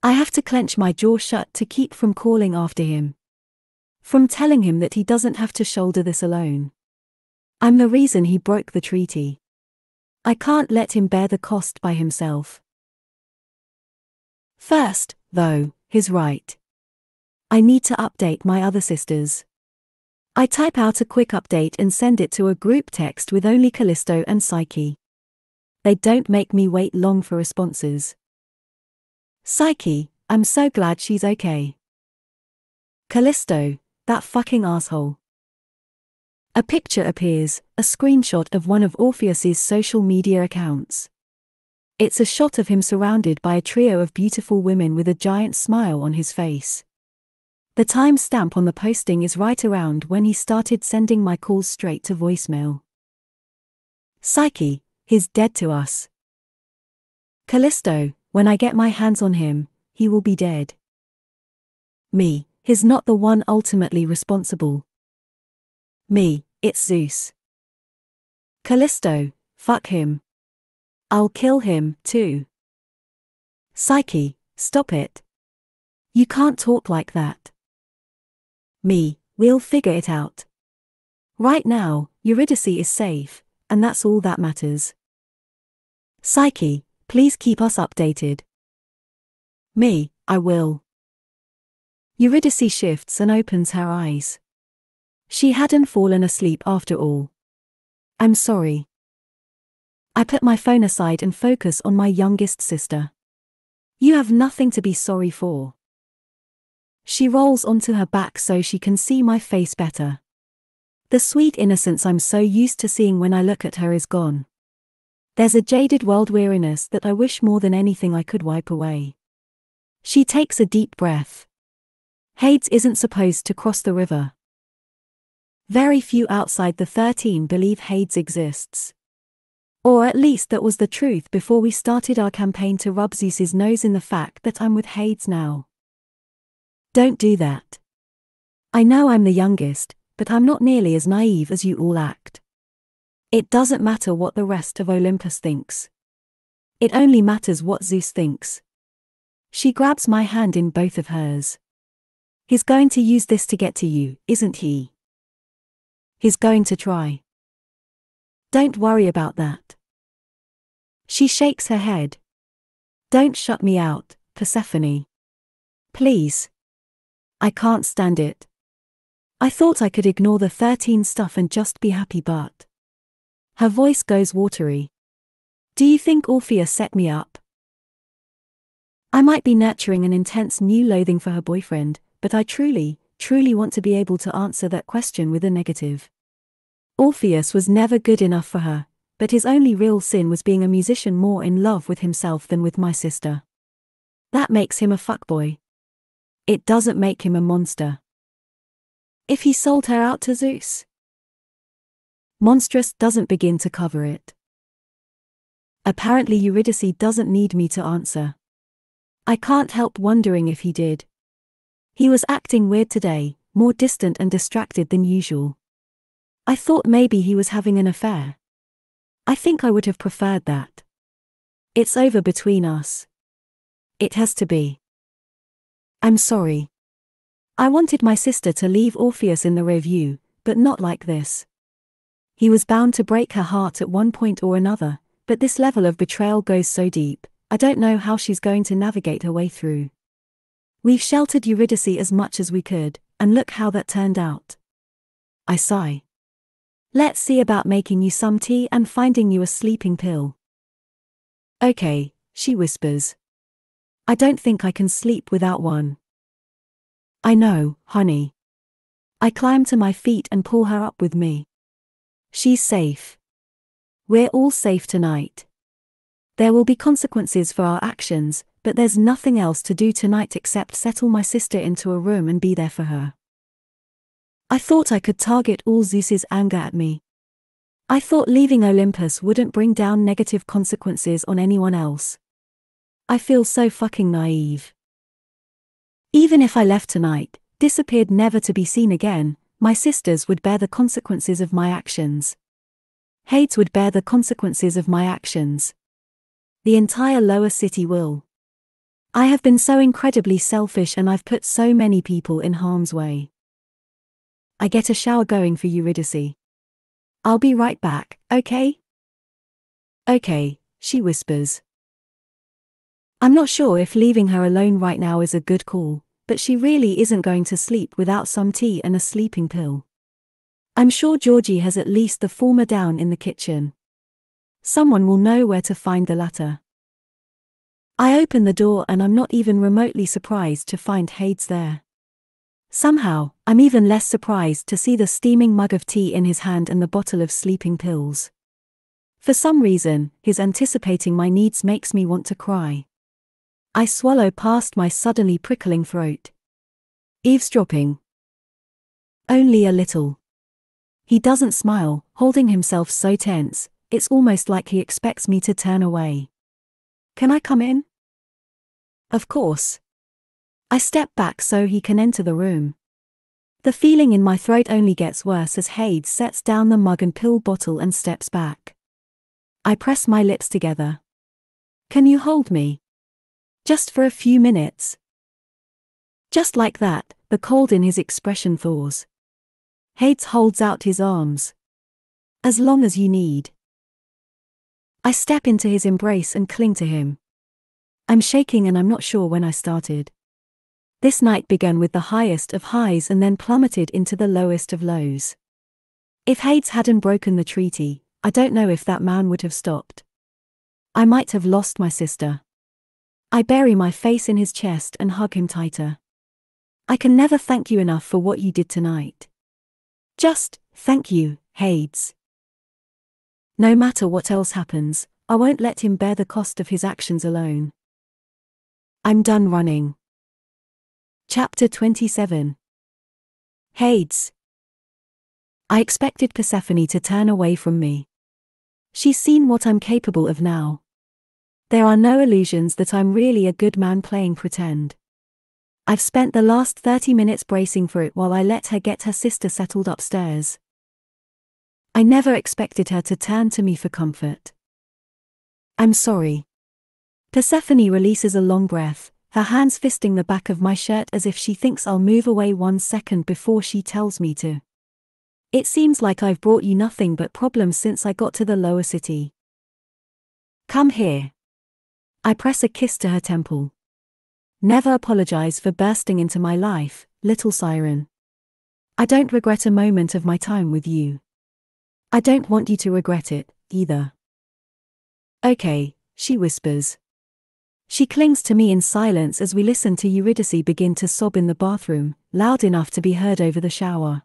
[SPEAKER 1] I have to clench my jaw shut to keep from calling after him. From telling him that he doesn't have to shoulder this alone. I'm the reason he broke the treaty. I can't let him bear the cost by himself. First, though, he's right. I need to update my other sisters. I type out a quick update and send it to a group text with only Callisto and Psyche. They don't make me wait long for responses. Psyche, I'm so glad she's okay. Callisto, that fucking asshole. A picture appears, a screenshot of one of Orpheus's social media accounts. It's a shot of him surrounded by a trio of beautiful women with a giant smile on his face. The time stamp on the posting is right around when he started sending my calls straight to voicemail. Psyche, he's dead to us. Callisto, when I get my hands on him, he will be dead. Me, he's not the one ultimately responsible. Me, it's Zeus. Callisto, fuck him. I'll kill him, too. Psyche, stop it. You can't talk like that. Me, we'll figure it out. Right now, Eurydice is safe, and that's all that matters. Psyche, please keep us updated. Me, I will. Eurydice shifts and opens her eyes. She hadn't fallen asleep after all. I'm sorry. I put my phone aside and focus on my youngest sister. You have nothing to be sorry for. She rolls onto her back so she can see my face better. The sweet innocence I'm so used to seeing when I look at her is gone. There's a jaded world weariness that I wish more than anything I could wipe away. She takes a deep breath. Hades isn't supposed to cross the river. Very few outside the 13 believe Hades exists. Or at least that was the truth before we started our campaign to rub Zeus's nose in the fact that I'm with Hades now. Don't do that. I know I'm the youngest, but I'm not nearly as naive as you all act. It doesn't matter what the rest of Olympus thinks. It only matters what Zeus thinks. She grabs my hand in both of hers. He's going to use this to get to you, isn't he? He's going to try. Don't worry about that. She shakes her head. Don't shut me out, Persephone. Please. I can't stand it. I thought I could ignore the 13 stuff and just be happy, but... Her voice goes watery. Do you think Orpheus set me up? I might be nurturing an intense new loathing for her boyfriend, but I truly want to be able to answer that question with a negative. Orpheus was never good enough for her, but his only real sin was being a musician more in love with himself than with my sister. That makes him a fuckboy. It doesn't make him a monster. If he sold her out to Zeus? Monstrous doesn't begin to cover it. Apparently Eurydice doesn't need me to answer. I can't help wondering if he did. He was acting weird today, more distant and distracted than usual. I thought maybe he was having an affair. I think I would have preferred that. It's over between us. It has to be. I'm sorry. I wanted my sister to leave Orpheus in the review, but not like this. He was bound to break her heart at one point or another, but this level of betrayal goes so deep, I don't know how she's going to navigate her way through. We've sheltered Eurydice as much as we could, and look how that turned out. I sigh. Let's see about making you some tea and finding you a sleeping pill. Okay, she whispers. I don't think I can sleep without one. I know, honey. I climb to my feet and pull her up with me. She's safe. We're all safe tonight. There will be consequences for our actions, but there's nothing else to do tonight except settle my sister into a room and be there for her. I thought I could target all Zeus's anger at me. I thought leaving Olympus wouldn't bring down negative consequences on anyone else. I feel so fucking naive. Even if I left tonight, disappeared never to be seen again, my sisters would bear the consequences of my actions. Hades would bear the consequences of my actions. The entire lower city will. I have been so incredibly selfish and I've put so many people in harm's way. I get a shower going for Eurydice. I'll be right back, okay? Okay, she whispers. I'm not sure if leaving her alone right now is a good call, but she really isn't going to sleep without some tea and a sleeping pill. I'm sure Georgie has at least the former down in the kitchen. Someone will know where to find the latter. I open the door and I'm not even remotely surprised to find Hades there. Somehow, I'm even less surprised to see the steaming mug of tea in his hand and the bottle of sleeping pills. For some reason, his anticipating my needs makes me want to cry. I swallow past my suddenly prickling throat. Eavesdropping? Only a little. He doesn't smile, holding himself so tense, it's almost like he expects me to turn away. Can I come in? Of course. I step back so he can enter the room. The feeling in my throat only gets worse as Hades sets down the mug and pill bottle and steps back. I press my lips together. Can you hold me? Just for a few minutes. Just like that, the cold in his expression thaws. Hades holds out his arms. As long as you need. I step into his embrace and cling to him. I'm shaking and I'm not sure when I started. This night began with the highest of highs and then plummeted into the lowest of lows. If Hades hadn't broken the treaty, I don't know if that man would have stopped. I might have lost my sister. I bury my face in his chest and hug him tighter. I can never thank you enough for what you did tonight. Just, thank you, Hades. No matter what else happens, I won't let him bear the cost of his actions alone. I'm done running. Chapter 27. Hades. I expected Persephone to turn away from me. She's seen what I'm capable of now. There are no illusions that I'm really a good man playing pretend. I've spent the last 30 minutes bracing for it while I let her get her sister settled upstairs. I never expected her to turn to me for comfort. I'm sorry. Persephone releases a long breath, her hands fisting the back of my shirt as if she thinks I'll move away 1 second before she tells me to. It seems like I've brought you nothing but problems since I got to the lower city. Come here. I press a kiss to her temple. Never apologize for bursting into my life, little siren. I don't regret a moment of my time with you. I don't want you to regret it, either. Okay, she whispers. She clings to me in silence as we listen to Eurydice begin to sob in the bathroom, loud enough to be heard over the shower.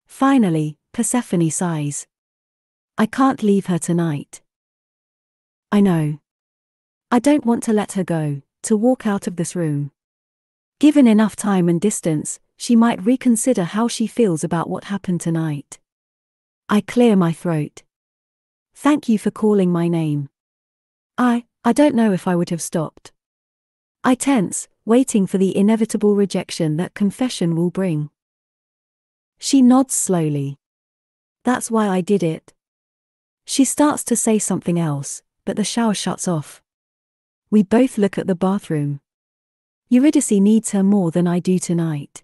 [SPEAKER 1] Finally, Persephone sighs. I can't leave her tonight. I know. I don't want to let her go, to walk out of this room. Given enough time and distance, she might reconsider how she feels about what happened tonight. I clear my throat. Thank you for calling my name. I don't know if I would have stopped. I tense, waiting for the inevitable rejection that confession will bring. She nods slowly. That's why I did it. She starts to say something else, but the shower shuts off. We both look at the bathroom. Eurydice needs her more than I do tonight.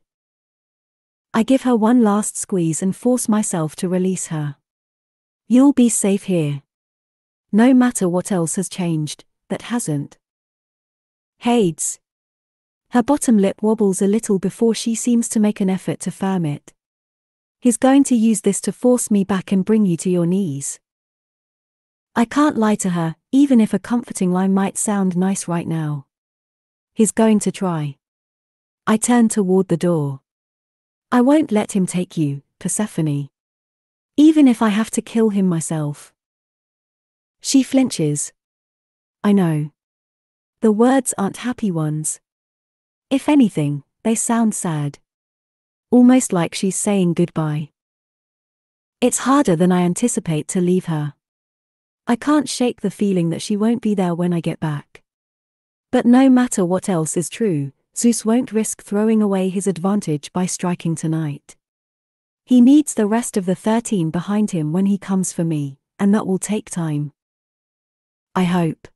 [SPEAKER 1] I give her one last squeeze and force myself to release her. You'll be safe here. No matter what else has changed, that hasn't. Hades. Her bottom lip wobbles a little before she seems to make an effort to firm it. He's going to use this to force me back and bring you to your knees. I can't lie to her, even if a comforting line might sound nice right now. He's going to try. I turn toward the door. I won't let him take you, Persephone. Even if I have to kill him myself. She flinches. I know. The words aren't happy ones. If anything, they sound sad. Almost like she's saying goodbye. It's harder than I anticipate to leave her. I can't shake the feeling that she won't be there when I get back. But no matter what else is true, Zeus won't risk throwing away his advantage by striking tonight. He needs the rest of the 13 behind him when he comes for me, and that will take time. I hope.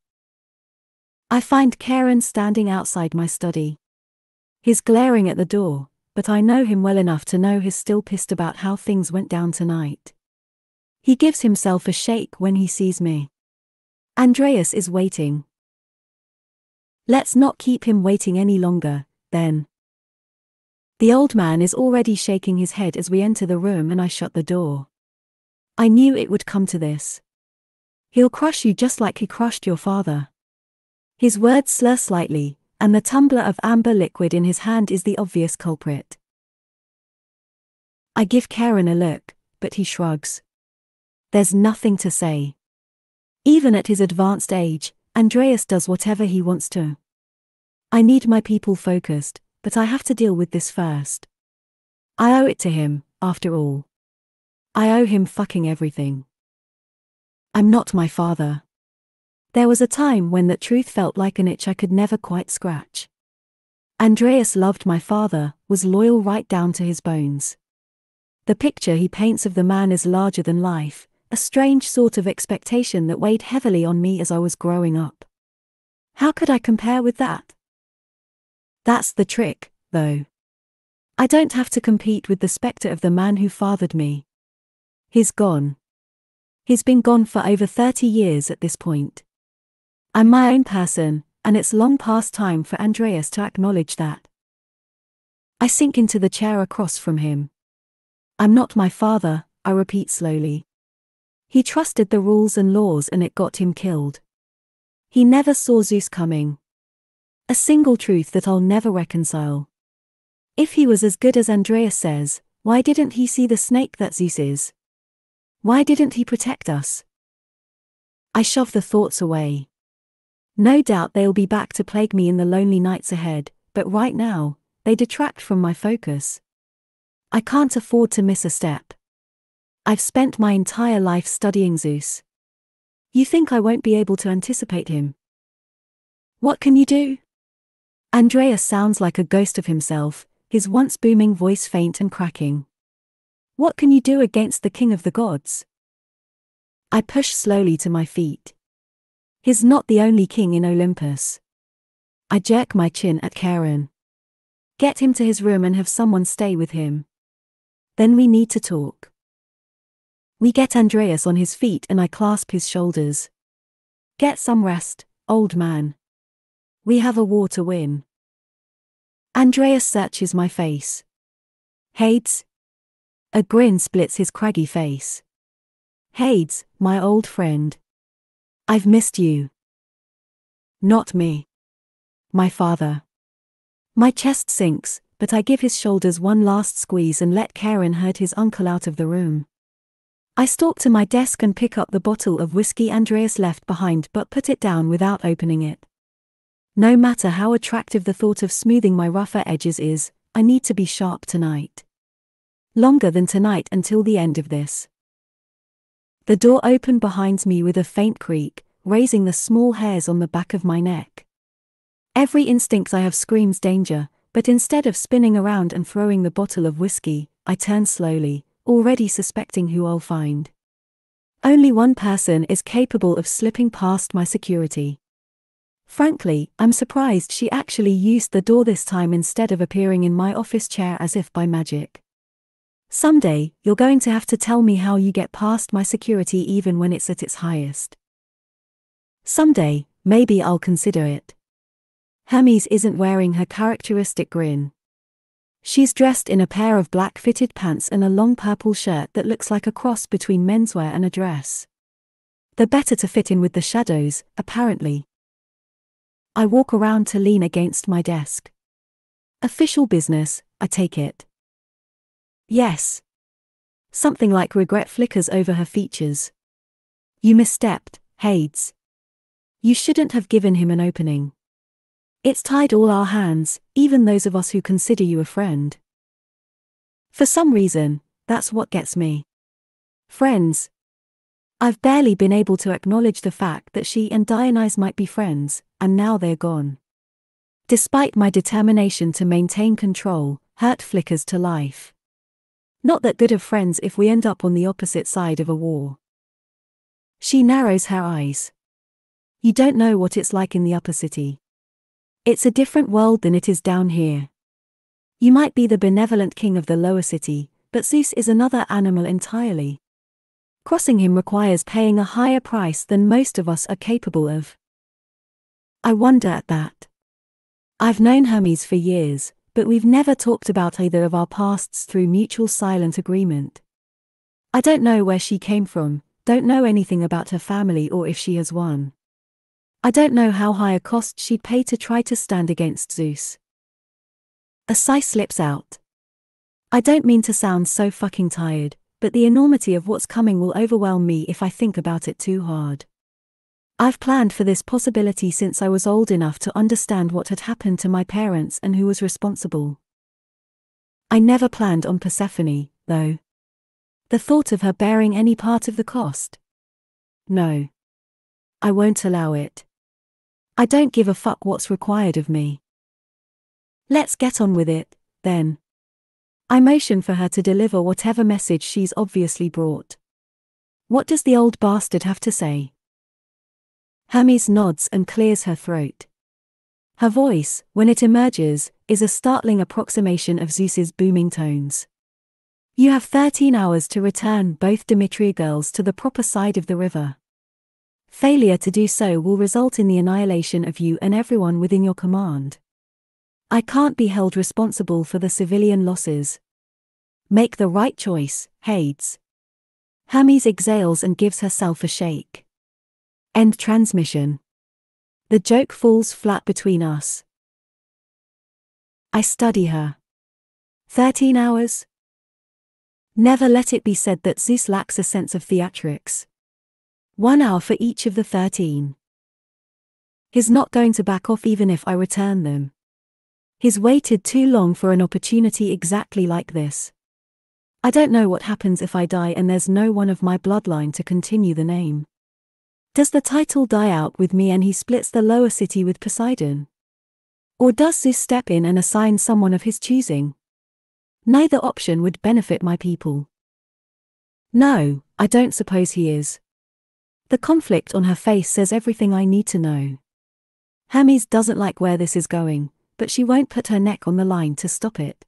[SPEAKER 1] I find Karen standing outside my study. He's glaring at the door, but I know him well enough to know he's still pissed about how things went down tonight. He gives himself a shake when he sees me. Andreas is waiting. Let's not keep him waiting any longer, then. The old man is already shaking his head as we enter the room and I shut the door. I knew it would come to this. He'll crush you just like he crushed your father. His words slur slightly, and the tumbler of amber liquid in his hand is the obvious culprit. I give Karen a look, but he shrugs. There's nothing to say. Even at his advanced age, Andreas does whatever he wants to. I need my people focused, but I have to deal with this first. I owe it to him, after all. I owe him fucking everything. I'm not my father. There was a time when that truth felt like an itch I could never quite scratch. Andreas loved my father, was loyal right down to his bones. The picture he paints of the man is larger than life, a strange sort of expectation that weighed heavily on me as I was growing up. How could I compare with that? That's the trick, though. I don't have to compete with the specter of the man who fathered me. He's gone. He's been gone for over 30 years at this point. I'm my own person, and it's long past time for Andreas to acknowledge that. I sink into the chair across from him. I'm not my father, I repeat slowly. He trusted the rules and laws and it got him killed. He never saw Zeus coming. A single truth that I'll never reconcile. If he was as good as Andreas says, why didn't he see the snake that Zeus is? Why didn't he protect us? I shove the thoughts away. No doubt they'll be back to plague me in the lonely nights ahead, but right now, they detract from my focus. I can't afford to miss a step. I've spent my entire life studying Zeus. You think I won't be able to anticipate him? What can you do? Andreas sounds like a ghost of himself, his once booming voice faint and cracking. What can you do against the king of the gods? I push slowly to my feet. He's not the only king in Olympus. I jerk my chin at Karen. Get him to his room and have someone stay with him. Then we need to talk. We get Andreas on his feet and I clasp his shoulders. Get some rest, old man. We have a war to win. Andreas searches my face. Hades? A grin splits his craggy face. Hades, my old friend. I've missed you. Not me. My father. My chest sinks, but I give his shoulders one last squeeze and let Karen herd his uncle out of the room. I stalk to my desk and pick up the bottle of whiskey Andreas left behind but put it down without opening it. No matter how attractive the thought of smoothing my rougher edges is, I need to be sharp tonight. Longer than tonight until the end of this. The door opened behind me with a faint creak, raising the small hairs on the back of my neck. Every instinct I have screams danger, but instead of spinning around and throwing the bottle of whiskey, I turn slowly, already suspecting who I'll find. Only one person is capable of slipping past my security. Frankly, I'm surprised she actually used the door this time instead of appearing in my office chair as if by magic. Someday, you're going to have to tell me how you get past my security even when it's at its highest. Someday, maybe I'll consider it. Hermes isn't wearing her characteristic grin. She's dressed in a pair of black fitted pants and a long purple shirt that looks like a cross between menswear and a dress. The better to fit in with the shadows, apparently. I walk around to lean against my desk. Official business, I take it. Yes. Something like regret flickers over her features. You misstepped, Hades. You shouldn't have given him an opening. It's tied all our hands, even those of us who consider you a friend. For some reason, that's what gets me. Friends. I've barely been able to acknowledge the fact that she and Dionyse might be friends, and now they're gone. Despite my determination to maintain control, hurt flickers to life. Not that good of friends if we end up on the opposite side of a war. She narrows her eyes. You don't know what it's like in the upper city. It's a different world than it is down here. You might be the benevolent king of the lower city, but Zeus is another animal entirely. Crossing him requires paying a higher price than most of us are capable of. I wonder at that. I've known Hermes for years, but we've never talked about either of our pasts through mutual silent agreement. I don't know where she came from, don't know anything about her family or if she has won. I don't know how high a cost she'd pay to try to stand against Zeus. A sigh slips out. I don't mean to sound so fucking tired, but the enormity of what's coming will overwhelm me if I think about it too hard. I've planned for this possibility since I was old enough to understand what had happened to my parents and who was responsible. I never planned on Persephone, though. The thought of her bearing any part of the cost? No. I won't allow it. I don't give a fuck what's required of me. Let's get on with it, then. I motion for her to deliver whatever message she's obviously brought. What does the old bastard have to say? Hermes nods and clears her throat. Her voice, when it emerges, is a startling approximation of Zeus's booming tones. You have 13 hours to return both Demetria girls to the proper side of the river. Failure to do so will result in the annihilation of you and everyone within your command. I can't be held responsible for the civilian losses. Make the right choice, Hades. Hermes exhales and gives herself a shake. End transmission. The joke falls flat between us. I study her. 13 hours? Never let it be said that Zeus lacks a sense of theatrics. 1 hour for each of the 13. He's not going to back off even if I return them. He's waited too long for an opportunity exactly like this. I don't know what happens if I die and there's no one of my bloodline to continue the name. Does the title die out with me and he splits the lower city with Poseidon? Or does Zeus step in and assign someone of his choosing? Neither option would benefit my people. No, I don't suppose he is. The conflict on her face says everything I need to know. Hermes doesn't like where this is going, but she won't put her neck on the line to stop it.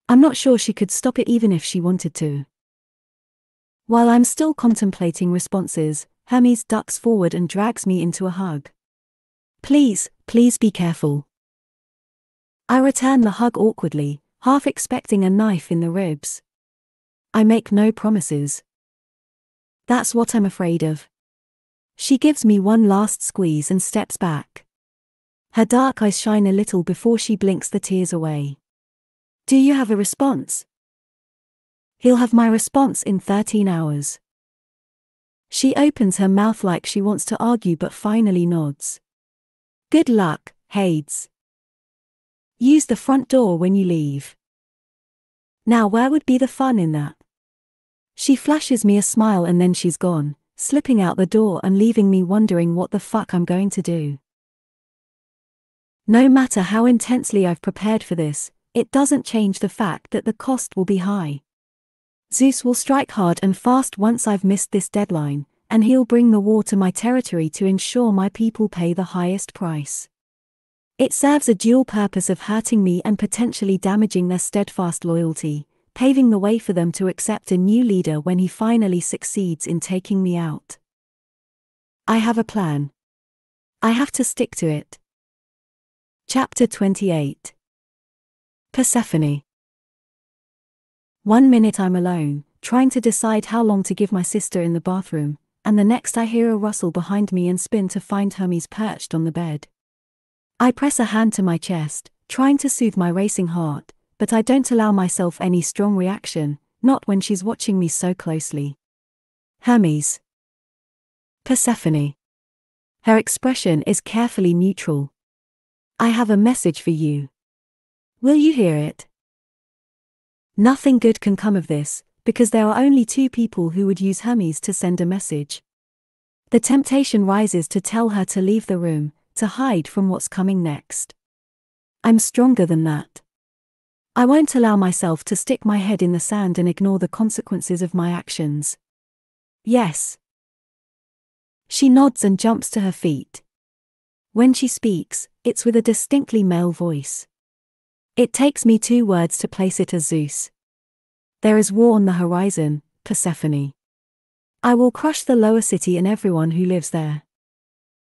[SPEAKER 1] I'm not sure she could stop it even if she wanted to. While I'm still contemplating responses, Hermes ducks forward and drags me into a hug. Please, please be careful. I return the hug awkwardly, half expecting a knife in the ribs. I make no promises. That's what I'm afraid of. She gives me one last squeeze and steps back. Her dark eyes shine a little before she blinks the tears away. Do you have a response? He'll have my response in 13 hours. She opens her mouth like she wants to argue but finally nods. Good luck, Hades. Use the front door when you leave. Now where would be the fun in that? She flashes me a smile and then she's gone, slipping out the door and leaving me wondering what the fuck I'm going to do. No matter how intensely I've prepared for this, it doesn't change the fact that the cost will be high. Zeus will strike hard and fast once I've missed this deadline, and he'll bring the war to my territory to ensure my people pay the highest price. It serves a dual purpose of hurting me and potentially damaging their steadfast loyalty, paving the way for them to accept a new leader when he finally succeeds in taking me out. I have a plan. I have to stick to it. Chapter 28. Persephone. 1 minute I'm alone, trying to decide how long to give my sister in the bathroom, and the next I hear a rustle behind me and spin to find Hermes perched on the bed. I press a hand to my chest, trying to soothe my racing heart, but I don't allow myself any strong reaction, not when she's watching me so closely. Hermes. Persephone. Her expression is carefully neutral. I have a message for you. Will you hear it? Nothing good can come of this, because there are only two people who would use Hermes to send a message. The temptation rises to tell her to leave the room, to hide from what's coming next. I'm stronger than that. I won't allow myself to stick my head in the sand and ignore the consequences of my actions. Yes. She nods and jumps to her feet. When she speaks, it's with a distinctly male voice. It takes me 2 words to place it as Zeus. There is war on the horizon, Persephone. I will crush the lower city and everyone who lives there.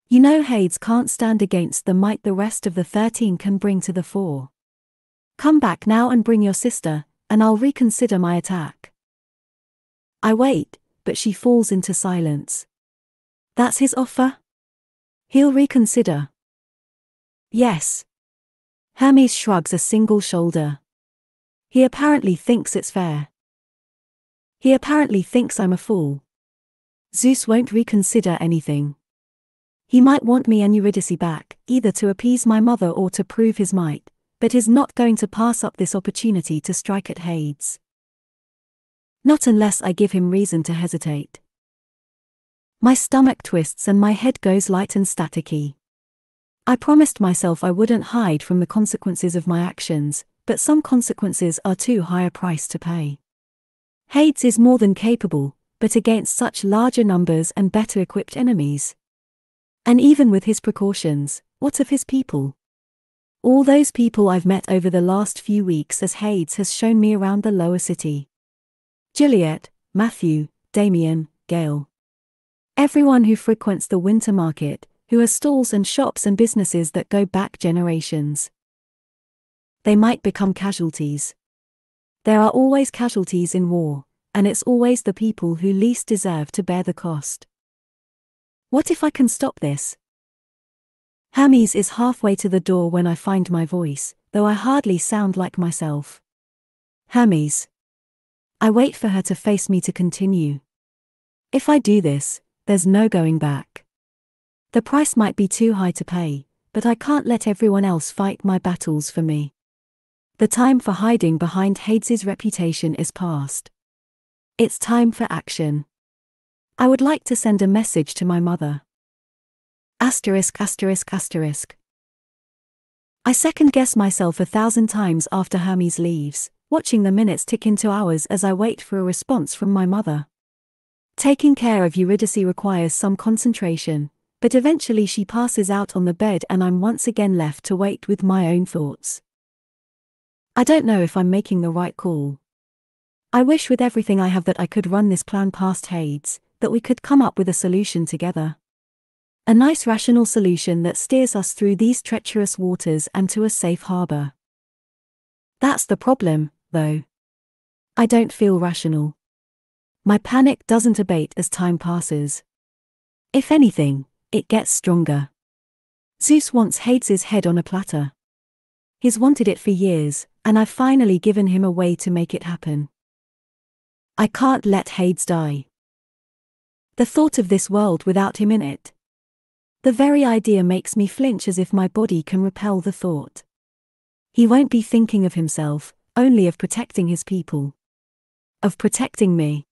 [SPEAKER 1] You know Hades can't stand against the might the rest of the 13 can bring to the fore. Come back now and bring your sister, and I'll reconsider my attack. I wait, but she falls into silence. That's his offer? He'll reconsider. Yes. Hermes shrugs a single shoulder. He apparently thinks it's fair. He apparently thinks I'm a fool. Zeus won't reconsider anything. He might want me and Eurydice back, either to appease my mother or to prove his might, but is not going to pass up this opportunity to strike at Hades. Not unless I give him reason to hesitate. My stomach twists and my head goes light and staticky. I promised myself I wouldn't hide from the consequences of my actions, but some consequences are too high a price to pay. Hades is more than capable, but against such larger numbers and better equipped enemies. And even with his precautions, what of his people? All those people I've met over the last few weeks as Hades has shown me around the lower city. Juliet, Matthew, Damien, Gail. Everyone who frequents the winter market, who has stalls and shops and businesses that go back generations. They might become casualties. There are always casualties in war, and it's always the people who least deserve to bear the cost. What if I can stop this? Hermes is halfway to the door when I find my voice, though I hardly sound like myself. Hermes. I wait for her to face me to continue. If I do this, there's no going back. The price might be too high to pay, but I can't let everyone else fight my battles for me. The time for hiding behind Hades' reputation is past. It's time for action. I would like to send a message to my mother. Asterisk asterisk asterisk. I second-guess myself 1,000 times after Hermes leaves, watching the minutes tick into hours as I wait for a response from my mother. Taking care of Eurydice requires some concentration, but eventually she passes out on the bed and I'm once again left to wait with my own thoughts. I don't know if I'm making the right call. I wish with everything I have that I could run this plan past Hades, that we could come up with a solution together. A nice rational solution that steers us through these treacherous waters and to a safe harbor. That's the problem, though. I don't feel rational. My panic doesn't abate as time passes. If anything, it gets stronger. Zeus wants Hades' head on a platter. He's wanted it for years, and I've finally given him a way to make it happen. I can't let Hades die. The thought of this world without him in it. The very idea makes me flinch as if my body can repel the thought. He won't be thinking of himself, only of protecting his people. Of protecting me.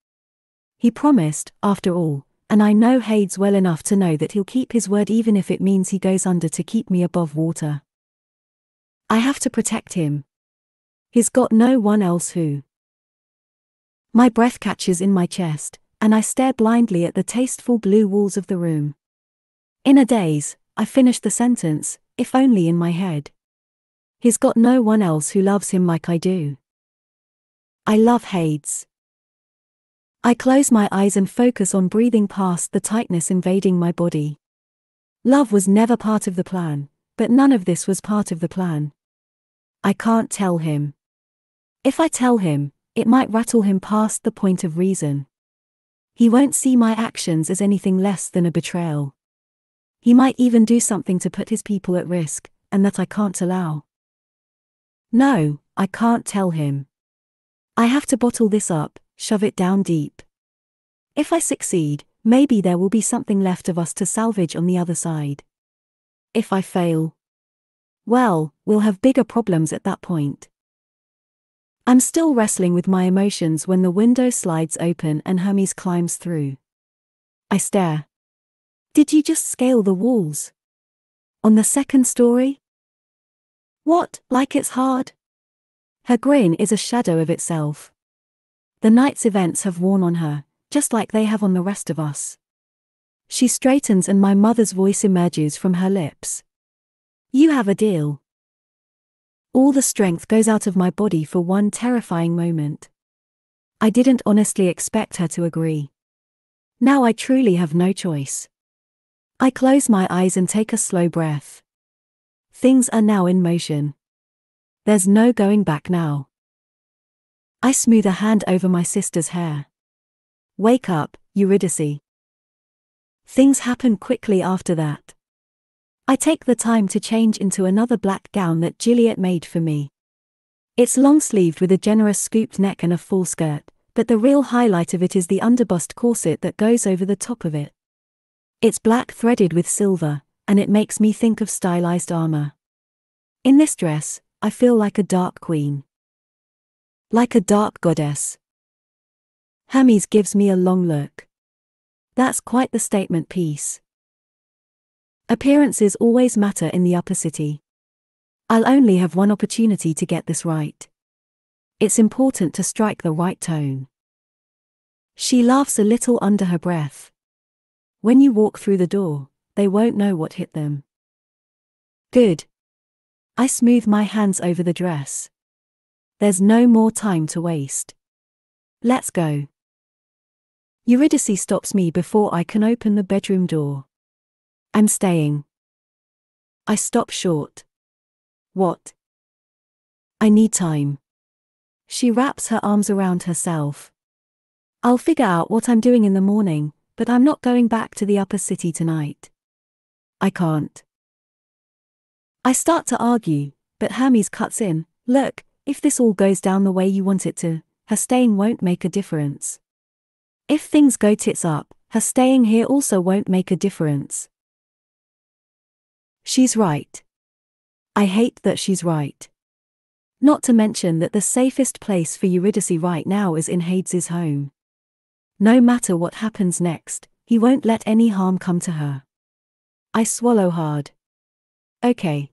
[SPEAKER 1] He promised, after all, and I know Hades well enough to know that he'll keep his word even if it means he goes under to keep me above water. I have to protect him. He's got no one else who. My breath catches in my chest, and I stare blindly at the tasteful blue walls of the room. In a daze, I finish the sentence, if only in my head. He's got no one else who loves him like I do. I love Hades. I close my eyes and focus on breathing past the tightness invading my body. Love was never part of the plan, but none of this was part of the plan. I can't tell him. If I tell him, it might rattle him past the point of reason. He won't see my actions as anything less than a betrayal. He might even do something to put his people at risk, and that I can't allow. No, I can't tell him. I have to bottle this up, shove it down deep. If I succeed, maybe there will be something left of us to salvage on the other side. If I fail, well, we'll have bigger problems at that point. I'm still wrestling with my emotions when the window slides open and Hermes climbs through. I stare. Did you just scale the walls? On the second story? What, like it's hard? Her grin is a shadow of itself. The night's events have worn on her, just like they have on the rest of us. She straightens and my mother's voice emerges from her lips. You have a deal. All the strength goes out of my body for one terrifying moment. I didn't honestly expect her to agree. Now I truly have no choice. I close my eyes and take a slow breath. Things are now in motion. There's no going back now. I smooth a hand over my sister's hair. Wake up, Eurydice. Things happen quickly after that. I take the time to change into another black gown that Juliet made for me. It's long-sleeved with a generous scooped neck and a full skirt, but the real highlight of it is the underbust corset that goes over the top of it. It's black threaded with silver, and it makes me think of stylized armor. In this dress, I feel like a dark queen. Like a dark goddess. Hermes gives me a long look. That's quite the statement piece. Appearances always matter in the upper city. I'll only have one opportunity to get this right. It's important to strike the right tone. She laughs a little under her breath. When you walk through the door, they won't know what hit them. Good. I smooth my hands over the dress. There's no more time to waste. Let's go. Eurydice stops me before I can open the bedroom door. I'm staying. I stop short. What? I need time. She wraps her arms around herself. I'll figure out what I'm doing in the morning, but I'm not going back to the upper city tonight. I can't. I start to argue, but Hermes cuts in. Look, if this all goes down the way you want it to, her staying won't make a difference. If things go tits up, her staying here also won't make a difference. She's right. I hate that she's right. Not to mention that the safest place for Eurydice right now is in Hades' home. No matter what happens next, he won't let any harm come to her. I swallow hard. Okay.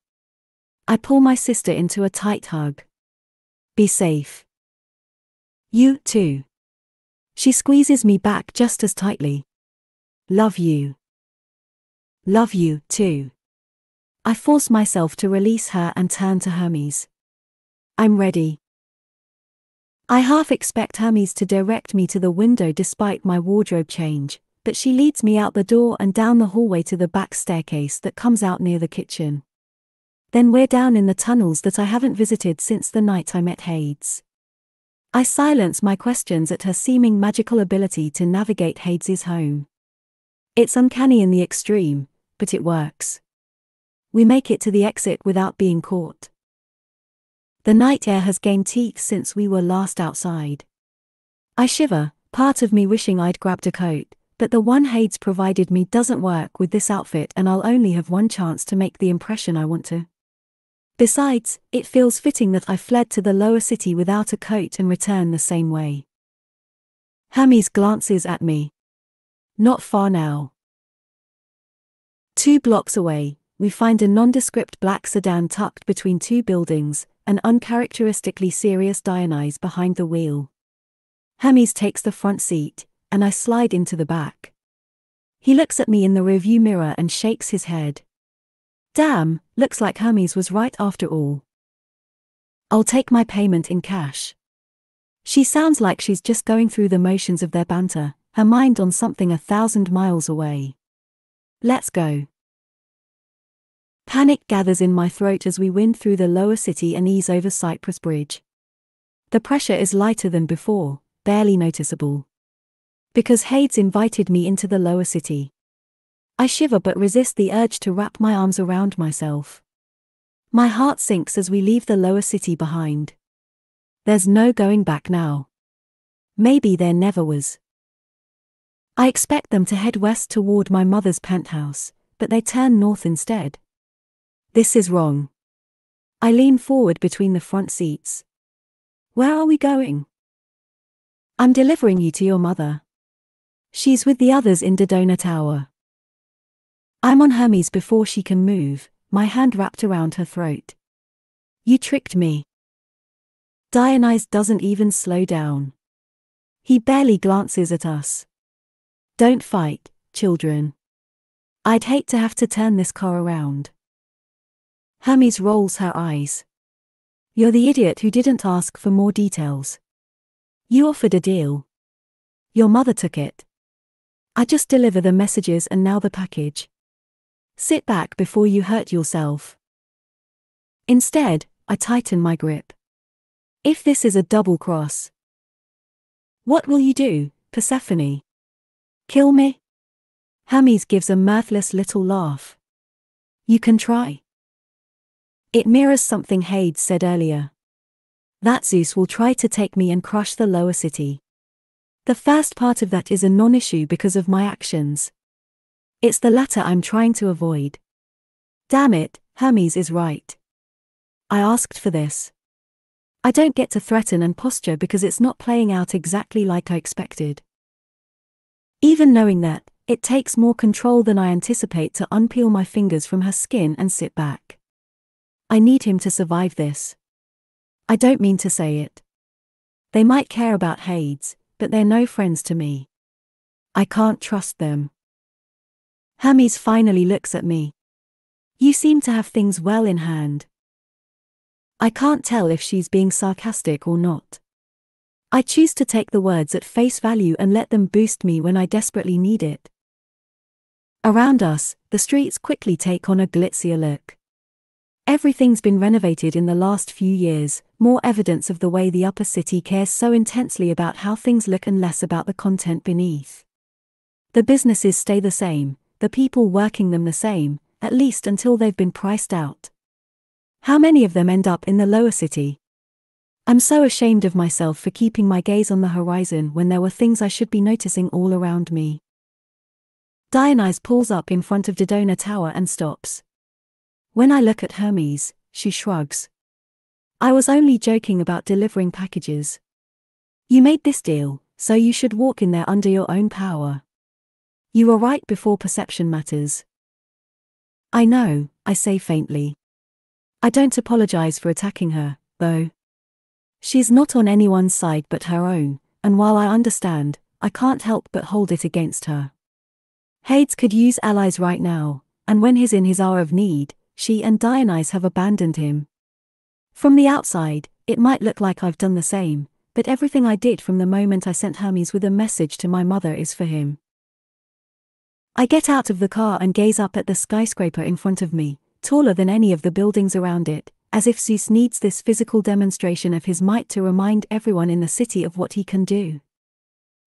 [SPEAKER 1] I pull my sister into a tight hug. Be safe. You, too. She squeezes me back just as tightly. Love you. Love you, too. I force myself to release her and turn to Hermes. I'm ready. I half expect Hermes to direct me to the window despite my wardrobe change, but she leads me out the door and down the hallway to the back staircase that comes out near the kitchen. Then we're down in the tunnels that I haven't visited since the night I met Hades. I silence my questions at her seeming magical ability to navigate Hades' home. It's uncanny in the extreme, but it works. We make it to the exit without being caught. The night air has gained teeth since we were last outside. I shiver, part of me wishing I'd grabbed a coat, but the one Hades provided me doesn't work with this outfit and I'll only have one chance to make the impression I want to. Besides, it feels fitting that I fled to the lower city without a coat and return the same way. Hermes glances at me. Not far now. 2 blocks away, we find a nondescript black sedan tucked between two buildings, an uncharacteristically serious Dionyse behind the wheel. Hermes takes the front seat, and I slide into the back. He looks at me in the rearview mirror and shakes his head. Damn, looks like Hermes was right after all. I'll take my payment in cash. She sounds like she's just going through the motions of their banter, her mind on something 1,000 miles away. Let's go. Panic gathers in my throat as we wind through the lower city and ease over Cyprus Bridge. The pressure is lighter than before, barely noticeable. Because Hades invited me into the lower city. I shiver but resist the urge to wrap my arms around myself. My heart sinks as we leave the lower city behind. There's no going back now. Maybe there never was. I expect them to head west toward my mother's penthouse, but they turn north instead. This is wrong. I lean forward between the front seats. Where are we going? I'm delivering you to your mother. She's with the others in Dodona Tower. I'm on Hermes before she can move, my hand wrapped around her throat. You tricked me. Dionyse doesn't even slow down. He barely glances at us. Don't fight, children. I'd hate to have to turn this car around. Hermes rolls her eyes. You're the idiot who didn't ask for more details. You offered a deal. Your mother took it. I just deliver the messages and now the package. Sit back before you hurt yourself. Instead, I tighten my grip. If this is a double cross. What will you do, Persephone? Kill me? Hermes gives a mirthless little laugh. You can try. It mirrors something Hades said earlier. That Zeus will try to take me and crush the lower city. The first part of that is a non-issue because of my actions. It's the latter I'm trying to avoid. Damn it, Hermes is right. I asked for this. I don't get to threaten and posture because it's not playing out exactly like I expected. Even knowing that, it takes more control than I anticipate to unpeel my fingers from her skin and sit back. I need him to survive this. I don't mean to say it. They might care about Hades, but they're no friends to me. I can't trust them. Hermes finally looks at me. You seem to have things well in hand. I can't tell if she's being sarcastic or not. I choose to take the words at face value and let them boost me when I desperately need it. Around us, the streets quickly take on a glitzier look. Everything's been renovated in the last few years, more evidence of the way the upper city cares so intensely about how things look and less about the content beneath. The businesses stay the same, the people working them the same, at least until they've been priced out. How many of them end up in the lower city? I'm so ashamed of myself for keeping my gaze on the horizon when there were things I should be noticing all around me. Dionyse pulls up in front of Dodona Tower and stops. When I look at Hermes, she shrugs. I was only joking about delivering packages. You made this deal, so you should walk in there under your own power. You were right before perception matters. I know, I say faintly. I don't apologize for attacking her, though. She's not on anyone's side but her own, and while I understand, I can't help but hold it against her. Hades could use allies right now, and when he's in his hour of need, she and Dionyse have abandoned him. From the outside, it might look like I've done the same, but everything I did from the moment I sent Hermes with a message to my mother is for him. I get out of the car and gaze up at the skyscraper in front of me, taller than any of the buildings around it, as if Zeus needs this physical demonstration of his might to remind everyone in the city of what he can do.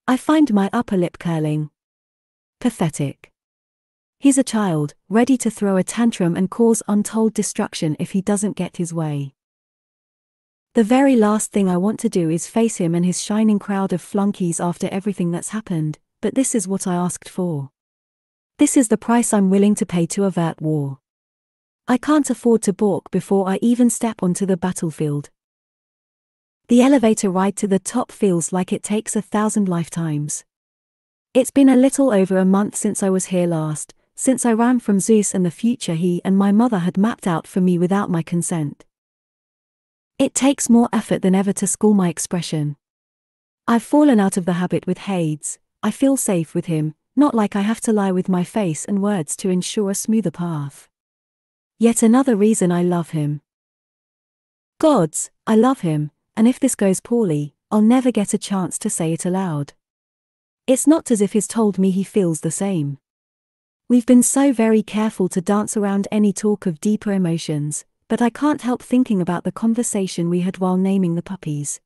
[SPEAKER 1] I find my upper lip curling. Pathetic. He's a child, ready to throw a tantrum and cause untold destruction if he doesn't get his way. The very last thing I want to do is face him and his shining crowd of flunkies after everything that's happened, but this is what I asked for. This is the price I'm willing to pay to avert war. I can't afford to balk before I even step onto the battlefield. The elevator ride to the top feels like it takes 1,000 lifetimes. It's been a little over a month since I was here last, since I ran from Zeus and the future he and my mother had mapped out for me without my consent. It takes more effort than ever to school my expression. I've fallen out of the habit with Hades. I feel safe with him, not like I have to lie with my face and words to ensure a smoother path. Yet another reason I love him. Gods, I love him, and if this goes poorly, I'll never get a chance to say it aloud. It's not as if he's told me he feels the same. We've been so very careful to dance around any talk of deeper emotions, but I can't help thinking about the conversation we had while naming the puppies.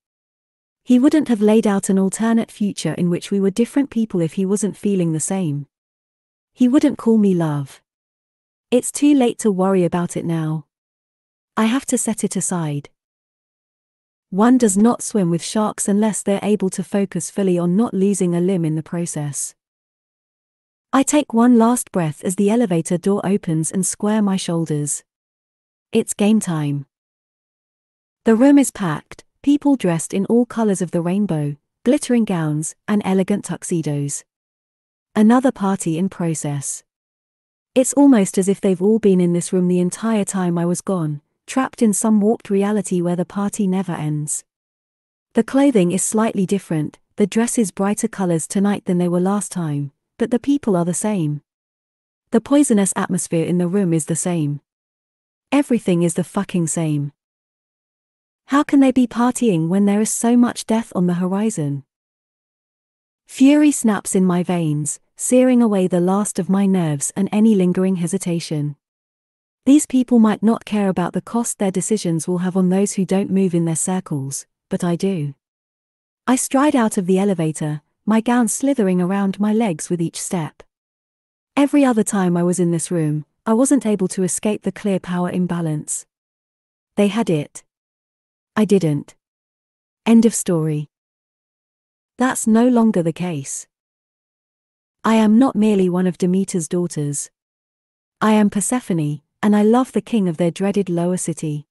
[SPEAKER 1] He wouldn't have laid out an alternate future in which we were different people if he wasn't feeling the same. He wouldn't call me love. It's too late to worry about it now. I have to set it aside. One does not swim with sharks unless they're able to focus fully on not losing a limb in the process. I take one last breath as the elevator door opens and square my shoulders. It's game time. The room is packed, people dressed in all colors of the rainbow, glittering gowns, and elegant tuxedos. Another party in process. It's almost as if they've all been in this room the entire time I was gone, trapped in some warped reality where the party never ends. The clothing is slightly different, the dresses brighter colors tonight than they were last time, but the people are the same. The poisonous atmosphere in the room is the same. Everything is the fucking same. How can they be partying when there is so much death on the horizon? Fury snaps in my veins, searing away the last of my nerves and any lingering hesitation. These people might not care about the cost their decisions will have on those who don't move in their circles, but I do. I stride out of the elevator, my gown slithering around my legs with each step. Every other time I was in this room, I wasn't able to escape the clear power imbalance. They had it. I didn't. End of story. That's no longer the case. I am not merely one of Demeter's daughters. I am Persephone, and I love the king of their dreaded lower city.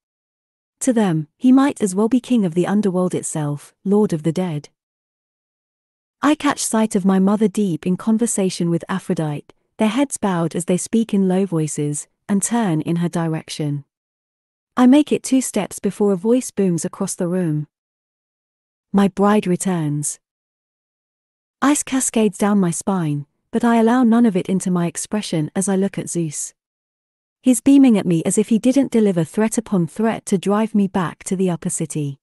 [SPEAKER 1] To them, he might as well be king of the underworld itself, lord of the dead. I catch sight of my mother deep in conversation with Aphrodite, their heads bowed as they speak in low voices, and turn in her direction. I make it 2 steps before a voice booms across the room. My bride returns. Ice cascades down my spine, but I allow none of it into my expression as I look at Zeus. He's beaming at me as if he didn't deliver threat upon threat to drive me back to the upper city.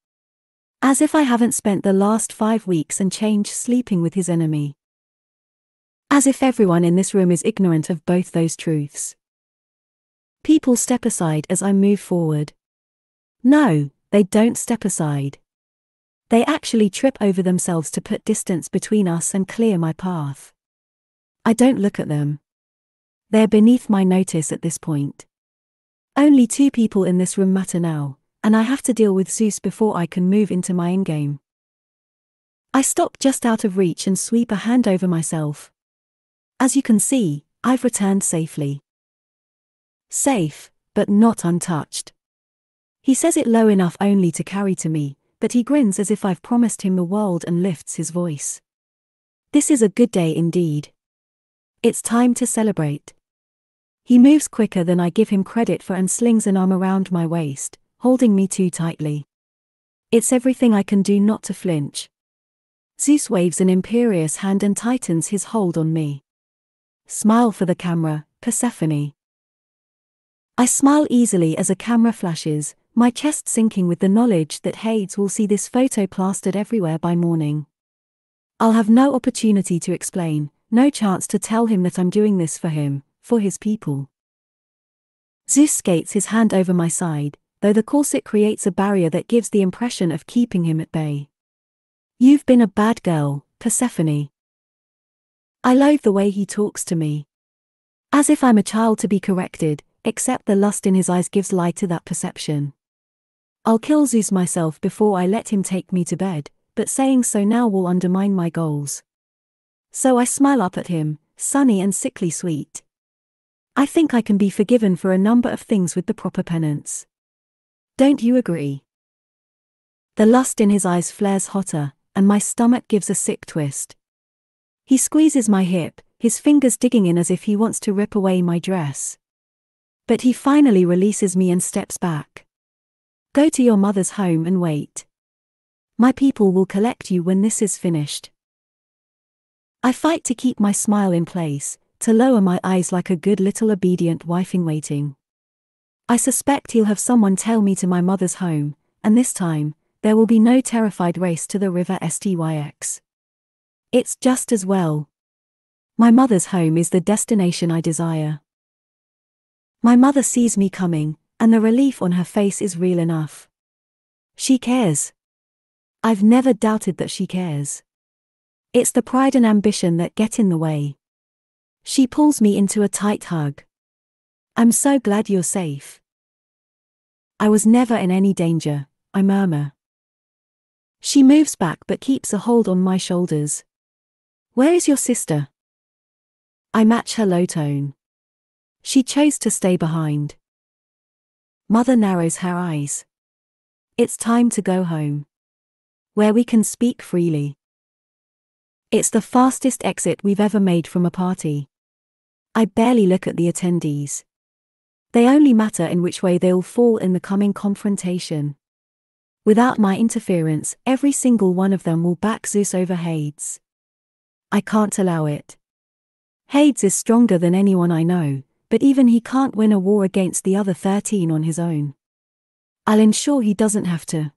[SPEAKER 1] As if I haven't spent the last 5 weeks and change sleeping with his enemy. As if everyone in this room is ignorant of both those truths. People step aside as I move forward. No, they don't step aside. They actually trip over themselves to put distance between us and clear my path. I don't look at them. They're beneath my notice at this point. Only 2 people in this room matter now, and I have to deal with Zeus before I can move into my endgame. I stop just out of reach and sweep a hand over myself. As you can see, I've returned safely. Safe, but not untouched. He says it low enough only to carry to me, but he grins as if I've promised him the world and lifts his voice. This is a good day indeed. It's time to celebrate. He moves quicker than I give him credit for and slings an arm around my waist, holding me too tightly. It's everything I can do not to flinch. Zeus waves an imperious hand and tightens his hold on me. Smile for the camera, Persephone. I smile easily as a camera flashes, my chest sinking with the knowledge that Hades will see this photo plastered everywhere by morning. I'll have no opportunity to explain, no chance to tell him that I'm doing this for him, for his people. Zeus skates his hand over my side, though the corset creates a barrier that gives the impression of keeping him at bay. You've been a bad girl, Persephone. I loathe the way he talks to me. As if I'm a child to be corrected, except the lust in his eyes gives lie to that perception. I'll kill Zeus myself before I let him take me to bed, but saying so now will undermine my goals. So I smile up at him, sunny and sickly sweet. I think I can be forgiven for a number of things with the proper penance. Don't you agree? The lust in his eyes flares hotter, and my stomach gives a sick twist. He squeezes my hip, his his fingers digging in as if he wants to rip away my dress. But he finally releases me and steps back. Go to your mother's home and wait. My people will collect you when this is finished. I fight to keep my smile in place, to lower my eyes like a good little obedient wife in waiting. I suspect he'll have someone tell me to my mother's home, and this time, there will be no terrified race to the river Styx. It's just as well. My mother's home is the destination I desire. My mother sees me coming, and the relief on her face is real enough. She cares. I've never doubted that she cares. It's the pride and ambition that get in the way. She pulls me into a tight hug. I'm so glad you're safe. I was never in any danger, I murmur. She moves back but keeps a hold on my shoulders. Where is your sister? I match her low tone. She chose to stay behind. Mother narrows her eyes. It's time to go home. Where we can speak freely. It's the fastest exit we've ever made from a party. I barely look at the attendees. They only matter in which way they'll fall in the coming confrontation. Without my interference, every single one of them will back Zeus over Hades. I can't allow it. Hades is stronger than anyone I know, but even he can't win a war against the other 13 on his own. I'll ensure he doesn't have to.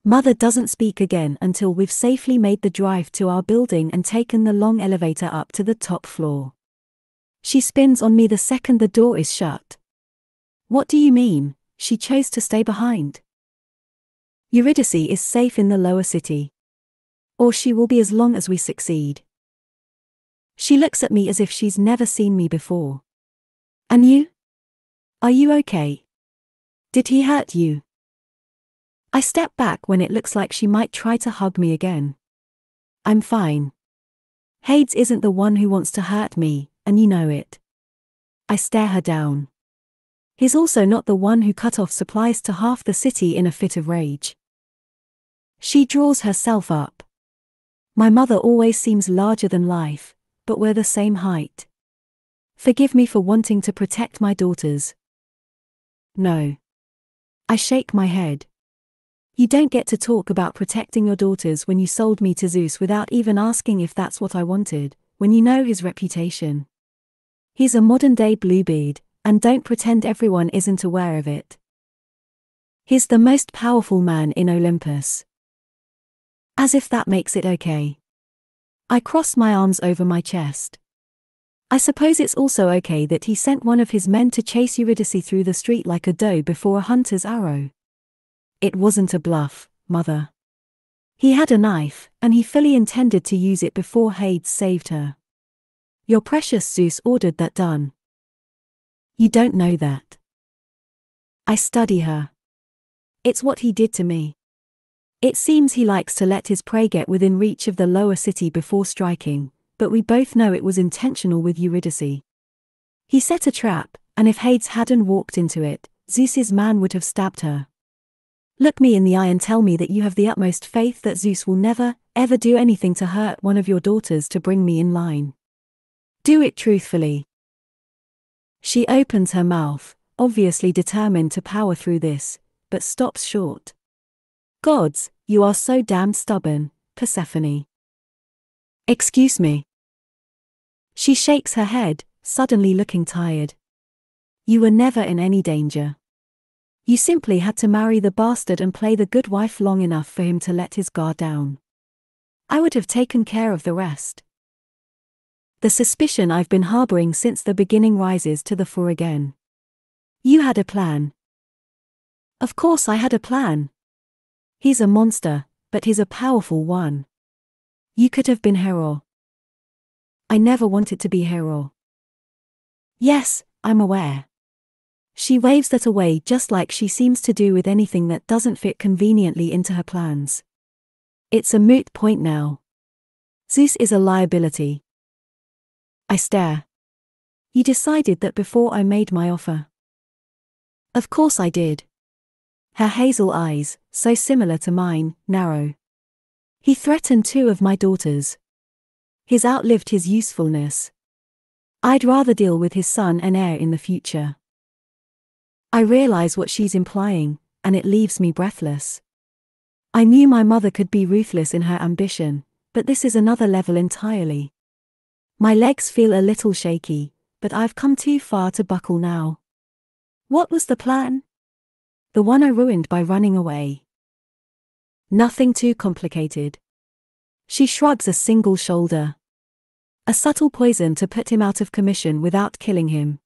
[SPEAKER 1] Mother doesn't speak again until we've safely made the drive to our building and taken the long elevator up to the top floor. She spins on me the second the door is shut. What do you mean? She chose to stay behind. Eurydice is safe in the lower city. Or she will be as long as we succeed. She looks at me as if she's never seen me before. And you? Are you okay? Did he hurt you? I step back when it looks like she might try to hug me again. I'm fine. Hades isn't the one who wants to hurt me, and you know it. I stare her down. He's also not the one who cut off supplies to half the city in a fit of rage. She draws herself up. My mother always seems larger than life, but we're the same height. Forgive me for wanting to protect my daughters. No. I shake my head. You don't get to talk about protecting your daughters when you sold me to Zeus without even asking if that's what I wanted, when you know his reputation. He's a modern-day Bluebeard, and don't pretend everyone isn't aware of it. He's the most powerful man in Olympus. As if that makes it okay. I cross my arms over my chest. I suppose it's also okay that he sent one of his men to chase Eurydice through the street like a doe before a hunter's arrow. It wasn't a bluff, Mother. He had a knife, and he fully intended to use it before Hades saved her. Your precious Zeus ordered that done. You don't know that. I study her. It's what he did to me. It seems he likes to let his prey get within reach of the lower city before striking, but we both know it was intentional with Eurydice. He set a trap, and if Hades hadn't walked into it, Zeus's man would have stabbed her. Look me in the eye and tell me that you have the utmost faith that Zeus will never, ever do anything to hurt one of your daughters to bring me in line. Do it truthfully. She opens her mouth, obviously determined to power through this, but stops short. Gods, you are so damned stubborn, Persephone. Excuse me. She shakes her head, suddenly looking tired. You were never in any danger. You simply had to marry the bastard and play the good wife long enough for him to let his guard down. I would have taken care of the rest. The suspicion I've been harboring since the beginning rises to the fore again. You had a plan. Of course I had a plan. He's a monster, but he's a powerful one. You could have been Hero. I never wanted to be Hero. Yes, I'm aware. She waves that away just like she seems to do with anything that doesn't fit conveniently into her plans. It's a moot point now. Zeus is a liability. I stare. You decided that before I made my offer. Of course I did. Her hazel eyes, so similar to mine, narrow. He threatened 2 of my daughters. He's outlived his usefulness. I'd rather deal with his son and heir in the future. I realize what she's implying, and it leaves me breathless. I knew my mother could be ruthless in her ambition, but this is another level entirely. My legs feel a little shaky, but I've come too far to buckle now. What was the plan? The one I ruined by running away. Nothing too complicated. She shrugs a single shoulder. A subtle poison to put him out of commission without killing him.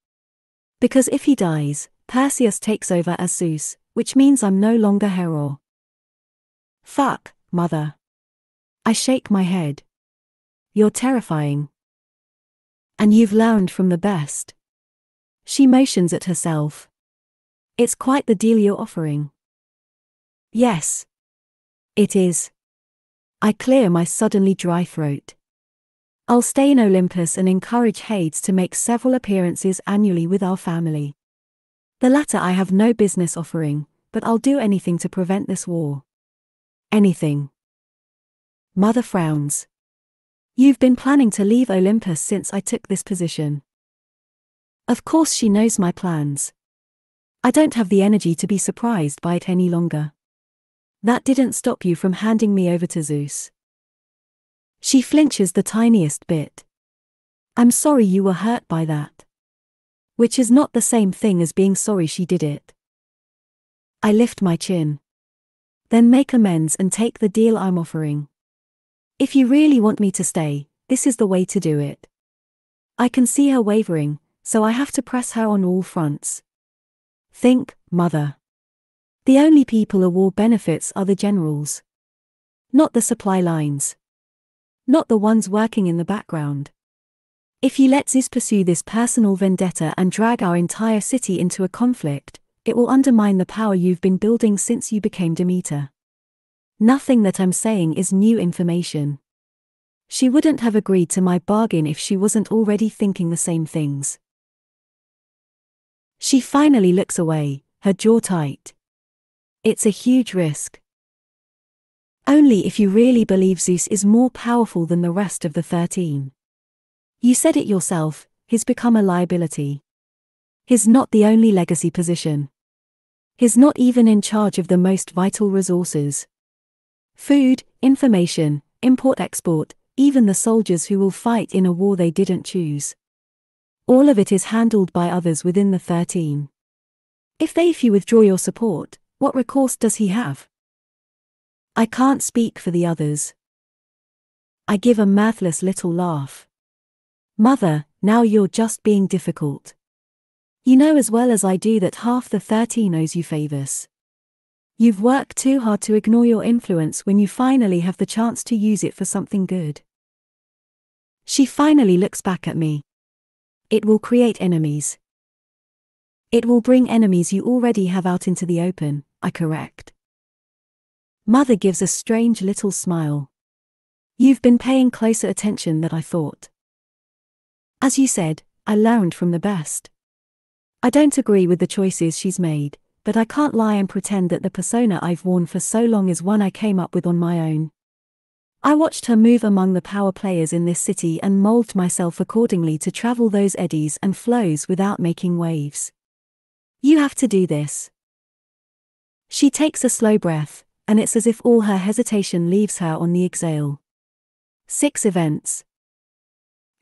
[SPEAKER 1] Because if he dies, Perseus takes over as Zeus, which means I'm no longer Hero. Fuck, mother. I shake my head. You're terrifying. And you've learned from the best. She motions at herself. It's quite the deal you're offering. Yes. It is. I clear my suddenly dry throat. I'll stay in Olympus and encourage Hades to make several appearances annually with our family. The latter I have no business offering, but I'll do anything to prevent this war. Anything. Mother frowns. You've been planning to leave Olympus since I took this position. Of course she knows my plans. I don't have the energy to be surprised by it any longer. That didn't stop you from handing me over to Zeus. She flinches the tiniest bit. I'm sorry you were hurt by that. Which is not the same thing as being sorry she did it. I lift my chin. Then make amends and take the deal I'm offering. If you really want me to stay, this is the way to do it. I can see her wavering, so I have to press her on all fronts. Think, mother. The only people a war benefits are the generals. Not the supply lines. Not the ones working in the background. If you let Zeus pursue this personal vendetta and drag our entire city into a conflict, it will undermine the power you've been building since you became Demeter. Nothing that I'm saying is new information. She wouldn't have agreed to my bargain if she wasn't already thinking the same things. She finally looks away, her jaw tight. It's a huge risk. Only if you really believe Zeus is more powerful than the rest of the 13. You said it yourself, he's become a liability. He's not the only legacy position. He's not even in charge of the most vital resources. Food, information, import-export, even the soldiers who will fight in a war they didn't choose. All of it is handled by others within the 13. If you withdraw your support, what recourse does he have? I can't speak for the others. I give a mirthless little laugh. Mother, now you're just being difficult. You know as well as I do that half the 13 owes you favors. You've worked too hard to ignore your influence when you finally have the chance to use it for something good. She finally looks back at me. It will create enemies. It will bring enemies you already have out into the open, I correct. Mother gives a strange little smile. You've been paying closer attention than I thought. As you said, I learned from the best. I don't agree with the choices she's made, but I can't lie and pretend that the persona I've worn for so long is one I came up with on my own. I watched her move among the power players in this city and molded myself accordingly to travel those eddies and flows without making waves. You have to do this. She takes a slow breath, and it's as if all her hesitation leaves her on the exhale. 6 events.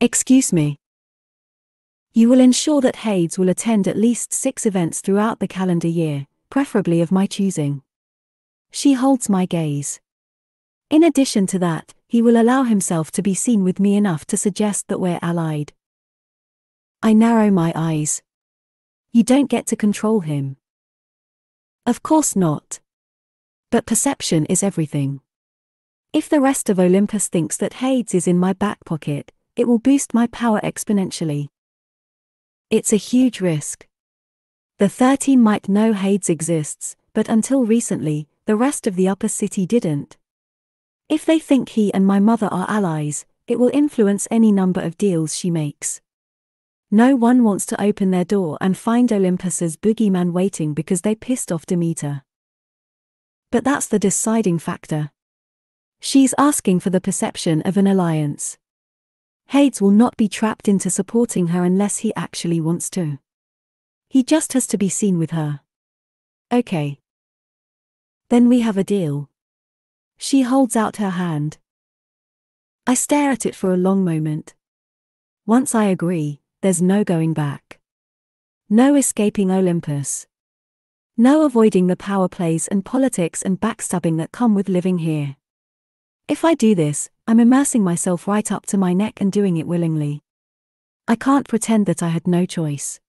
[SPEAKER 1] Excuse me. You will ensure that Hades will attend at least 6 events throughout the calendar year, preferably of my choosing. She holds my gaze. In addition to that, he will allow himself to be seen with me enough to suggest that we're allied. I narrow my eyes. You don't get to control him. Of course not. But perception is everything. If the rest of Olympus thinks that Hades is in my back pocket, it will boost my power exponentially. It's a huge risk. The 13 might know Hades exists, but until recently, the rest of the upper city didn't. If they think he and my mother are allies, it will influence any number of deals she makes. No one wants to open their door and find Olympus's boogeyman waiting because they pissed off Demeter. But that's the deciding factor. She's asking for the perception of an alliance. Hades will not be trapped into supporting her unless he actually wants to. He just has to be seen with her. Okay. Then we have a deal. She holds out her hand. I stare at it for a long moment. Once I agree, there's no going back. No escaping Olympus. No avoiding the power plays and politics and backstabbing that come with living here. If I do this, I'm immersing myself right up to my neck and doing it willingly. I can't pretend that I had no choice.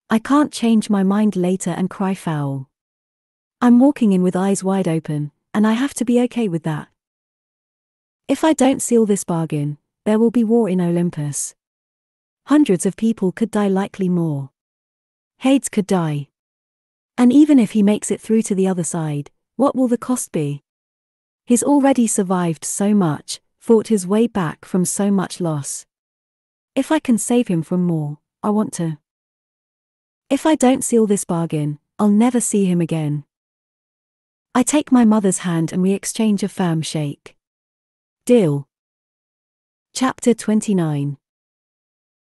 [SPEAKER 1] I can't change my mind later and cry foul. I'm walking in with eyes wide open, and I have to be okay with that. If I don't seal this bargain, there will be war in Olympus. Hundreds of people could die, likely more. Hades could die. And even if he makes it through to the other side, what will the cost be? He's already survived so much, fought his way back from so much loss. If I can save him from more, I want to. If I don't seal this bargain, I'll never see him again. I take my mother's hand and we exchange a firm shake. Deal. Chapter 29.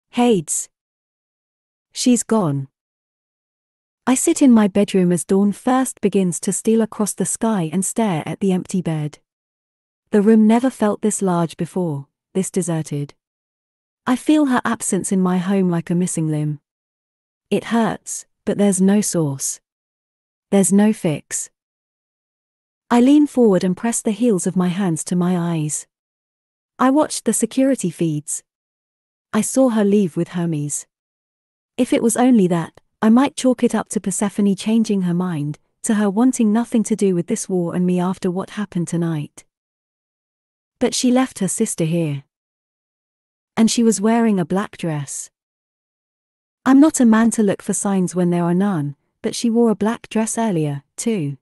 [SPEAKER 1] Hades. She's gone. I sit in my bedroom as dawn first begins to steal across the sky and stare at the empty bed. The room never felt this large before, this deserted. I feel her absence in my home like a missing limb. It hurts, but there's no source. There's no fix. I lean forward and press the heels of my hands to my eyes. I watched the security feeds. I saw her leave with Hermes. If it was only that, I might chalk it up to Persephone changing her mind, to her wanting nothing to do with this war and me after what happened tonight. But she left her sister here. And she was wearing a black dress. I'm not a man to look for signs when there are none, but she wore a black dress earlier, too.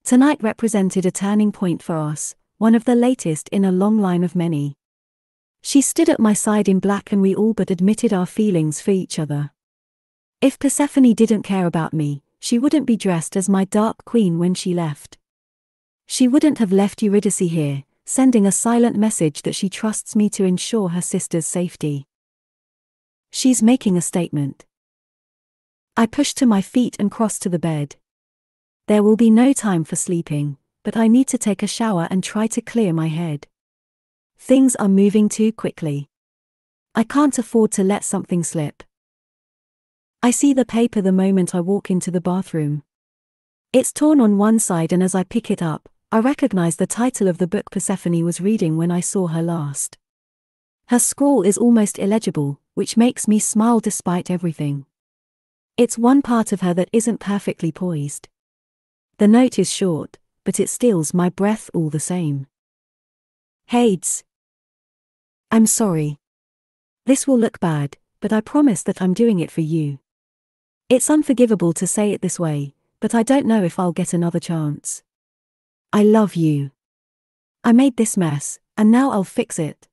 [SPEAKER 1] Tonight represented a turning point for us, one of the latest in a long line of many. She stood at my side in black and we all but admitted our feelings for each other. If Persephone didn't care about me, she wouldn't be dressed as my dark queen when she left. She wouldn't have left Eurydice here, sending a silent message that she trusts me to ensure her sister's safety. She's making a statement. I push to my feet and cross to the bed. There will be no time for sleeping, but I need to take a shower and try to clear my head. Things are moving too quickly. I can't afford to let something slip. I see the paper the moment I walk into the bathroom. It's torn on one side and as I pick it up, I recognize the title of the book Persephone was reading when I saw her last. Her scrawl is almost illegible, which makes me smile despite everything. It's one part of her that isn't perfectly poised. The note is short, but it steals my breath all the same. Hades. I'm sorry. This will look bad, but I promise that I'm doing it for you. It's unforgivable to say it this way, but I don't know if I'll get another chance. I love you. I made this mess, and now I'll fix it.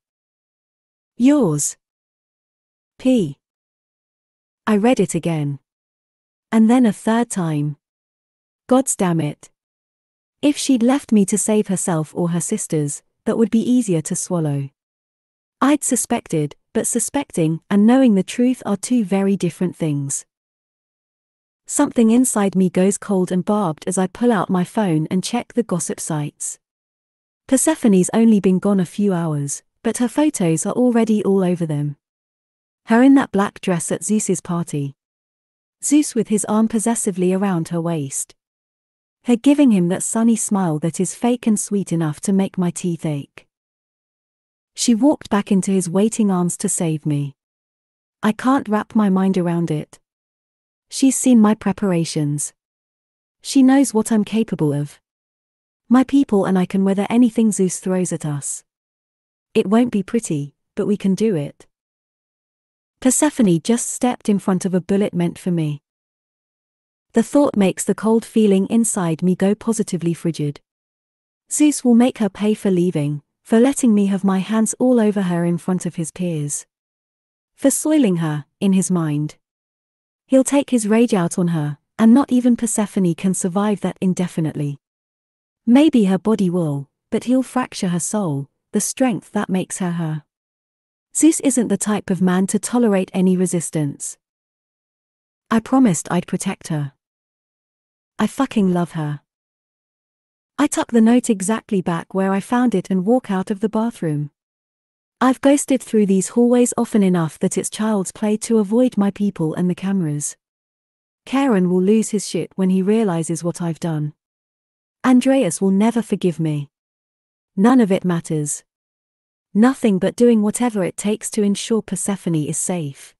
[SPEAKER 1] Yours. P. I read it again. And then a third time. Gods damn it. If she'd left me to save herself or her sisters, that would be easier to swallow. I'd suspected, but suspecting and knowing the truth are two very different things. Something inside me goes cold and barbed as I pull out my phone and check the gossip sites. Persephone's only been gone a few hours, but her photos are already all over them. Her in that black dress at Zeus's party. Zeus with his arm possessively around her waist. Her giving him that sunny smile that is fake and sweet enough to make my teeth ache. She walked back into his waiting arms to save me. I can't wrap my mind around it. She's seen my preparations. She knows what I'm capable of. My people and I can weather anything Zeus throws at us. It won't be pretty, but we can do it. Persephone just stepped in front of a bullet meant for me. The thought makes the cold feeling inside me go positively frigid. Zeus will make her pay for leaving, for letting me have my hands all over her in front of his peers. For soiling her, in his mind. He'll take his rage out on her, and not even Persephone can survive that indefinitely. Maybe her body will, but he'll fracture her soul, the strength that makes her her. Zeus isn't the type of man to tolerate any resistance. I promised I'd protect her. I fucking love her. I tuck the note exactly back where I found it and walk out of the bathroom. I've ghosted through these hallways often enough that it's child's play to avoid my people and the cameras. Karen will lose his shit when he realizes what I've done. Andreas will never forgive me. None of it matters. Nothing but doing whatever it takes to ensure Persephone is safe.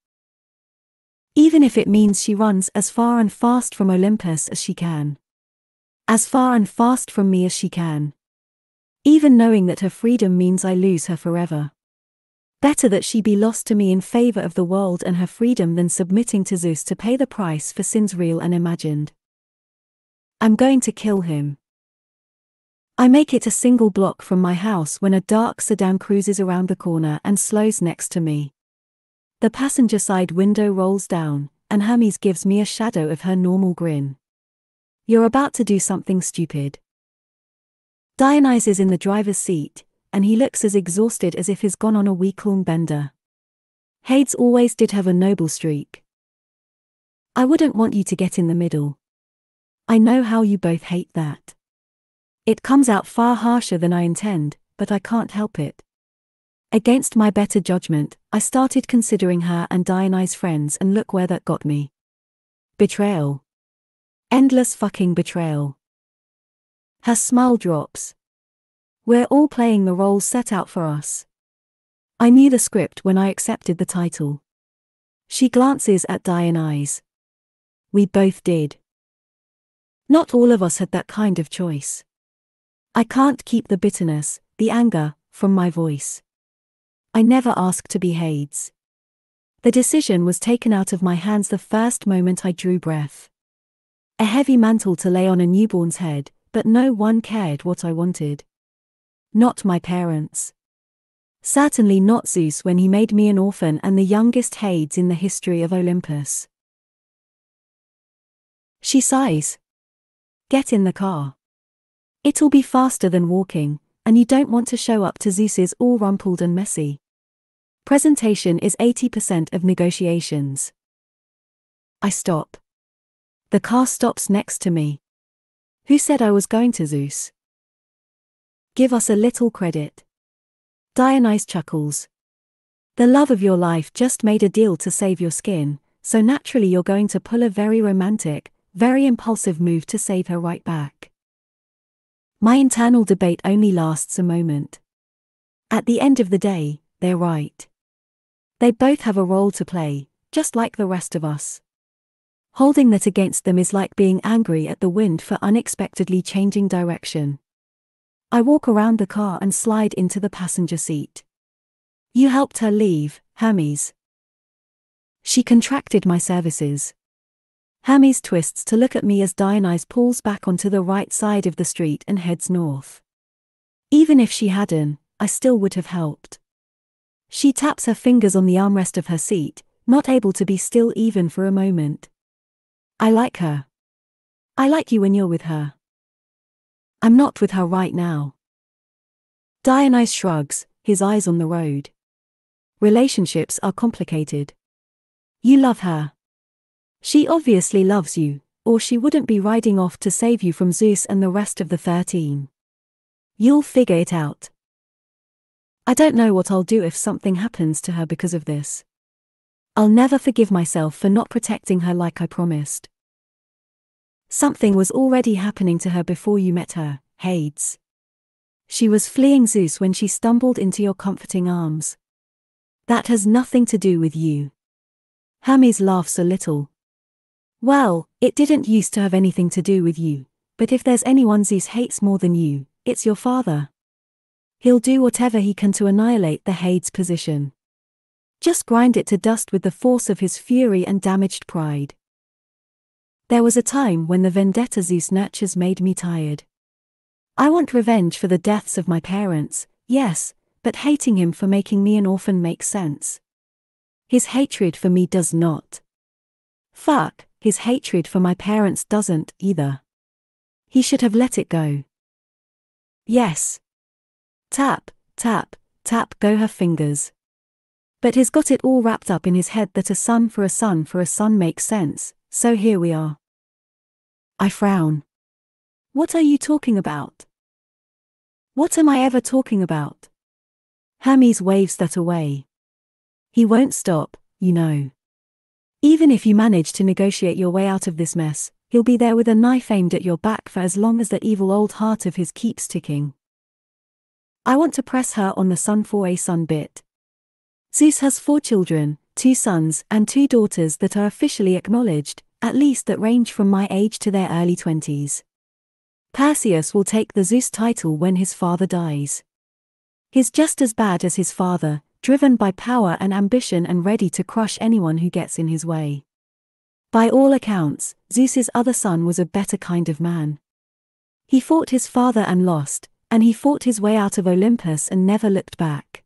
[SPEAKER 1] Even if it means she runs as far and fast from Olympus as she can. As far and fast from me as she can. Even knowing that her freedom means I lose her forever. Better that she be lost to me in favor of the world and her freedom than submitting to Zeus to pay the price for sins real and imagined. I'm going to kill him. I make it a single block from my house when a dark sedan cruises around the corner and slows next to me. The passenger side window rolls down, and Hermes gives me a shadow of her normal grin. You're about to do something stupid. Dionysus is in the driver's seat, and he looks as exhausted as if he's gone on a week-long bender. Hades always did have a noble streak. I wouldn't want you to get in the middle. I know how you both hate that. It comes out far harsher than I intend, but I can't help it. Against my better judgment, I started considering her and Dionysus friends, and look where that got me. Betrayal. Endless fucking betrayal. Her smile drops. We're all playing the roles set out for us. I knew the script when I accepted the title. She glances at Dionysus. We both did. Not all of us had that kind of choice. I can't keep the bitterness, the anger, from my voice. I never asked to be Hades. The decision was taken out of my hands the first moment I drew breath. A heavy mantle to lay on a newborn's head, but no one cared what I wanted. Not my parents. Certainly not Zeus when he made me an orphan and the youngest Hades in the history of Olympus. She sighs. Get in the car. It'll be faster than walking, and you don't want to show up to Zeus's all rumpled and messy. Presentation is 80% of negotiations. I stop. The car stops next to me. Who said I was going to Zeus? Give us a little credit. Dionysus chuckles. The love of your life just made a deal to save your skin, so naturally you're going to pull a very romantic, very impulsive move to save her right back. My internal debate only lasts a moment. At the end of the day, they're right. They both have a role to play, just like the rest of us. Holding that against them is like being angry at the wind for unexpectedly changing direction. I walk around the car and slide into the passenger seat. You helped her leave, Hermes. She contracted my services. Hermes twists to look at me as Dionysus pulls back onto the right side of the street and heads north. Even if she hadn't, I still would have helped. She taps her fingers on the armrest of her seat, not able to be still even for a moment. I like her. I like you when you're with her. I'm not with her right now. Dionysus shrugs, his eyes on the road. Relationships are complicated. You love her. She obviously loves you, or she wouldn't be riding off to save you from Zeus and the rest of the 13. You'll figure it out. I don't know what I'll do if something happens to her because of this. I'll never forgive myself for not protecting her like I promised. Something was already happening to her before you met her, Hades. She was fleeing Zeus when she stumbled into your comforting arms. That has nothing to do with you. Hermes laughs a little. Well, it didn't used to have anything to do with you, but if there's anyone Zeus hates more than you, it's your father. He'll do whatever he can to annihilate the Hades position. Just grind it to dust with the force of his fury and damaged pride. There was a time when the vendetta Zeus nurtures made me tired. I want revenge for the deaths of my parents, yes, but hating him for making me an orphan makes sense. His hatred for me does not. Fuck, his hatred for my parents doesn't, either. He should have let it go. Yes. Tap, tap, tap go her fingers. But he's got it all wrapped up in his head that a son for a son for a son makes sense, so here we are. I frown. What are you talking about? What am I ever talking about? Hermes waves that away. He won't stop, you know. Even if you manage to negotiate your way out of this mess, he'll be there with a knife aimed at your back for as long as that evil old heart of his keeps ticking. I want to press her on the son for a son bit. Zeus has 4 children, 2 sons and 2 daughters that are officially acknowledged, at least that range from my age to their early 20s. Perseus will take the Zeus title when his father dies. He's just as bad as his father, driven by power and ambition and ready to crush anyone who gets in his way. By all accounts, Zeus's other son was a better kind of man. He fought his father and lost, and he fought his way out of Olympus and never looked back.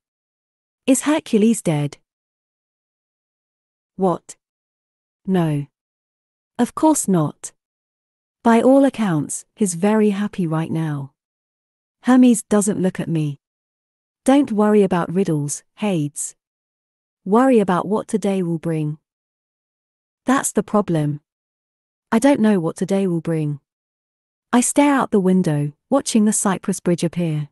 [SPEAKER 1] Is Hercules dead? What? No. Of course not. By all accounts, he's very happy right now. Hermes doesn't look at me. Don't worry about riddles, Hades. Worry about what today will bring. That's the problem. I don't know what today will bring. I stare out the window, watching the Cyprus Bridge appear.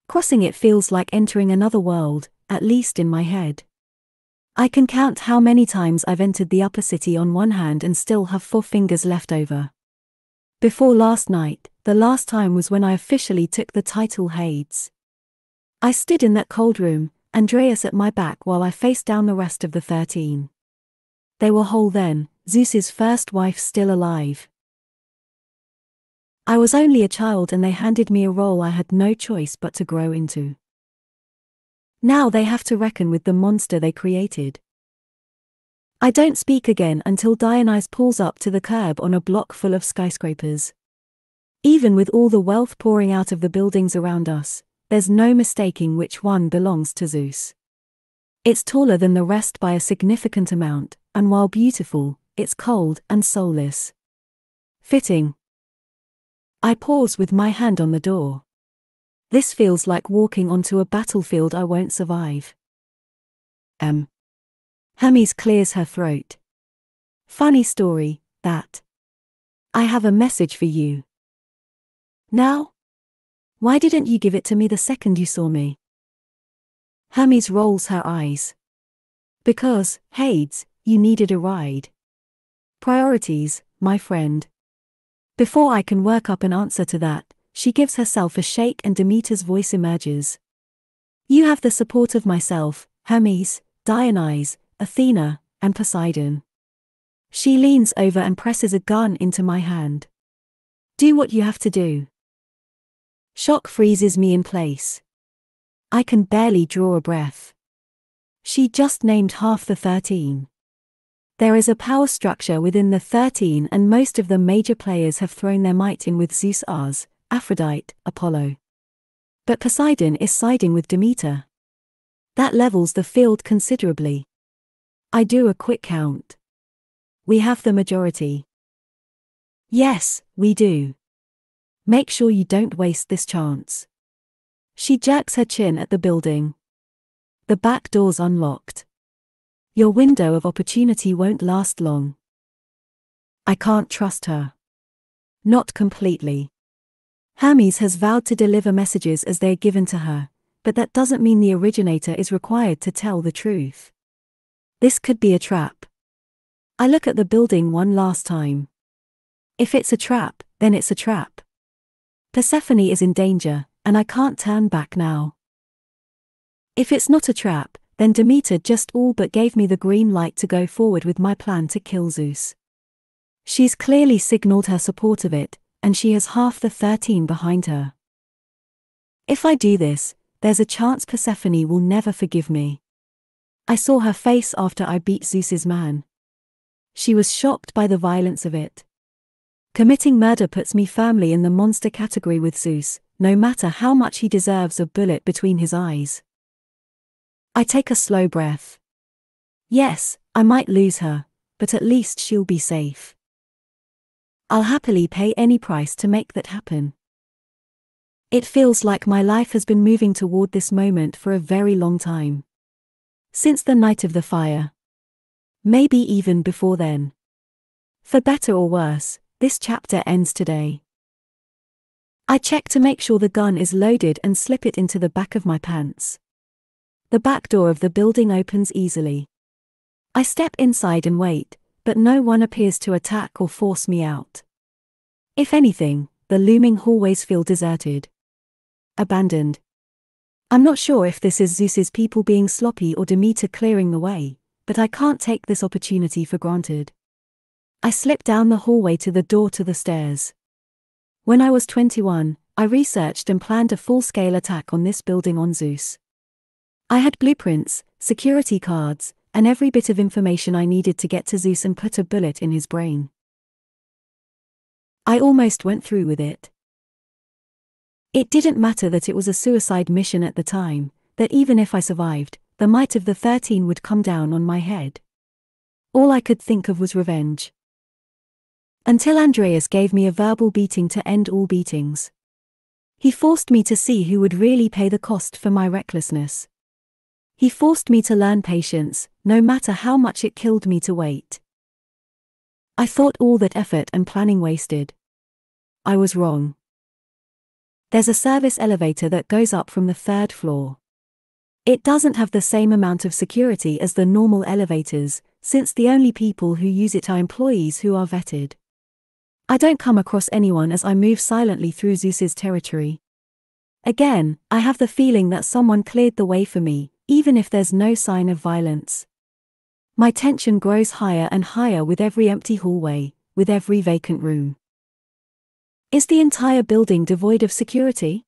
[SPEAKER 1] Crossing it feels like entering another world, at least in my head. I can count how many times I've entered the upper city on one hand and still have 4 fingers left over. Before last night, the last time was when I officially took the title Hades. I stood in that cold room, Andreas at my back while I faced down the rest of the 13. They were whole then, Zeus's first wife still alive. I was only a child and they handed me a role I had no choice but to grow into. Now they have to reckon with the monster they created. I don't speak again until Dionysus pulls up to the curb on a block full of skyscrapers. Even with all the wealth pouring out of the buildings around us, there's no mistaking which one belongs to Zeus. It's taller than the rest by a significant amount, and while beautiful, it's cold and soulless. Fitting. I pause with my hand on the door. This feels like walking onto a battlefield I won't survive. Hermes clears her throat. Funny story, that. I have a message for you. Now? Why didn't you give it to me the second you saw me? Hermes rolls her eyes. Because, Hades, you needed a ride. Priorities, my friend. Before I can work up an answer to that, she gives herself a shake and Demeter's voice emerges. You have the support of myself, Hermes, Dionysus, Athena, and Poseidon. She leans over and presses a gun into my hand. Do what you have to do. Shock freezes me in place. I can barely draw a breath. She just named half the 13. There is a power structure within the 13 and most of the major players have thrown their might in with Zeus, Ares, Aphrodite, Apollo. But Poseidon is siding with Demeter. That levels the field considerably. I do a quick count. We have the majority. Yes, we do. Make sure you don't waste this chance. She jerks her chin at the building. The back door's unlocked. Your window of opportunity won't last long. I can't trust her. Not completely. Hermes has vowed to deliver messages as they're given to her, but that doesn't mean the originator is required to tell the truth. This could be a trap. I look at the building one last time. If it's a trap, then it's a trap. Persephone is in danger, and I can't turn back now. If it's not a trap, then Demeter just all but gave me the green light to go forward with my plan to kill Zeus. She's clearly signaled her support of it, and she has half the 13 behind her. If I do this, there's a chance Persephone will never forgive me. I saw her face after I beat Zeus's man. She was shocked by the violence of it. Committing murder puts me firmly in the monster category with Zeus, no matter how much he deserves a bullet between his eyes. I take a slow breath. Yes, I might lose her, but at least she'll be safe. I'll happily pay any price to make that happen. It feels like my life has been moving toward this moment for a very long time. Since the night of the fire. Maybe even before then. For better or worse, this chapter ends today. I check to make sure the gun is loaded and slip it into the back of my pants. The back door of the building opens easily. I step inside and wait, but no one appears to attack or force me out. If anything, the looming hallways feel deserted. Abandoned. I'm not sure if this is Zeus's people being sloppy or Demeter clearing the way, but I can't take this opportunity for granted. I slip down the hallway to the door to the stairs. When I was 21, I researched and planned a full-scale attack on this building on Zeus. I had blueprints, security cards, and every bit of information I needed to get to Zeus and put a bullet in his brain. I almost went through with it. It didn't matter that it was a suicide mission at the time, that even if I survived, the might of the 13 would come down on my head. All I could think of was revenge. Until Andreas gave me a verbal beating to end all beatings. He forced me to see who would really pay the cost for my recklessness. He forced me to learn patience, no matter how much it killed me to wait. I thought all that effort and planning wasted. I was wrong. There's a service elevator that goes up from the 3rd floor. It doesn't have the same amount of security as the normal elevators, since the only people who use it are employees who are vetted. I don't come across anyone as I move silently through Zeus's territory. Again, I have the feeling that someone cleared the way for me, even if there's no sign of violence. My tension grows higher and higher with every empty hallway, with every vacant room. Is the entire building devoid of security?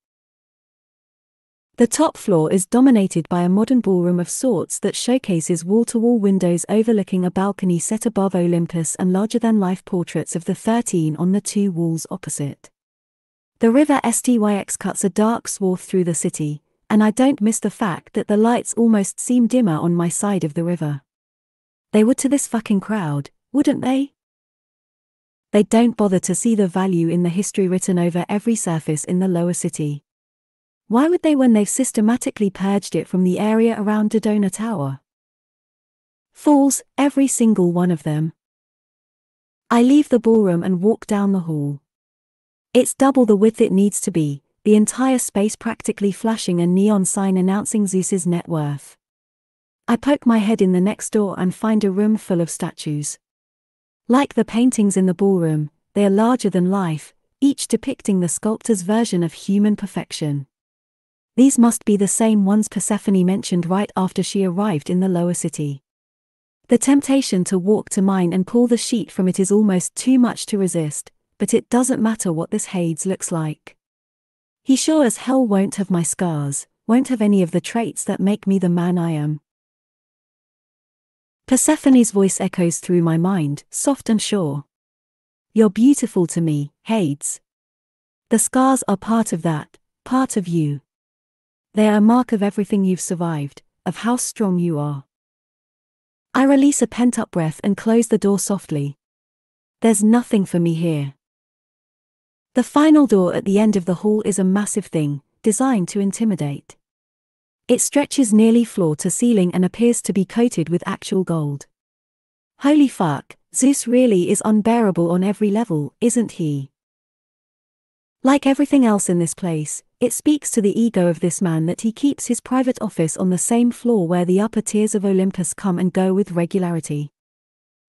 [SPEAKER 1] The top floor is dominated by a modern ballroom of sorts that showcases wall-to-wall windows overlooking a balcony set above Olympus and larger-than-life portraits of the 13 on the 2 walls opposite. The river Styx cuts a dark swath through the city, and I don't miss the fact that the lights almost seem dimmer on my side of the river. They would to this fucking crowd, wouldn't they? They don't bother to see the value in the history written over every surface in the lower city. Why would they when they've systematically purged it from the area around Dodona Tower? Fools, every single one of them. I leave the ballroom and walk down the hall. It's double the width it needs to be, the entire space practically flashing a neon sign announcing Zeus's net worth. I poke my head in the next door and find a room full of statues. Like the paintings in the ballroom, they are larger than life, each depicting the sculptor's version of human perfection. These must be the same ones Persephone mentioned right after she arrived in the lower city. The temptation to walk to mine and pull the sheet from it is almost too much to resist, but it doesn't matter what this Hades looks like. He sure as hell won't have my scars, won't have any of the traits that make me the man I am. Persephone's voice echoes through my mind, soft and sure. You're beautiful to me, Hades. The scars are part of that, part of you. They are a mark of everything you've survived, of how strong you are. I release a pent-up breath and close the door softly. There's nothing for me here. The final door at the end of the hall is a massive thing, designed to intimidate. It stretches nearly floor to ceiling and appears to be coated with actual gold. Holy fuck, Zeus really is unbearable on every level, isn't he? Like everything else in this place, it speaks to the ego of this man that he keeps his private office on the same floor where the upper tiers of Olympus come and go with regularity.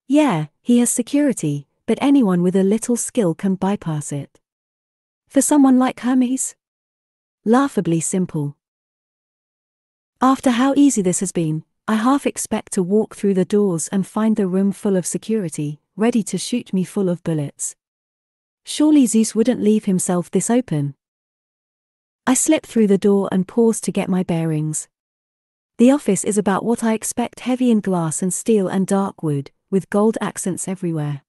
[SPEAKER 1] Yeah, he has security, but anyone with a little skill can bypass it. For someone like Hermes? Laughably simple. After how easy this has been, I half expect to walk through the doors and find the room full of security, ready to shoot me full of bullets. Surely Zeus wouldn't leave himself this open. I slip through the door and pause to get my bearings. The office is about what I expect, heavy in glass and steel and dark wood, with gold accents everywhere.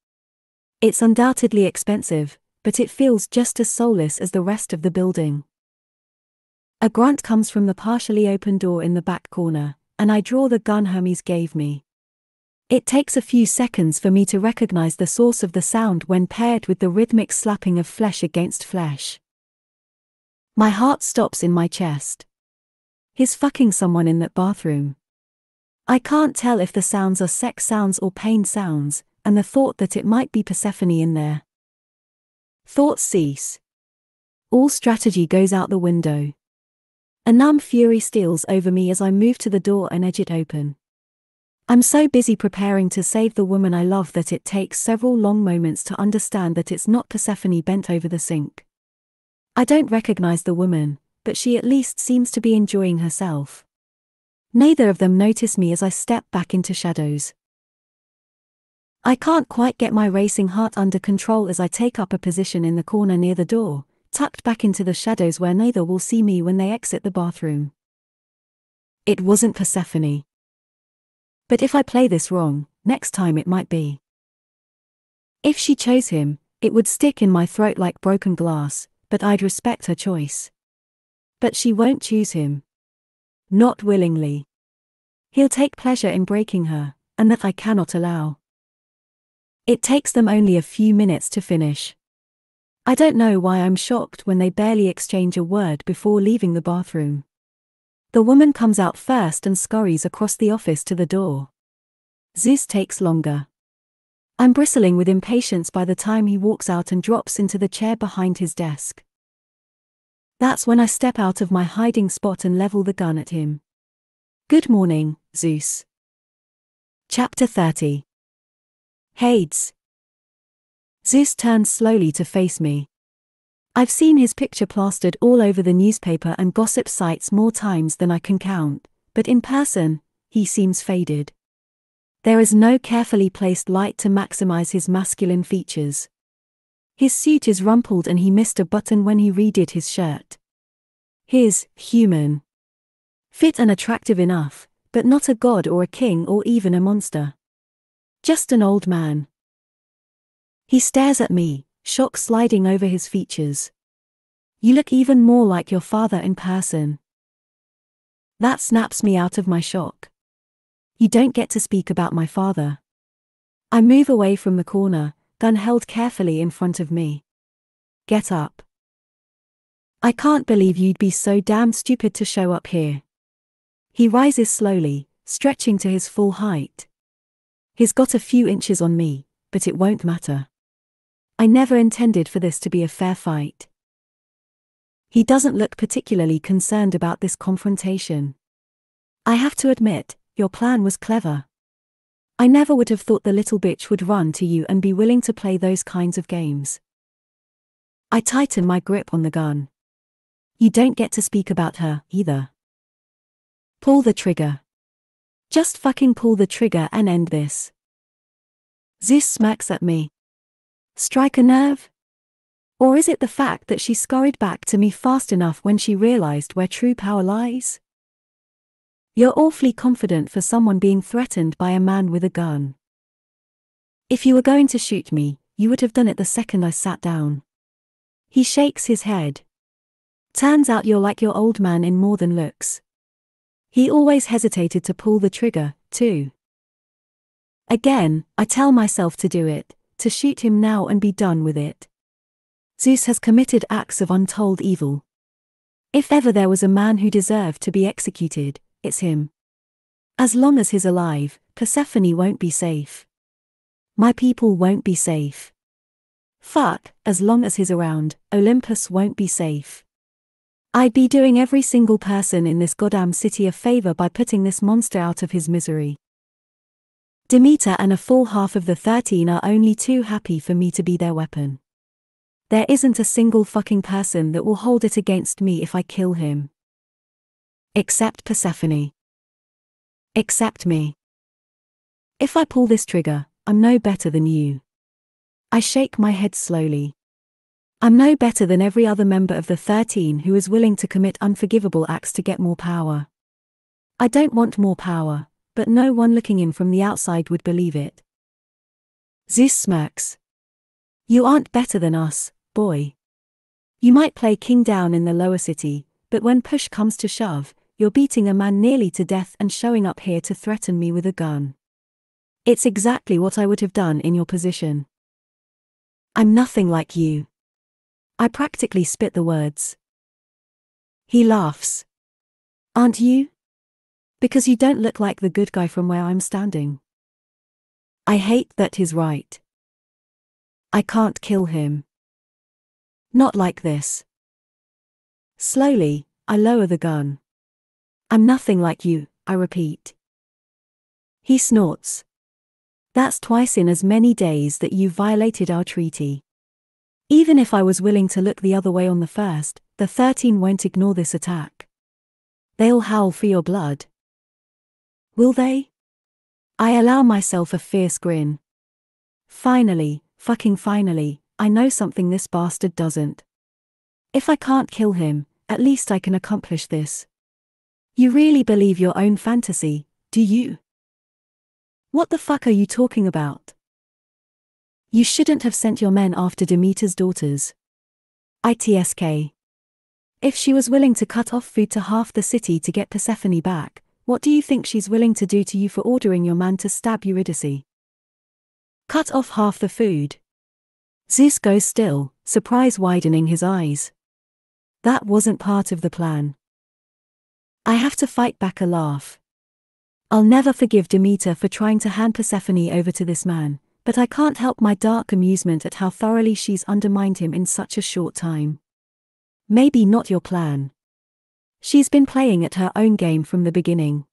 [SPEAKER 1] It's undoubtedly expensive, but it feels just as soulless as the rest of the building. A grunt comes from the partially open door in the back corner, and I draw the gun Hermes gave me. It takes a few seconds for me to recognize the source of the sound when paired with the rhythmic slapping of flesh against flesh. My heart stops in my chest. He's fucking someone in that bathroom. I can't tell if the sounds are sex sounds or pain sounds, and the thought that it might be Persephone in there. Thoughts cease. All strategy goes out the window. A numb fury steals over me as I move to the door and edge it open. I'm so busy preparing to save the woman I love that it takes several long moments to understand that it's not Persephone bent over the sink. I don't recognize the woman, but she at least seems to be enjoying herself. Neither of them notice me as I step back into shadows. I can't quite get my racing heart under control as I take up a position in the corner near the door, tucked back into the shadows where neither will see me when they exit the bathroom. It wasn't Persephone. But if I play this wrong, next time it might be. If she chose him, it would stick in my throat like broken glass, but I'd respect her choice. But she won't choose him. Not willingly. He'll take pleasure in breaking her, and that I cannot allow. It takes them only a few minutes to finish. I don't know why I'm shocked when they barely exchange a word before leaving the bathroom. The woman comes out first and scurries across the office to the door. Zeus takes longer. I'm bristling with impatience by the time he walks out and drops into the chair behind his desk. That's when I step out of my hiding spot and level the gun at him. Good morning, Zeus. Chapter 30. Hades. Zeus turns slowly to face me. I've seen his picture plastered all over the newspaper and gossip sites more times than I can count, but in person, he seems faded. There is no carefully placed light to maximize his masculine features. His suit is rumpled and he missed a button when he redid his shirt. He's human. Fit and attractive enough, but not a god or a king or even a monster. Just an old man. He stares at me, shock sliding over his features. You look even more like your father in person. That snaps me out of my shock. You don't get to speak about my father. I move away from the corner, gun held carefully in front of me. Get up. I can't believe you'd be so damn stupid to show up here. He rises slowly, stretching to his full height. He's got a few inches on me, but it won't matter. I never intended for this to be a fair fight. He doesn't look particularly concerned about this confrontation. I have to admit, your plan was clever. I never would have thought the little bitch would run to you and be willing to play those kinds of games. I tighten my grip on the gun. You don't get to speak about her, either. Pull the trigger. Just fucking pull the trigger and end this. Zeus smirks at me. Strike a nerve? Or is it the fact that she scurried back to me fast enough when she realized where true power lies? You're awfully confident for someone being threatened by a man with a gun. If you were going to shoot me, you would have done it the second I sat down. He shakes his head. Turns out you're like your old man in more than looks. He always hesitated to pull the trigger, too. Again, I tell myself to do it, to shoot him now and be done with it. Zeus has committed acts of untold evil. If ever there was a man who deserved to be executed, it's him. As long as he's alive, Persephone won't be safe. My people won't be safe. Fuck, as long as he's around, Olympus won't be safe. I'd be doing every single person in this goddamn city a favor by putting this monster out of his misery. Demeter and a full half of the 13 are only too happy for me to be their weapon. There isn't a single fucking person that will hold it against me if I kill him. Except Persephone. Except me. If I pull this trigger, I'm no better than you. I shake my head slowly. I'm no better than every other member of the 13 who is willing to commit unforgivable acts to get more power. I don't want more power, but no one looking in from the outside would believe it. Zeus smirks. You aren't better than us, boy. You might play king down in the lower city, but when push comes to shove, you're beating a man nearly to death and showing up here to threaten me with a gun. It's exactly what I would have done in your position. I'm nothing like you. I practically spit the words. He laughs. Aren't you? Because you don't look like the good guy from where I'm standing. I hate that he's right. I can't kill him. Not like this. Slowly, I lower the gun. I'm nothing like you, I repeat. He snorts. That's twice in as many days that you violated our treaty. Even if I was willing to look the other way on the first, the 13 won't ignore this attack. They'll howl for your blood. Will they? I allow myself a fierce grin. Finally, fucking finally, I know something this bastard doesn't. If I can't kill him, at least I can accomplish this. You really believe your own fantasy, do you? What the fuck are you talking about? You shouldn't have sent your men after Demeter's daughters. ITSK. If she was willing to cut off food to half the city to get Persephone back, what do you think she's willing to do to you for ordering your man to stab Eurydice? Cut off half the food. Zeus goes still, surprise widening his eyes. That wasn't part of the plan. I have to fight back a laugh. I'll never forgive Demeter for trying to hand Persephone over to this man, but I can't help my dark amusement at how thoroughly she's undermined him in such a short time. Maybe not your plan. She's been playing at her own game from the beginning.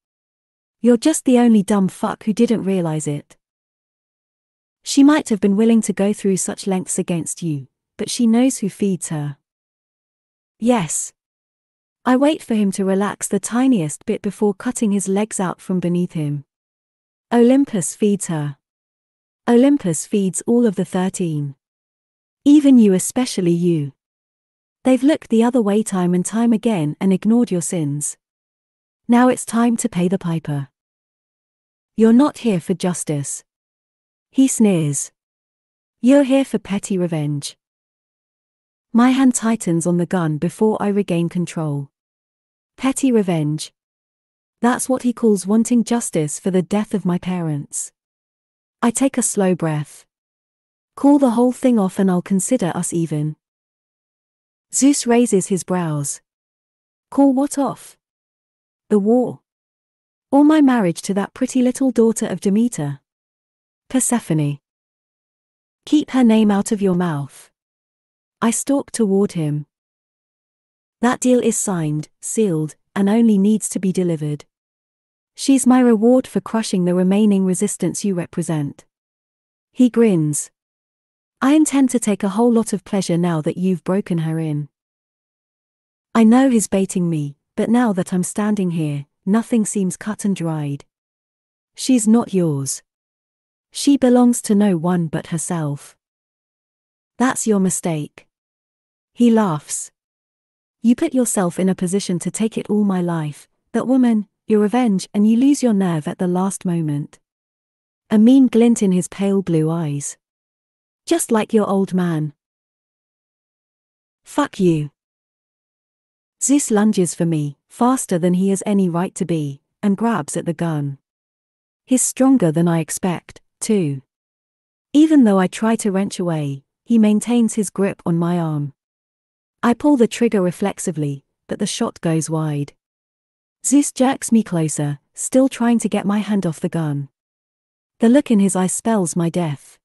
[SPEAKER 1] You're just the only dumb fuck who didn't realize it. She might have been willing to go through such lengths against you, but she knows who feeds her. Yes. I wait for him to relax the tiniest bit before cutting his legs out from beneath him. Olympus feeds her. Olympus feeds all of the 13. Even you, especially you. They've looked the other way time and time again and ignored your sins. Now it's time to pay the piper. You're not here for justice. He sneers. You're here for petty revenge. My hand tightens on the gun before I regain control. Petty revenge. That's what he calls wanting justice for the death of my parents. I take a slow breath. Call the whole thing off and I'll consider us even. Zeus raises his brows. Call what off? The war? Or my marriage to that pretty little daughter of Demeter? Persephone. Keep her name out of your mouth. I stalk toward him. That deal is signed, sealed, and only needs to be delivered. She's my reward for crushing the remaining resistance you represent. He grins. I intend to take a whole lot of pleasure now that you've broken her in. I know he's baiting me, but now that I'm standing here, nothing seems cut and dried. She's not yours. She belongs to no one but herself. That's your mistake. He laughs. You put yourself in a position to take it all my life, that woman, your revenge, and you lose your nerve at the last moment. A mean glint in his pale blue eyes. Just like your old man. Fuck you. Zeus lunges for me, faster than he has any right to be, and grabs at the gun. He's stronger than I expect, too. Even though I try to wrench away, he maintains his grip on my arm. I pull the trigger reflexively, but the shot goes wide. Zeus jerks me closer, still trying to get my hand off the gun. The look in his eyes spells my death.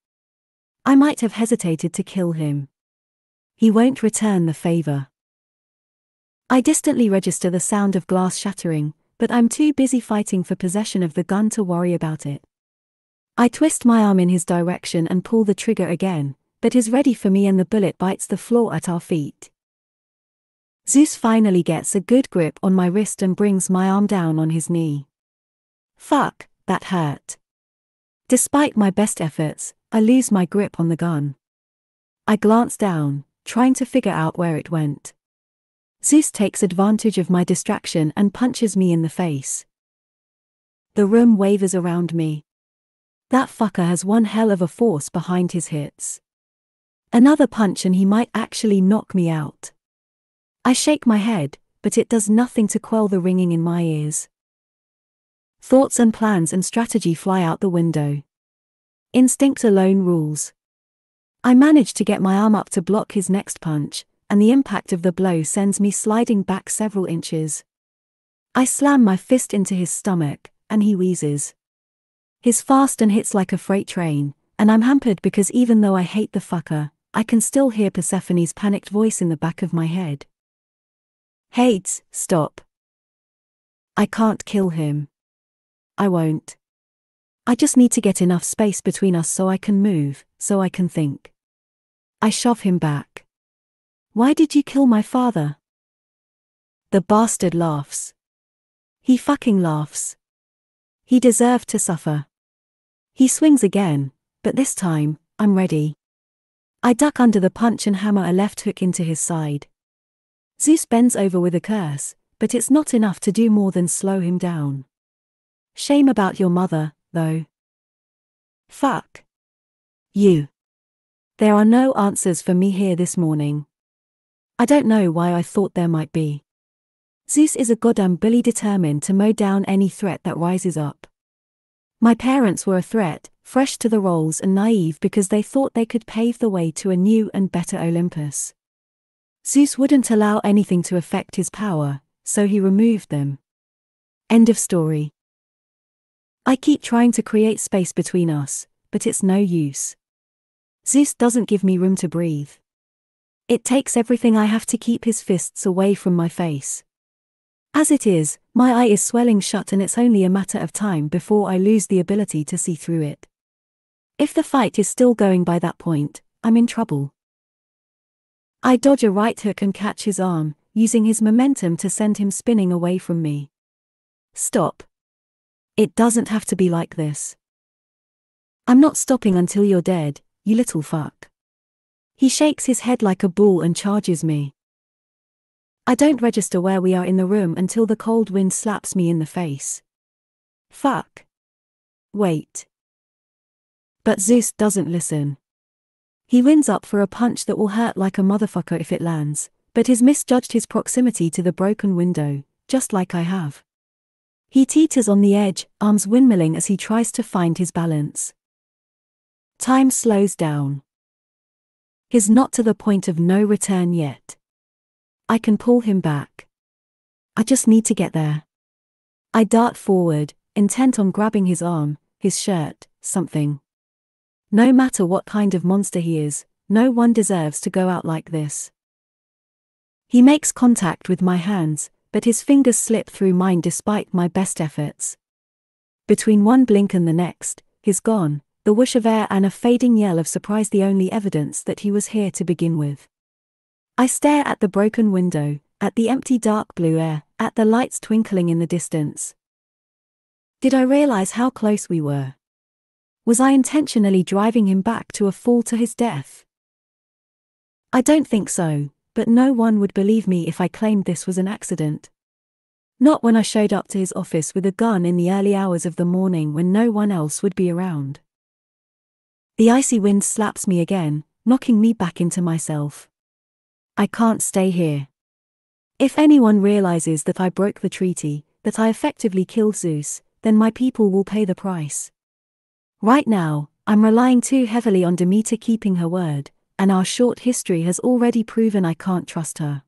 [SPEAKER 1] I might have hesitated to kill him. He won't return the favor. I distantly register the sound of glass shattering, but I'm too busy fighting for possession of the gun to worry about it. I twist my arm in his direction and pull the trigger again, but he's ready for me and the bullet bites the floor at our feet. Zeus finally gets a good grip on my wrist and brings my arm down on his knee. Fuck, that hurt. Despite my best efforts, I lose my grip on the gun. I glance down, trying to figure out where it went. Zeus takes advantage of my distraction and punches me in the face. The room wavers around me. That fucker has one hell of a force behind his hits. Another punch and he might actually knock me out. I shake my head, but it does nothing to quell the ringing in my ears. Thoughts and plans and strategy fly out the window. Instinct alone rules. I manage to get my arm up to block his next punch, and the impact of the blow sends me sliding back several inches. I slam my fist into his stomach, and he wheezes. He's fast and hits like a freight train, and I'm hampered because even though I hate the fucker, I can still hear Persephone's panicked voice in the back of my head. Hades, stop. I can't kill him. I won't. I just need to get enough space between us so I can move, so I can think. I shove him back. Why did you kill my father? The bastard laughs. He fucking laughs. He deserved to suffer. He swings again, but this time, I'm ready. I duck under the punch and hammer a left hook into his side. Zeus bends over with a curse, but it's not enough to do more than slow him down. Shame about your mother, though. Fuck. You. There are no answers for me here this morning. I don't know why I thought there might be. Zeus is a goddamn bully determined to mow down any threat that rises up. My parents were a threat, fresh to the roles and naive because they thought they could pave the way to a new and better Olympus. Zeus wouldn't allow anything to affect his power, so he removed them. End of story. I keep trying to create space between us, but it's no use. Zeus doesn't give me room to breathe. It takes everything I have to keep his fists away from my face. As it is, my eye is swelling shut and it's only a matter of time before I lose the ability to see through it. If the fight is still going by that point, I'm in trouble. I dodge a right hook and catch his arm, using his momentum to send him spinning away from me. Stop. It doesn't have to be like this. I'm not stopping until you're dead, you little fuck. He shakes his head like a bull and charges me. I don't register where we are in the room until the cold wind slaps me in the face. Fuck. Wait. But Zeus doesn't listen. He winds up for a punch that will hurt like a motherfucker if it lands, but he's misjudged his proximity to the broken window, just like I have. He teeters on the edge, arms windmilling as he tries to find his balance. Time slows down. He's not to the point of no return yet. I can pull him back. I just need to get there. I dart forward, intent on grabbing his arm, his shirt, something. No matter what kind of monster he is, no one deserves to go out like this. He makes contact with my hands, but his fingers slip through mine despite my best efforts. Between one blink and the next, he's gone, the whoosh of air and a fading yell of surprise the only evidence that he was here to begin with. I stare at the broken window, at the empty dark blue air, at the lights twinkling in the distance. Did I realize how close we were? Was I intentionally driving him back to a fall to his death? I don't think so, but no one would believe me if I claimed this was an accident. Not when I showed up to his office with a gun in the early hours of the morning when no one else would be around. The icy wind slaps me again, knocking me back into myself. I can't stay here. If anyone realizes that I broke the treaty, that I effectively killed Zeus, then my people will pay the price. Right now, I'm relying too heavily on Demeter keeping her word, and our short history has already proven I can't trust her.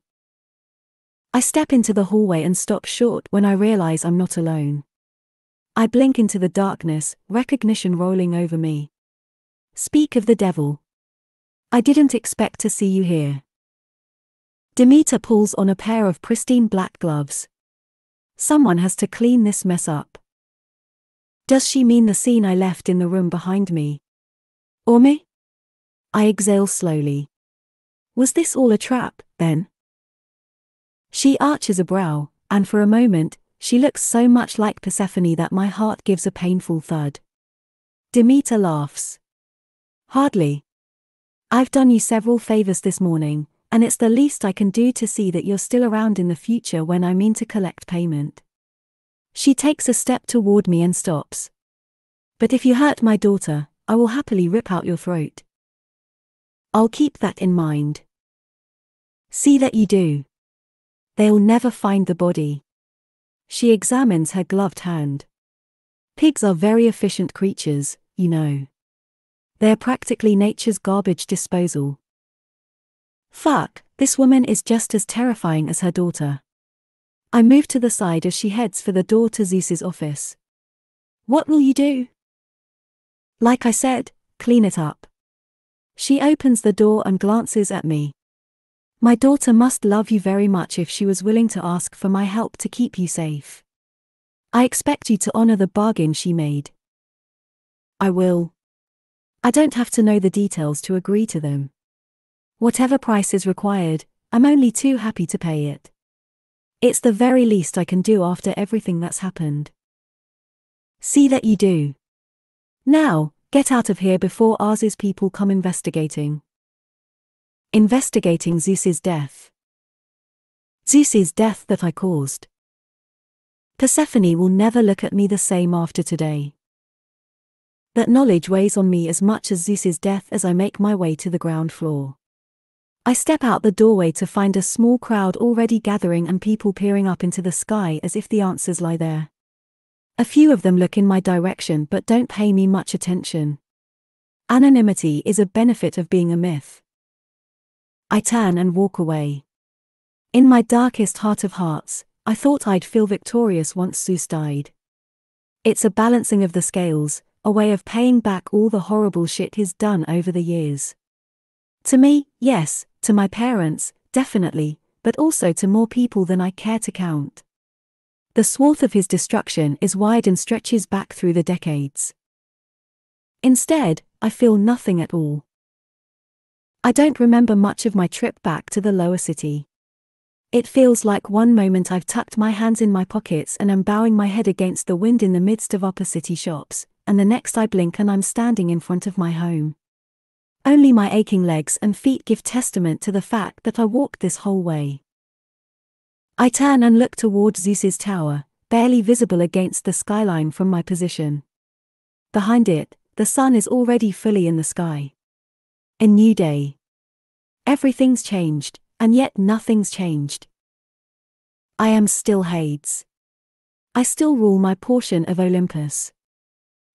[SPEAKER 1] I step into the hallway and stop short when I realize I'm not alone. I blink into the darkness, recognition rolling over me. Speak of the devil. I didn't expect to see you here. Demeter pulls on a pair of pristine black gloves. Someone has to clean this mess up. Does she mean the scene I left in the room behind me? Or me? I exhale slowly. Was this all a trap, then? She arches a brow, and for a moment, she looks so much like Persephone that my heart gives a painful thud. Demeter laughs. Hardly. I've done you several favors this morning, and it's the least I can do to see that you're still around in the future when I mean to collect payment. She takes a step toward me and stops. But if you hurt my daughter, I will happily rip out your throat. I'll keep that in mind. See that you do. They'll never find the body. She examines her gloved hand. Pigs are very efficient creatures, you know. They're practically nature's garbage disposal. Fuck, this woman is just as terrifying as her daughter. I move to the side as she heads for the door to Zeus's office. What will you do? Like I said, clean it up. She opens the door and glances at me. My daughter must love you very much if she was willing to ask for my help to keep you safe. I expect you to honor the bargain she made. I will. I don't have to know the details to agree to them. Whatever price is required, I'm only too happy to pay it. It's the very least I can do after everything that's happened. See that you do. Now, get out of here before Ars's people come investigating. Investigating Zeus's death. Zeus's death that I caused. Persephone will never look at me the same after today. That knowledge weighs on me as much as Zeus's death as I make my way to the ground floor. I step out the doorway to find a small crowd already gathering and people peering up into the sky as if the answers lie there. A few of them look in my direction but don't pay me much attention. Anonymity is a benefit of being a myth. I turn and walk away. In my darkest heart of hearts, I thought I'd feel victorious once Zeus died. It's a balancing of the scales, a way of paying back all the horrible shit he's done over the years. To me, yes, to my parents, definitely, but also to more people than I care to count. The swath of his destruction is wide and stretches back through the decades. Instead, I feel nothing at all. I don't remember much of my trip back to the lower city. It feels like one moment I've tucked my hands in my pockets and am bowing my head against the wind in the midst of upper city shops, and the next I blink and I'm standing in front of my home. Only my aching legs and feet give testament to the fact that I walked this whole way. I turn and look towards Zeus's tower, barely visible against the skyline from my position. Behind it, the sun is already fully in the sky. A new day. Everything's changed, and yet nothing's changed. I am still Hades. I still rule my portion of Olympus.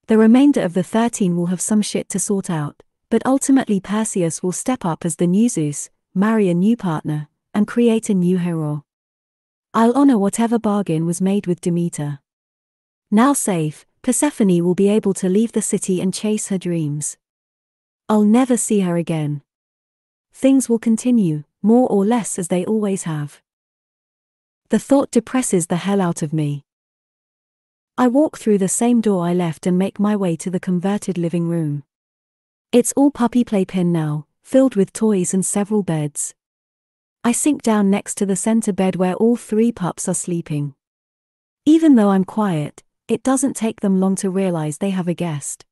[SPEAKER 1] The remainder of the 13 will have some shit to sort out, but ultimately Perseus will step up as the new Zeus, marry a new partner, and create a new hero. I'll honor whatever bargain was made with Demeter. Now safe, Persephone will be able to leave the city and chase her dreams. I'll never see her again. Things will continue, more or less as they always have. The thought depresses the hell out of me. I walk through the same door I left and make my way to the converted living room. It's all puppy playpen now, filled with toys and several beds. I sink down next to the center bed where all 3 pups are sleeping. Even though I'm quiet, it doesn't take them long to realize they have a guest.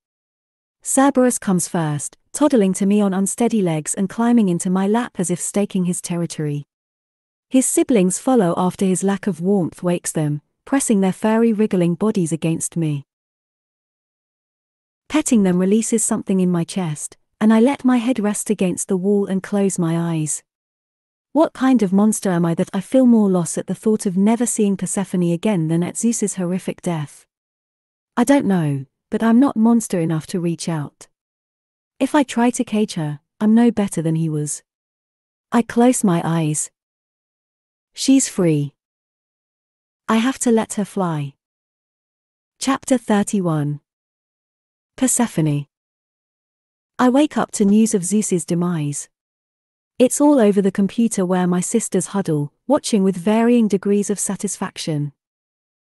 [SPEAKER 1] Cerberus comes first, toddling to me on unsteady legs and climbing into my lap as if staking his territory. His siblings follow after his lack of warmth wakes them, pressing their furry wriggling bodies against me. Petting them releases something in my chest, and I let my head rest against the wall and close my eyes. What kind of monster am I that I feel more loss at the thought of never seeing Persephone again than at Zeus's horrific death? I don't know, but I'm not monster enough to reach out. If I try to cage her, I'm no better than he was. I close my eyes. She's free. I have to let her fly. Chapter 31. Persephone. I wake up to news of Zeus's demise. It's all over the computer where my sisters huddle, watching with varying degrees of satisfaction.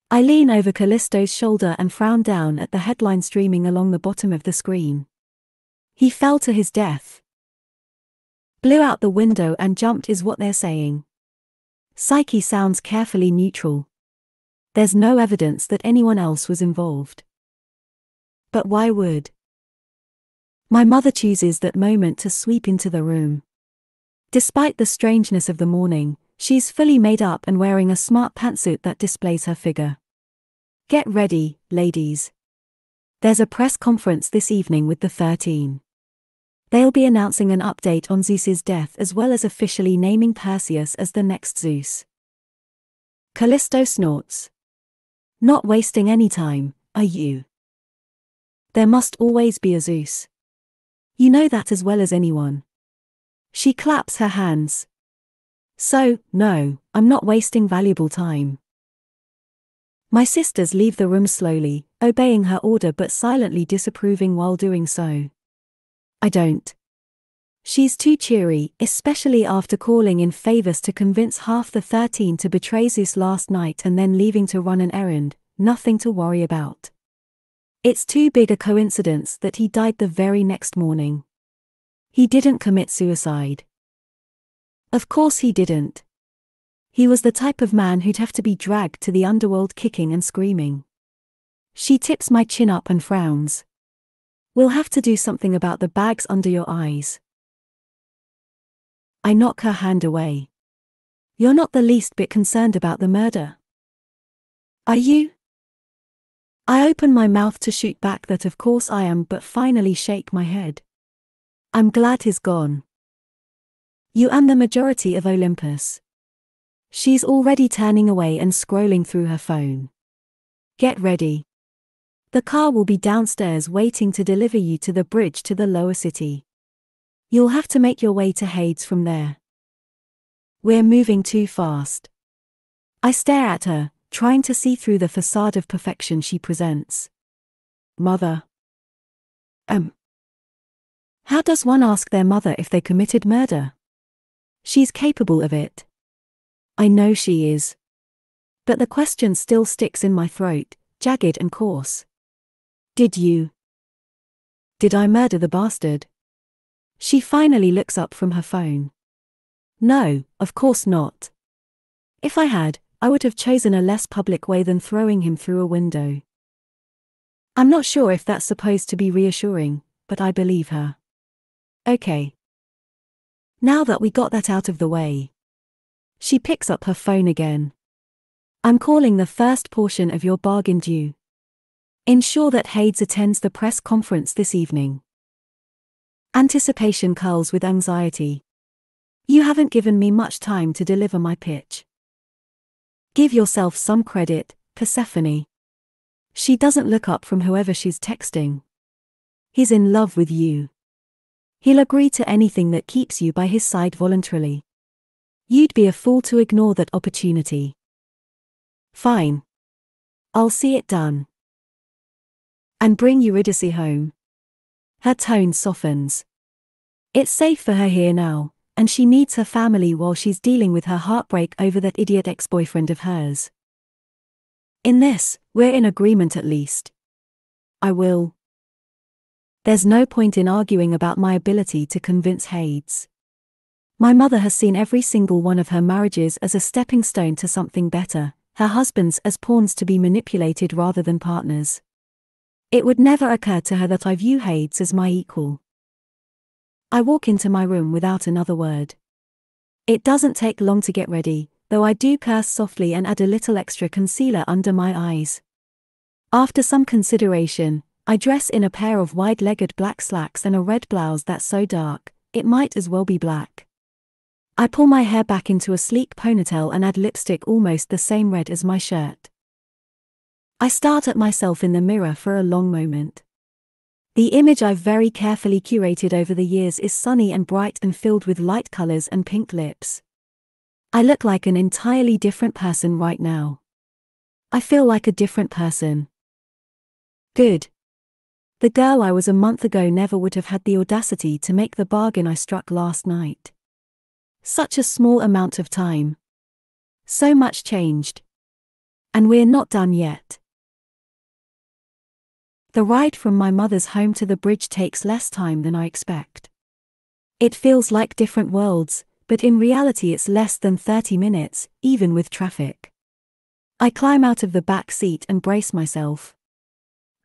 [SPEAKER 1] I lean over Callisto's shoulder and frown down at the headline streaming along the bottom of the screen. He fell to his death. Blew out the window and jumped is what they're saying. Psyche sounds carefully neutral. There's no evidence that anyone else was involved. But why would? My mother chooses that moment to sweep into the room. Despite the strangeness of the morning, she's fully made up and wearing a smart pantsuit that displays her figure. Get ready, ladies. There's a press conference this evening with the 13. They'll be announcing an update on Zeus's death as well as officially naming Perseus as the next Zeus. Callisto snorts. Not wasting any time, are you? There must always be a Zeus. You know that as well as anyone. She claps her hands. So, no, I'm not wasting valuable time. My sisters leave the room slowly, obeying her order but silently disapproving while doing so. I don't. She's too cheery, especially after calling in favors to convince half the 13 to betray Zeus last night and then leaving to run an errand. Nothing to worry about. It's too big a coincidence that he died the very next morning. He didn't commit suicide. Of course he didn't. He was the type of man who'd have to be dragged to the underworld kicking and screaming. She tips my chin up and frowns. We'll have to do something about the bags under your eyes. I knock her hand away. You're not the least bit concerned about the murder. Are you? I open my mouth to shoot back that of course I am, but finally shake my head. I'm glad he's gone. You and the majority of Olympus. She's already turning away and scrolling through her phone. Get ready. The car will be downstairs waiting to deliver you to the bridge to the lower city. You'll have to make your way to Hades from there. We're moving too fast. I stare at her, trying to see through the facade of perfection she presents. Mother. How does one ask their mother if they committed murder? She's capable of it. I know she is. But the question still sticks in my throat, jagged and coarse. Did I murder the bastard? She finally looks up from her phone. No, of course not. If I had, I would have chosen a less public way than throwing him through a window. I'm not sure if that's supposed to be reassuring, but I believe her. Okay. Now that we got that out of the way. She picks up her phone again. I'm calling the first portion of your bargain due. Ensure that Hades attends the press conference this evening. Anticipation curls with anxiety. You haven't given me much time to deliver my pitch. Give yourself some credit, Persephone. She doesn't look up from whoever she's texting. He's in love with you. He'll agree to anything that keeps you by his side voluntarily. You'd be a fool to ignore that opportunity. Fine. I'll see it done. And bring Eurydice home. Her tone softens. It's safe for her here now, and she needs her family while she's dealing with her heartbreak over that idiot ex-boyfriend of hers. In this, we're in agreement at least. I will. There's no point in arguing about my ability to convince Hades. My mother has seen every single one of her marriages as a stepping stone to something better, her husbands as pawns to be manipulated rather than partners. It would never occur to her that I view Hades as my equal. I walk into my room without another word. It doesn't take long to get ready, though I do curse softly and add a little extra concealer under my eyes. After some consideration, I dress in a pair of wide-legged black slacks and a red blouse that's so dark, it might as well be black. I pull my hair back into a sleek ponytail and add lipstick almost the same red as my shirt. I stare at myself in the mirror for a long moment. The image I've very carefully curated over the years is sunny and bright and filled with light colors and pink lips. I look like an entirely different person right now. I feel like a different person. Good. The girl I was a month ago never would have had the audacity to make the bargain I struck last night. Such a small amount of time. So much changed. And we're not done yet. The ride from my mother's home to the bridge takes less time than I expect. It feels like different worlds, but in reality it's less than 30 minutes, even with traffic. I climb out of the back seat and brace myself.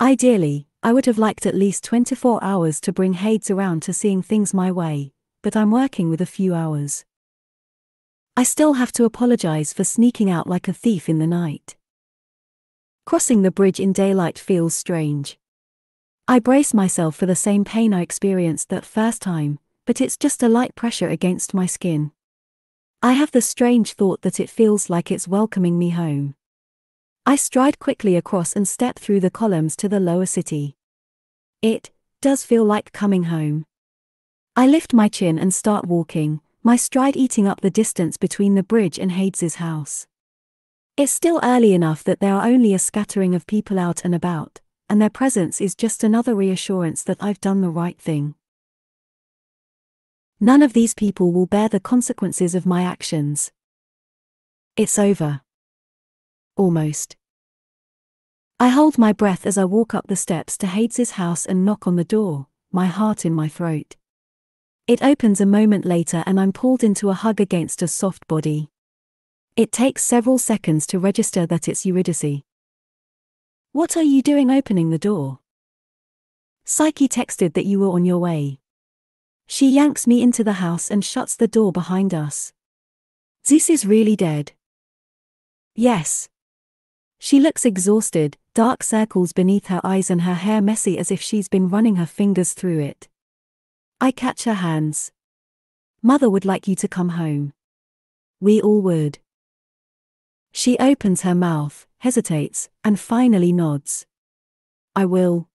[SPEAKER 1] Ideally, I would have liked at least 24 hours to bring Hades around to seeing things my way, but I'm working with a few hours. I still have to apologize for sneaking out like a thief in the night. Crossing the bridge in daylight feels strange. I brace myself for the same pain I experienced that first time, but it's just a light pressure against my skin. I have the strange thought that it feels like it's welcoming me home. I stride quickly across and step through the columns to the lower city. It does feel like coming home. I lift my chin and start walking, my stride eating up the distance between the bridge and Hades's house. It's still early enough that there are only a scattering of people out and about, and their presence is just another reassurance that I've done the right thing. None of these people will bear the consequences of my actions. It's over. Almost. I hold my breath as I walk up the steps to Hades's house and knock on the door, my heart in my throat. It opens a moment later and I'm pulled into a hug against a soft body. It takes several seconds to register that it's Eurydice. "What are you doing opening the door?" "Psyche texted that you were on your way." She yanks me into the house and shuts the door behind us. "Zeus is really dead?" "Yes." She looks exhausted, dark circles beneath her eyes and her hair messy as if she's been running her fingers through it. I catch her hands. "Mother would like you to come home." "We all would." She opens her mouth, hesitates, and finally nods. "I will."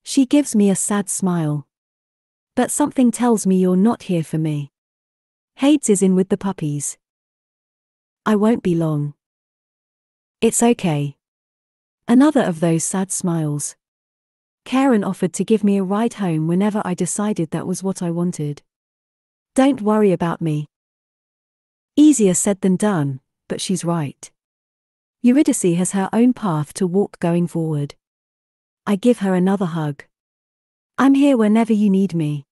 [SPEAKER 1] She gives me a sad smile. "But something tells me you're not here for me. Hades is in with the puppies." "I won't be long." "It's okay." Another of those sad smiles. Karen offered to give me a ride home whenever I decided that was what I wanted. "Don't worry about me." Easier said than done, but she's right. Eurydice has her own path to walk going forward. I give her another hug. "I'm here whenever you need me."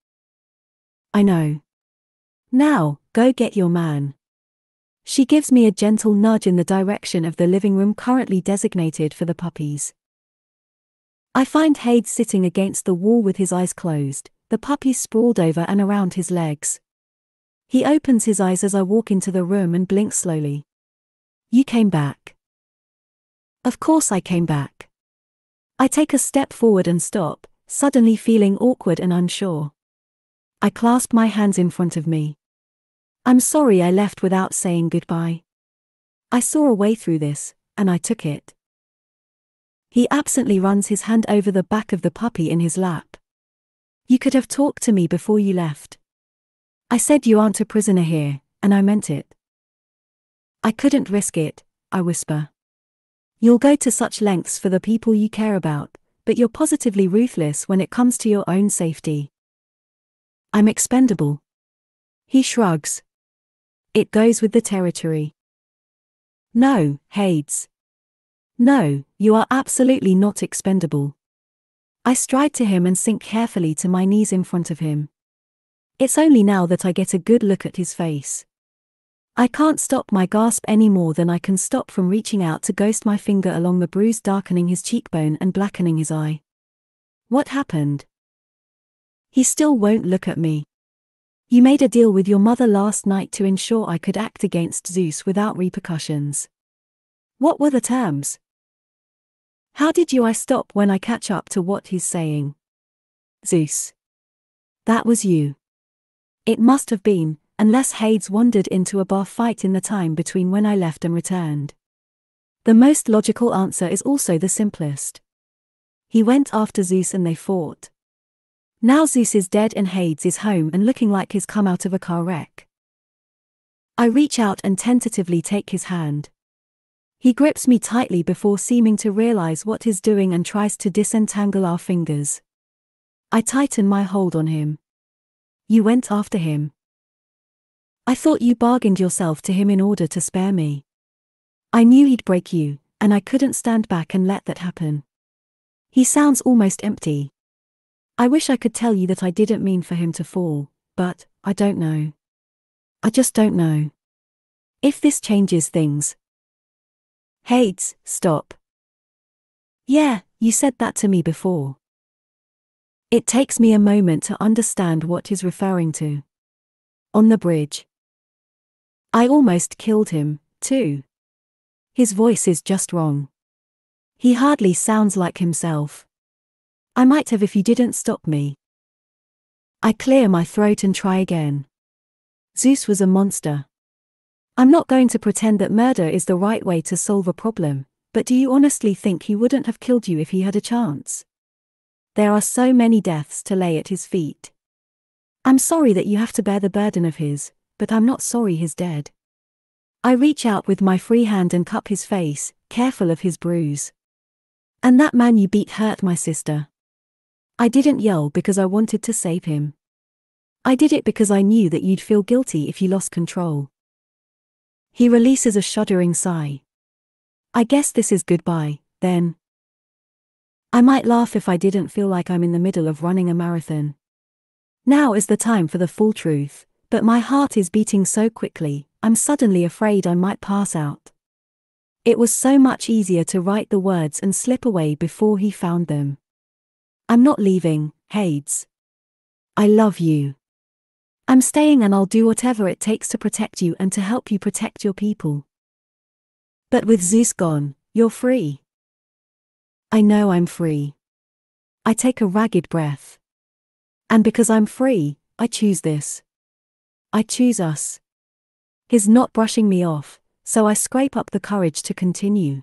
[SPEAKER 1] "I know. Now, go get your man." She gives me a gentle nudge in the direction of the living room currently designated for the puppies. I find Hades sitting against the wall with his eyes closed, the puppies sprawled over and around his legs. He opens his eyes as I walk into the room and blinks slowly. "You came back." Of course I came back. I take a step forward and stop, suddenly feeling awkward and unsure. I clasp my hands in front of me. "I'm sorry I left without saying goodbye. I saw a way through this, and I took it." He absently runs his hand over the back of the puppy in his lap. "You could have talked to me before you left." I said you aren't a prisoner here, and I meant it. "I couldn't risk it," I whisper. "You'll go to such lengths for the people you care about, but you're positively ruthless when it comes to your own safety." "I'm expendable." He shrugs. "It goes with the territory." "No, Hades. No, you are absolutely not expendable." I stride to him and sink carefully to my knees in front of him. It's only now that I get a good look at his face. I can't stop my gasp any more than I can stop from reaching out to ghost my finger along the bruise darkening his cheekbone and blackening his eye. "What happened?" He still won't look at me. "You made a deal with your mother last night to ensure I could act against Zeus without repercussions. What were the terms?" "How did I stop when I catch up to what he's saying?" "Zeus. That was you." It must have been, unless Hades wandered into a bar fight in the time between when I left and returned. The most logical answer is also the simplest. He went after Zeus and they fought. Now Zeus is dead and Hades is home and looking like he's come out of a car wreck. I reach out and tentatively take his hand. He grips me tightly before seeming to realize what he's doing and tries to disentangle our fingers. I tighten my hold on him. "You went after him. I thought you bargained yourself to him in order to spare me. I knew he'd break you, and I couldn't stand back and let that happen." He sounds almost empty. I wish I could tell you that I didn't mean for him to fall, but I don't know. I just don't know. If this changes things. "Hades, stop." "Yeah, you said that to me before." It takes me a moment to understand what he's referring to. On the bridge. I almost killed him, too. His voice is just wrong. He hardly sounds like himself. "I might have if you didn't stop me." I clear my throat and try again. Zeus was a monster. I'm not going to pretend that murder is the right way to solve a problem, but do you honestly think he wouldn't have killed you if he had a chance? There are so many deaths to lay at his feet. I'm sorry that you have to bear the burden of his, but I'm not sorry he's dead. I reach out with my free hand and cup his face, careful of his bruise. And that man you beat hurt my sister. I didn't yell because I wanted to save him. I did it because I knew that you'd feel guilty if you lost control. He releases a shuddering sigh. I guess this is goodbye, then. I might laugh if I didn't feel like I'm in the middle of running a marathon. Now is the time for the full truth, but my heart is beating so quickly, I'm suddenly afraid I might pass out. It was so much easier to write the words and slip away before he found them. I'm not leaving, Hades. I love you. I'm staying and I'll do whatever it takes to protect you and to help you protect your people. But with Zeus gone, you're free. I know I'm free. I take a ragged breath. And because I'm free, I choose this. I choose us. He's not brushing me off, so I scrape up the courage to continue.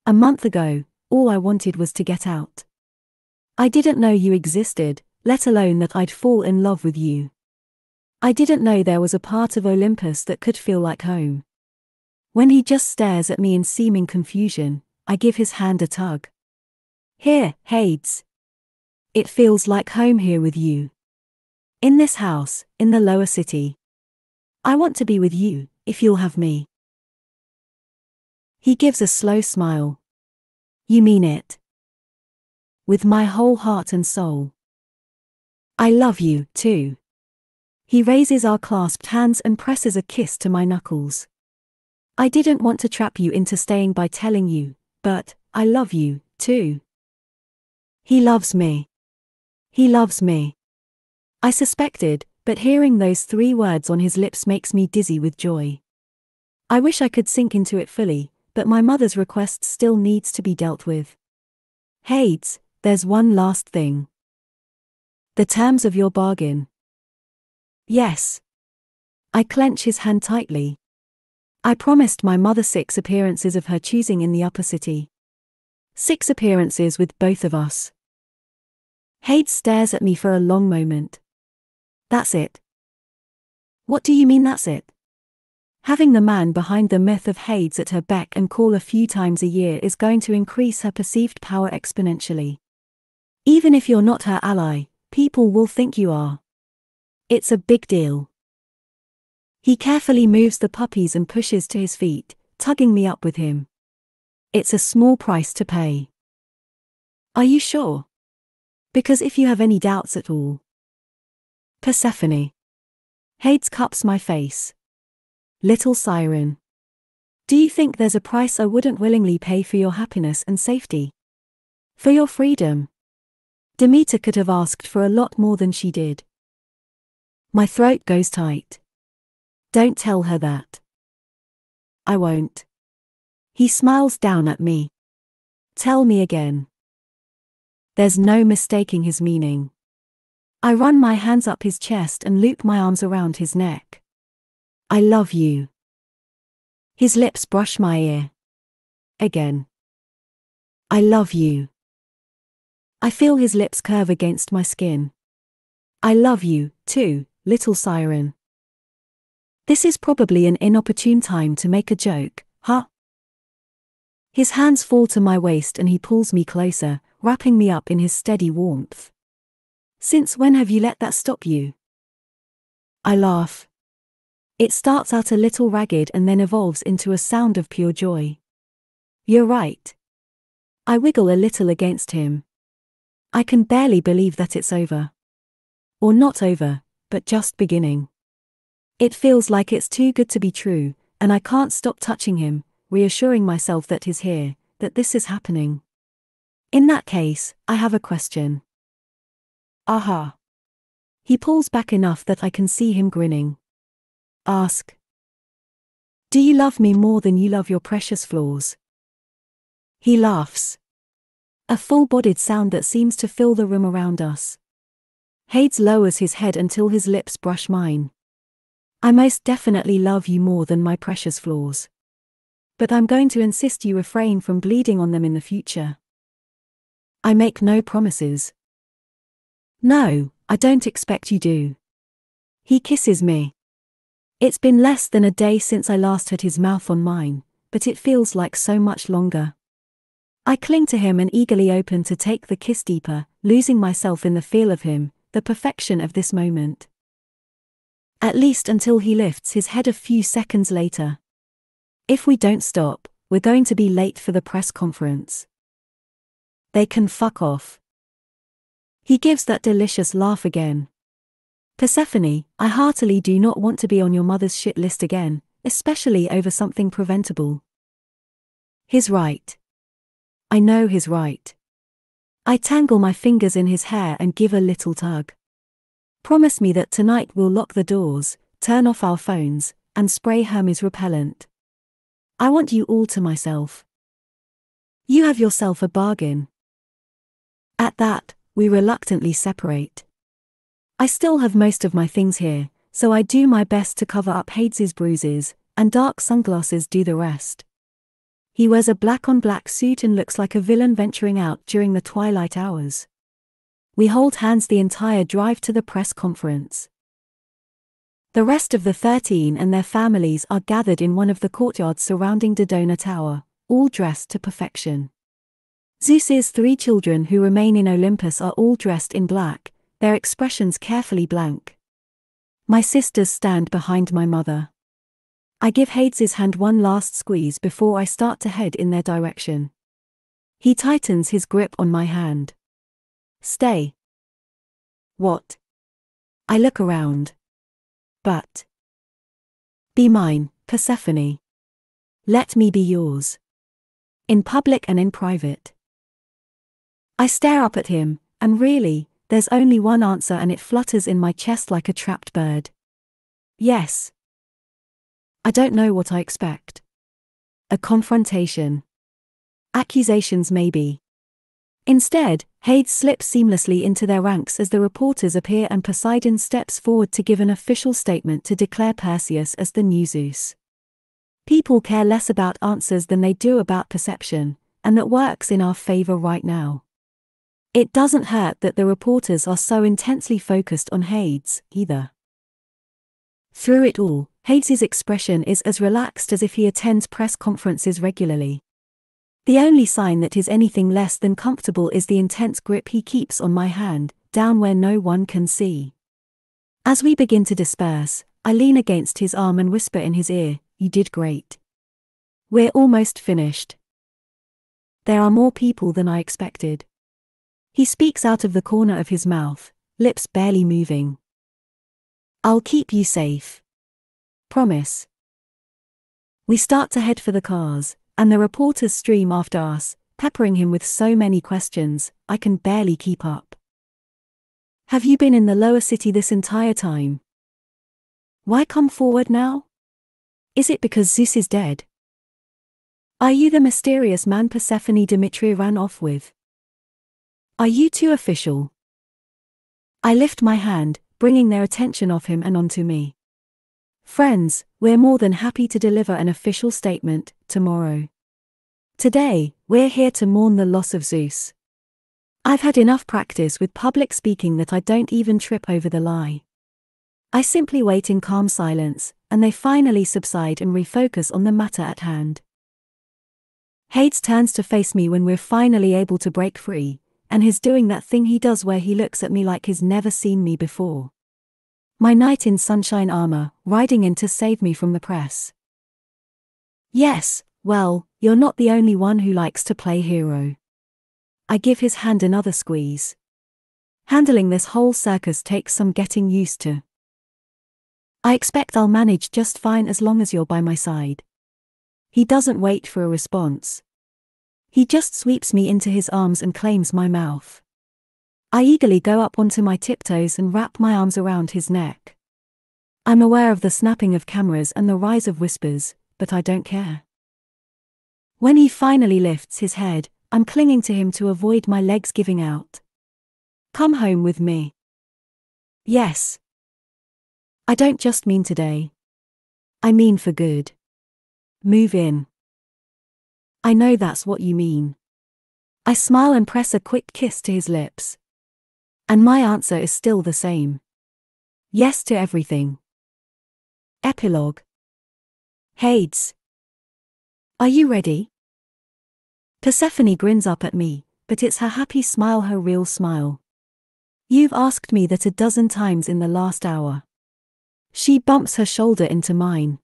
[SPEAKER 1] A month ago, all I wanted was to get out. I didn't know you existed, let alone that I'd fall in love with you. I didn't know there was a part of Olympus that could feel like home. When he just stares at me in seeming confusion, I give his hand a tug. Here, Hades. It feels like home here with you. In this house, in the lower city. I want to be with you, if you'll have me. He gives a slow smile. You mean it? With my whole heart and soul. I love you, too. He raises our clasped hands and presses a kiss to my knuckles. I didn't want to trap you into staying by telling you, but I love you, too. He loves me. He loves me. I suspected, but hearing those 3 words on his lips makes me dizzy with joy. I wish I could sink into it fully, but my mother's request still needs to be dealt with. Hades, there's one last thing. The terms of your bargain. Yes. I clench his hand tightly. I promised my mother 6 appearances of her choosing in the upper city. 6 appearances with both of us. Hades stares at me for a long moment. That's it. What do you mean that's it? Having the man behind the myth of Hades at her beck and call a few times a year is going to increase her perceived power exponentially. Even if you're not her ally, people will think you are. It's a big deal. He carefully moves the puppies and pushes to his feet, tugging me up with him. It's a small price to pay. Are you sure? Because if you have any doubts at all. Persephone. Hades cups my face. Little siren. Do you think there's a price I wouldn't willingly pay for your happiness and safety? For your freedom? Demeter could have asked for a lot more than she did. My throat goes tight. Don't tell her that. I won't. He smiles down at me. Tell me again. There's no mistaking his meaning. I run my hands up his chest and loop my arms around his neck. I love you. His lips brush my ear. Again. I love you. I feel his lips curve against my skin. I love you, too, little siren. This is probably an inopportune time to make a joke, huh? His hands fall to my waist and he pulls me closer, wrapping me up in his steady warmth. Since when have you let that stop you? I laugh. It starts out a little ragged and then evolves into a sound of pure joy. You're right. I wiggle a little against him. I can barely believe that it's over. Or not over, but just beginning. It feels like it's too good to be true, and I can't stop touching him, reassuring myself that he's here, that this is happening. In that case, I have a question. Aha. He pulls back enough that I can see him grinning. Ask. Do you love me more than you love your precious flaws? He laughs. A full-bodied sound that seems to fill the room around us. Hades lowers his head until his lips brush mine. I most definitely love you more than my precious flaws. But I'm going to insist you refrain from bleeding on them in the future. I make no promises. No, I don't expect you do. He kisses me. It's been less than a day since I last had his mouth on mine, but it feels like so much longer. I cling to him and eagerly open to take the kiss deeper, losing myself in the feel of him, the perfection of this moment. At least until he lifts his head a few seconds later. If we don't stop, we're going to be late for the press conference. They can fuck off. He gives that delicious laugh again. Persephone, I heartily do not want to be on your mother's shit list again, especially over something preventable. He's right. I know he's right. I tangle my fingers in his hair and give a little tug. Promise me that tonight we'll lock the doors, turn off our phones, and spray Hermes repellent. I want you all to myself. You have yourself a bargain. At that, we reluctantly separate. I still have most of my things here, so I do my best to cover up Hades's bruises, and dark sunglasses do the rest. He wears a black-on-black suit and looks like a villain venturing out during the twilight hours. We hold hands the entire drive to the press conference. The rest of the 13 and their families are gathered in one of the courtyards surrounding Dodona Tower, all dressed to perfection. Zeus's 3 children who remain in Olympus are all dressed in black, their expressions carefully blank. My sisters stand behind my mother. I give Hades's hand one last squeeze before I start to head in their direction. He tightens his grip on my hand. Stay. What? I look around. But. Be mine, Persephone. Let me be yours. In public and in private. I stare up at him, and really, there's only one answer and it flutters in my chest like a trapped bird. Yes. I don't know what I expect. A confrontation. Accusations maybe. Instead, Hades slips seamlessly into their ranks as the reporters appear and Poseidon steps forward to give an official statement to declare Perseus as the new Zeus. People care less about answers than they do about perception, and that works in our favor right now. It doesn't hurt that the reporters are so intensely focused on Hades, either. Through it all, Hades's expression is as relaxed as if he attends press conferences regularly. The only sign that he's anything less than comfortable is the intense grip he keeps on my hand, down where no one can see. As we begin to disperse, I lean against his arm and whisper in his ear, "You did great. We're almost finished." There are more people than I expected. He speaks out of the corner of his mouth, lips barely moving. "I'll keep you safe. Promise." We start to head for the cars, and the reporters stream after us, peppering him with so many questions, I can barely keep up. "Have you been in the lower city this entire time? Why come forward now? Is it because Zeus is dead? Are you the mysterious man Persephone Dimitri ran off with? Are you too official?" I lift my hand, bringing their attention off him and onto me. "Friends, we're more than happy to deliver an official statement tomorrow. Today, we're here to mourn the loss of Zeus. I've had enough practice with public speaking that I don't even trip over the lie. I simply wait in calm silence, and they finally subside and refocus on the matter at hand. Hades turns to face me when we're finally able to break free, and he's doing that thing he does where he looks at me like he's never seen me before. My knight in sunshine armor, riding in to save me from the press. Yes, well, you're not the only one who likes to play hero. I give his hand another squeeze. Handling this whole circus takes some getting used to. I expect I'll manage just fine as long as you're by my side. He doesn't wait for a response. He just sweeps me into his arms and claims my mouth. I eagerly go up onto my tiptoes and wrap my arms around his neck. I'm aware of the snapping of cameras and the rise of whispers, but I don't care. When he finally lifts his head, I'm clinging to him to avoid my legs giving out. "Come home with me." Yes. I don't just mean today. I mean for good. Move in. I know that's what you mean. I smile and press a quick kiss to his lips. And my answer is still the same. Yes to everything. Epilogue. Hades. Are you ready? Persephone grins up at me, but it's her happy smile, her real smile. You've asked me that 12 times in the last hour. She bumps her shoulder into mine.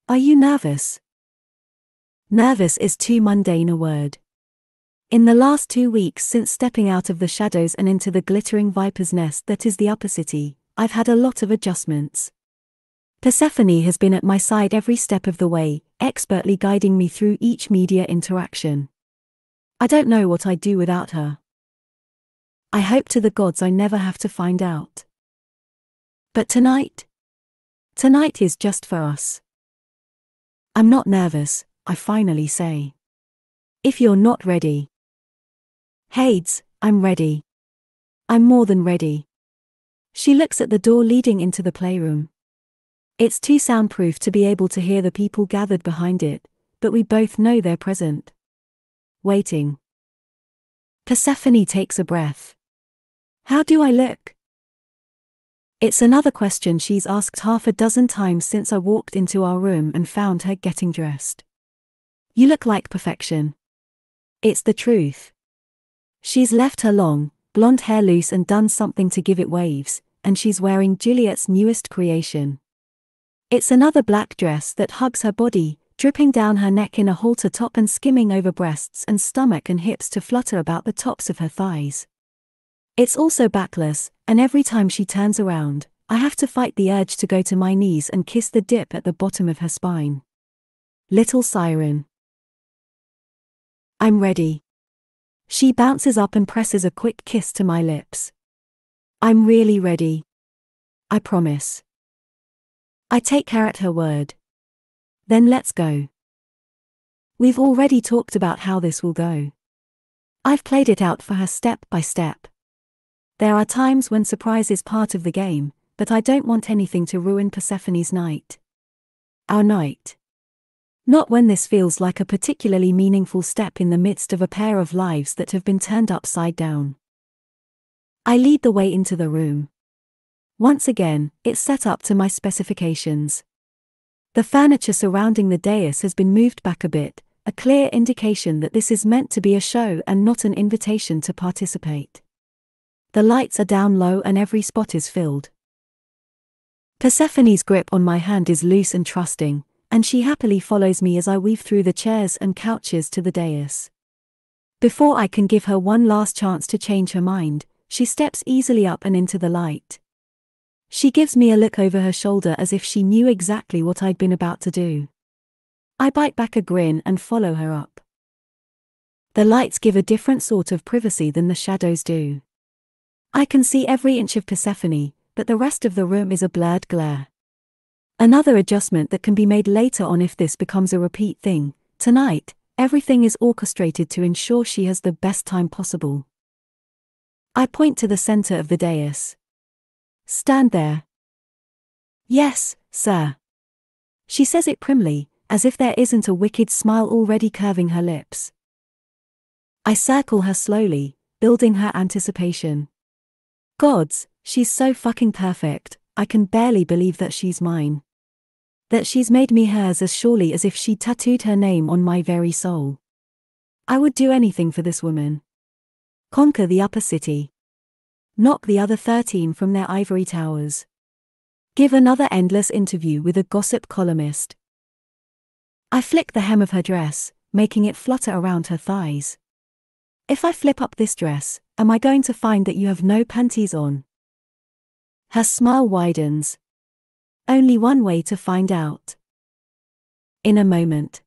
[SPEAKER 1] Are you nervous? Nervous is too mundane a word. In the last 2 weeks since stepping out of the shadows and into the glittering viper's nest that is the upper city, I've had a lot of adjustments. Persephone has been at my side every step of the way, expertly guiding me through each media interaction. I don't know what I'd do without her. I hope to the gods I never have to find out. But tonight is just for us. I'm not nervous, I finally say. If you're not ready. Hades, I'm ready. I'm more than ready. She looks at the door leading into the playroom. It's too soundproof to be able to hear the people gathered behind it, but we both know they're present. Waiting. Persephone takes a breath. How do I look? It's another question she's asked 6 times since I walked into our room and found her getting dressed. You look like perfection. It's the truth. She's left her long, blonde hair loose and done something to give it waves, and she's wearing Juliet's newest creation. It's another black dress that hugs her body, dripping down her neck in a halter top and skimming over breasts and stomach and hips to flutter about the tops of her thighs. It's also backless, and every time she turns around, I have to fight the urge to go to my knees and kiss the dip at the bottom of her spine. Little siren. I'm ready. She bounces up and presses a quick kiss to my lips. I'm really ready. I promise. I take her at her word. Then let's go. We've already talked about how this will go. I've played it out for her step by step. There are times when surprise is part of the game, but I don't want anything to ruin Persephone's night. Our night. Not when this feels like a particularly meaningful step in the midst of a pair of lives that have been turned upside down. I lead the way into the room. Once again, it's set up to my specifications. The furniture surrounding the dais has been moved back a bit, a clear indication that this is meant to be a show and not an invitation to participate. The lights are down low and every spot is filled. Persephone's grip on my hand is loose and trusting, and she happily follows me as I weave through the chairs and couches to the dais. Before I can give her one last chance to change her mind, she steps easily up and into the light. She gives me a look over her shoulder as if she knew exactly what I'd been about to do. I bite back a grin and follow her up. The lights give a different sort of privacy than the shadows do. I can see every inch of Persephone, but the rest of the room is a blurred glare. Another adjustment that can be made later on if this becomes a repeat thing. Tonight, everything is orchestrated to ensure she has the best time possible. I point to the center of the dais. Stand there. Yes, sir. She says it primly, as if there isn't a wicked smile already curving her lips. I circle her slowly, building her anticipation. Gods, she's so fucking perfect, I can barely believe that she's mine. That she's made me hers as surely as if she tattooed her name on my very soul. I would do anything for this woman. Conquer the upper city. Knock the other 13 from their ivory towers. Give another endless interview with a gossip columnist. I flick the hem of her dress, making it flutter around her thighs. If I flip up this dress, am I going to find that you have no panties on? Her smile widens. Only one way to find out. In a moment.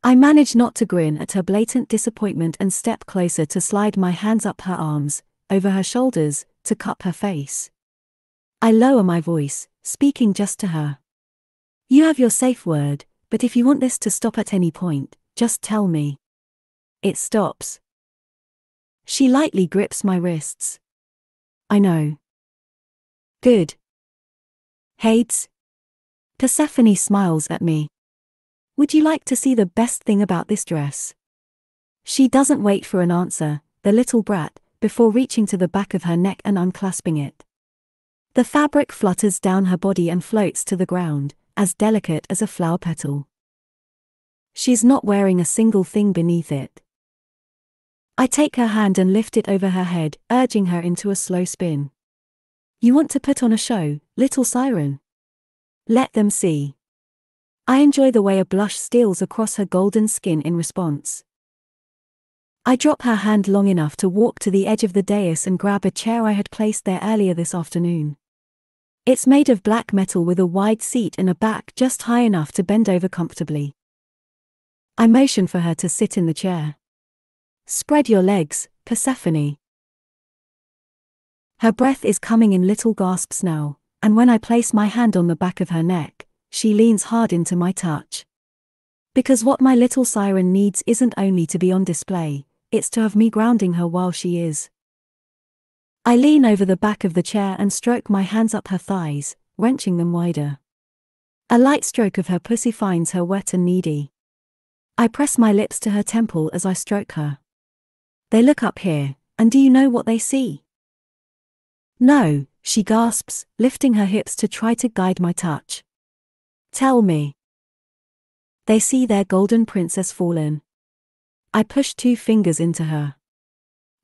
[SPEAKER 1] I manage not to grin at her blatant disappointment and step closer to slide my hands up her arms, over her shoulders, to cup her face. I lower my voice, speaking just to her. You have your safe word, but if you want this to stop at any point, just tell me. It stops. She lightly grips my wrists. I know. Good. Hades? Persephone smiles at me. Would you like to see the best thing about this dress? She doesn't wait for an answer, the little brat, before reaching to the back of her neck and unclasping it. The fabric flutters down her body and floats to the ground, as delicate as a flower petal. She's not wearing a single thing beneath it. I take her hand and lift it over her head, urging her into a slow spin. You want to put on a show, little siren? Let them see. I enjoy the way a blush steals across her golden skin in response. I drop her hand long enough to walk to the edge of the dais and grab a chair I had placed there earlier this afternoon. It's made of black metal with a wide seat and a back just high enough to bend over comfortably. I motion for her to sit in the chair. Spread your legs, Persephone. Her breath is coming in little gasps now, and when I place my hand on the back of her neck, she leans hard into my touch. Because what my little siren needs isn't only to be on display, it's to have me grounding her while she is. I lean over the back of the chair and stroke my hands up her thighs, wrenching them wider. A light stroke of her pussy finds her wet and needy. I press my lips to her temple as I stroke her. They look up here, and do you know what they see? No, she gasps, lifting her hips to try to guide my touch. Tell me. They see their golden princess fallen. I push 2 fingers into her.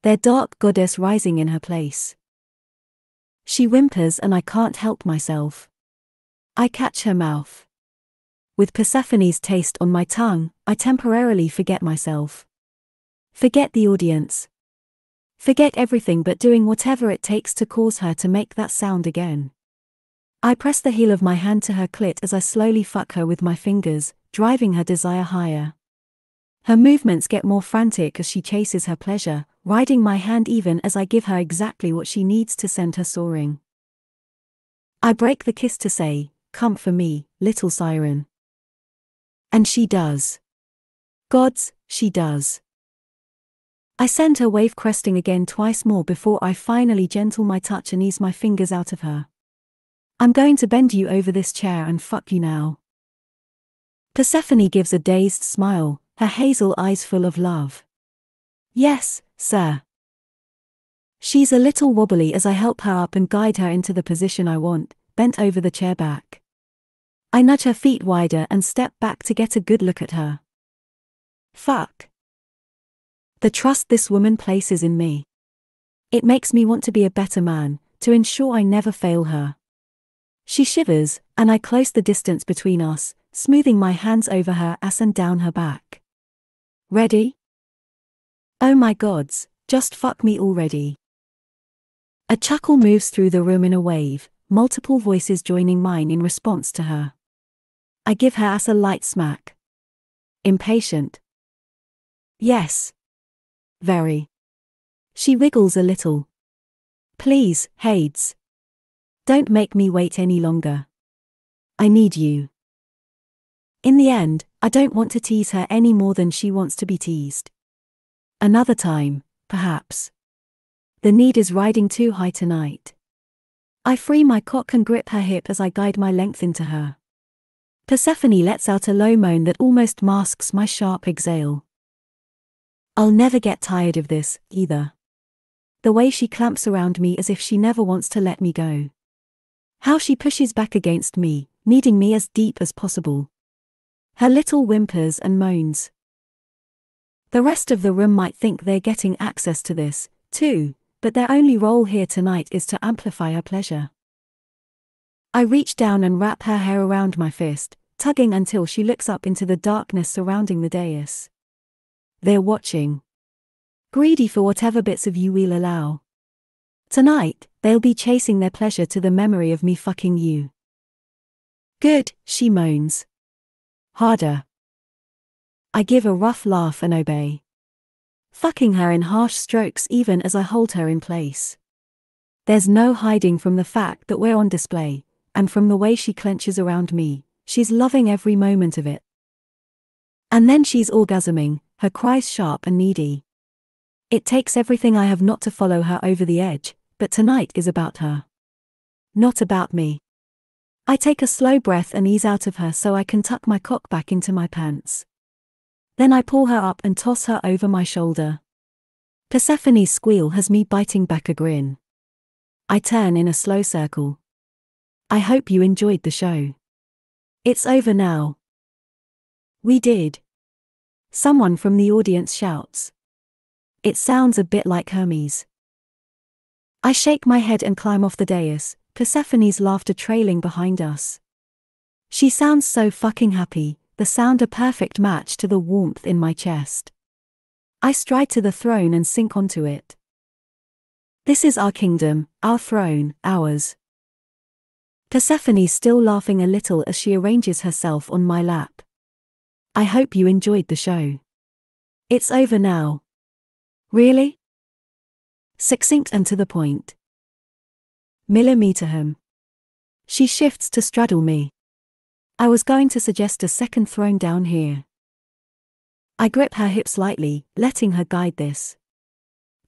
[SPEAKER 1] Their dark goddess rising in her place. She whimpers and I can't help myself. I catch her mouth. With Persephone's taste on my tongue, I temporarily forget myself. Forget the audience. Forget everything but doing whatever it takes to cause her to make that sound again. I press the heel of my hand to her clit as I slowly fuck her with my fingers, driving her desire higher. Her movements get more frantic as she chases her pleasure, riding my hand even as I give her exactly what she needs to send her soaring. I break the kiss to say, come for me, little siren. And she does. Gods, she does. I send her wave cresting again twice more before I finally gentle my touch and ease my fingers out of her. I'm going to bend you over this chair and fuck you now. Persephone gives a dazed smile, her hazel eyes full of love. Yes, sir. She's a little wobbly as I help her up and guide her into the position I want, bent over the chair back. I nudge her feet wider and step back to get a good look at her. Fuck. The trust this woman places in me. It makes me want to be a better man, to ensure I never fail her. She shivers, and I close the distance between us, smoothing my hands over her ass and down her back. Ready? Oh my gods, just fuck me already. A chuckle moves through the room in a wave, multiple voices joining mine in response to her. I give her ass a light smack. Impatient. Yes. Very. She wiggles a little. Please, Hades. Don't make me wait any longer. I need you. In the end, I don't want to tease her any more than she wants to be teased. Another time, perhaps. The need is riding too high tonight. I free my cock and grip her hip as I guide my length into her. Persephone lets out a low moan that almost masks my sharp exhale. I'll never get tired of this, either. The way she clamps around me as if she never wants to let me go. How she pushes back against me, needing me as deep as possible. Her little whimpers and moans. The rest of the room might think they're getting access to this, too, but their only role here tonight is to amplify her pleasure. I reach down and wrap her hair around my fist, tugging until she looks up into the darkness surrounding the dais. They're watching. Greedy for whatever bits of you we'll allow. Tonight, they'll be chasing their pleasure to the memory of me fucking you. Good, she moans. Harder. I give a rough laugh and obey. Fucking her in harsh strokes even as I hold her in place. There's no hiding from the fact that we're on display, and from the way she clenches around me, she's loving every moment of it. And then she's orgasming, her cries sharp and needy. It takes everything I have not to follow her over the edge, but tonight is about her. Not about me. I take a slow breath and ease out of her so I can tuck my cock back into my pants. Then I pull her up and toss her over my shoulder. Persephone's squeal has me biting back a grin. I turn in a slow circle. I hope you enjoyed the show. It's over now. We did. Someone from the audience shouts. It sounds a bit like Hermes. I shake my head and climb off the dais, Persephone's laughter trailing behind us. She sounds so fucking happy, the sound a perfect match to the warmth in my chest. I stride to the throne and sink onto it. This is our kingdom, our throne, ours. Persephone's still laughing a little as she arranges herself on my lap. I hope you enjoyed the show. It's over now. Really? Succinct and to the point. Millimeter. She shifts to straddle me. I was going to suggest a second throne down here. I grip her hips lightly, letting her guide this.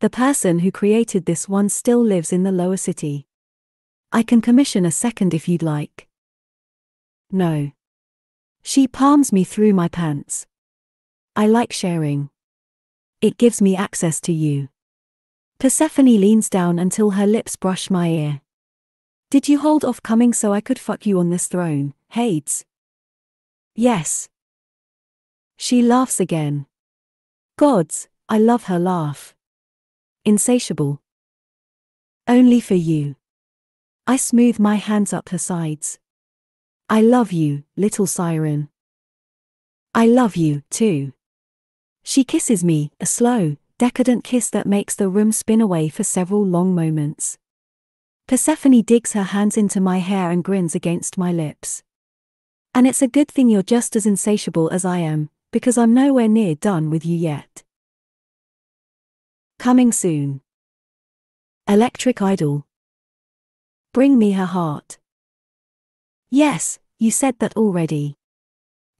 [SPEAKER 1] The person who created this one still lives in the lower city. I can commission a second if you'd like. No. She palms me through my pants. I like sharing. It gives me access to you. Persephone leans down until her lips brush my ear. Did you hold off coming so I could fuck you on this throne, Hades? Yes. She laughs again. Gods, I love her laugh. Insatiable. Only for you. I smooth my hands up her sides. I love you, little siren. I love you, too. She kisses me, a slow, decadent kiss that makes the room spin away for several long moments. Persephone digs her hands into my hair and grins against my lips. And it's a good thing you're just as insatiable as I am, because I'm nowhere near done with you yet. Coming soon. Electric Idol. Bring me her heart. Yes, you said that already.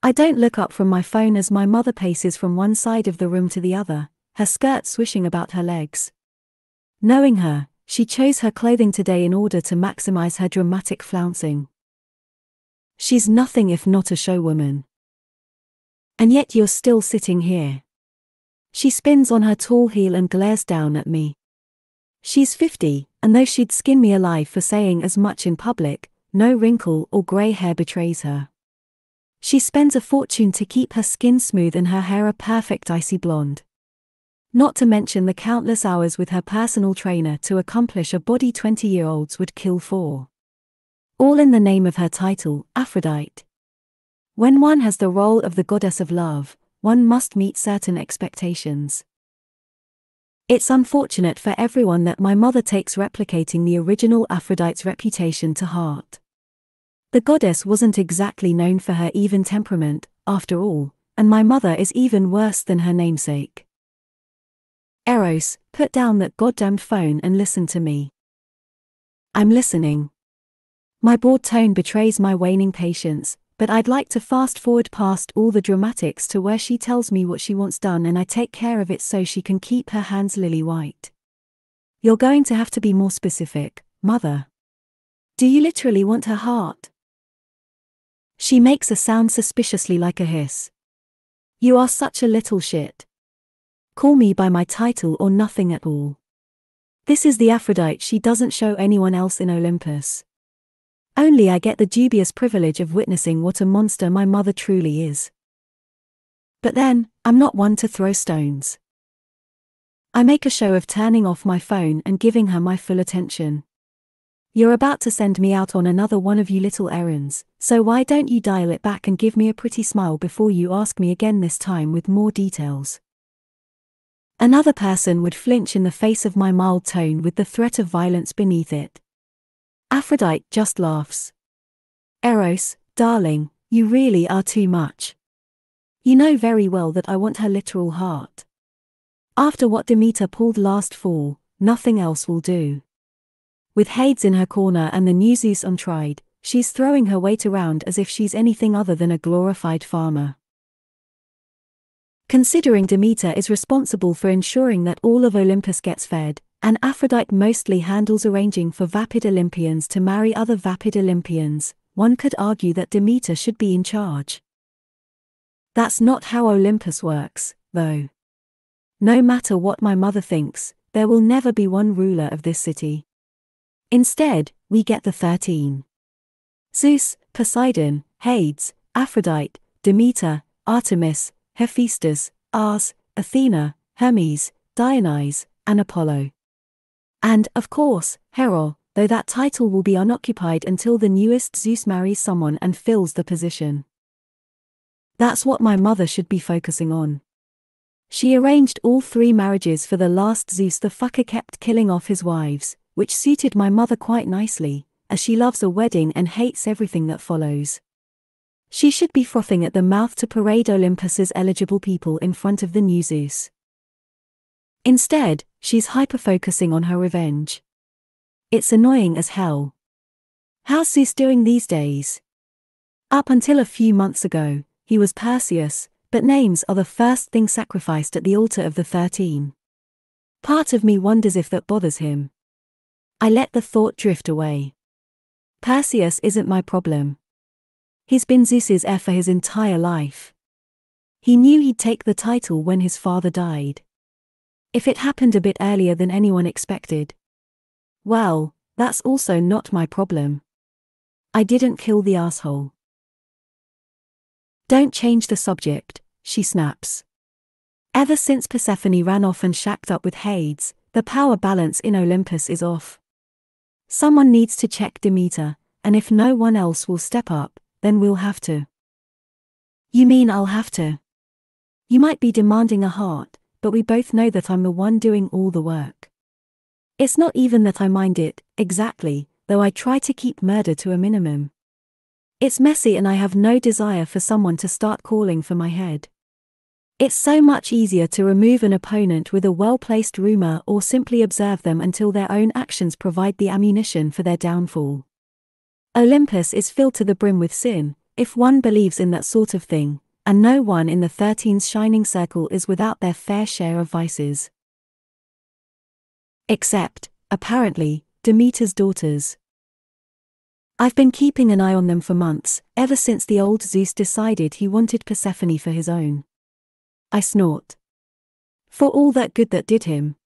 [SPEAKER 1] I don't look up from my phone as my mother paces from one side of the room to the other, her skirt swishing about her legs. Knowing her, she chose her clothing today in order to maximize her dramatic flouncing. She's nothing if not a showwoman. And yet you're still sitting here. She spins on her tall heel and glares down at me. She's 50, and though she'd skin me alive for saying as much in public, no wrinkle or grey hair betrays her. She spends a fortune to keep her skin smooth and her hair a perfect icy blonde. Not to mention the countless hours with her personal trainer to accomplish a body 20-year-olds would kill for. All in the name of her title, Aphrodite. When one has the role of the goddess of love, one must meet certain expectations. It's unfortunate for everyone that my mother takes replicating the original Aphrodite's reputation to heart. The goddess wasn't exactly known for her even temperament, after all, and my mother is even worse than her namesake. Eros, put down that goddamned phone and listen to me. I'm listening. My bored tone betrays my waning patience, but I'd like to fast forward past all the dramatics to where she tells me what she wants done and I take care of it so she can keep her hands lily white. You're going to have to be more specific, mother. Do you literally want her heart? She makes a sound suspiciously like a hiss. You are such a little shit. Call me by my title or nothing at all. This is the Aphrodite she doesn't show anyone else in Olympus. Only I get the dubious privilege of witnessing what a monster my mother truly is. But then, I'm not one to throw stones. I make a show of turning off my phone and giving her my full attention. You're about to send me out on another one of you little errands, so why don't you dial it back and give me a pretty smile before you ask me again, this time with more details. Another person would flinch in the face of my mild tone with the threat of violence beneath it. Aphrodite just laughs. Eros, darling, you really are too much. You know very well that I want her literal heart. After what Demeter pulled last fall, nothing else will do. With Hades in her corner and the new Zeus untried, she's throwing her weight around as if she's anything other than a glorified farmer. Considering Demeter is responsible for ensuring that all of Olympus gets fed, and Aphrodite mostly handles arranging for vapid Olympians to marry other vapid Olympians, one could argue that Demeter should be in charge. That's not how Olympus works, though. No matter what my mother thinks, there will never be one ruler of this city. Instead, we get the 13. Zeus, Poseidon, Hades, Aphrodite, Demeter, Artemis, Hephaestus, Ars, Athena, Hermes, Dionysus, and Apollo. And, of course, Hera, though that title will be unoccupied until the newest Zeus marries someone and fills the position. That's what my mother should be focusing on. She arranged all 3 marriages for the last Zeus. The fucker kept killing off his wives, which suited my mother quite nicely, as she loves a wedding and hates everything that follows. She should be frothing at the mouth to parade Olympus's eligible people in front of the new Zeus. Instead, she's hyper-focusing on her revenge. It's annoying as hell. How's Zeus doing these days? Up until a few months ago, he was Perseus, but names are the first thing sacrificed at the altar of the 13. Part of me wonders if that bothers him. I let the thought drift away. Perseus isn't my problem. He's been Zeus's heir for his entire life. He knew he'd take the title when his father died. If it happened a bit earlier than anyone expected, well, that's also not my problem. I didn't kill the asshole. Don't change the subject, she snaps. Ever since Persephone ran off and shacked up with Hades, the power balance in Olympus is off. Someone needs to check Demeter, and if no one else will step up, then we'll have to. You mean I'll have to? You might be demanding a heart, but we both know that I'm the one doing all the work. It's not even that I mind it, exactly, though I try to keep murder to a minimum. It's messy and I have no desire for someone to start calling for my head. It's so much easier to remove an opponent with a well-placed rumor or simply observe them until their own actions provide the ammunition for their downfall. Olympus is filled to the brim with sin, if one believes in that sort of thing, and no one in the 13's shining circle is without their fair share of vices. Except, apparently, Demeter's daughters. I've been keeping an eye on them for months, ever since the old Zeus decided he wanted Persephone for his own. I snort. For all that good that did him.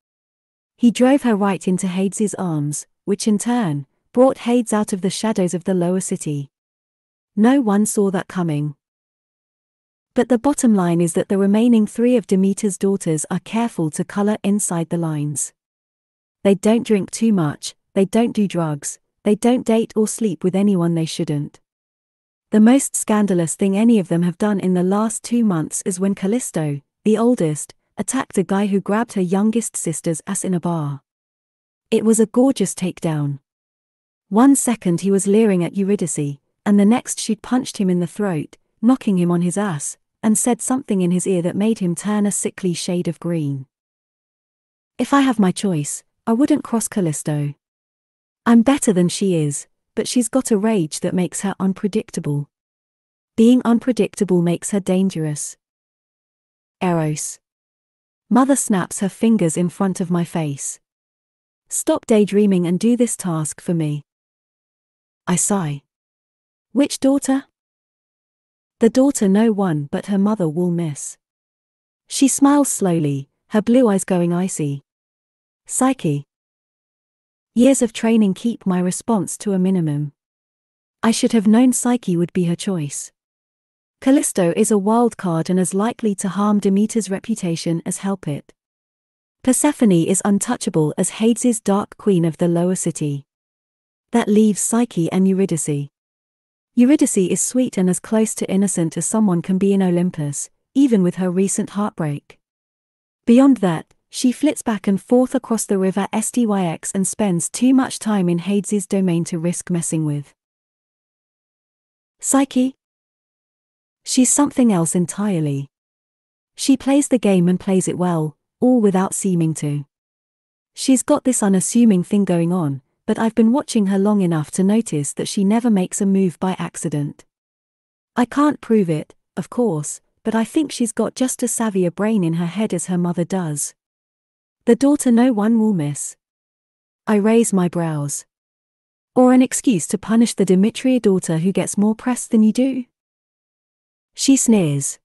[SPEAKER 1] He drove her right into Hades' arms, which in turn brought Hades out of the shadows of the lower city. No one saw that coming. But the bottom line is that the remaining 3 of Demeter's daughters are careful to color inside the lines. They don't drink too much, they don't do drugs, they don't date or sleep with anyone they shouldn't. The most scandalous thing any of them have done in the last 2 months is when Callisto, the oldest, attacked a guy who grabbed her youngest sister's ass in a bar. It was a gorgeous takedown. 1 second he was leering at Eurydice, and the next she'd punched him in the throat, knocking him on his ass, and said something in his ear that made him turn a sickly shade of green. If I have my choice, I wouldn't cross Callisto. I'm better than she is, but she's got a rage that makes her unpredictable. Being unpredictable makes her dangerous. Eros. Mother snaps her fingers in front of my face. Stop daydreaming and do this task for me. I sigh. Which daughter? The daughter no one but her mother will miss. She smiles slowly, her blue eyes going icy. Psyche. Years of training keep my response to a minimum. I should have known Psyche would be her choice. Callisto is a wild card and as likely to harm Demeter's reputation as help it. Persephone is untouchable as Hades' dark queen of the lower city. That leaves Psyche and Eurydice. Eurydice is sweet and as close to innocent as someone can be in Olympus, even with her recent heartbreak. Beyond that, she flits back and forth across the river Styx and spends too much time in Hades' domain to risk messing with. Psyche? She's something else entirely. She plays the game and plays it well, all without seeming to. She's got this unassuming thing going on, but I've been watching her long enough to notice that she never makes a move by accident. I can't prove it, of course, but I think she's got just as savvy a brain in her head as her mother does. The daughter no one will miss. I raise my brows. Or an excuse to punish the Demetria daughter who gets more press than you do? She sneers.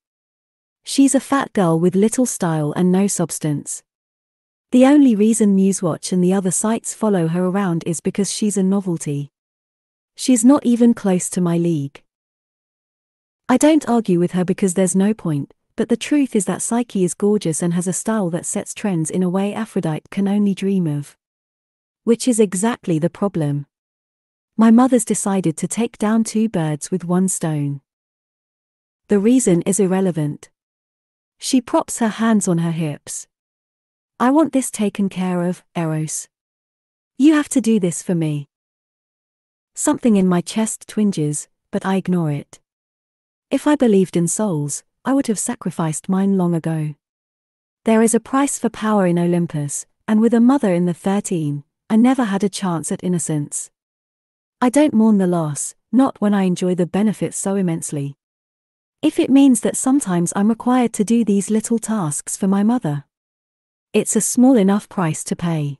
[SPEAKER 1] She's a fat girl with little style and no substance. The only reason Musewatch and the other sites follow her around is because she's a novelty. She's not even close to my league. I don't argue with her because there's no point, but the truth is that Psyche is gorgeous and has a style that sets trends in a way Aphrodite can only dream of. Which is exactly the problem. My mother's decided to take down two birds with one stone. The reason is irrelevant. She props her hands on her hips. I want this taken care of, Eros. You have to do this for me. Something in my chest twinges, but I ignore it. If I believed in souls, I would have sacrificed mine long ago. There is a price for power in Olympus, and with a mother in the 13, I never had a chance at innocence. I don't mourn the loss, not when I enjoy the benefits so immensely. If it means that sometimes I'm required to do these little tasks for my mother, it's a small enough price to pay.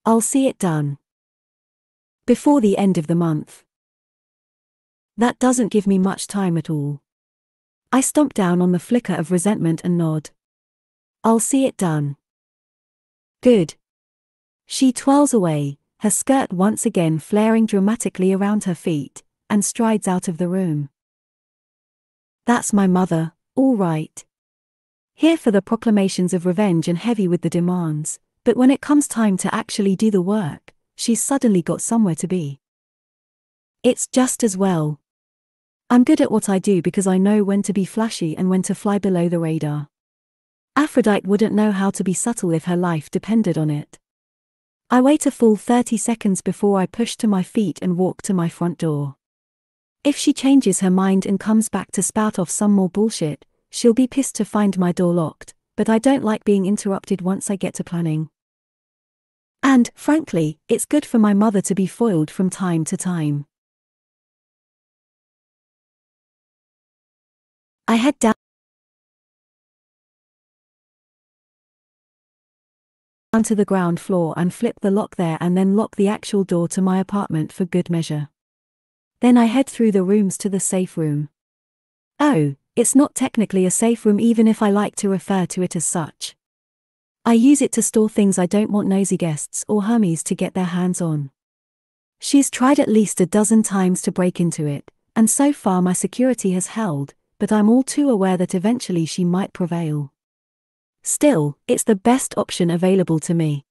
[SPEAKER 1] I'll see it done. Before the end of the month. That doesn't give me much time at all. I stomp down on the flicker of resentment and nod. I'll see it done. Good. She twirls away, her skirt once again flaring dramatically around her feet, and strides out of the room. That's my mother, all right. Here for the proclamations of revenge and heavy with the demands, but when it comes time to actually do the work, she's suddenly got somewhere to be. It's just as well. I'm good at what I do because I know when to be flashy and when to fly below the radar. Aphrodite wouldn't know how to be subtle if her life depended on it. I wait a full 30 seconds before I push to my feet and walk to my front door. If she changes her mind and comes back to spout off some more bullshit, she'll be pissed to find my door locked, but I don't like being interrupted once I get to planning. And, frankly, it's good for my mother to be foiled from time to time. I head down to the ground floor and flip the lock there and then lock the actual door to my apartment for good measure. Then I head through the rooms to the safe room. Oh, it's not technically a safe room even if I like to refer to it as such. I use it to store things I don't want nosy guests or Hermes to get their hands on. She's tried at least a dozen times to break into it, and so far my security has held, but I'm all too aware that eventually she might prevail. Still, it's the best option available to me.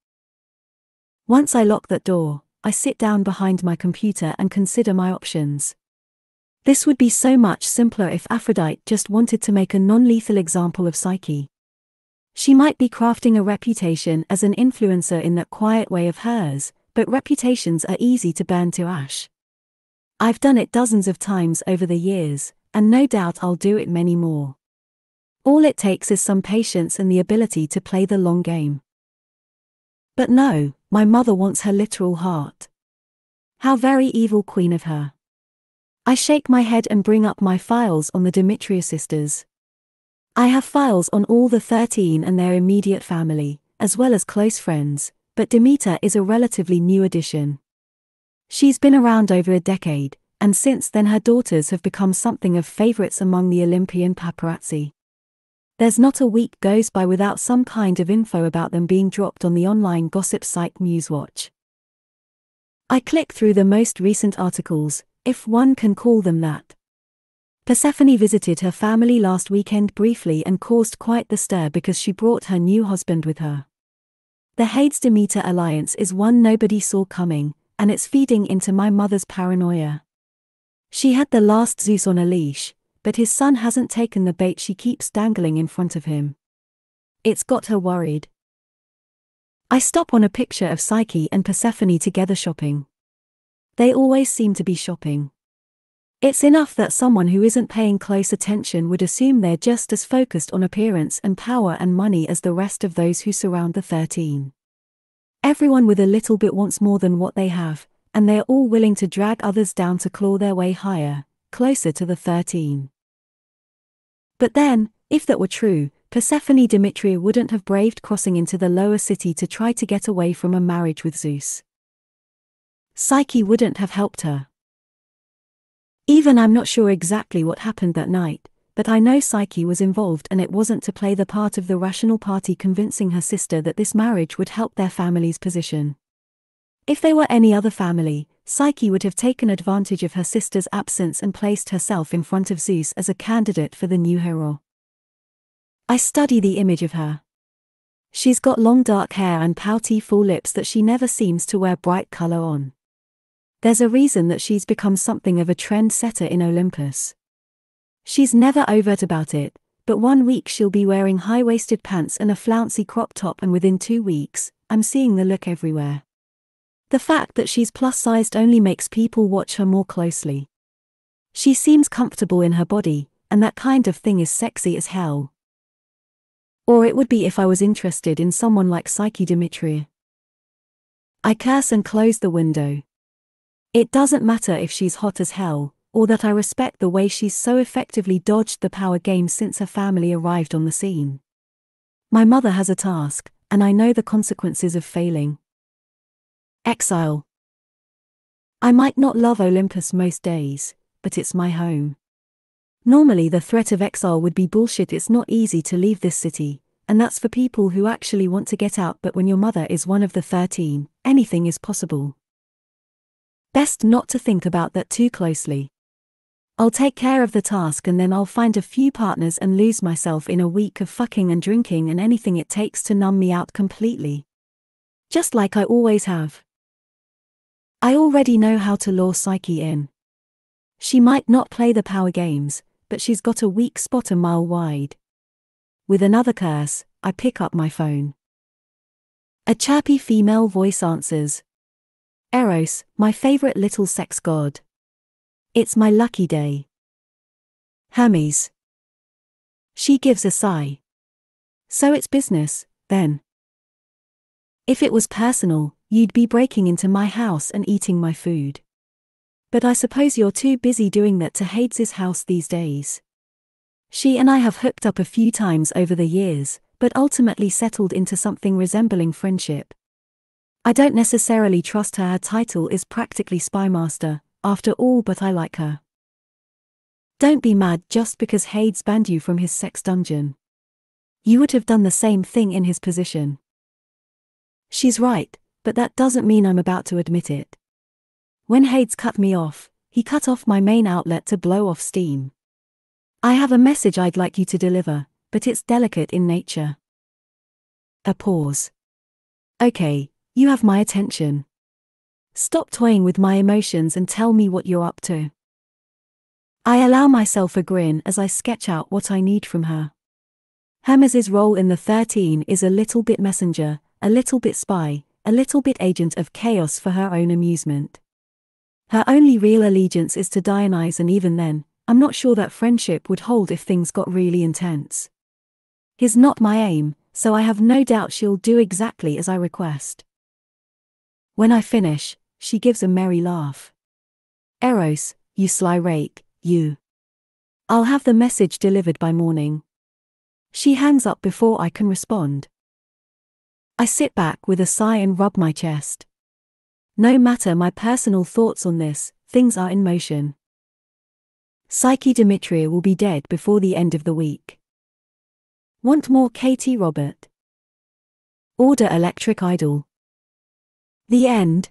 [SPEAKER 1] Once I lock that door, I sit down behind my computer and consider my options. This would be so much simpler if Aphrodite just wanted to make a non-lethal example of Psyche. She might be crafting a reputation as an influencer in that quiet way of hers, but reputations are easy to burn to ash. I've done it dozens of times over the years, and no doubt I'll do it many more. All it takes is some patience and the ability to play the long game. But no, my mother wants her literal heart. How very evil queen of her. I shake my head and bring up my files on the Demetriou sisters. I have files on all the 13 and their immediate family, as well as close friends, but Demeter is a relatively new addition. She's been around over a decade, and since then her daughters have become something of favorites among the Olympian paparazzi. There's not a week goes by without some kind of info about them being dropped on the online gossip site Musewatch. I click through the most recent articles, if one can call them that. Persephone visited her family last weekend briefly and caused quite the stir because she brought her new husband with her. The Hades-Demeter alliance is one nobody saw coming, and it's feeding into my mother's paranoia. She had the last Zeus on a leash, but his son hasn't taken the bait she keeps dangling in front of him. It's got her worried. I stop on a picture of Psyche and Persephone together shopping. They always seem to be shopping. It's enough that someone who isn't paying close attention would assume they're just as focused on appearance and power and money as the rest of those who surround the 13. Everyone with a little bit wants more than what they have, and they're all willing to drag others down to claw their way higher, closer to the 13. But then, if that were true, Persephone Demetriou wouldn't have braved crossing into the lower city to try to get away from a marriage with Zeus. Psyche wouldn't have helped her. Even I'm not sure exactly what happened that night, but I know Psyche was involved, and it wasn't to play the part of the rational party convincing her sister that this marriage would help their family's position. If they were any other family, Psyche would have taken advantage of her sister's absence and placed herself in front of Zeus as a candidate for the new hero. I study the image of her. She's got long dark hair and pouty full lips that she never seems to wear bright color on. There's a reason that she's become something of a trend-setter in Olympus. She's never overt about it, but one week she'll be wearing high-waisted pants and a flouncy crop top, and within 2 weeks, I'm seeing the look everywhere. The fact that she's plus-sized only makes people watch her more closely. She seems comfortable in her body, and that kind of thing is sexy as hell. Or it would be if I was interested in someone like Psyche Demetriou. I curse and close the window. It doesn't matter if she's hot as hell, or that I respect the way she's so effectively dodged the power game since her family arrived on the scene. My mother has a task, and I know the consequences of failing. Exile. I might not love Olympus most days, but it's my home. Normally the threat of exile would be bullshit. It's not easy to leave this city, and that's for people who actually want to get out, but when your mother is one of the 13, anything is possible. Best not to think about that too closely. I'll take care of the task, and then I'll find a few partners and lose myself in a week of fucking and drinking and anything it takes to numb me out completely. Just like I always have. I already know how to lure Psyche in. She might not play the power games, but she's got a weak spot a mile wide. With another curse, I pick up my phone. A chirpy female voice answers. Eros, my favorite little sex god. It's my lucky day. Hermes. She gives a sigh. So it's business, then. If it was personal, you'd be breaking into my house and eating my food. But I suppose you're too busy doing that to Hades' house these days. She and I have hooked up a few times over the years, but ultimately settled into something resembling friendship. I don't necessarily trust her. Her title is practically spymaster, after all, but I like her. Don't be mad just because Hades banned you from his sex dungeon. You would have done the same thing in his position. She's right, but that doesn't mean I'm about to admit it. When Hades cut me off, he cut off my main outlet to blow off steam. I have a message I'd like you to deliver, but it's delicate in nature. A pause. Okay, you have my attention. Stop toying with my emotions and tell me what you're up to. I allow myself a grin as I sketch out what I need from her. Hermes' role in the 13 is a little bit messenger, a little bit spy, a little bit agent of chaos for her own amusement. Her only real allegiance is to Dionysus, and even then, I'm not sure that friendship would hold if things got really intense. He's not my aim, so I have no doubt she'll do exactly as I request. When I finish, she gives a merry laugh. Eros, you sly rake, you. I'll have the message delivered by morning. She hangs up before I can respond. I sit back with a sigh and rub my chest. No matter my personal thoughts on this, things are in motion. Psyche Demetriou will be dead before the end of the week. Want more Katie Robert? Order Electric Idol. The end.